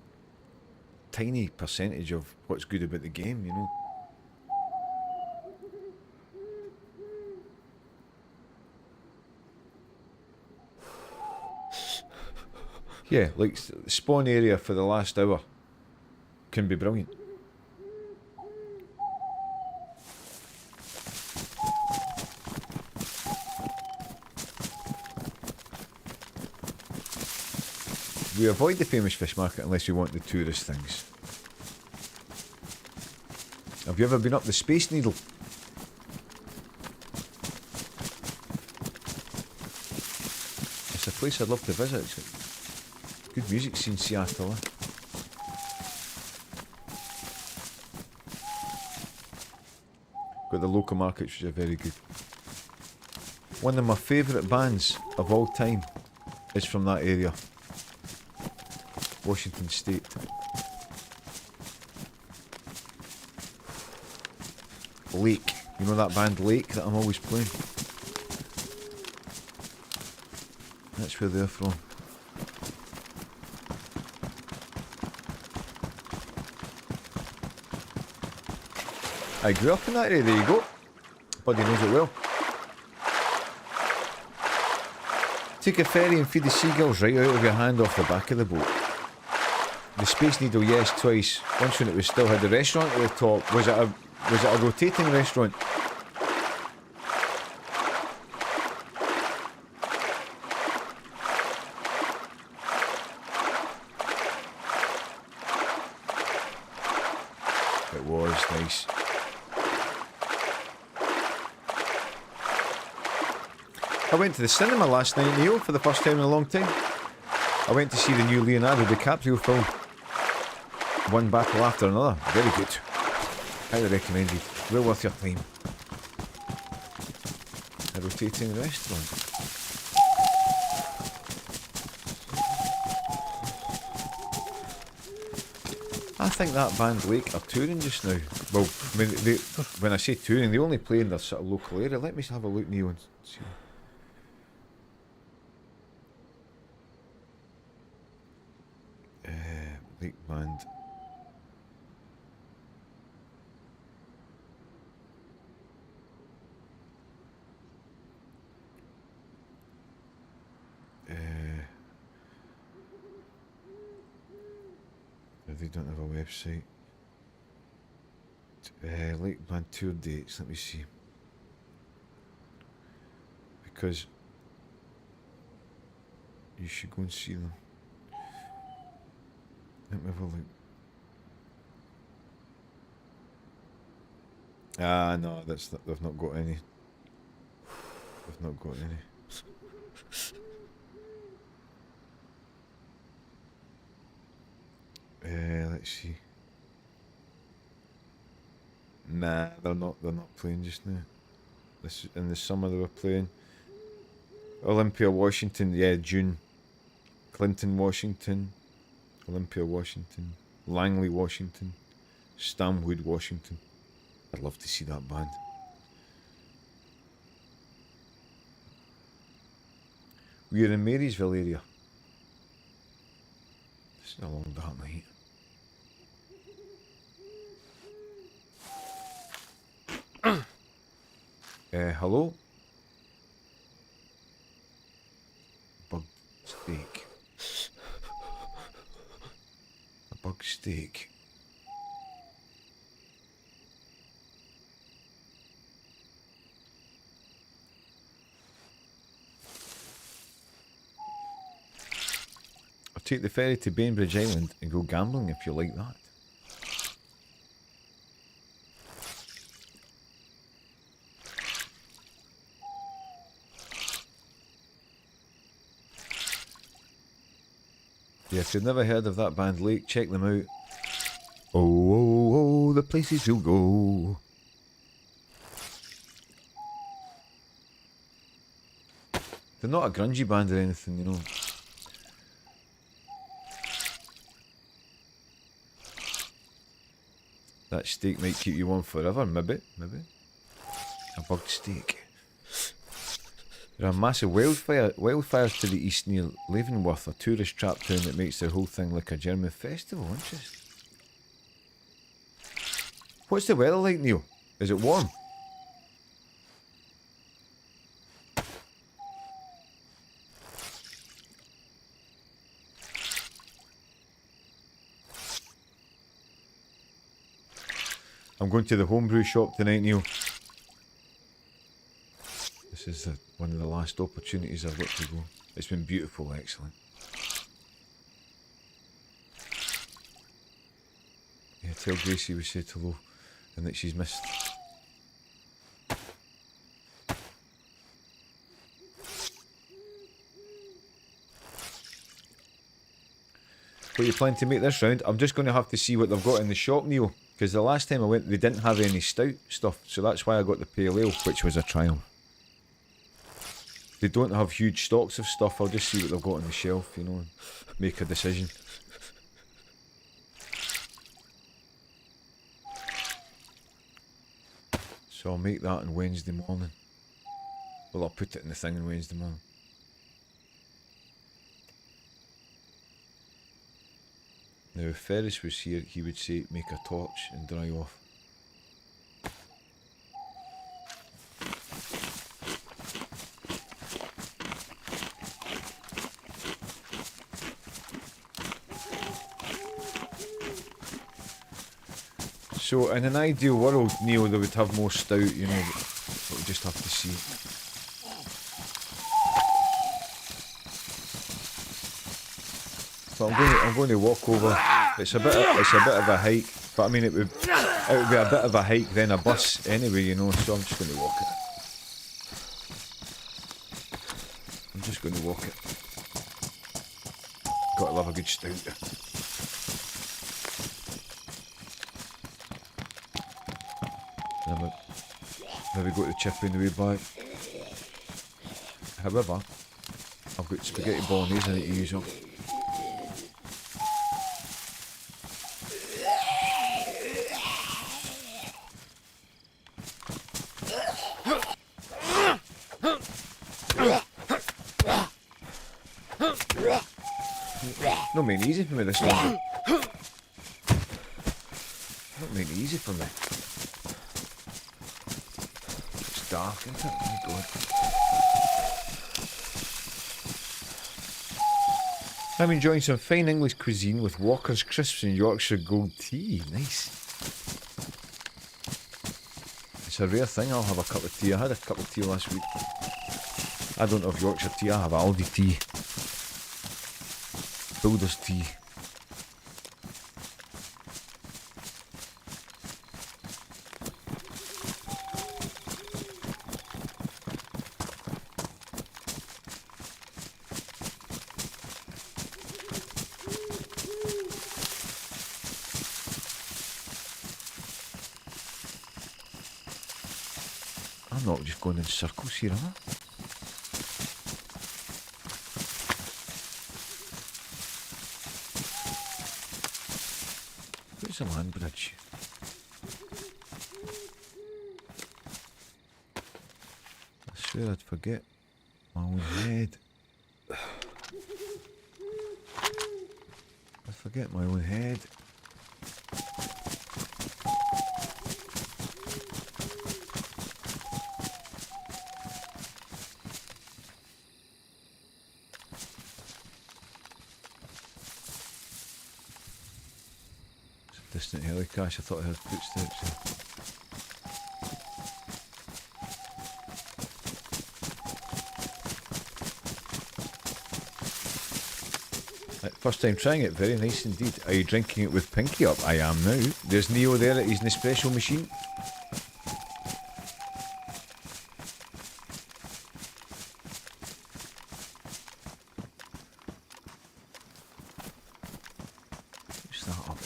tiny percentage of what's good about the game, you know. Yeah, like spawn area for the last hour can be brilliant. We avoid the famous fish market unless we want the tourist things. Have you ever been up the Space Needle? It's a place I'd love to visit. It's got good music scene, Seattle. Got the local markets, which are very good. One of my favourite bands of all time is from that area. Washington State. Lake. You know that band Lake that I'm always playing? That's where they're from. I grew up in that area, there you go. Buddy knows it well. Take a ferry and feed the seagulls right out of your hand off the back of the boat. The Space Needle, yes, twice. Once when it was still had the restaurant at the top. Was it a rotating restaurant? It was nice. I went to the cinema last night, Neil, for the first time in a long time. I went to see the new Leonardo DiCaprio film. One battle after another. Very good. Highly recommended. Well worth your time. A rotating restaurant. I think that band Lake are touring just now. Well, I mean, when I say touring, they only play in their sort of local area. Let me have a look, Neil, and see. Lake band. They don't have a website. Lake band tour dates. Let me see. because you should go and see them. Let me have a look. Ah, no, that's not, they've not got any. They've not got any. Let's see. Nah, they're not playing just now. This in the summer they were playing. Olympia, Washington, yeah, June. Clinton, Washington. Olympia, Washington. Langley, Washington. Stamwood, Washington. I'd love to see that band. We're in Marysville area. It's a long dark night. Hello? Bug steak. A bug steak. I'll take the ferry to Bainbridge Island and go gambling if you like that. Yeah, if you've never heard of that band Lake, check them out. Oh, oh, oh, the places you'll go. They're not a grungy band or anything, you know. That steak might keep you warm forever, maybe. A bugged steak. There are massive wildfires to the east near Leavenworth, a tourist trap town that makes the whole thing like a German festival. Interesting. What's the weather like, Neil? Is it warm? I'm going to the homebrew shop tonight, Neil. This is one of the last opportunities I've got to go. It's been beautiful, excellent. Yeah, tell Gracie we said hello and that she's missed. What are you planning to make this round? I'm just going to have to see what they've got in the shop, Neil. Because the last time I went, they didn't have any stout stuff. So that's why I got the pale ale, which was a triumph. They don't have huge stocks of stuff. I'll just see what they've got on the shelf, you know, and make a decision. So I'll make that on Wednesday morning. Well, I'll put it in the thing on Wednesday morning. Now, if Ferris was here, he would say, make a torch and dry off. So, in an ideal world, Neil, they would have more stout, you know, but we'll just have to see. So I'm going to walk over. It's a bit of a hike, but I mean it would be a bit of a hike then a bus anyway, you know. So I'm just going to walk it. I'm just going to walk it. Gotta love a good stout. Maybe go to the chip on the way back. However, I've got spaghetti bolognese I need to use up. Not making it easy for me this one. Not making it easy for me. It's dark, isn't it? Oh my God. I'm enjoying some fine English cuisine with Walker's crisps and Yorkshire gold tea. Nice. It's a rare thing. I'll have a cup of tea. I had a cup of tea last week. I don't have Yorkshire tea, I have Aldi tea. Builder's tea. I'm not just going in circles here, am I? Where's the land bridge? I swear I'd forget my own head. I forget my own head. Distant helicache, I thought I heard footsteps. First time trying it, very nice indeed. Are you drinking it with Pinky up? I am now. There's Neo there at his Nespresso machine. Who's that up?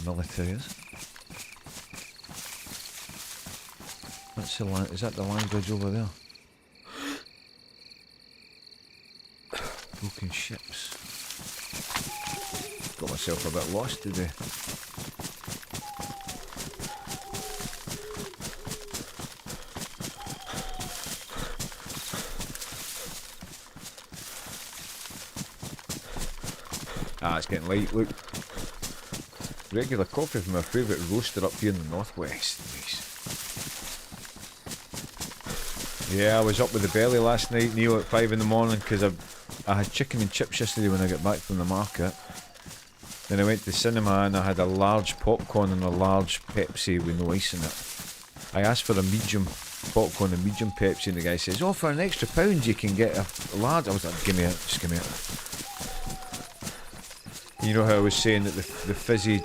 Military is. That's the land. Is that the land bridge over there? Broken ships. Got myself a bit lost today. Ah, it's getting light. Look. Regular coffee from my favourite roaster up here in the northwest. Nice. Yeah, I was up with the belly last night, Neil, at 5 in the morning because I had chicken and chips yesterday when I got back from the market. Then I went to the cinema and I had a large popcorn and a large Pepsi with no ice in it. I asked for a medium popcorn and medium Pepsi and the guy says, oh, for an extra £1 you can get a large. I was like, give me it, just give me it. You know how I was saying that the fizzy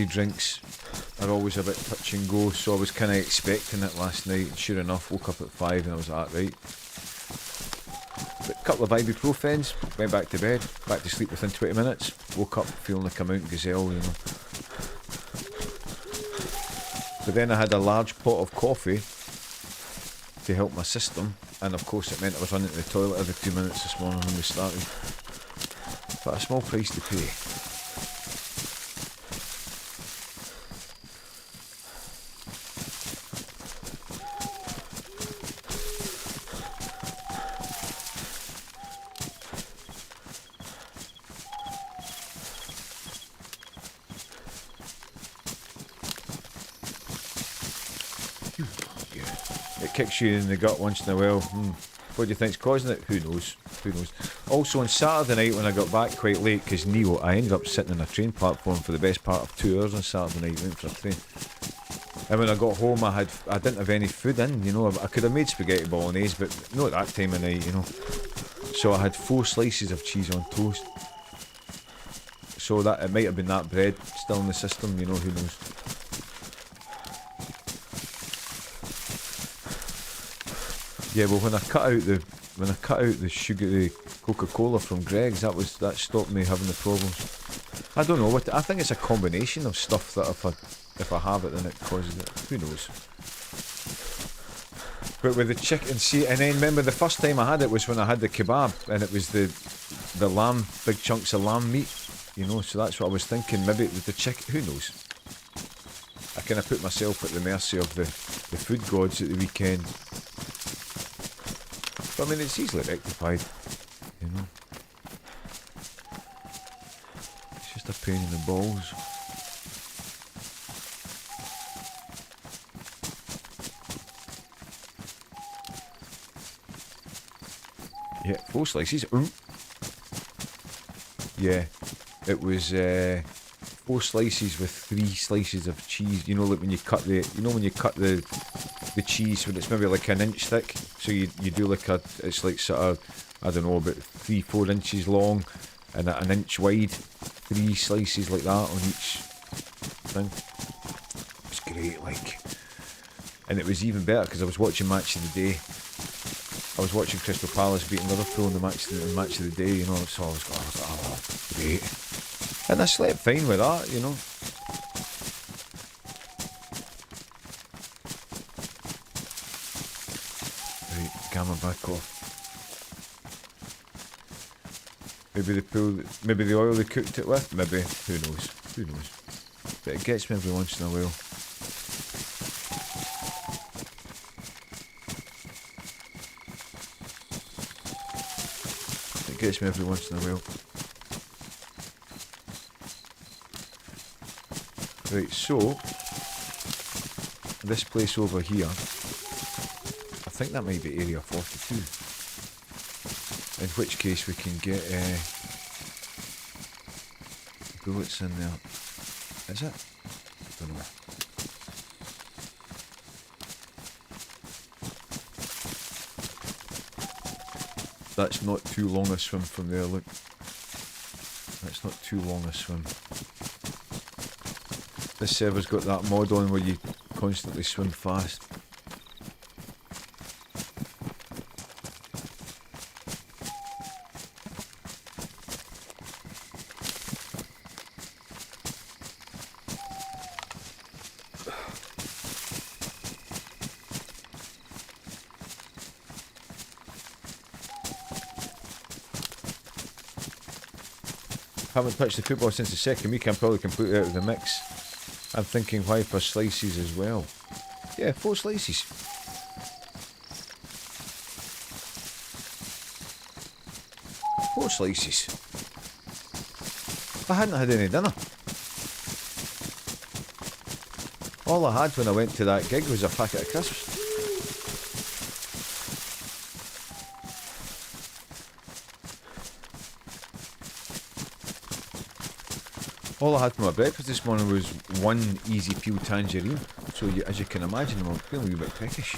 drinks are always a bit touch and go, so I was kind of expecting it last night, and sure enough, woke up at 5 and I was like, right. But a couple of ibuprofens, went back to bed, back to sleep within 20 minutes, woke up feeling like a mountain gazelle, you know. But then I had a large pot of coffee to help my system, and of course it meant I was running to the toilet every 2 minutes this morning when we started. But a small price to pay. It kicks you in the gut once in a while. What do you think's causing it? Who knows? Who knows? Also on Saturday night when I got back quite late, because Neo, I ended up sitting on a train platform for the best part of 2 hours on Saturday night, waiting for a train. And when I got home I didn't have any food in, you know. I could have made spaghetti bolognese, but not at that time of night, you know. So I had 4 slices of cheese on toast. So that it might have been that bread still in the system, you know, who knows. Yeah, well, when I cut out the sugar, the Coca-Cola from Greg's, that stopped me having the problems. I don't know I think it's a combination of stuff that if I have it, then it causes it. Who knows? But with the chicken, see, and then remember the first time I had it was when I had the kebab, and it was the lamb, big chunks of lamb meat, you know. So that's what I was thinking. Maybe with the chicken, who knows? I kind of put myself at the mercy of the food gods at the weekend. But I mean, it's easily rectified, you know. It's just a pain in the balls. Yeah, 4 slices. Yeah, it was 4 slices with 3 slices of cheese. You know, like when you cut the, the cheese when it's maybe like an inch thick. So you do like it's like sort of, I don't know, about 3-4 inches long and an inch wide. 3 slices like that on each thing. It's great, like. And it was even better because I was watching Match of the Day. I was watching Crystal Palace beating Liverpool in the match of the day, you know, so I was like, oh, great. And I slept fine with that, you know. Right, camera back off. Maybe the oil they cooked it with, maybe, who knows. But it gets me every once in a while. Gets me every once in a while. Right, so this place over here, I think that might be area 42. In which case we can get bullets in there. Is it? I don't know. That's not too long a swim from there, look. That's not too long a swim. This server's got that mod on where you constantly swim fast. Haven't touched the football since the second week. I'm probably completely out of the mix. I'm thinking why for slices as well. Yeah, 4 slices. 4 slices. I hadn't had any dinner. All I had when I went to that gig was a packet of crisps. All I had for my breakfast this morning was 1 easy peel tangerine, so as you can imagine I'm feeling a wee bit peckish.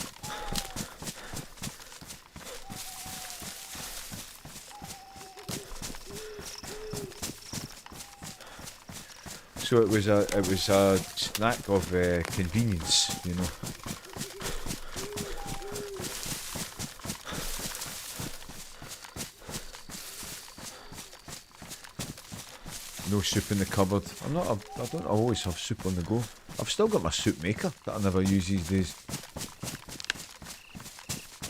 So it was a snack of convenience, you know. No soup in the cupboard. I don't always have soup on the go. I've still got my soup maker that I never use these days.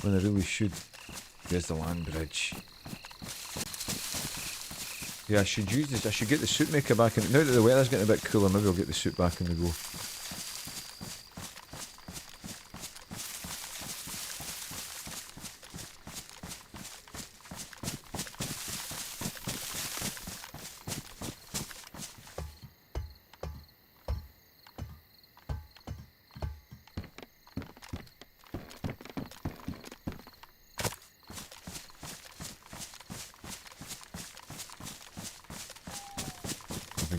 When I really should. There's the land bridge. Yeah, I should use this. I should get the soup maker back in. Now that the weather's getting a bit cooler, maybe I'll get the soup back on the go.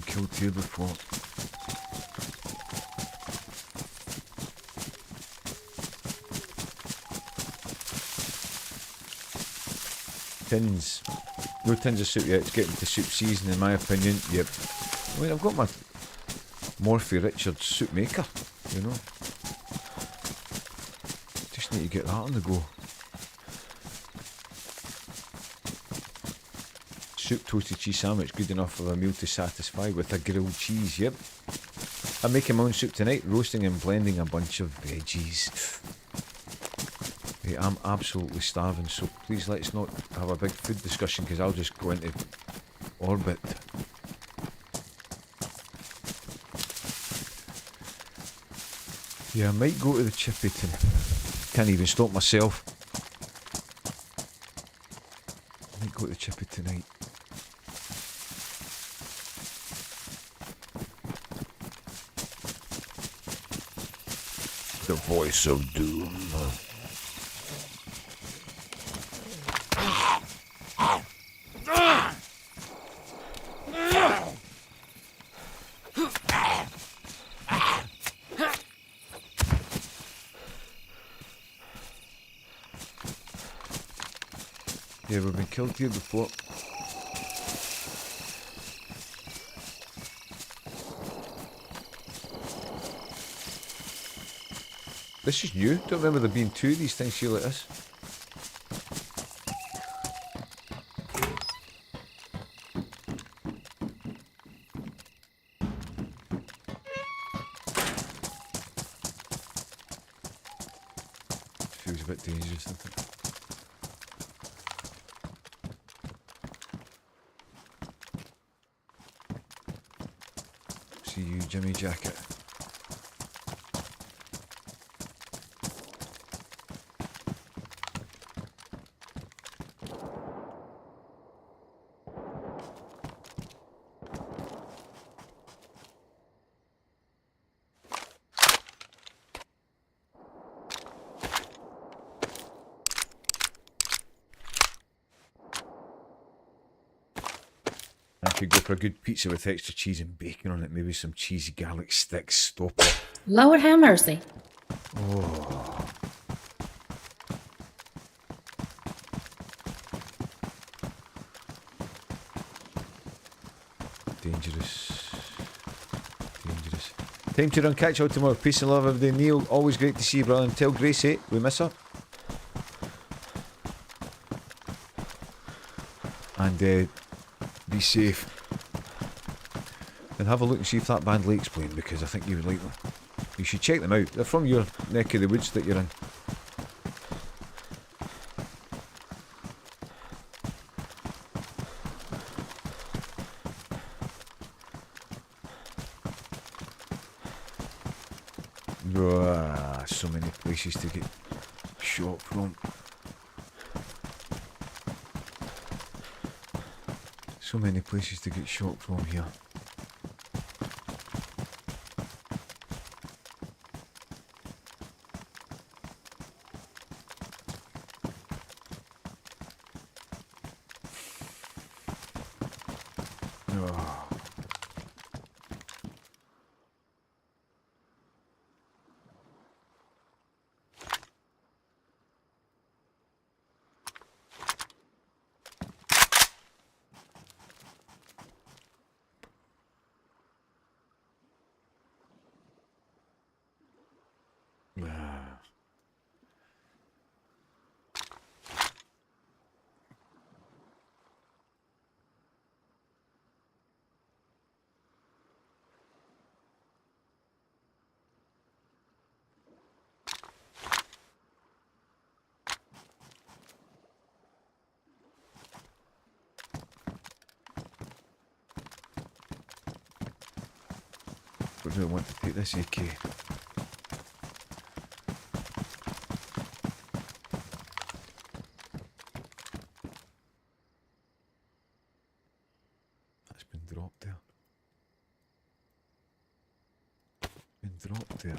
Killed here before. Tins. No tins of soup yet. It's getting to soup season in my opinion. Yep. I mean, I've got my Morphy Richards soup maker, you know. Just need to get that on the go. Soup toasted cheese sandwich, good enough for a meal to satisfy with a grilled cheese, yep. I'm making my own soup tonight, roasting and blending a bunch of veggies. Hey, I'm absolutely starving, so please let's not have a big food discussion because I'll just go into orbit. Yeah, I might go to the chippy tonight. Can't even stop myself. I might go to the chippy tonight. The voice of doom. Yeah, we've been killed here before. This is new. Don't remember there being two of these things here like this. Feels a bit dangerous, doesn't it? See you, Jimmy Jacket. I could go for a good pizza with extra cheese and bacon on it. Maybe some cheesy garlic sticks. Stop it. Lord have mercy. Oh. Dangerous. Dangerous. Time to run catch out tomorrow. Peace and love every day. Neil, always great to see you, brother. And tell Gracie we miss her. And be safe. And have a look and see if that band Lake's playing, because I think you would like them. You should check them out. They're from your neck of the woods that you're in. So many places to get shot from. So many places to get shot from here. Oh. Where do I want to take this AK? That's been dropped there. Been dropped there.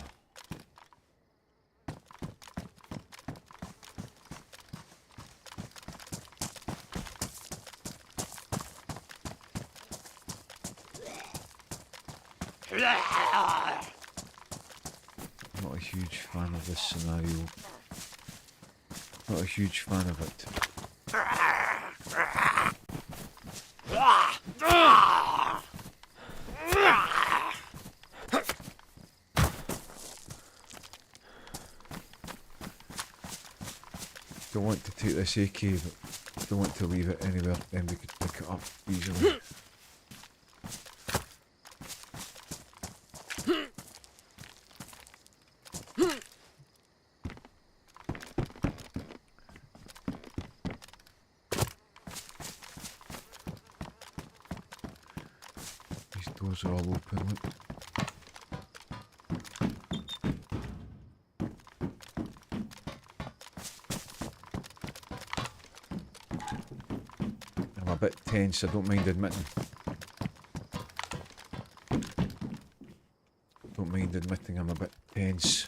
Not a huge fan of this scenario. Not a huge fan of it. Don't want to take this AK, but don't want to leave it anywhere, then we could pick it up easily. These doors are all open, look. I'm a bit tense, I don't mind admitting. Don't mind admitting I'm a bit tense.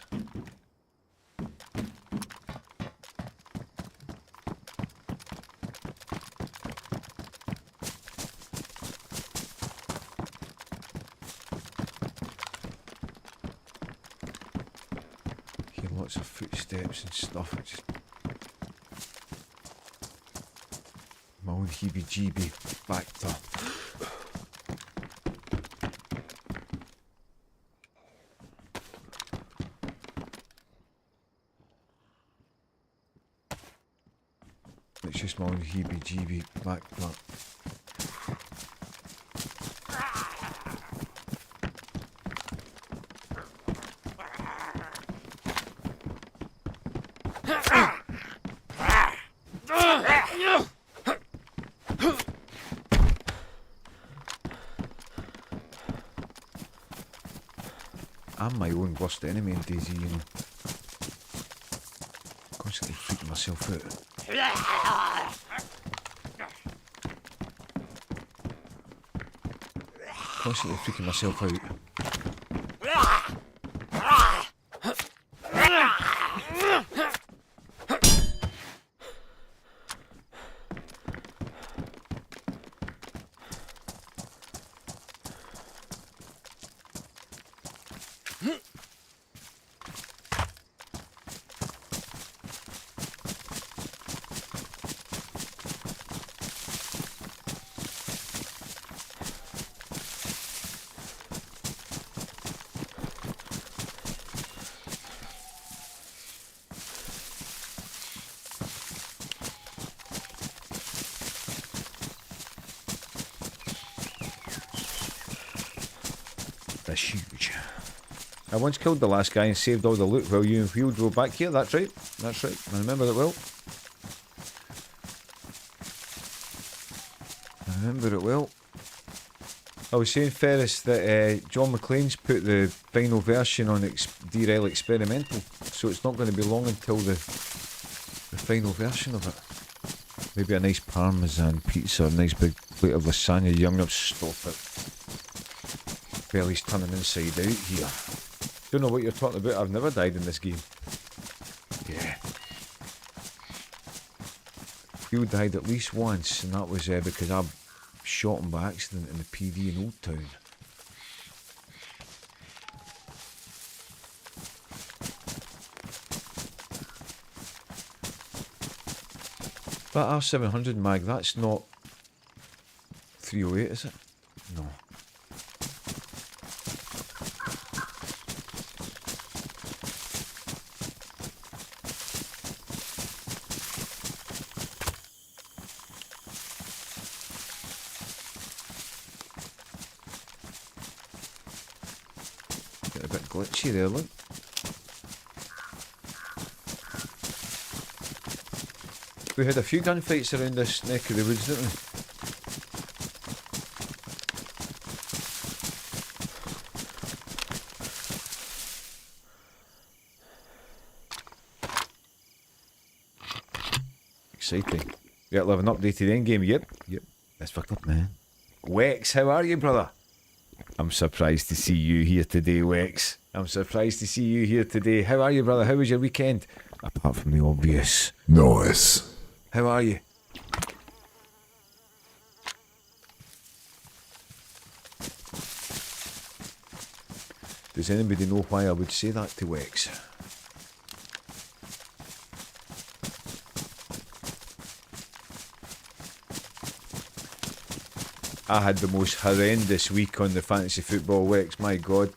Hear lots of footsteps and stuff. It's just own heebie-jeebie factor. It's just my own heebie-jeebie factor. I'm my own worst enemy in DayZ, you know. Constantly freaking myself out. Constantly freaking myself out. That's huge. I once killed the last guy and saved all the loot while you and Wheel drove back here. That's right. That's right. I remember that well. I remember it well. I was saying, Ferris, that John McClane's put the final version on DRL Experimental, so it's not going to be long until the final version of it. Maybe a nice parmesan pizza, a nice big plate of lasagna. Yum yum, stop it. Belly's turning inside out here. Don't know what you're talking about. I've never died in this game. Yeah. Phil died at least once, and that was because I shot him by accident in the PD in Old Town. That R700 mag, that's not 308, is it? No. A bit glitchy there, look. We had a few gunfights around this neck of the woods, didn't we? Exciting. Yeah, we'll have an updated endgame. Yep. That's fucked up, man. Wex, how are you, brother? I'm surprised to see you here today, Wex. I'm surprised to see you here today. How are you, brother? How was your weekend? Apart from the obvious. Nice. How are you? Does anybody know why I would say that to Wex? I had the most horrendous week on the fantasy football, Wex, my god.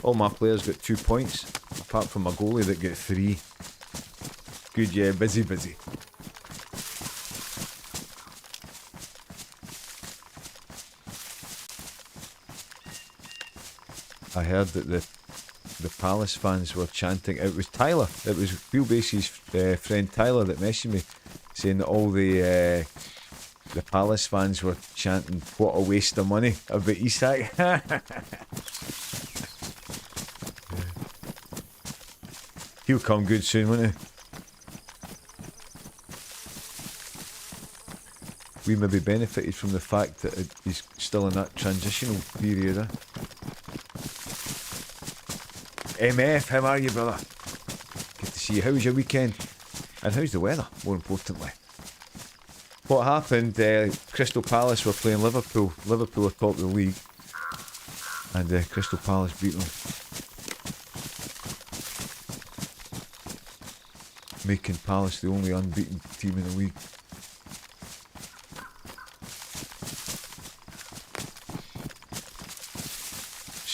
All my players got 2 points, apart from my goalie that got 3. Good, yeah, busy. I heard that the Palace fans were chanting. It was Tyler. It was Wheelbase's friend Tyler that messaged me, saying that all the Palace fans were chanting, "What a waste of money" about Isak. He'll come good soon, won't he? We maybe benefited from the fact that he's still in that transitional period. MF, how are you, brother? Good to see you. How was your weekend? And how's the weather, more importantly? What happened, Crystal Palace were playing Liverpool. Liverpool are top of the league. And Crystal Palace beat them. Making Palace the only unbeaten team in the league.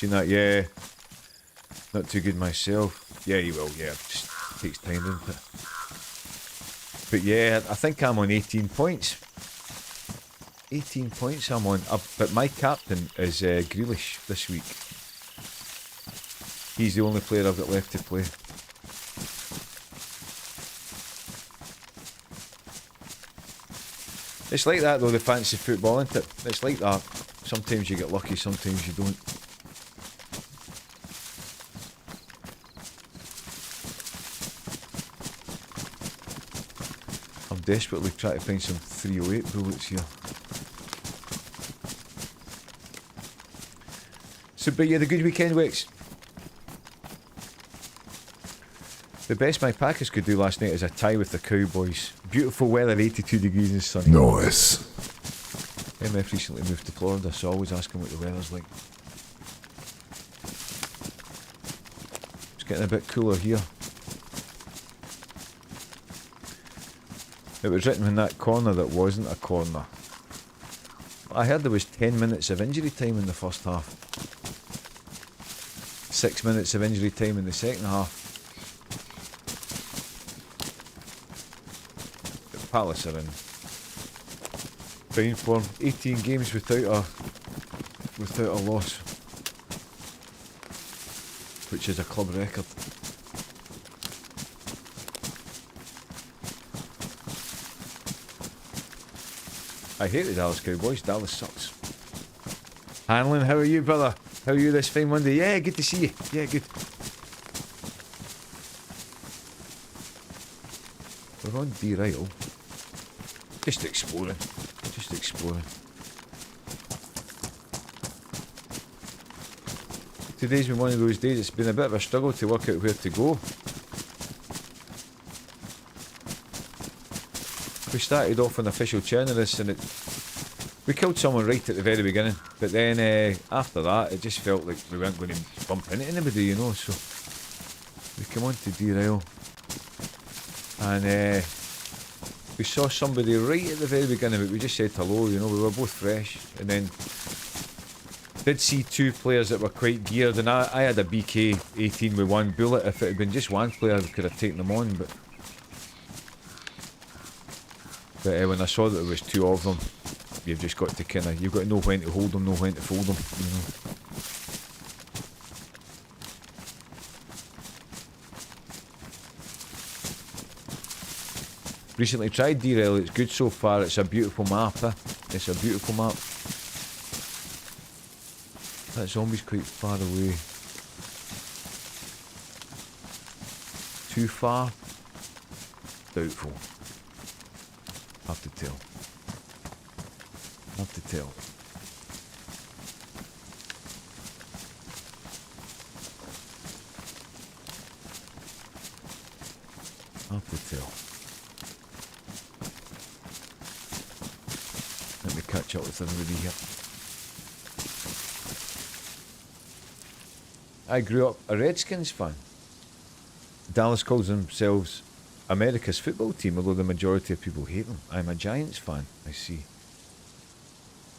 Seen that? Yeah. Not too good myself. Yeah, you will. Yeah, it just takes time, doesn't it? But yeah, I think I'm on 18 points. 18 points I'm on. But my captain is Grealish this week. He's the only player I've got left to play. It's like that though, the fantasy football, isn't it? It's like that. Sometimes you get lucky, sometimes you don't. I'm desperately trying to find some 308 bullets here. So, but yeah, the good weekend, Wicks. The best my Packers could do last night is a tie with the Cowboys. Beautiful weather, 82 degrees and sunny. Nice. MF recently moved to Florida, so I always ask him what the weather's like. It's getting a bit cooler here. It was written in that corner that wasn't a corner. I heard there was 10 minutes of injury time in the first half. 6 minutes of injury time in the second half. The Palace are in fine form. 18 games without a loss, which is a club record. I hate the Dallas Cowboys. Dallas sucks. Hanlon, how are you, brother? How are you this fine Monday? Yeah, good to see you. Yeah, good. We're on derail. Just exploring. Just exploring. Today's been one of those days. It's been a bit of a struggle to work out where to go. We started off on official channels and we killed someone right at the very beginning, but then after that it just felt like we weren't going to bump into anybody, you know, so we came on to derail and we saw somebody right at the very beginning, but we just said hello, you know, we were both fresh, and then did see two players that were quite geared, and I had a BK-18 with one bullet. If it had been just one player I could have taken them on, but when I saw that there was two of them, you've just got to kind of, you've got to know when to hold them, know when to fold them, you know. Recently tried derail, it's good so far, it's a beautiful map, it's a beautiful map. That zombie's quite far away. Too far? Doubtful. Have to tell. Have to tell. Have to tell. Let me catch up with everybody here. I grew up a Redskins fan. Dallas calls themselves America's football team, although the majority of people hate them. I'm a Giants fan, I see.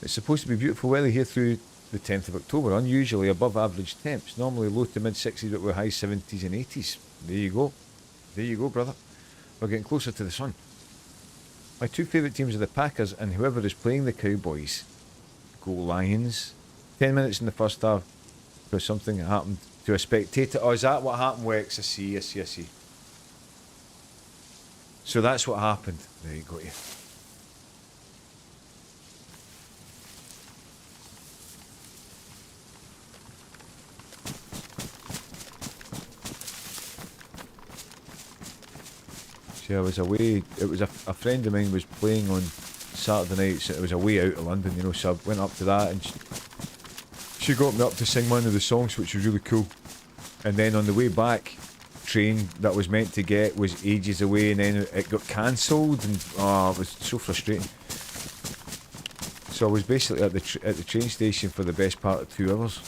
It's supposed to be beautiful weather here through the 10th of October, unusually above average temps, normally low to mid 60s but with high 70s and 80s. There you go. There you go, brother. We're getting closer to the sun. My two favourite teams are the Packers and whoever is playing the Cowboys. Go Lions. 10 minutes in the first half because something happened to a spectator. Oh, is that what happened, Wex? I see, I see, I see. So that's what happened. There you go. Yeah. See, I was away. It was a friend of mine was playing on Saturday night. So it was away out of London, you know. So I went up to that and she got me up to sing one of the songs, which was really cool. And then on the way back, train that was meant to get was ages away, and then it got cancelled, and it was so frustrating. So I was basically at the train station for the best part of 2 hours,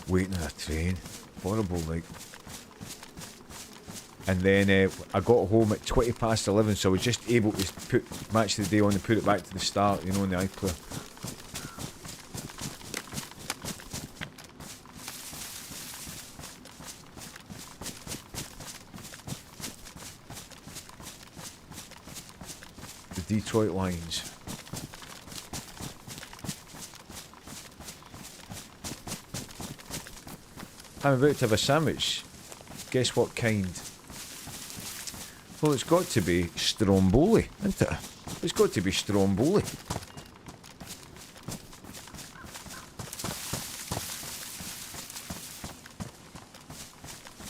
waiting on a train. Horrible, like. And then I got home at 20 past 11, so I was just able to put Match of the Day on and put it back to the start, you know, on the iPlayer. Detroit Lions. I'm about to have a sandwich. Guess what kind? Well, it's got to be stromboli, isn't it? It's got to be stromboli.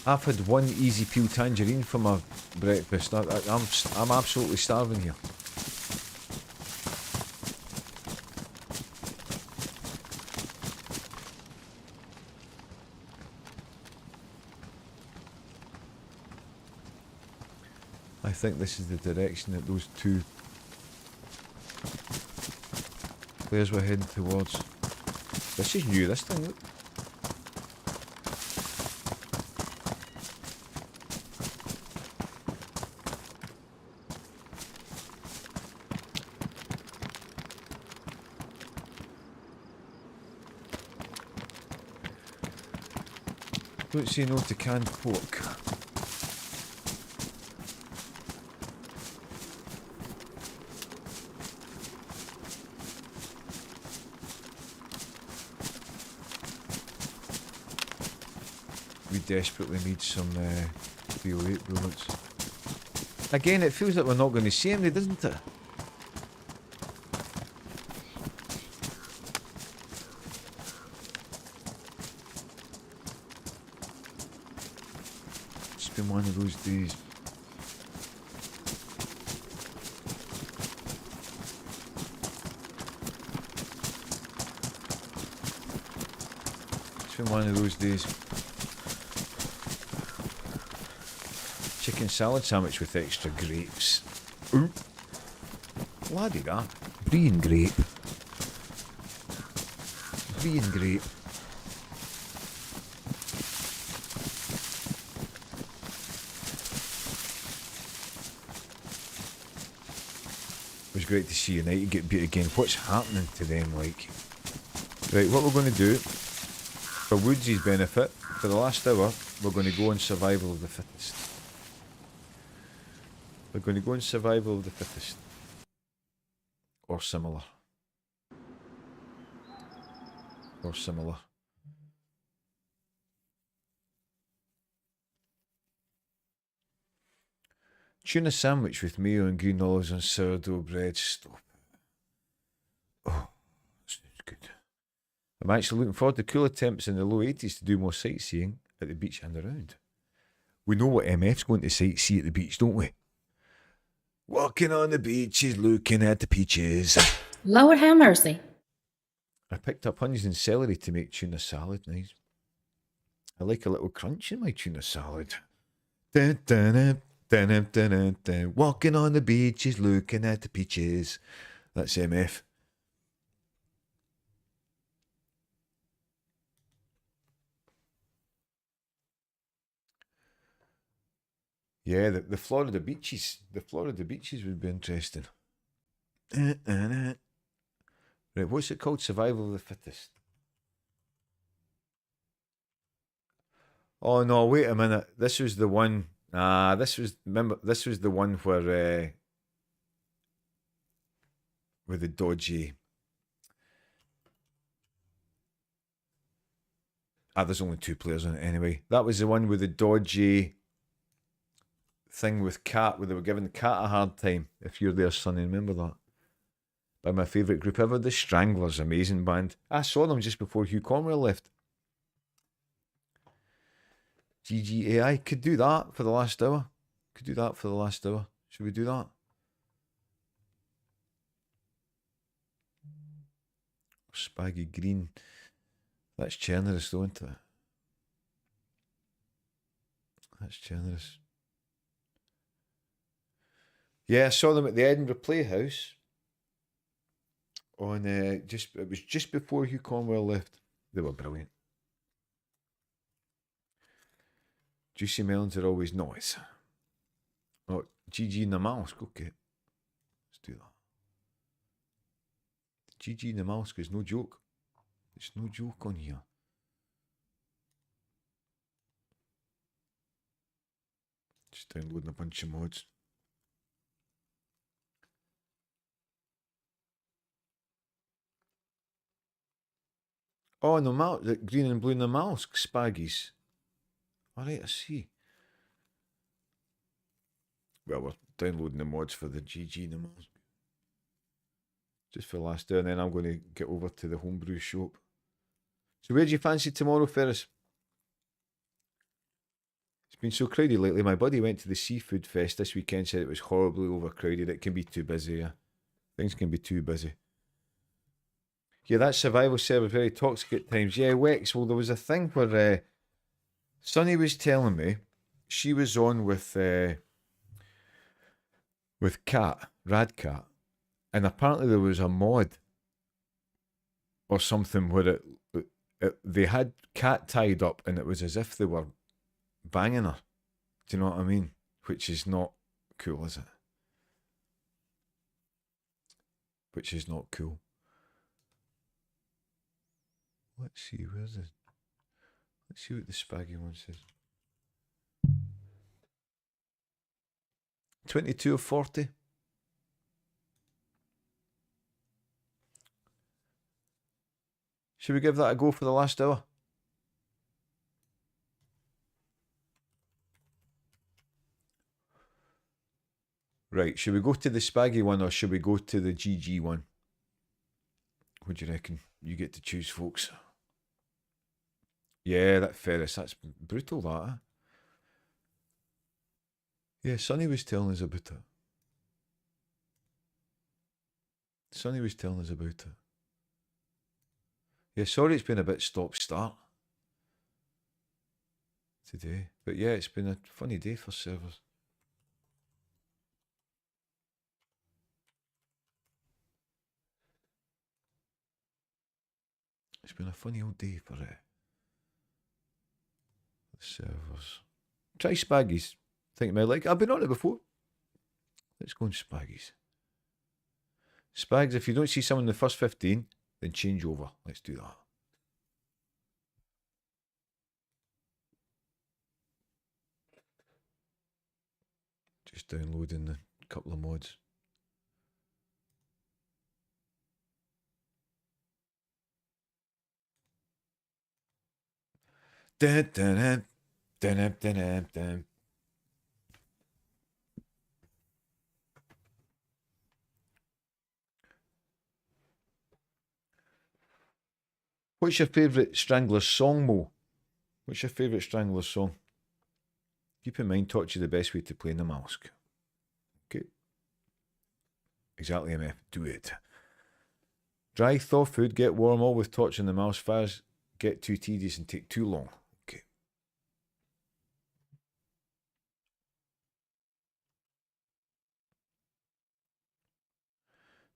I've had one easy peel tangerine for my breakfast. I'm absolutely starving here. I think this is the direction that those two players were heading towards. This is new, this thing, look. Don't say no to canned pork. We desperately need some 308 bullets. Again, it feels like we're not going to see any, doesn't it? It's been one of those days. It's been one of those days. Chicken salad sandwich with extra grapes. Ooh. Laddie da. Brie and grape. Brie and grape. It was great to see United get beat again. What's happening to them, like? Right, what we're going to do, for Woodsy's benefit, for the last hour, we're going to go on survival of the fittest. We're going to go on survival of the fittest. Or similar. Or similar. Tuna sandwich with mayo and green olives on sourdough bread. Stop. Oh, this is good. I'm actually looking forward to cooler temps in the low 80s to do more sightseeing at the beach and around. We know what MF's going to sightsee at the beach, don't we? Walking on the beaches, looking at the peaches. Lord have mercy. I picked up onions and celery to make tuna salad. Nice. I like a little crunch in my tuna salad. Dun, dun, dun, dun, dun, dun, dun, dun. Walking on the beaches, looking at the peaches. That's MF. Yeah, the Florida beaches. The Florida beaches would be interesting. Right, what's it called? Survival of the fittest. Oh no, wait a minute. This was the one. Remember, this was the one where with the dodgy. There's only 2 players on it anyway. That was the one with the dodgy thing with Cat, where they were giving Cat a hard time. If you're there, Sonny, remember that? By my favourite group ever, the Stranglers, amazing band. I saw them just before Hugh Conwell left. GGAI could do that for the last hour. Could do that for the last hour. Should we do that? Spaggy green. That's generous, though, isn't it? That's generous. Yeah, I saw them at the Edinburgh Playhouse. On it was just before Hugh Conwell left. They were brilliant. Juicy melons are always nice. Oh, GG Namalsk, okay. Let's do that. GG Namalsk is no joke. It's no joke on here. Just downloading a bunch of mods. Oh, the green and blue Namalsk spaggies. Alright, I see. Well, we're downloading the mods for the GG Namalsk. Just for the last day, and then I'm going to get over to the homebrew shop. So where do you fancy tomorrow, Ferris? It's been so crowded lately. My buddy went to the seafood fest this weekend, said it was horribly overcrowded. It can be too busy, yeah. Things can be too busy. Yeah, that survival server very toxic at times. Yeah, Wex, well, there was a thing where Sunny was telling me she was on with Cat, Radcat, and apparently there was a mod or something where they had Cat tied up and it was as if they were banging her. Do you know what I mean? Which is not cool, is it? Which is not cool. Let's see, where's it? Let's see what the spaggy one says. 22 of 40. Should we give that a go for the last hour? Right, should we go to the spaggy one or should we go to the GG one? What do you reckon? You get to choose, folks. Yeah, that Ferris, that's brutal, that. Eh? Yeah, Sonny was telling us about it. Sonny was telling us about it. Yeah, sorry it's been a bit stop-start today. But yeah, it's been a funny day for servers. It's been a funny old day for the servers. Try spaggies. Think you might like it. I've been on it before. Let's go on spaggies. Spags, if you don't see someone in the first 15, then change over. Let's do that. Just downloading the couple of mods. Dun, dun, dun, dun, dun, dun, dun. What's your favourite Strangler song, Mo? What's your favourite Strangler song? Keep in mind, taught you the best way to play Namalsk. Okay. Exactly, MF. Do it. Dry, thaw food, get warm, all with torch in the mouse. Fires get too tedious and take too long. Okay.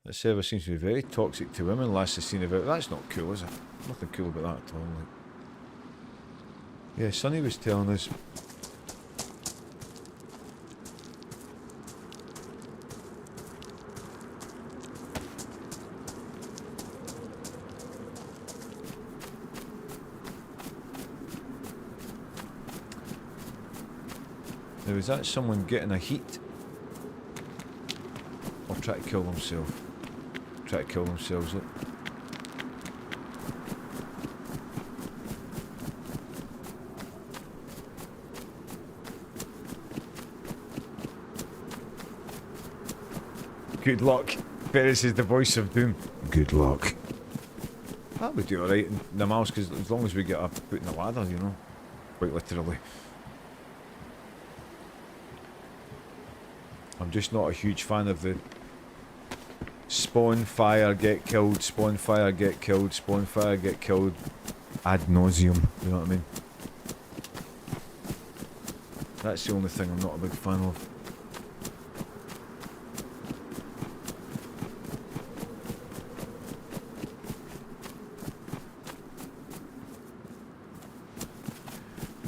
That server seems to be very toxic to women. Last I've seen about. That's not cool, is it? Nothing cool about that at all. Like. Yeah, Sonny was telling us. Now, is that someone getting a heat? Or try to kill themselves? Try to kill themselves, look. Good luck. Ferris is the voice of doom. Good luck. That would do alright in Namalsk, as long as we get a foot in the ladder, you know. Quite literally. I'm just not a huge fan of the spawn fire, get killed, spawn fire, get killed, spawn fire, get killed ad nauseum, you know what I mean? That's the only thing I'm not a big fan of.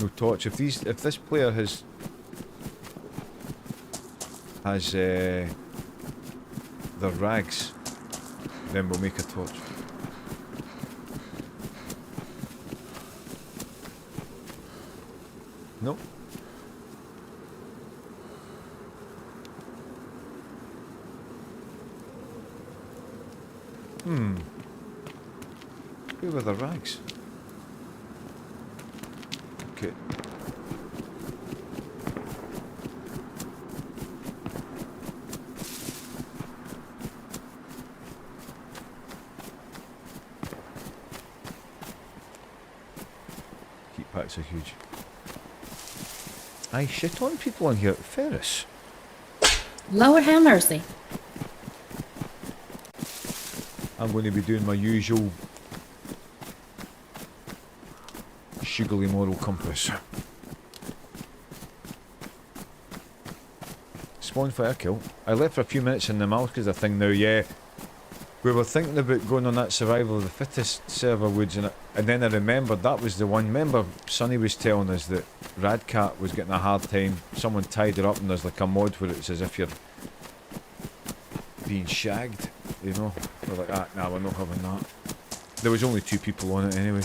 No torch. If this player has their rags, then we'll make a torch. No. Where were the rags? Okay. Heat packs are huge. I shit on people on here. Ferris. Lord have mercy. I'm going to be doing my usual sugary moral compass. Spawn fire kill. I left for a few minutes in the Namalsk as a thing now, yeah. We were thinking about going on that survival of the fittest server, Woods, and then I remembered that was the one. Remember Sonny was telling us that Radcat was getting a hard time. Someone tied her up and there's like a mod where it's as if you're being shagged, you know? We're like, ah, nah, we're not having that. There was only 2 people on it anyway.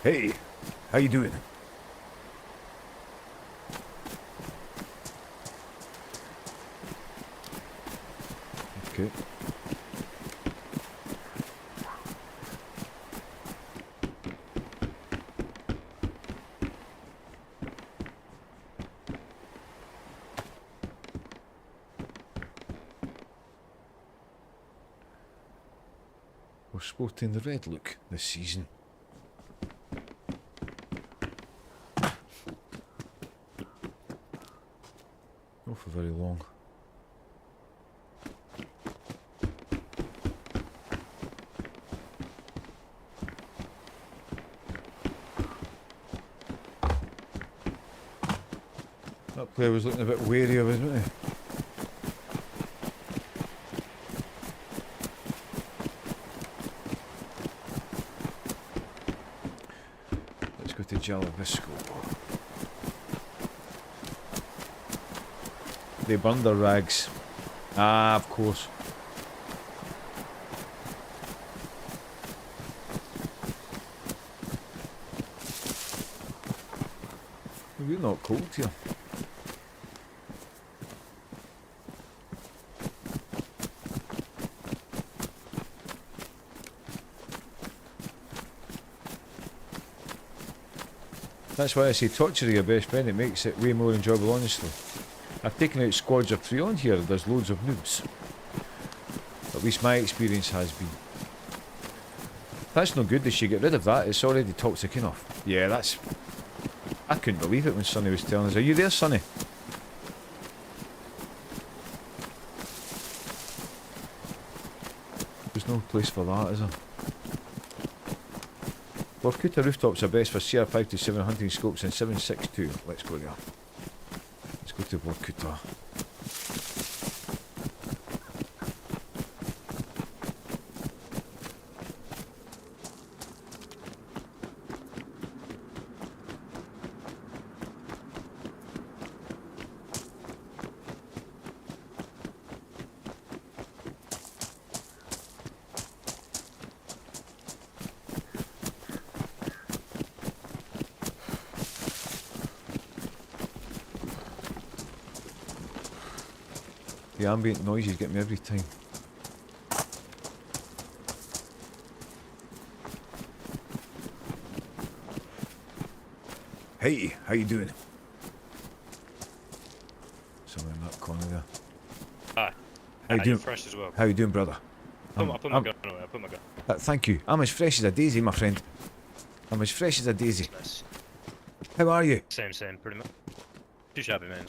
Hey, how you doing? Okay. We're sporting the red look this season. Not for very long. That player was looking a bit wary of us, wasn't he? Let's go to Jalavisco. They burned their rags. Ah, of course. We're not cold here. That's why I say torture your best friend. It makes it way more enjoyable, honestly. I've taken out squads of 3 on here. There's loads of noobs. At least my experience has been. That's no good. They should get rid of that. It's already toxic enough. Yeah, that's... I couldn't believe it when Sonny was telling us. Are you there, Sonny? There's no place for that, is there? Vorkuta rooftops are best for CR5 to 7 hunting scopes and 7.62. Let's go there. Let's go to Vorkuta. The ambient noises get me every time. Hey, how you doing? Somewhere in that corner there. Hi. How you doing? Fresh as well. How you doing, brother? I put my gun away. I put my gun. Thank you. I'm as fresh as a daisy, my friend. I'm as fresh as a daisy. Nice. How are you? Same, pretty much. Too shabby, man.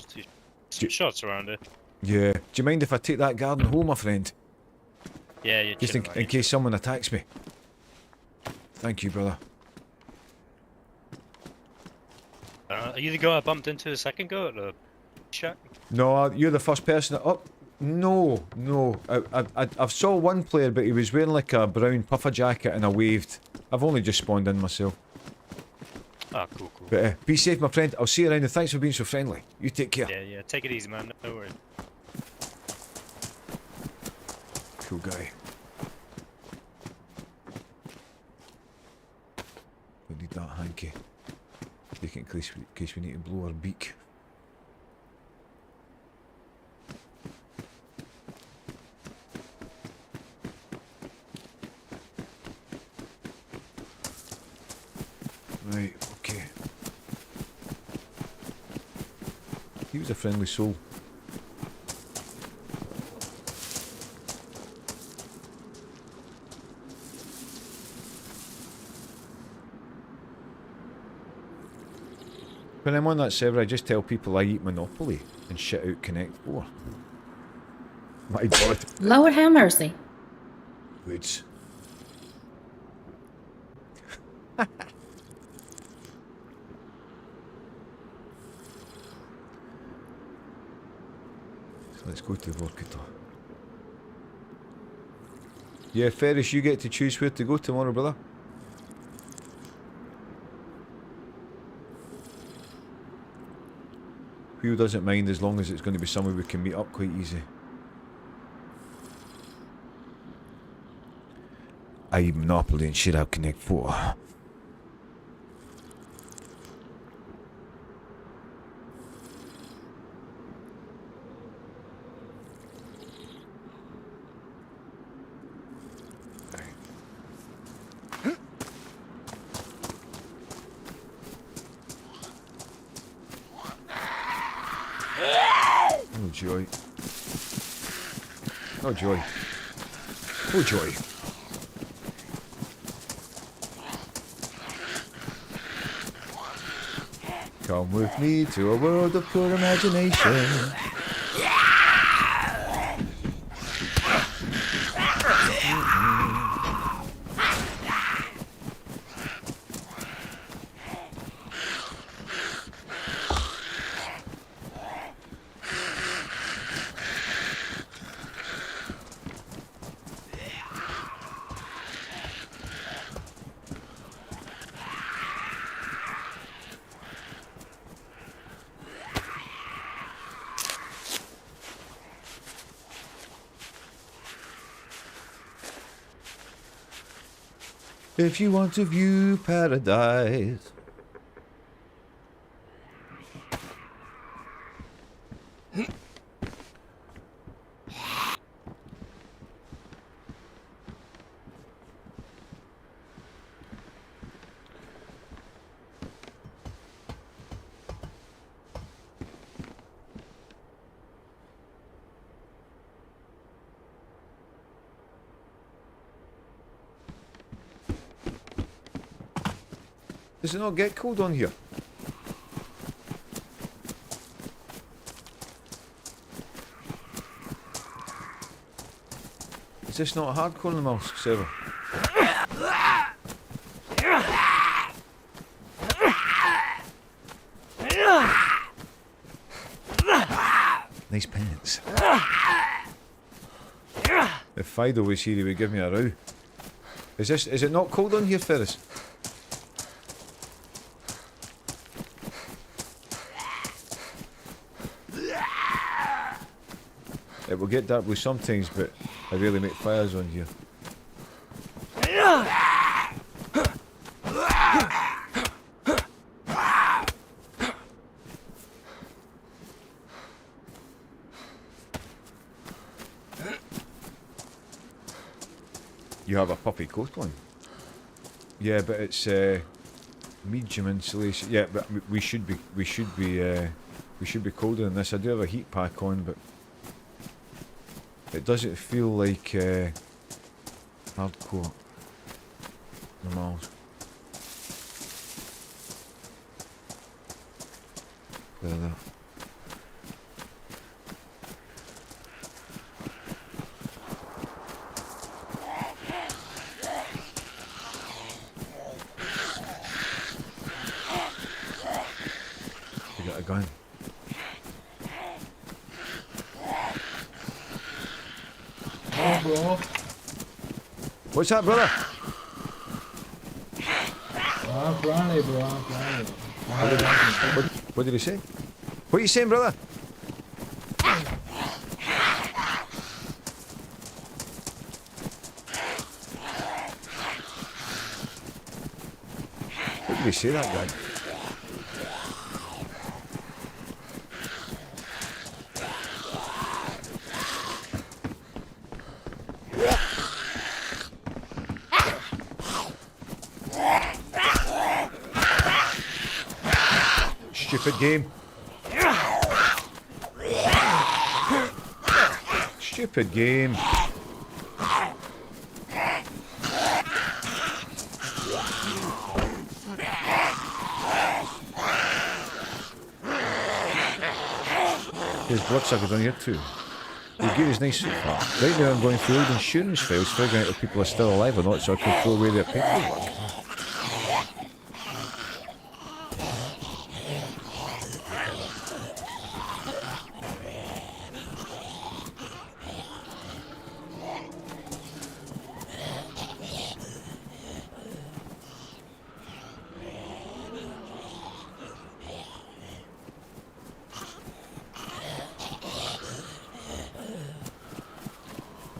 Some shots around here. Yeah. Do you mind if I take that garden home, my friend? Yeah, you're just in case someone attacks me. Thank you, brother. Are you the guy I bumped into a second ago at the shack? No, you're the first person. Oh, no. I saw one player, but he was wearing like a brown puffer jacket, and I waved. I've only just spawned in myself. Ah, cool. But be safe, my friend. I'll see you around, and thanks for being so friendly. You take care. Yeah. Take it easy, man. No worries. Cool guy. We need that hanky. Take it in case we need to blow our beak. Right, okay. He was a friendly soul. When I'm on that server, I just tell people I eat Monopoly and shit out Connect 4. My God. Lord have mercy. Woods. So let's go to Vorkuta. Yeah, Ferris, you get to choose where to go tomorrow, brother. Who doesn't mind as long as it's going to be somewhere we can meet up quite easy. I eat Monopoly and shit out Connect 4. Oh joy. Oh joy. Oh joy. Come with me to a world of pure imagination. If you want to view paradise. Does it not get cold on here? Is this not hardcore on the Namalsk server? Nice pants. If Fido was here, he would give me a row. Is it not cold on here, Ferris? It will get dark blue sometimes, but I rarely make fires on here. You have a puppy coat on. Yeah, but it's medium insulation. Yeah, but we should be colder than this. I do have a heat pack on, but it doesn't feel like hardcore. Namalsk. There. You got a gun. Bro. What's that, brother? I'm friendly, bro. I'm friendly. What did he say? What are you saying, brother? What did he say, that guy? Stupid game. Stupid game. His bloodsuckers on here too. The gear is nice so far. Right now I'm going through old insurance files, figuring out if people are still alive or not, so I can throw away their paperwork.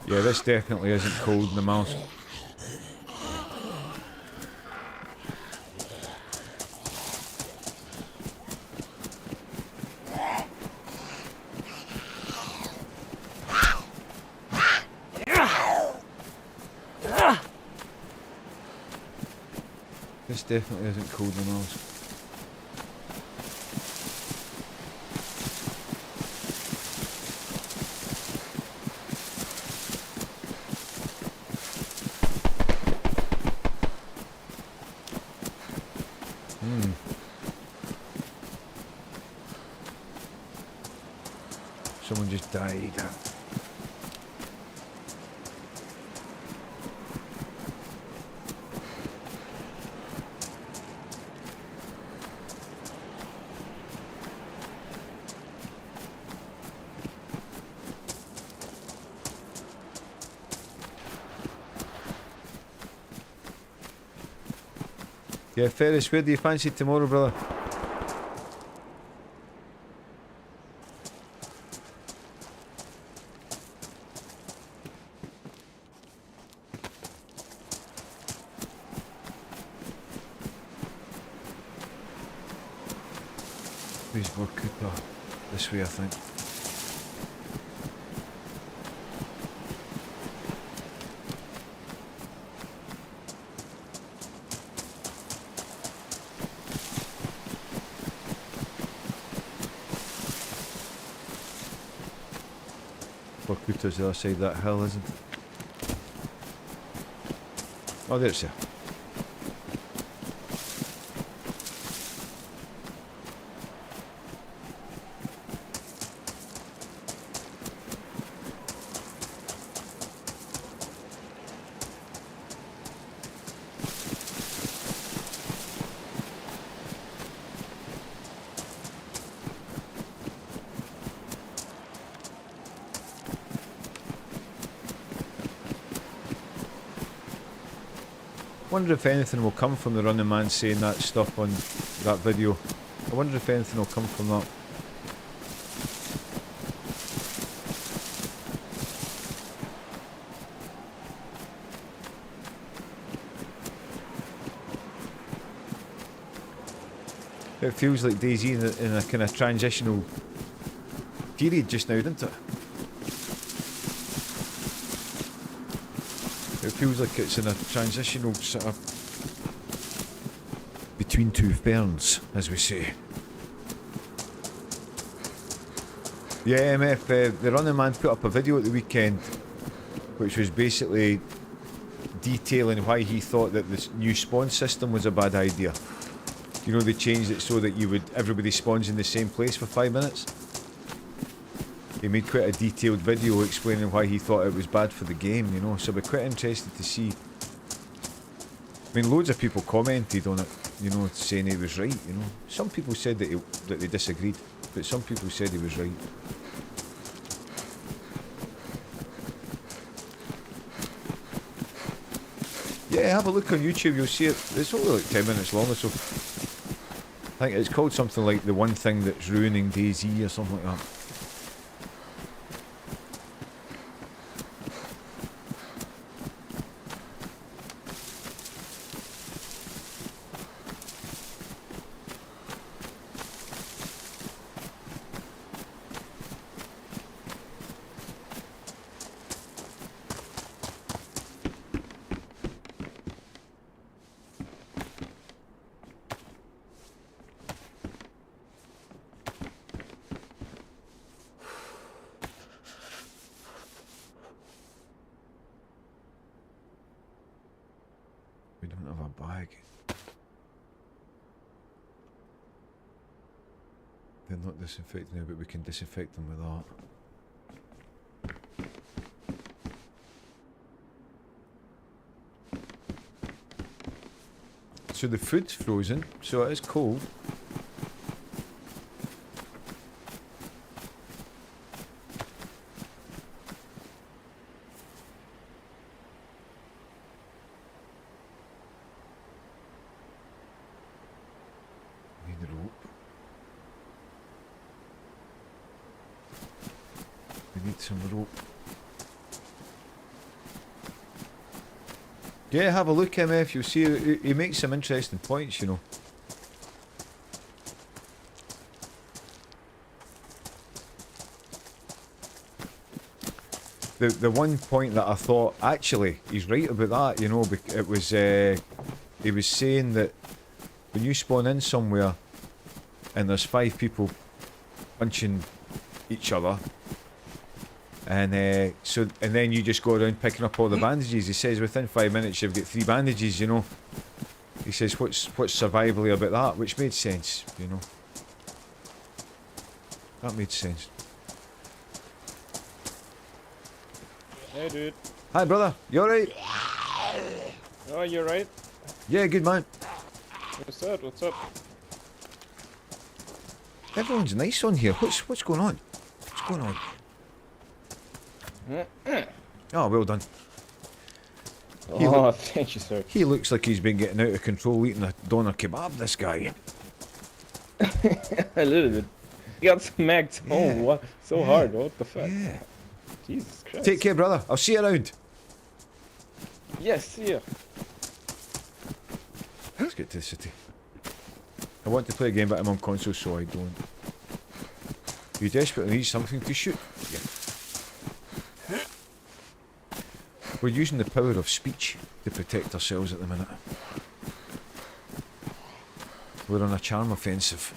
Yeah, this definitely isn't cold in the Namalsk. This definitely isn't cold in the Namalsk. Someone just died. Yeah, Ferris, where do you fancy tomorrow, brother? Please work Cooper this way, I think. Vorkuta's the other side of that hill, isn't it? Oh, there's it. I wonder if anything will come from the running man saying that stuff on that video. I wonder if anything will come from that. It feels like DayZ in a kind of transitional period just now, doesn't it? It feels like it's in a transitional sort of between two ferns, as we say. Yeah, MF, the running man put up a video at the weekend which was basically detailing why he thought that this new spawn system was a bad idea. You know, they changed it so that everybody spawns in the same place for 5 minutes. He made quite a detailed video explaining why he thought it was bad for the game, you know, so I'd be quite interested to see. I mean, loads of people commented on it, you know, saying he was right, you know. Some people said that they disagreed, but some people said he was right. Yeah, have a look on YouTube, you'll see it. It's only like 10 minutes long or so. I think it's called something like The One Thing That's Ruining DayZ or something like that. bag. They're not disinfected now, but we can disinfect them with that. So the food's frozen, so it is cold. Need rope. We need some rope. Yeah, have a look, MF. You'll see he makes some interesting points, you know. The one point that I thought, actually, he's right about that, you know, it was, he was saying that when you spawn in somewhere and there's 5 people punching each other, and then you just go around picking up all the bandages. He says within 5 minutes you've got 3 bandages, you know. He says what's survivally about that, which made sense, you know. That made sense. Hey, dude. Hi, brother. You alright? Oh, you right? Yeah, good man. What's up? What's up? Everyone's nice on here. What's going on? What's going on? Oh, well done. Oh, thank you, sir. He looks like he's been getting out of control eating a doner kebab, this guy. A little bit. He got smacked so hard. What the fuck? Yeah. Jesus Christ. Take care, brother. I'll see you around. Yes, see ya. Let's get to the city. I want to play a game, but I'm on console, so I don't. You desperately need something to shoot? Yeah. We're using the power of speech to protect ourselves at the minute. We're on a charm offensive.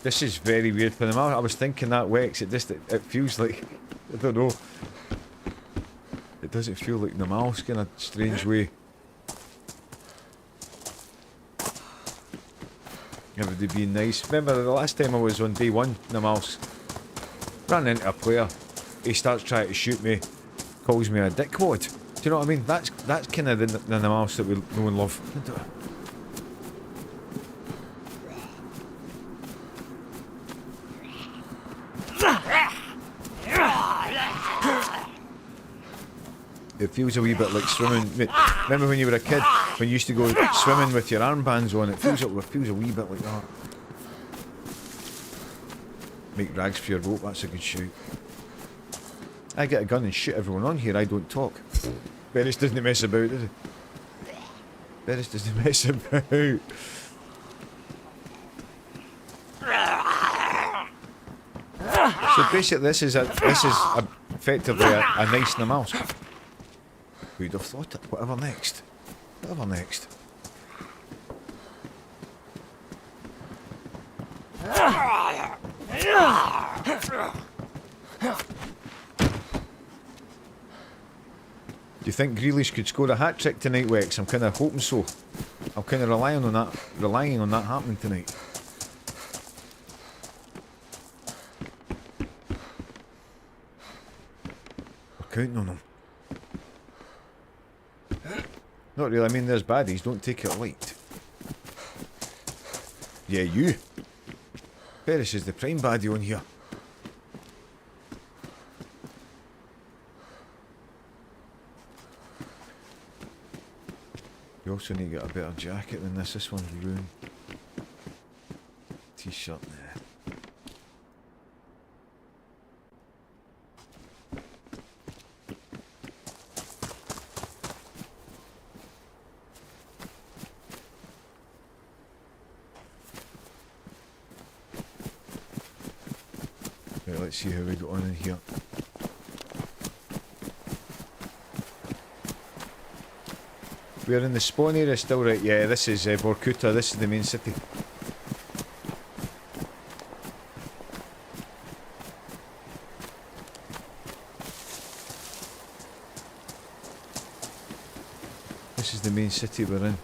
This is very weird for them. I was thinking that Wex, it feels like, I don't know. It doesn't feel like Namalsk in a strange way. Everybody being nice. Remember the last time I was on day 1, Namalsk, ran into a player, he starts trying to shoot me, calls me a dickwad. Do you know what I mean? That's kind of the Namalsk that we know and love. It feels a wee bit like swimming. Remember when you were a kid, when you used to go swimming with your armbands on? It feels a wee bit like that. Make rags for your rope, that's a good shoot. I get a gun and shoot everyone on here, I don't talk. Beres doesn't mess about, does he? Beres doesn't mess about. So basically this is effectively a nice Namalsk. Who'd have thought it? Whatever next. Whatever next. Do you think Grealish could score a hat-trick tonight, Wex? I'm kind of hoping so. I'm kind of relying on that happening tonight. We're counting on him. Not really, I mean there's baddies, don't take it light. Yeah, you. Beres is the prime baddie on here. You also need to get a better jacket than this. This one's ruined. T-shirt there. Right, let's see how we got on in here. We're in the spawn area still, right? Yeah, this is Vorkuta, this is the main city. This is the main city we're in.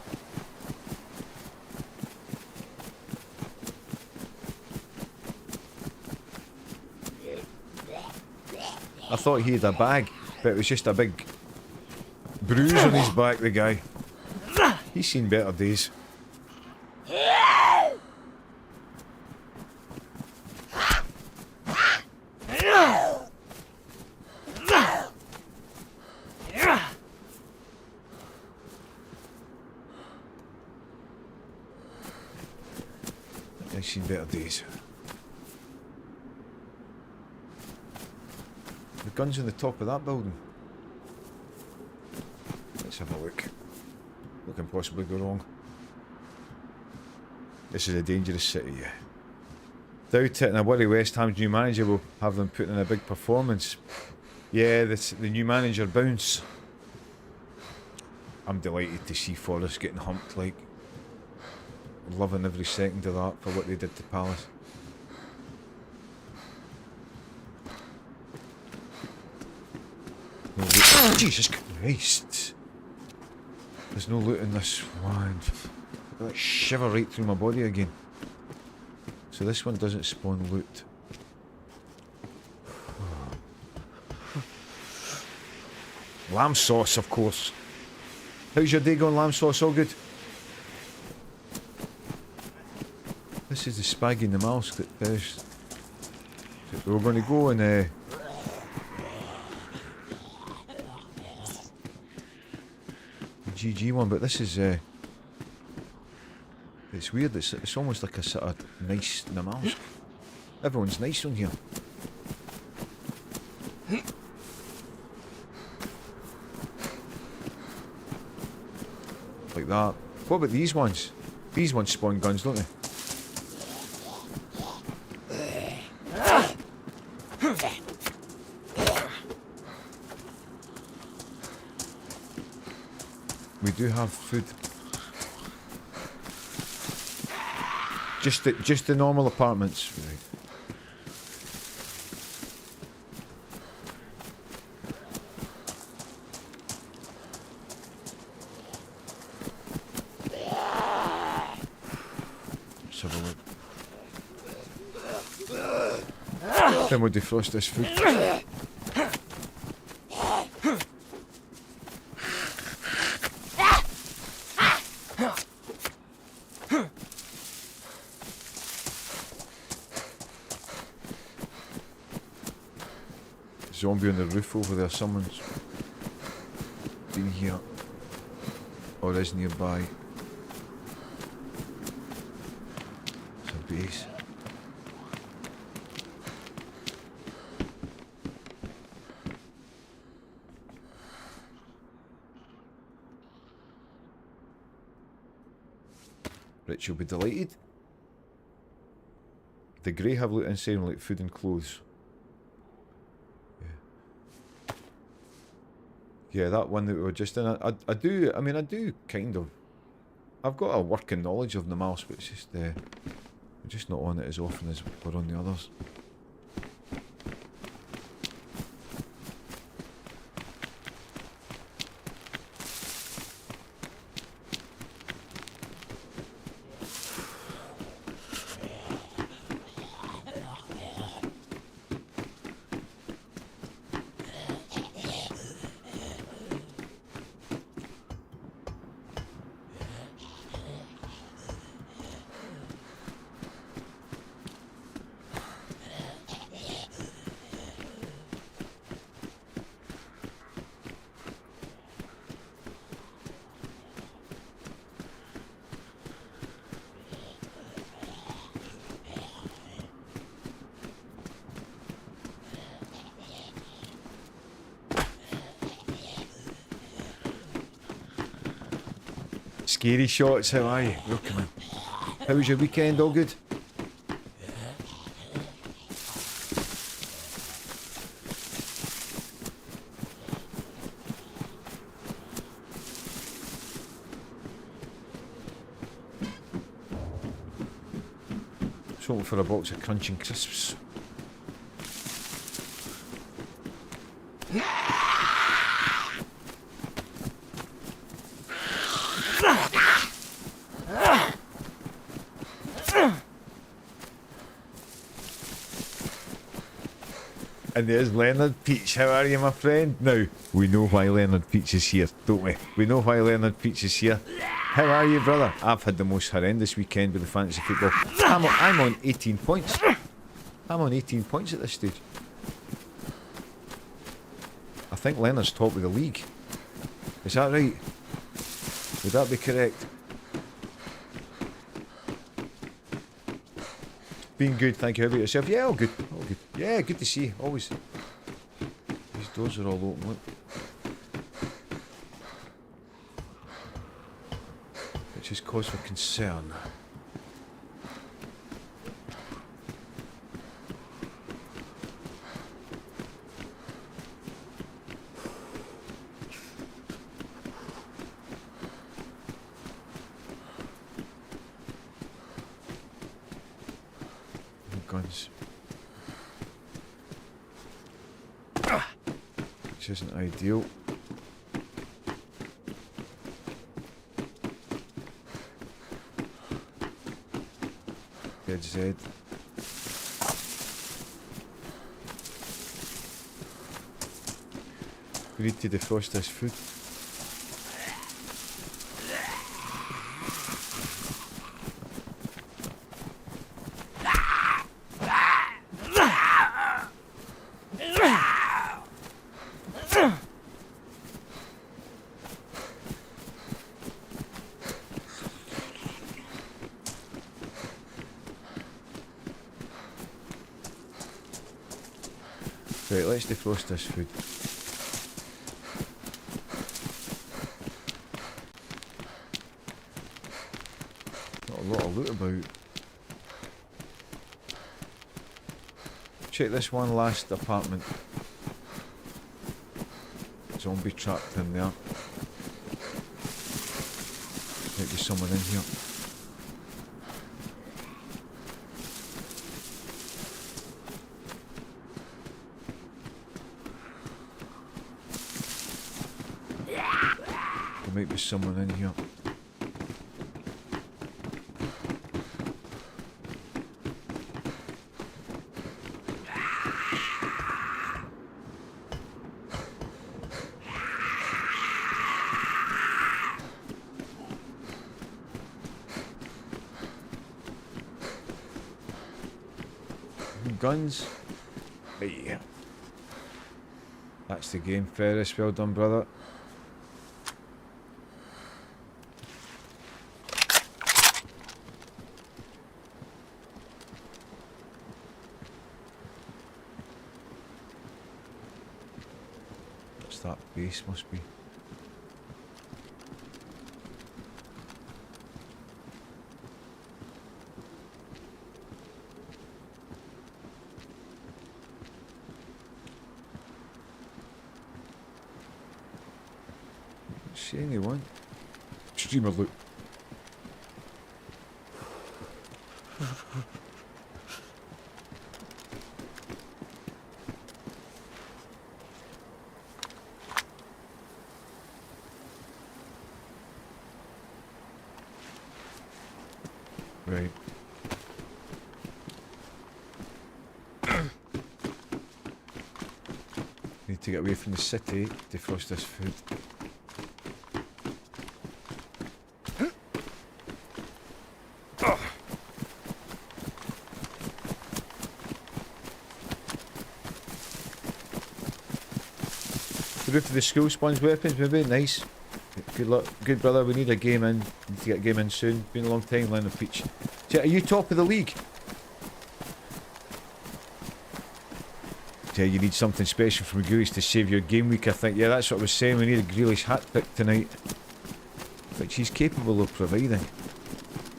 I thought he had a bag, but it was just a big bruise on his back, the guy. He's seen better days. He's seen better days. The gun's on the top of that building. Let's have a look. What can possibly go wrong? This is a dangerous city, yeah. Doubt it, and I worry West Ham's new manager will have them putting in a big performance. Yeah, the new manager bounce. I'm delighted to see Forrest getting humped, like. Loving every second of that for what they did to Palace. No loot. Jesus Christ! There's no loot in this one. That shiver right through my body again. So this one doesn't spawn loot. Lamb sauce, of course. How's your day going, lamb sauce? All good? This is the spag in Namalsk that does. We're going to go and the GG one, but this is it's weird. It's almost like a sort of nice Namalsk. Everyone's nice on here. Like that. What about these ones? These ones spawn guns, don't they? We do have food. Just the normal apartments. Right. Let's have a look. Then we'll defrost this food. Zombie on the roof over there. Someone's been here or is nearby. It's a base. Rich will be delighted. The grey have loot inside like food and clothes. Yeah, that one that we were just in. I do kind of. I've got a working knowledge of the mouse, but it's just we're just not on it as often as we're on the others. Scary shots, how are you? Welcome in. How was your weekend? All good? Something for a box of crunching crisps. And there's Leonard Peach. How are you, my friend? Now, we know why Leonard Peach is here, don't we? We know why Leonard Peach is here. How are you, brother? I've had the most horrendous weekend with the fantasy football. I'm on 18 points. I'm on 18 points at this stage. I think Leonard's top of the league. Is that right? Would that be correct? Being good, thank you. How about yourself? Yeah, all good. All good. Yeah, good to see you. Always. These doors are all open, look. Which is cause for concern. Guns. Which isn't ideal. DayZ. We need to defrost this food. Right, let's defrost this food. Not a lot of loot about. Check this one last apartment. Zombie trapped in there. Might be someone in here. There might be someone in here. Guns. Yeah. That's the game, Ferris. Well done, brother. What's that base must be? See anyone? Streamer loot. Right. Need to get away from the city to defrost this food. The roof of the school spawns weapons, maybe. Nice. Good luck. Good brother, we need a game in. Need to get a game in soon. Been a long time, Leonard Peach. Are you top of the league? You need something special from Grealish to save your game week, I think. Yeah, that's what I was saying. We need a Grealish hat pick tonight. Which he's capable of providing.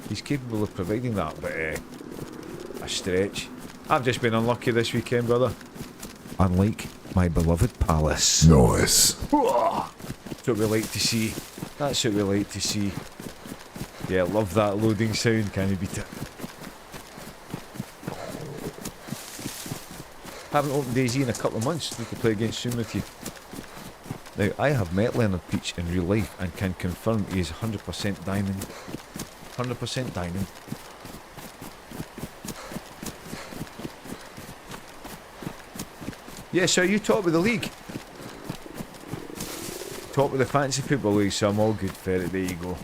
He's capable of providing that, but a stretch. I've just been unlucky this weekend, brother. Unlike my beloved Palace. Nice. That's what we like to see. That's what we like to see. Yeah, love that loading sound. Can you beat it? Haven't opened DayZ in a couple of months. Need to play again soon with you. Now, I have met Leonard Peach in real life and can confirm he is 100% diamond. 100% diamond. Yeah, so you top of the league. Top of the Fantasy Football League, so I'm all good for it. There you go.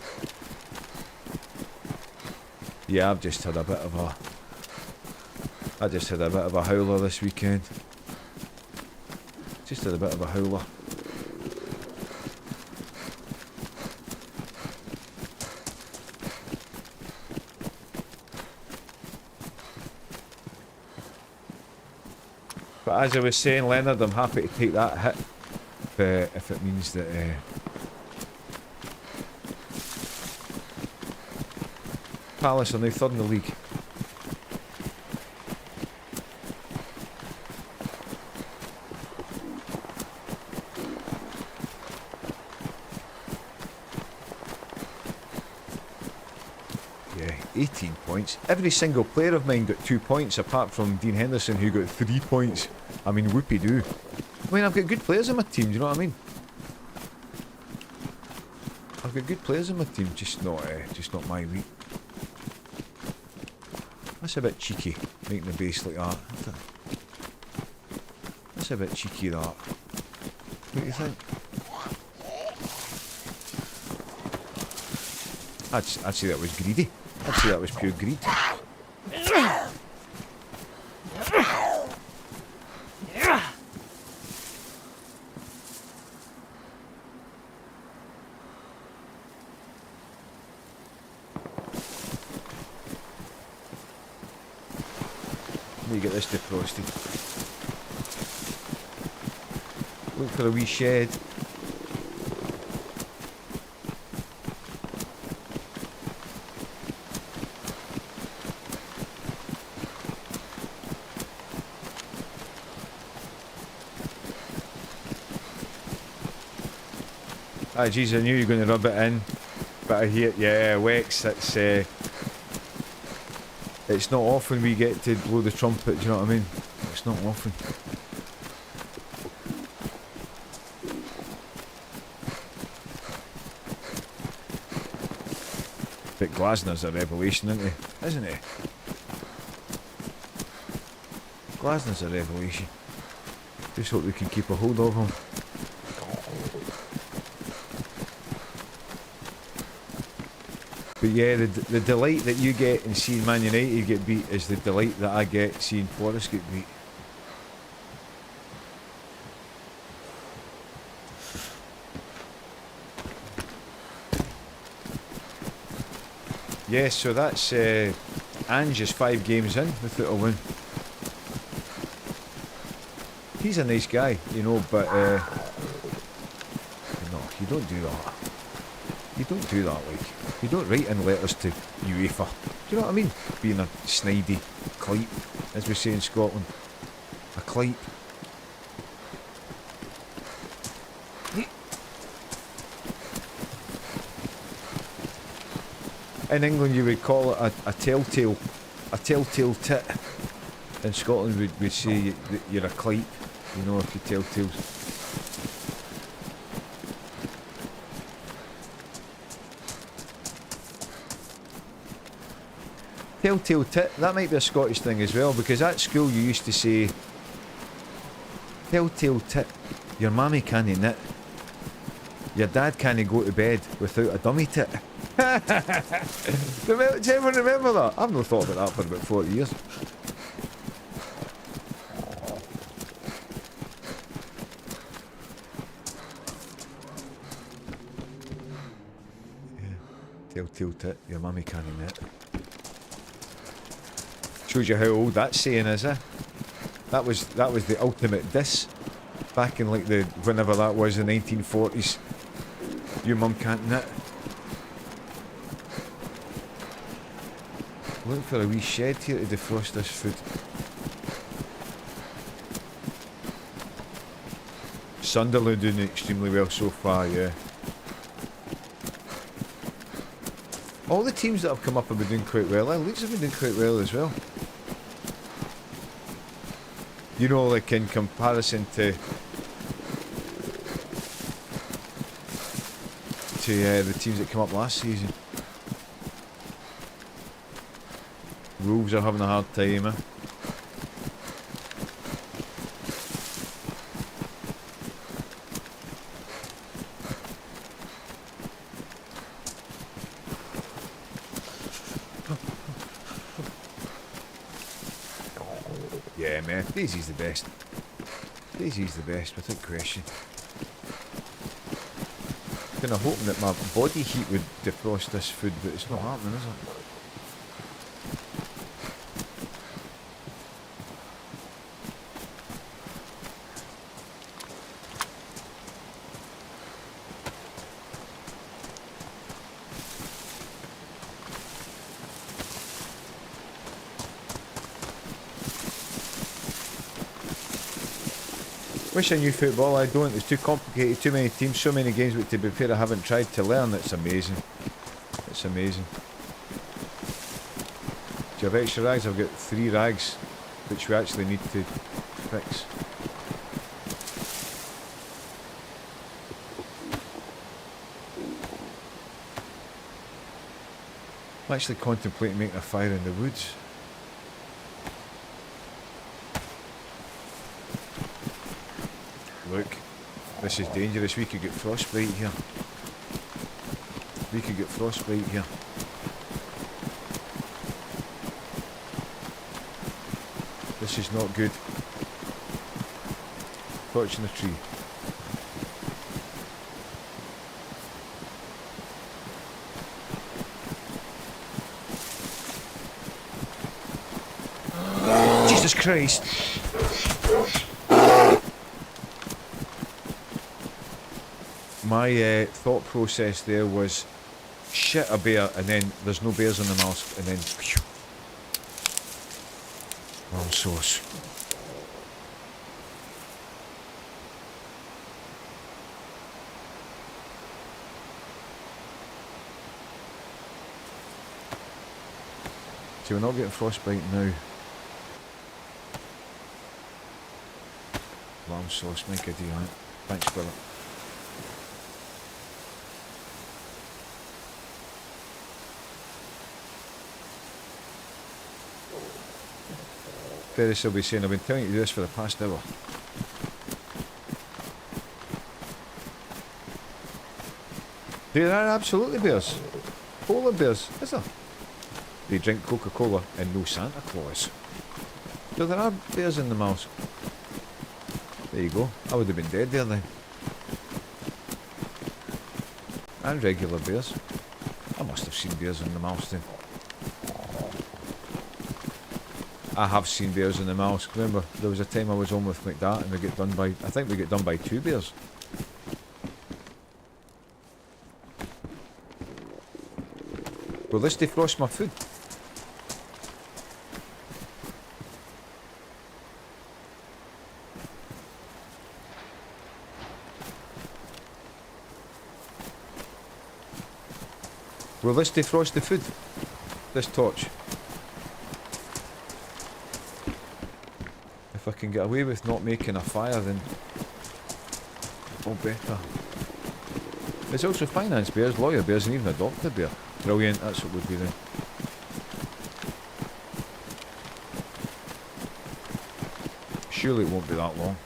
Yeah, I've just had a bit of a... I just had a bit of a howler this weekend. Just had a bit of a howler. But as I was saying, Leonard, I'm happy to take that hit if it means that Palace are now third in the league. Yeah, 18 points. Every single player of mine got 2 points, apart from Dean Henderson, who got 3 points. I mean, whoopie-doo. I mean, I've got good players in my team, do you know what I mean? I've got good players in my team, just not my week. That's a bit cheeky, making the base like that. That's a bit cheeky, that. What do you think? I'd say that was greedy. I'd say that was pure greed. Let me get this defrosted. Look for a wee shed. Ah, geez, I knew you were going to rub it in. But I hear, yeah, Wex, it's not often we get to blow the trumpet, do you know what I mean? It's not often. But Glasner's a revelation, isn't he? Glasner's a revelation. Just hope we can keep a hold of him. But yeah, the delight that you get in seeing Man United get beat is the delight that I get seeing Forest get beat. Yeah, so that's Ange is 5 games in without a win. He's a nice guy, you know, but no, you don't do that. You don't do that, like. You don't write in letters to UEFA. Do you know what I mean? Being a snidey clipe, as we say in Scotland. A clipe. In England you would call it a telltale tit. In Scotland we'd say that you're a clipe, you know, if you tell tales. Telltale tit, that might be a Scottish thing as well, because at school you used to say, telltale tit, your mammy can't knit, your dad can't go to bed without a dummy tit. Does anyone remember that? I've not thought about that for about 40 years. Yeah. Telltale tit, your mammy can't knit. Shows you how old that saying is, eh? That was the ultimate diss back in like the whenever that was, the 1940s. Your mum can't knit. Look for a wee shed here to defrost this food. Sunderland doing extremely well so far, yeah. All the teams that have come up have been doing quite well. Leeds have been doing quite well as well. You know, like in comparison to the teams that come up last season. Wolves are having a hard time, eh? Yeah, man. DayZ's the best. DayZ's the best, without question. Kind of hoping that my body heat would defrost this food, but it's not happening, is it? Wish I knew football, I don't. It's too complicated, too many teams, so many games, but to be fair I haven't tried to learn. It's amazing. It's amazing. Do you have extra rags? I've got 3 rags, which we actually need to fix. I'm actually contemplating making a fire in the woods. Look, this is dangerous. We could get frostbite here. We could get frostbite here. This is not good. Torch in the tree. Jesus Christ! My thought process there was shit a bear and then there's no bears in the Namalsk and then phew, wrong sauce. See, we're not getting frostbite now. Lamb sauce, make a deal on it. Thanks, brother. Ferris will be saying, I've been telling you to do this for the past hour. There are absolutely bears. Polar bears, is there? They drink Coca-Cola and no Santa Claus. So there are bears in the Namalsk. There you go. I would have been dead there then. And regular bears. I must have seen bears in the Namalsk then. I have seen bears in the Namalsk. Remember, there was a time I was on with McDat and we get done by, I think we get done by 2 bears. Will this defrost my food? Will this defrost the food? This torch? If I can get away with not making a fire, then all better. There's also finance bears, lawyer bears, and even a doctor bear. Brilliant, that's what would be then. Surely it won't be that long.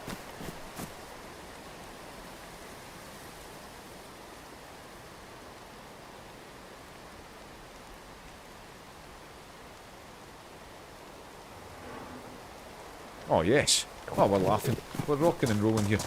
Oh yes. Oh, we're laughing. We're rocking and rolling here.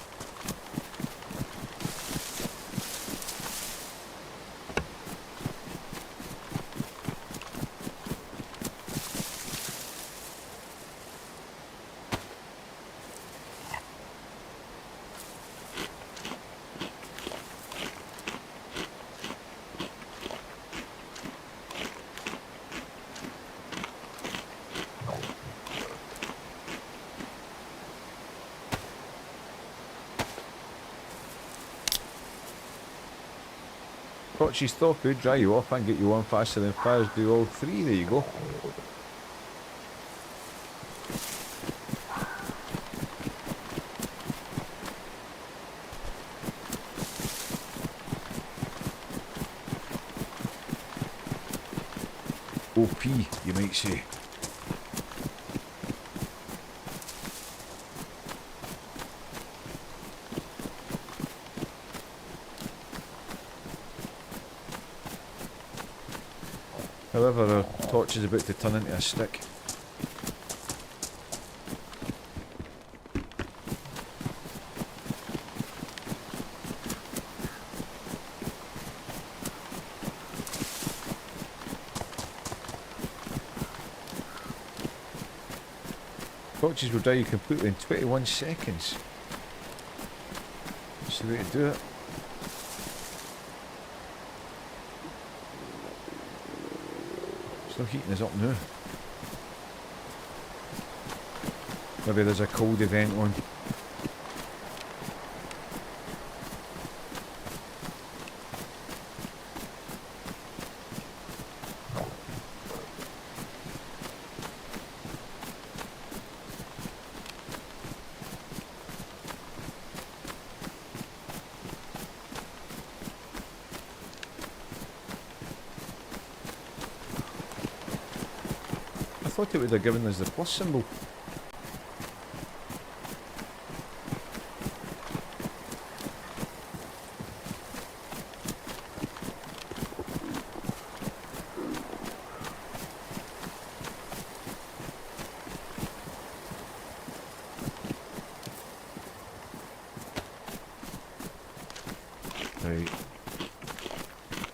Torches thaw food, dry you off and get you on faster than fires do all 3. There you go. OP, you might say. However, our torch is about to turn into a stick. Torches will dry you completely in 21 seconds. That's the way to do it. Still heating us up now. Maybe there's a cold event on. I thought it would have given us the plus symbol. Right.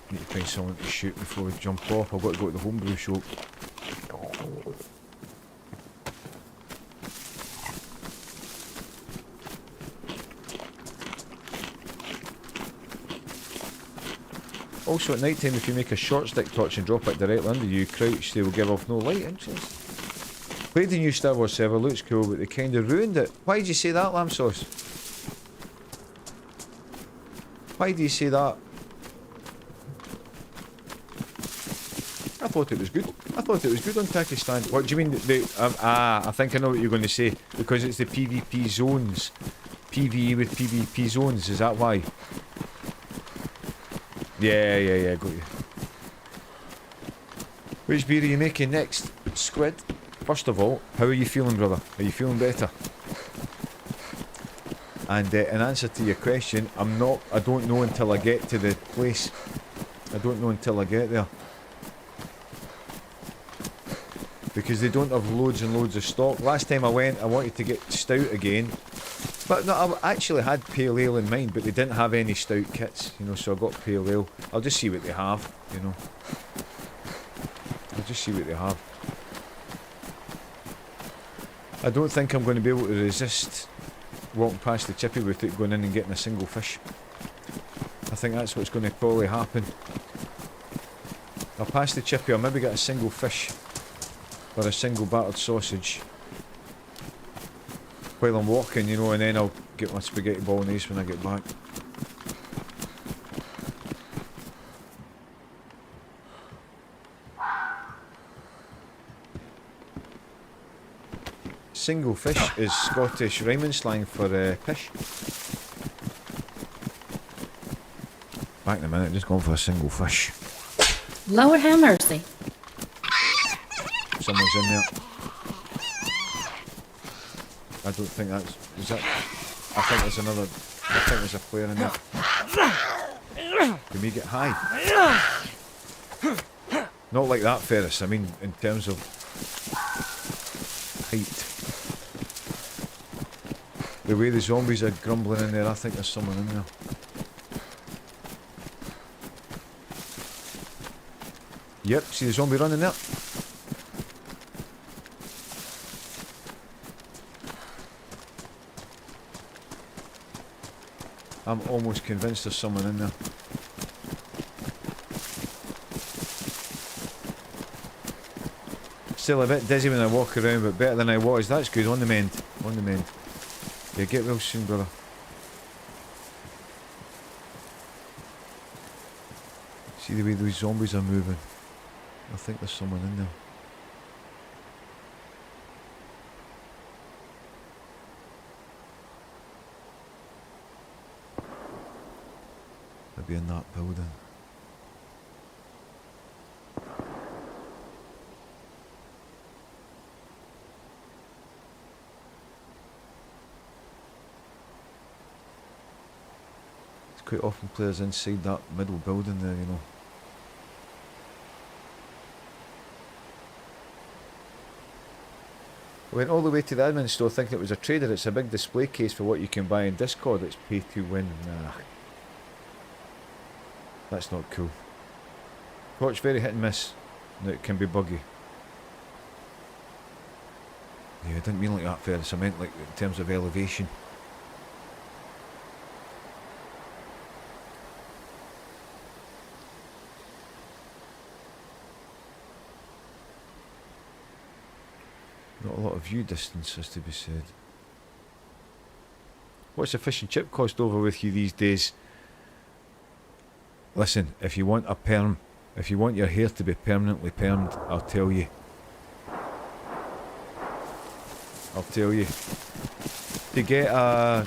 Need to find someone to shoot before we jump off. I've got to go to the homebrew shop. Also at night time, if you make a short stick torch and drop it directly under you, crouch, they will give off no light. Interest. Played the new Star Wars server, looks cool, but they kind of ruined it. Why did you say that, Lamb Sauce? Why do you say that? I thought it was good. I thought it was good on Pakistan. What do you mean? I think I know what you're going to say. Because it's the PvP zones. PvE with PvP zones, is that why? Yeah, got you. Which beer are you making next, Squid? First of all, how are you feeling, brother? Are you feeling better? And in answer to your question, I don't know until I get to the place. I don't know until I get there. Because they don't have loads and loads of stock. Last time I went, I wanted to get stout again. But no, I actually had pale ale in mind, but they didn't have any stout kits, you know, so I got pale ale. I'll just see what they have, you know. I'll just see what they have. I don't think I'm going to be able to resist walking past the chippy without going in and getting a single fish. I think that's what's going to probably happen. I'll pass the chippy, I'll maybe get a single fish or a single battered sausage while I'm walking, you know, and then I'll get my spaghetti bolognese when I get back. Single fish is Scottish rhyming slang for fish. Back in a minute, just going for a single fish. Lord have mercy. Someone's in there. I don't think that's... Is that... I think there's another... I think there's a player in there. Can we get high? Not like that, Ferris. I mean, in terms of height. The way the zombies are grumbling in there, I think there's someone in there. Yep, see the zombie running there? I'm almost convinced there's someone in there. Still a bit dizzy when I walk around, but better than I was. That's good, on the mend. On the mend. Yeah, get well soon, brother. See the way those zombies are moving? I think there's someone in there. Maybe in that building. It's quite often players inside that middle building there, you know. I went all the way to the admin store thinking it was a trader. It's a big display case for what you can buy in Discord. It's pay to win. Nah. That's not cool. Watch very hit and miss. No, it can be buggy. Yeah, I didn't mean like that, Ferris. I meant like in terms of elevation. Not a lot of view distance, has to be said. What's the fish and chip cost over with you these days? Listen, if you want a perm, if you want your hair to be permanently permed, I'll tell you. To get a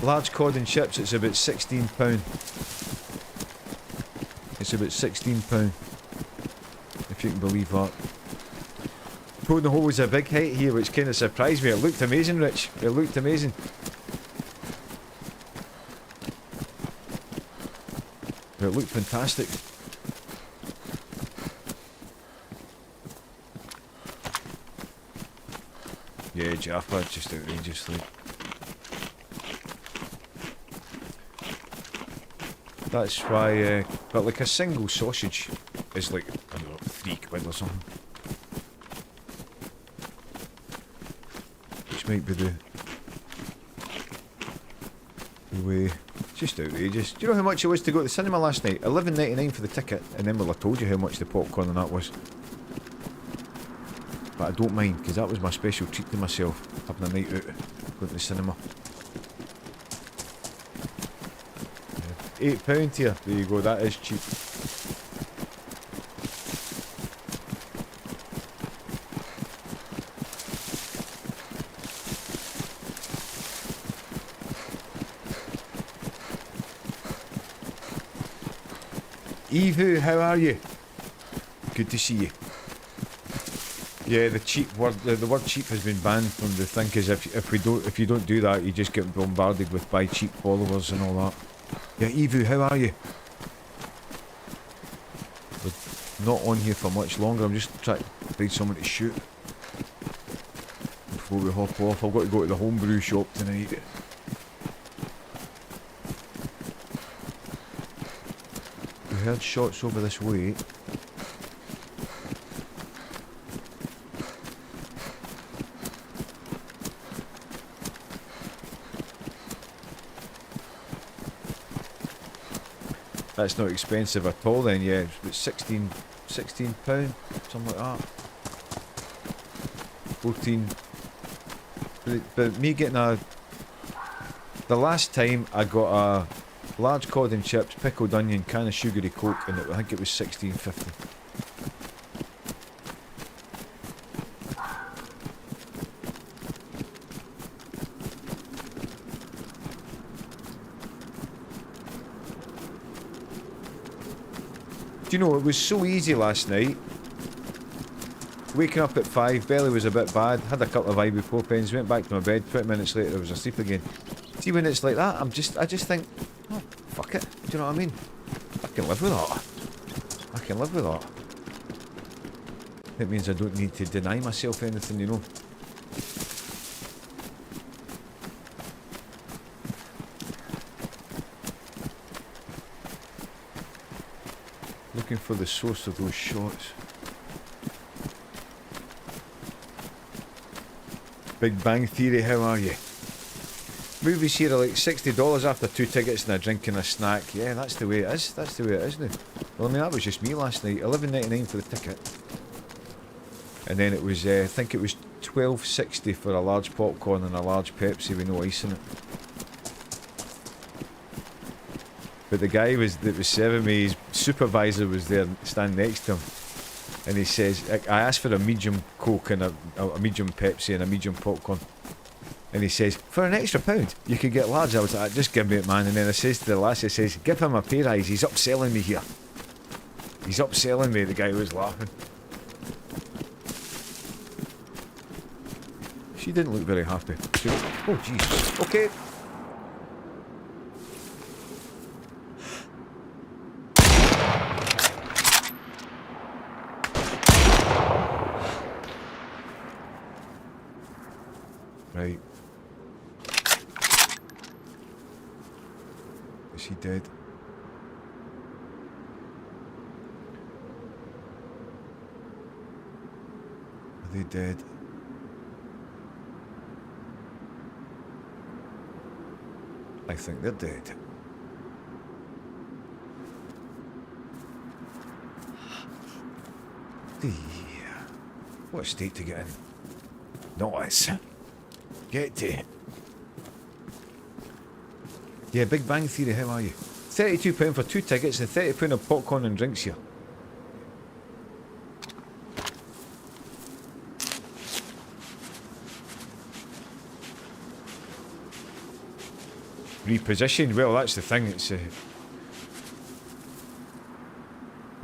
large cod and chips, it's about £16. It's about £16, if you can believe that. Pulling the hole was a big height here, which kind of surprised me. It looked amazing, Rich. It looked amazing. It looked fantastic. Yeah, Jaffa, just outrageously. That's why, but like a single sausage is like, I don't know, £3 or something. Which might be the way. Just outrageous. Do you know how much it was to go to the cinema last night? $11.99 for the ticket, and then well, I told you how much the popcorn and that was. But I don't mind, because that was my special treat to myself, having a night out, going to the cinema. Yeah. £8 here, there you go, that is cheap. Evu, how are you? Good to see you. Yeah, the cheap word, the word cheap has been banned from the thing, because if you don't do that, you just get bombarded with buy cheap followers and all that. Yeah, Evu, how are you? We're not on here for much longer. I'm just trying to find someone to shoot before we hop off. I've got to go to the homebrew shop tonight. We heard shots over this way. That's not expensive at all then, yeah. It's about £16, something like that. 14. But me getting the last time I got a large cod and chips, pickled onion, can of sugary coke, and I think it was £16.50. Do you know, it was so easy last night. Waking up at 5, belly was a bit bad, had a couple of ibuprofens, went back to my bed, 20 minutes later I was asleep again. See, when it's like that, I just think, oh, fuck it, do you know what I mean? I can live with that. I can live with that. It means I don't need to deny myself anything, you know. Looking for the source of those shots. Big Bang Theory, how are you? Movies here are like $60 after 2 tickets and a drink and a snack. Yeah, that's the way it is. That's the way it is now. Well, I mean, that was just me last night. $11.99 for the ticket. And then it was, I think it was $12.60 for a large popcorn and a large Pepsi with no ice in it. But the guy that was serving me, his supervisor was there standing next to him. And he says, I asked for a medium Coke and a medium Pepsi and a medium popcorn. And he says, for an extra £1, you could get large. I was like, just give me it, man. And then I says to the lassie, I says, give him a pay rise. He's upselling me here. He's upselling me. The guy was laughing. She didn't look very happy. Oh, jeez. Okay. Right. Is he dead? Are they dead? I think they're dead. What a state to get in. Nice. Get to. Yeah, Big Bang Theory, how are you? £32 for 2 tickets and £30 of popcorn and drinks here. Reposition, well that's the thing, it's we're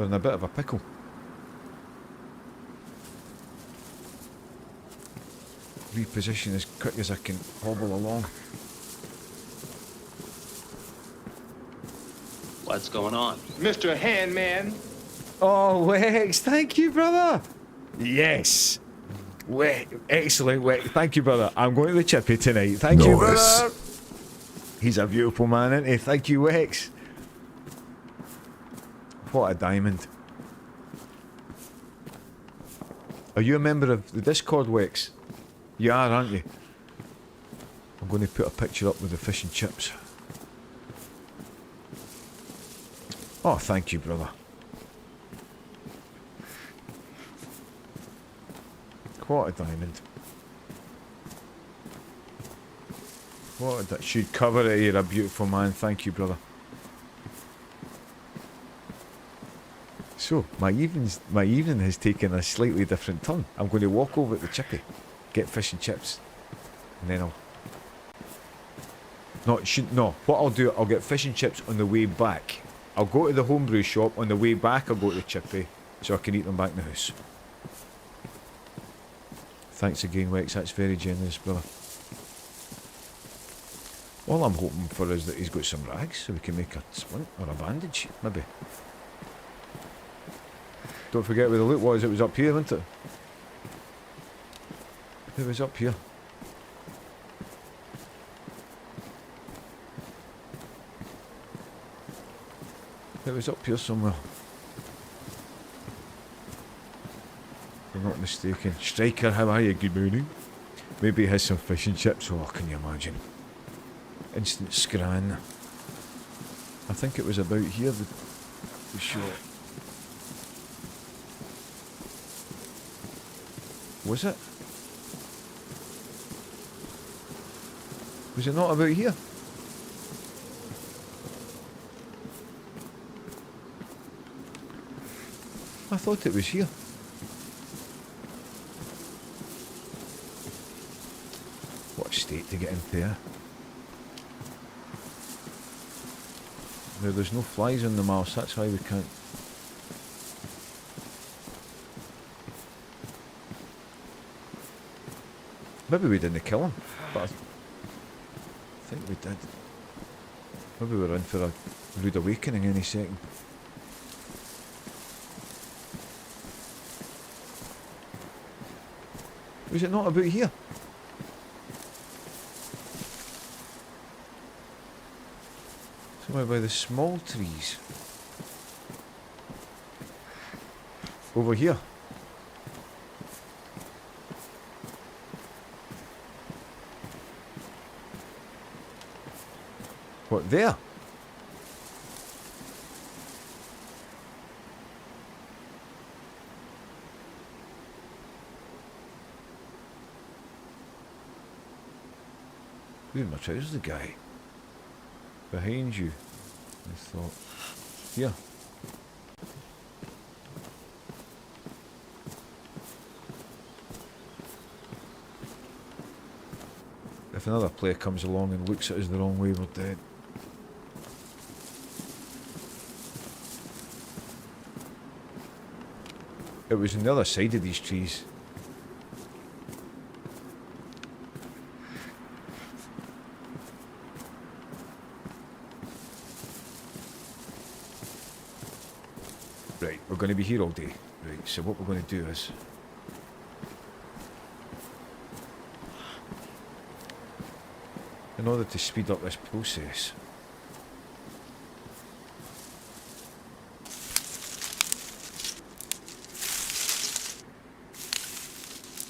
in a bit of a pickle. Reposition as quick as I can hobble along. What's going on? Mr. Handman. Oh, Wex, thank you, brother. Yes. Excellent, Wex. Thank you, brother. I'm going to the Chippy tonight. Thank you, brother. He's a beautiful man, isn't he? Thank you, Wex. What a diamond. Are you a member of the Discord, Wex? You are, aren't you? I'm going to put a picture up with the fish and chips. Oh, thank you, brother. What a diamond. What a should cover it. You're a beautiful man. Thank you, brother. So, my evening has taken a slightly different turn. I'm going to walk over to the Chippy, get fish and chips, and then No, what I'll do, I'll get fish and chips on the way back. I'll go to the homebrew shop, on the way back I'll go to the Chippy, so I can eat them back in the house. Thanks again, Wex, that's very generous, brother. All I'm hoping for is that he's got some rags, so we can make a splint or a bandage, maybe. Don't forget where the loot was, it was up here, wasn't it? It was up here. It was up here somewhere. If I'm not mistaken. Striker, how are you? Good morning. Maybe he has some fish and chips. Oh, can you imagine? Instant scran. I think it was about here, the shop. Was it? Was it not about here? I thought it was here. What a state to get into there. Now there's no flies on the Namalsk, that's why we can't. Maybe we didn't kill him, but I think we did. Maybe we're in for a rude awakening any second. Was it not about here? Somewhere by the small trees. Over here. What, there? Where my trousers, the guy? Behind you. I thought. Here. If another player comes along and looks at us the wrong way, we're dead. It was on the other side of these trees. Right, we're going to be here all day. Right, so what we're going to do is... in order to speed up this process...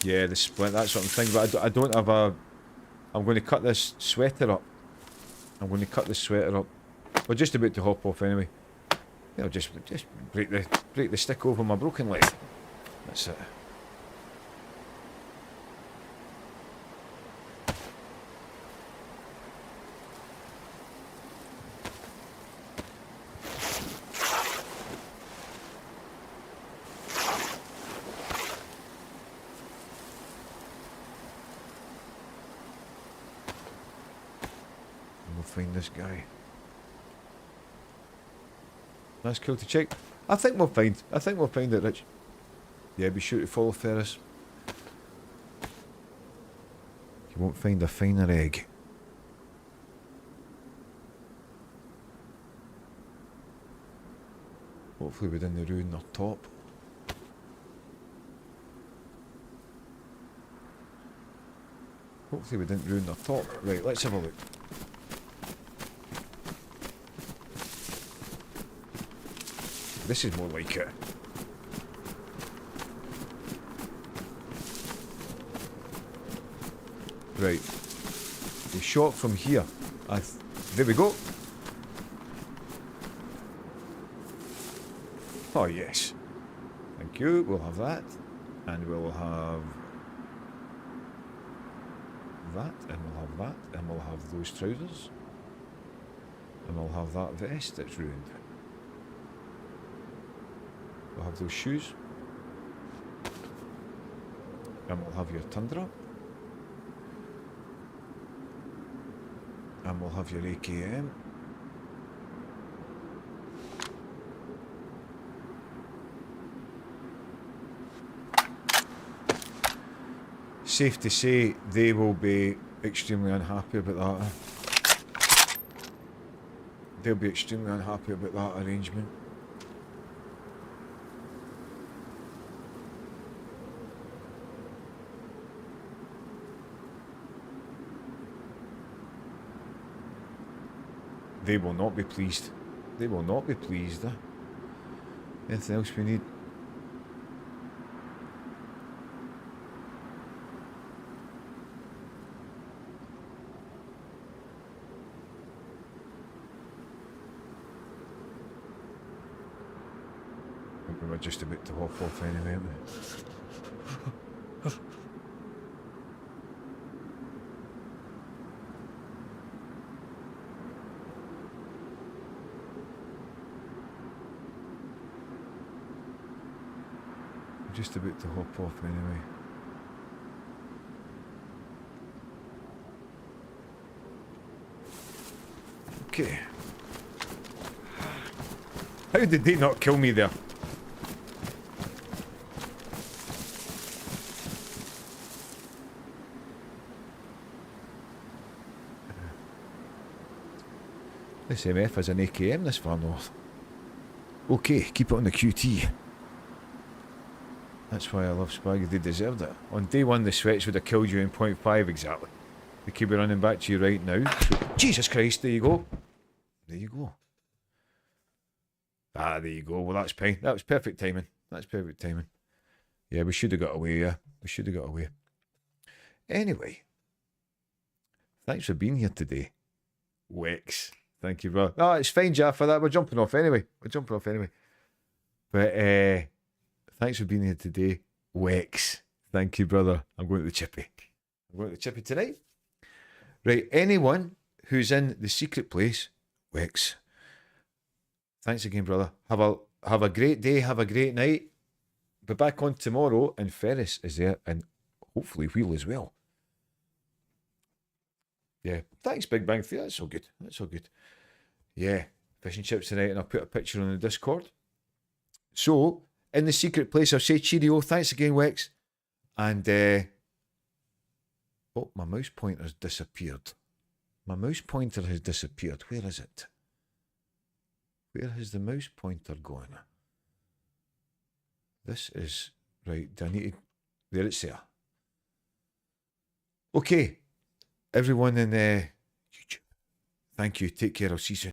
yeah, the splint, that sort of thing, but I don't have a... I'm going to cut this sweater up. I'm going to cut the sweater up. We're just about to hop off anyway. I'll just break the stick over my broken leg. That's it. We'll find this guy. That's cool to check. I think we'll find it, Rich. Yeah, be sure to follow Ferris. You won't find a finer egg. Hopefully we didn't ruin their top. Hopefully we didn't ruin their top. Right, let's have a look. This is more like it. Right. The shot from here. There we go. Oh, yes. Thank you. We'll have that. And we'll have that. And we'll have that. And we'll have those trousers. And we'll have that vest that's ruined. We'll have those shoes. And we'll have your Tundra. And we'll have your AKM. Safe to say they will be extremely unhappy about that. They'll be extremely unhappy about that arrangement. They will not be pleased. They will not be pleased. Anything else we need? I think we were just about to hop off anyway, aren't we? Just about to hop off anyway. Okay. How did they not kill me there? This MF has an AKM this far north. Okay, keep it on the QT. That's why I love Spaggy, they deserved it. On day one the sweats would have killed you in 0.5 exactly. They could be running back to you right now. So, Jesus Christ, there you go. There you go. Ah, there you go. Well, that's fine. That was perfect timing. That's perfect timing. Yeah, we should have got away, yeah. We should have got away. Anyway. Thanks for being here today. Wex. Thank you, brother. No, it's fine, Jaff, for that. We're jumping off anyway. But, thanks for being here today, Wex. Thank you, brother. I'm going to the Chippy. Tonight. Right, anyone who's in the secret place, Wex. Thanks again, brother. Have a great day. Have a great night. Be back on tomorrow, and Ferris is there, and hopefully Wheel as well. Yeah, thanks, Big Bang Theory. That's so good. Yeah, fish and chips tonight, and I'll put a picture on the Discord. So, in the secret place, I'll say cheerio. Thanks again, Wex. And, oh, my mouse pointer's disappeared. Where is it? Where has the mouse pointer gone? This is... Right, do I need to... There, it's there. Okay. Everyone in YouTube. Thank you. Take care. I'll see you soon.